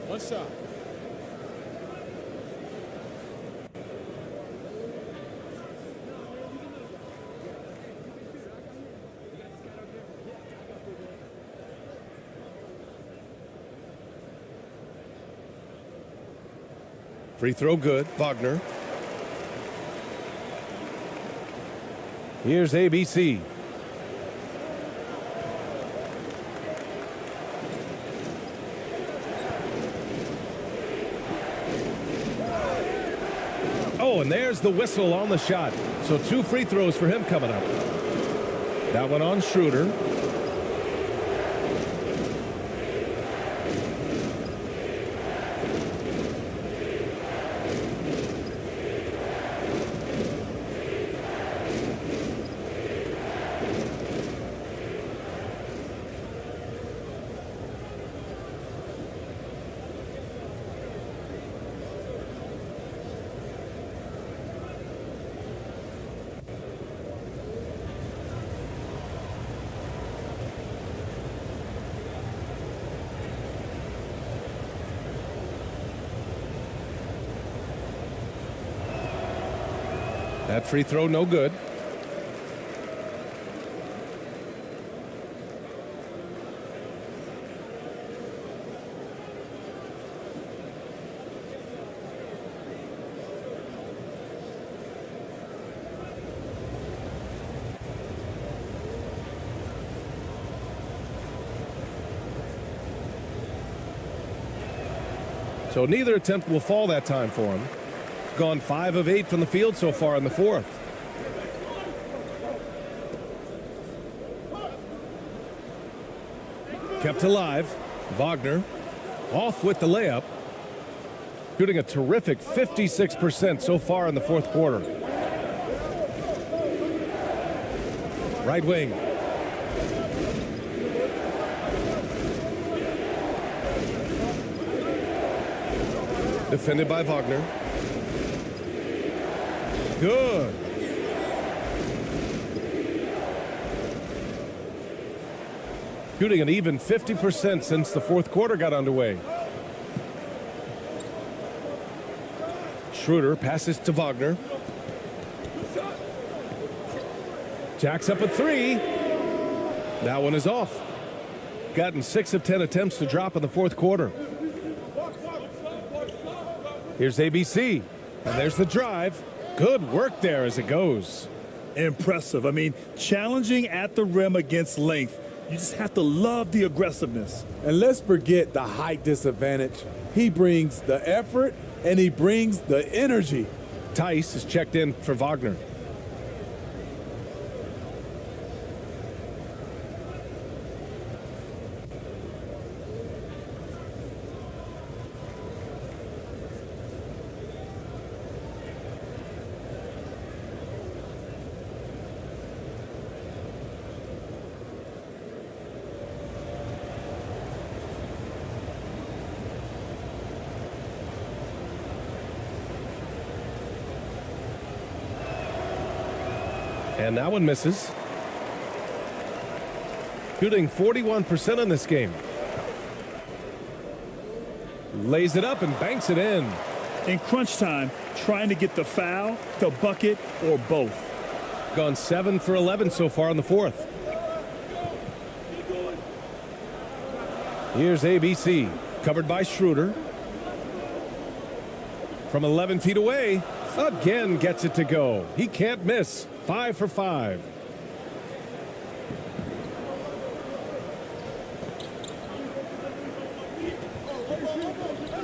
One shot. Free throw good. Wagner. Here's ABC. Oh, and there's the whistle on the shot. So 2 free throws for him coming up. That one on Schroeder. That free throw no good. So neither attempt will fall that time for him. Gone 5 of 8 from the field so far in the fourth. Kept alive. Wagner off with the layup. Shooting a terrific 56% so far in the fourth quarter. Right wing. Defended by Wagner. Good. Shooting an even 50% since the fourth quarter got underway. Schroeder passes to Wagner. Jacks up a three. That one is off. Gotten 6 of 10 attempts to drop in the fourth quarter. Here's ABC. And there's the drive. Good work there as it goes. Impressive. I mean, challenging at the rim against length. You just have to love the aggressiveness. And let's forget the height disadvantage. He brings the effort and he brings the energy. Tice is checked in for Wagner. And that one misses. Shooting 41% in this game. Lays it up and banks it in. In crunch time, trying to get the foul, the bucket, or both. Gone 7 for 11 so far in the fourth. Here's ABC, covered by Schroeder. From 11 feet away, again gets it to go. He can't miss. 5 for 5.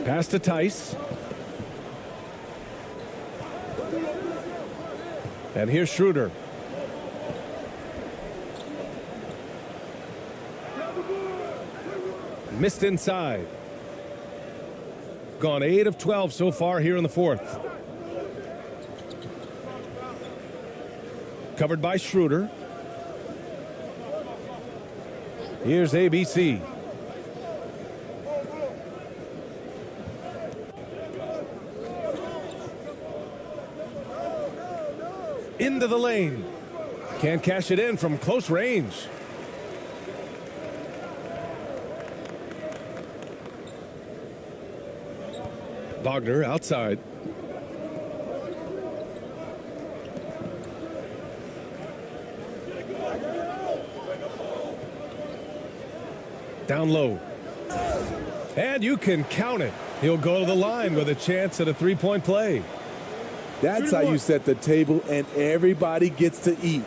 Pass to Tice. And here's Schroeder. Missed inside. Gone 8 of 12 so far here in the fourth. Covered by Schroeder. Here's ABC. Into the lane. Can't cash it in from close range. Wagner outside. Down low. And you can count it. He'll go to the line with a chance at a three-point play. That's how you set the table and everybody gets to eat.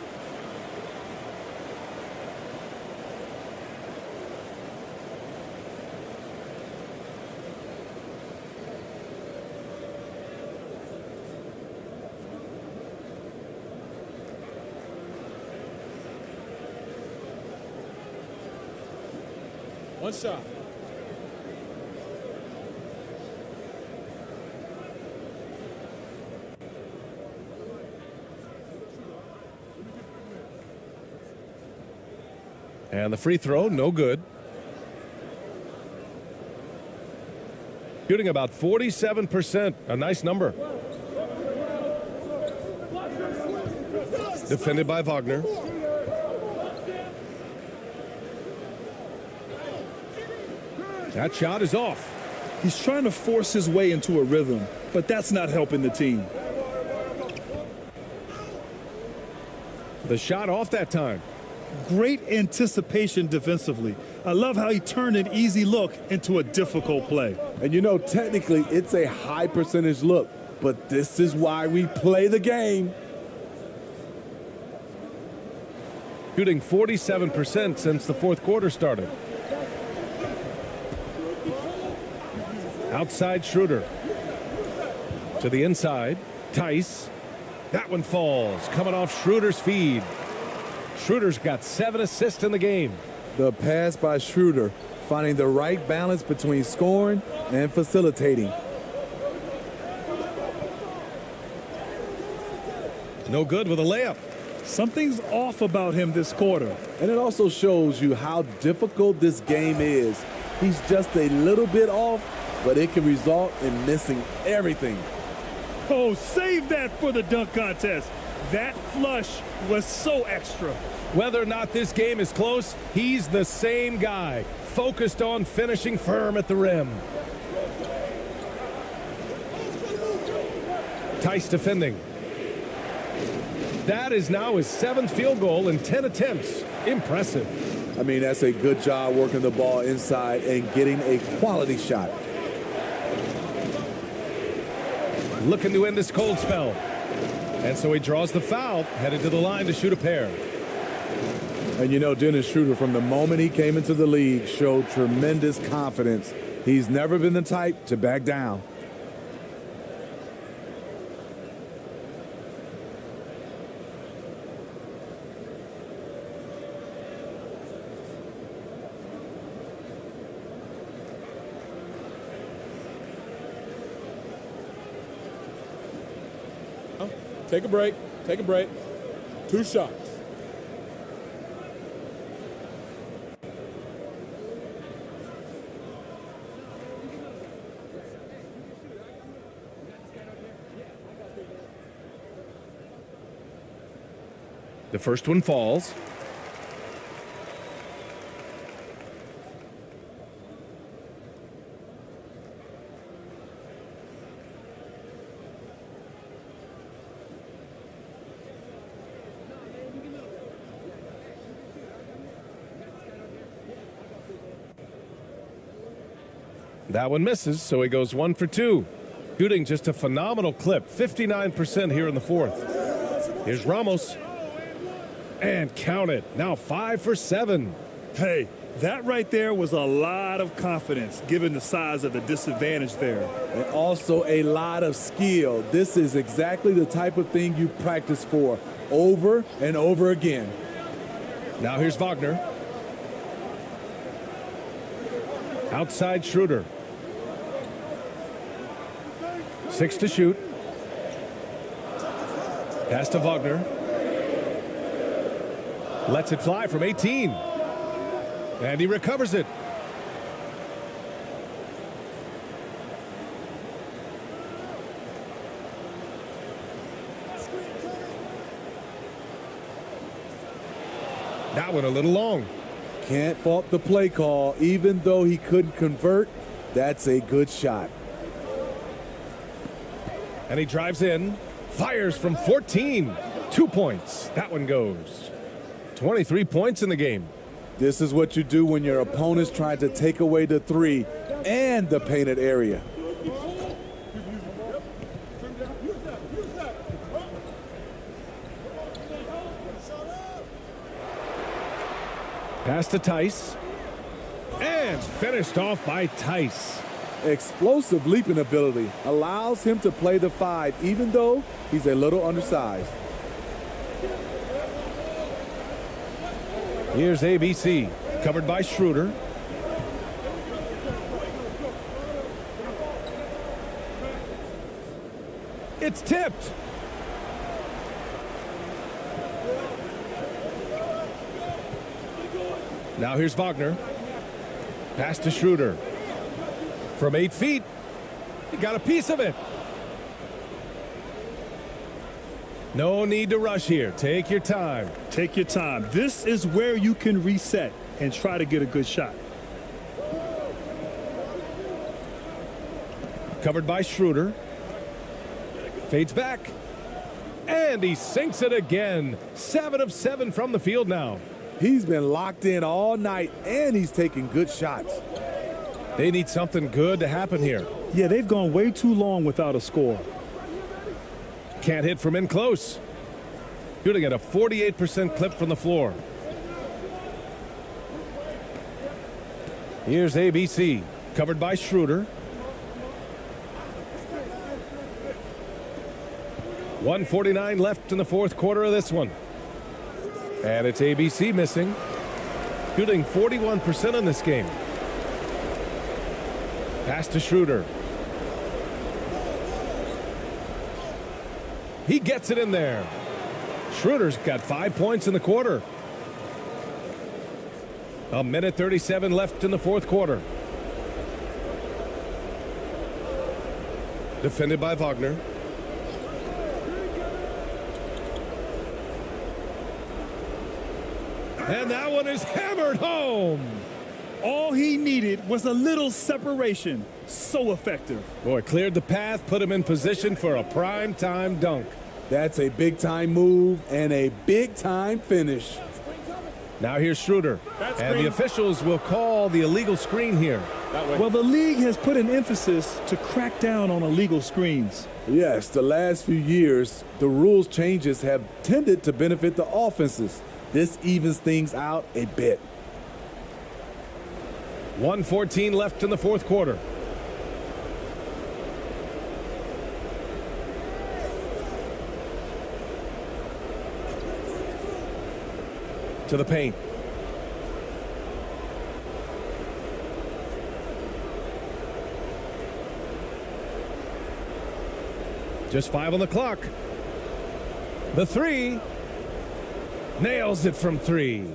One shot. And the free throw, no good. Shooting about 47%, a nice number. Defended by Wagner. That shot is off. He's trying to force his way into a rhythm, but that's not helping the team. The shot off that time. Great anticipation defensively. I love how he turned an easy look into a difficult play. And you know, technically, it's a high percentage look, but this is why we play the game. Shooting 47% since the fourth quarter started. Outside Schroeder. To the inside. Tice. That one falls. Coming off Schroeder's feed. Schroeder's got 7 assists in the game. The pass by Schroeder, finding the right balance between scoring and facilitating. No good with a layup. Something's off about him this quarter. And it also shows you how difficult this game is. He's just a little bit off, but it can result in missing everything. Oh, save that for the dunk contest. That flush was so extra. Whether or not this game is close, he's the same guy, focused on finishing firm at the rim. Tice defending. That is now his 7th field goal in 10 attempts. Impressive. I mean, that's a good job working the ball inside and getting a quality shot. Looking to end this cold spell. And so he draws the foul, headed to the line to shoot a pair. And you know, Dennis Schroeder, from the moment he came into the league, showed tremendous confidence. He's never been the type to back down. Take a break. Take a break. 2 shots. The first one falls. That one misses, so he goes 1 for 2. Shooting just a phenomenal clip, 59% here in the 4th. Here's Ramos. And count it, now 5 for 7. Hey, that right there was a lot of confidence given the size of the disadvantage there. And also a lot of skill. This is exactly the type of thing you practice for over and over again. Now here's Wagner. Outside Schroeder. 6 to shoot. Pass to Wagner. Lets it fly from 18. And he recovers it. That one a little long. Can't fault the play call. Even though he couldn't convert, that's a good shot. And he drives in, fires from 14. 2 points. That one goes. 23 points in the game. This is what you do when your opponent's trying to take away the 3 and the painted area. Pass to Tice. And finished off by Tice. Explosive leaping ability allows him to play the 5, even though he's a little undersized. Here's ABC, covered by Schroeder. It's tipped. Now here's Wagner. Pass to Schroeder. From 8 feet, he got a piece of it. No need to rush here. Take your time. Take your time. This is where you can reset and try to get a good shot. Covered by Schroeder. Fades back. And he sinks it again. 7 of 7 from the field now. He's been locked in all night, and he's taking good shots. They need something good to happen here. Yeah, they've gone way too long without a score. Can't hit from in close. Shooting at a 48% clip from the floor. Here's ABC, covered by Schroeder. 1:49 left in the 4th quarter of this one. And it's ABC missing. Shooting 41% in this game. Pass to Schroeder. He gets it in there. Schroeder's got 5 points in the quarter. 1:37 left in the 4th quarter. Defended by Wagner. And that one is hammered home. All he needed was a little separation. So effective. Boy, cleared the path, put him in position for a prime-time dunk. That's a big-time move and a big-time finish. Now here's Schroeder. And the officials will call the illegal screen here. Well, the league has put an emphasis to crack down on illegal screens. Yes, the last few years, the rules changes have tended to benefit the offenses. This evens things out a bit. 1:14 left in the fourth quarter. To the paint. Just 5 on the clock. The three. Nails it from 3.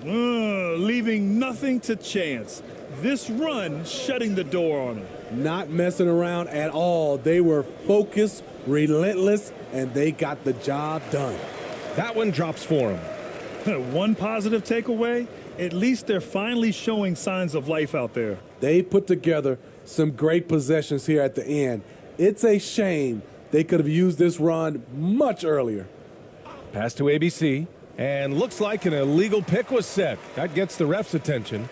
Leaving nothing to chance. This run shutting the door on him. Not messing around at all. They were focused, relentless, and they got the job done. That one drops for him. One positive takeaway, at least they're finally showing signs of life out there. They put together some great possessions here at the end. It's a shame they could have used this run much earlier. Pass to ABC, and looks like an illegal pick was set. That gets the ref's attention.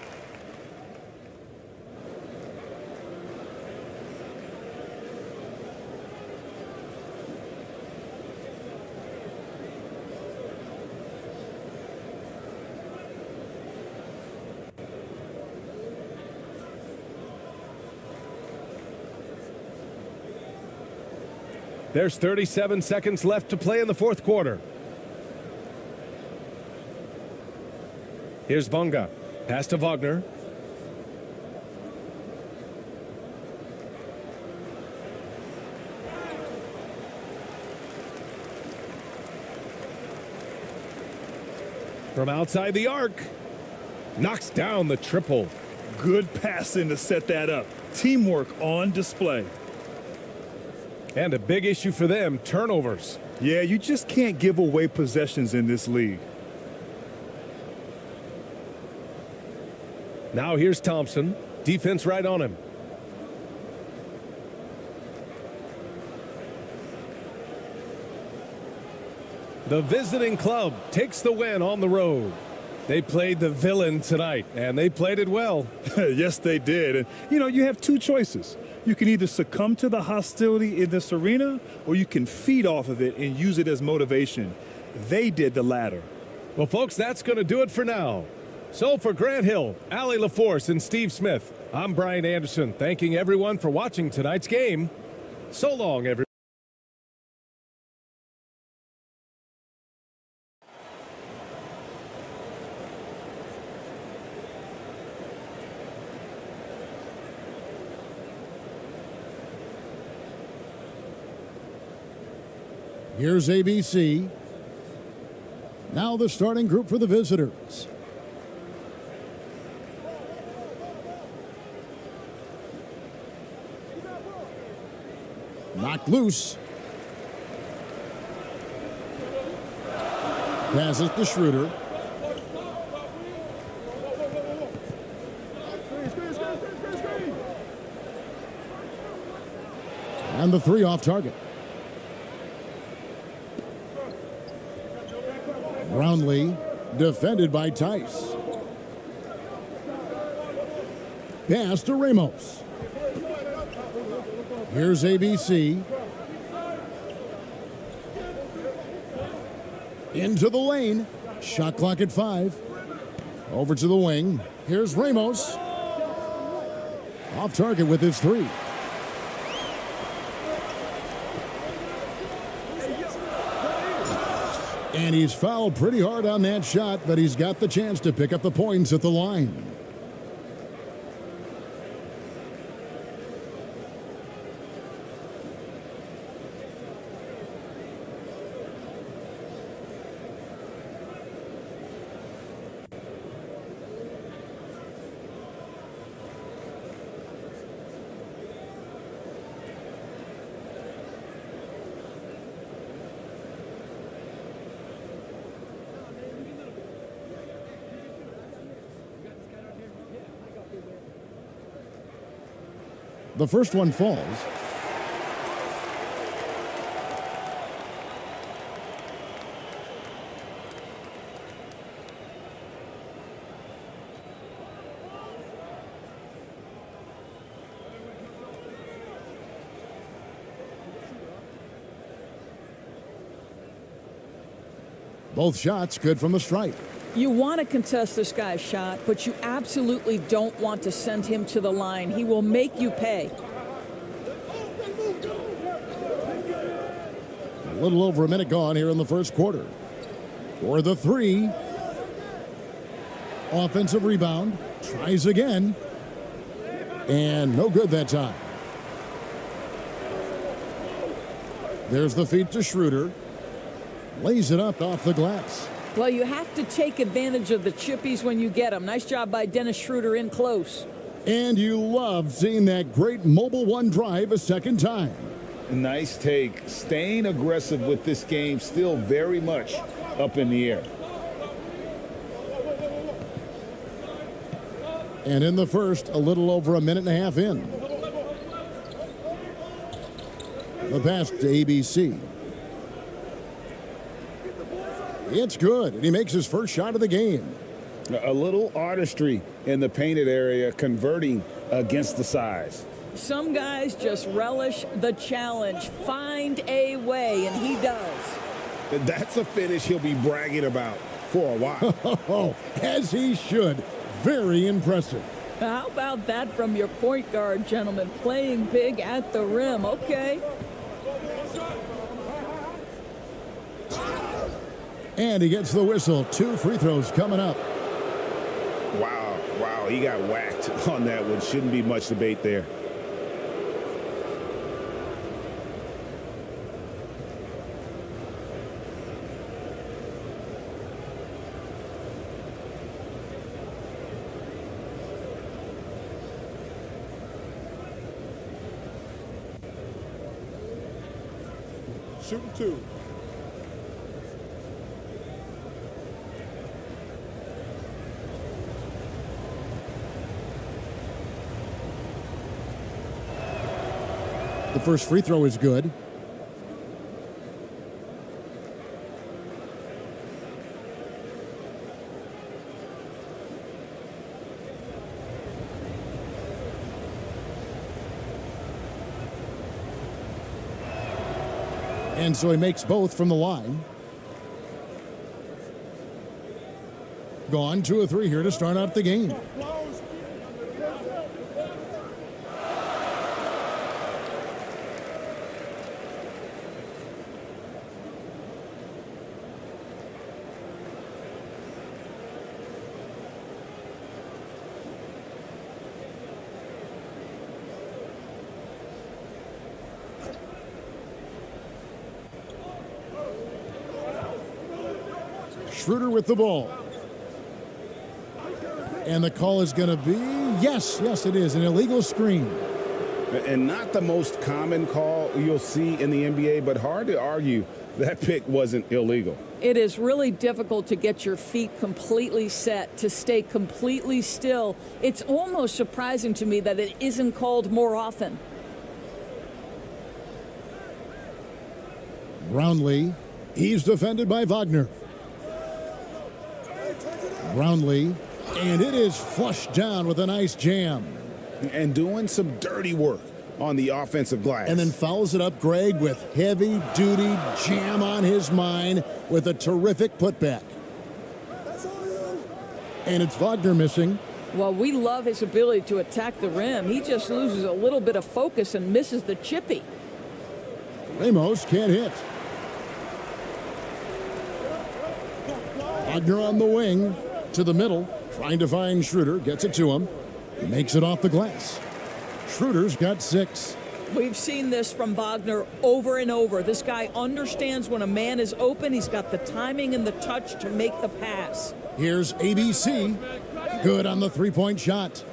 There's 37 seconds left to play in the fourth quarter. Here's Bonga. Pass to Wagner. From outside the arc. Knocks down the triple. Good passing to set that up. Teamwork on display. And a big issue for them, turnovers. Yeah, you just can't give away possessions in this league. Now here's Thompson. Defense right on him. The visiting club takes the win on the road. They played the villain tonight, and they played it well. Yes, they did. And, you have two choices. You can either succumb to the hostility in this arena, or you can feed off of it and use it as motivation. They did the latter. Well, folks, that's going to do it for now. So for Grant Hill, Allie LaForce, and Steve Smith, I'm Brian Anderson, thanking everyone for watching tonight's game. So long, everyone. Here's ABC. Now the starting group for the visitors. Knocked loose. Passes to Schroeder. And the three off target. Brownlee, defended by Tice. Pass to Ramos. Here's ABC. Into the lane. Shot clock at 5. Over to the wing. Here's Ramos. Off target with his 3. And he's fouled pretty hard on that shot, but he's got the chance to pick up the points at the line. The first one falls. Both shots good from the stripe. You want to contest this guy's shot, but you absolutely don't want to send him to the line. He will make you pay. A little over a minute gone here in the first quarter. For the three. Offensive rebound. Tries again. And no good that time. There's the feed to Schroeder. Lays it up off the glass. Well, you have to take advantage of the chippies when you get them. Nice job by Dennis Schroeder in close. And you love seeing that great mobile one drive a second time. Nice take. Staying aggressive with this game, still very much up in the air. And in the first, a little over a minute and a half in. The pass to ABC. It's good, and he makes his first shot of the game. A little artistry in the painted area, converting against the size. Some guys just relish the challenge. Find a way, and he does. That's a finish he'll be bragging about for a while. As he should. Very impressive. How about that from your point guard, gentlemen? Playing big at the rim. Okay. And he gets the whistle. 2 free throws coming up. Wow, he got whacked on that one. Shouldn't be much debate there. Shooting 2. The first free throw is good. And so he makes both from the line. Gone 2 of 3 here to start out the game. Schroeder with the ball. And the call is going to be, yes, it is, an illegal screen. And not the most common call you'll see in the NBA, but hard to argue that pick wasn't illegal. It is really difficult to get your feet completely set, to stay completely still. It's almost surprising to me that it isn't called more often. Brownlee, he's defended by Wagner. Brownlee, and it is flushed down with a nice jam. And doing some dirty work on the offensive glass. And then fouls it up, Greg, with heavy-duty jam on his mind with a terrific putback. And it's Wagner missing. Well, we love his ability to attack the rim. He just loses a little bit of focus and misses the chippy. Ramos can't hit. Wagner on the wing. To the middle, trying to find Schroeder, gets it to him, makes it off the glass. Schroeder's got 6. We've seen this from Wagner over and over. This guy understands when a man is open. He's got the timing and the touch to make the pass. Here's ABC, good on the three-point shot.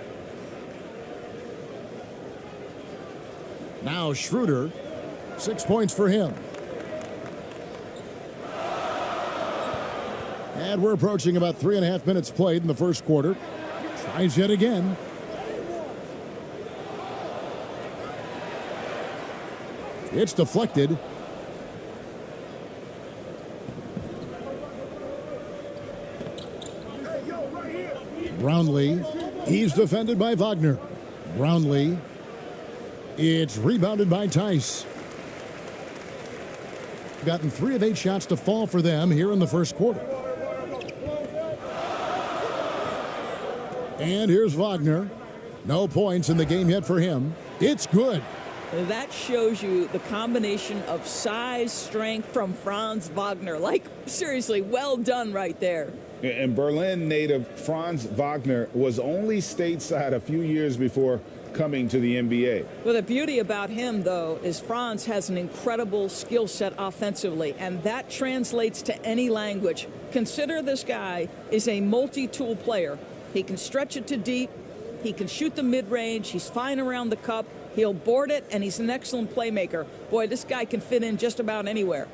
Now Schroeder, 6 points for him. And we're approaching about 3.5 minutes played in the first quarter. Tries yet again. It's deflected. Brownlee. He's defended by Wagner. Brownlee. It's rebounded by Tice. Gotten 3 of 8 shots to fall for them here in the first quarter. And here's Wagner. No points in the game yet for him. It's good. That shows you the combination of size, strength from Franz Wagner. Like, seriously, well done right there. And Berlin native Franz Wagner was only stateside a few years before coming to the NBA. Well, the beauty about him, though, is Franz has an incredible skill set offensively, and that translates to any language. Consider this guy is a multi-tool player. He can stretch it to deep. He can shoot the mid-range. He's fine around the cup. He'll board it, and he's an excellent playmaker. Boy, this guy can fit in just about anywhere.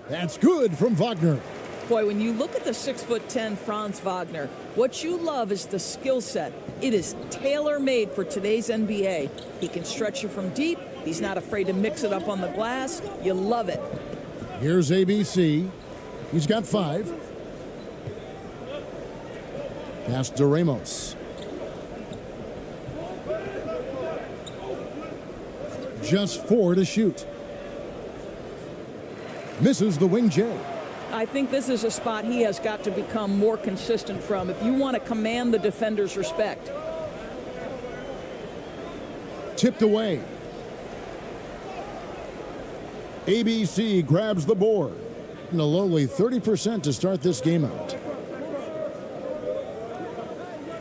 That's good from Wagner. Boy, when you look at the 6'10" Franz Wagner, what you love is the skill set. It is tailor-made for today's NBA. He can stretch you from deep. He's not afraid to mix it up on the glass. You love it. Here's ABC. He's got 5. Pass to Ramos. Just 4 to shoot. Misses the wing J. I think this is a spot he has got to become more consistent from if you want to command the defender's respect. Tipped away. ABC grabs the board. And a lowly 30% to start this game out.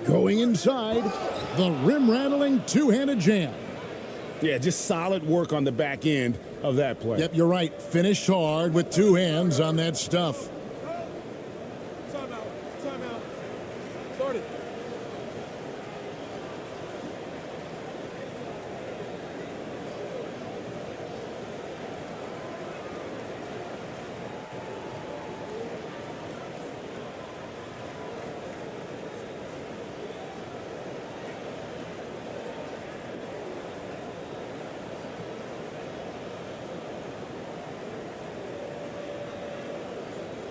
Going inside, the rim-rattling two-handed jam. Yeah, just solid work on the back end of that play. Yep, you're right. Finished hard with 2 hands on that stuff.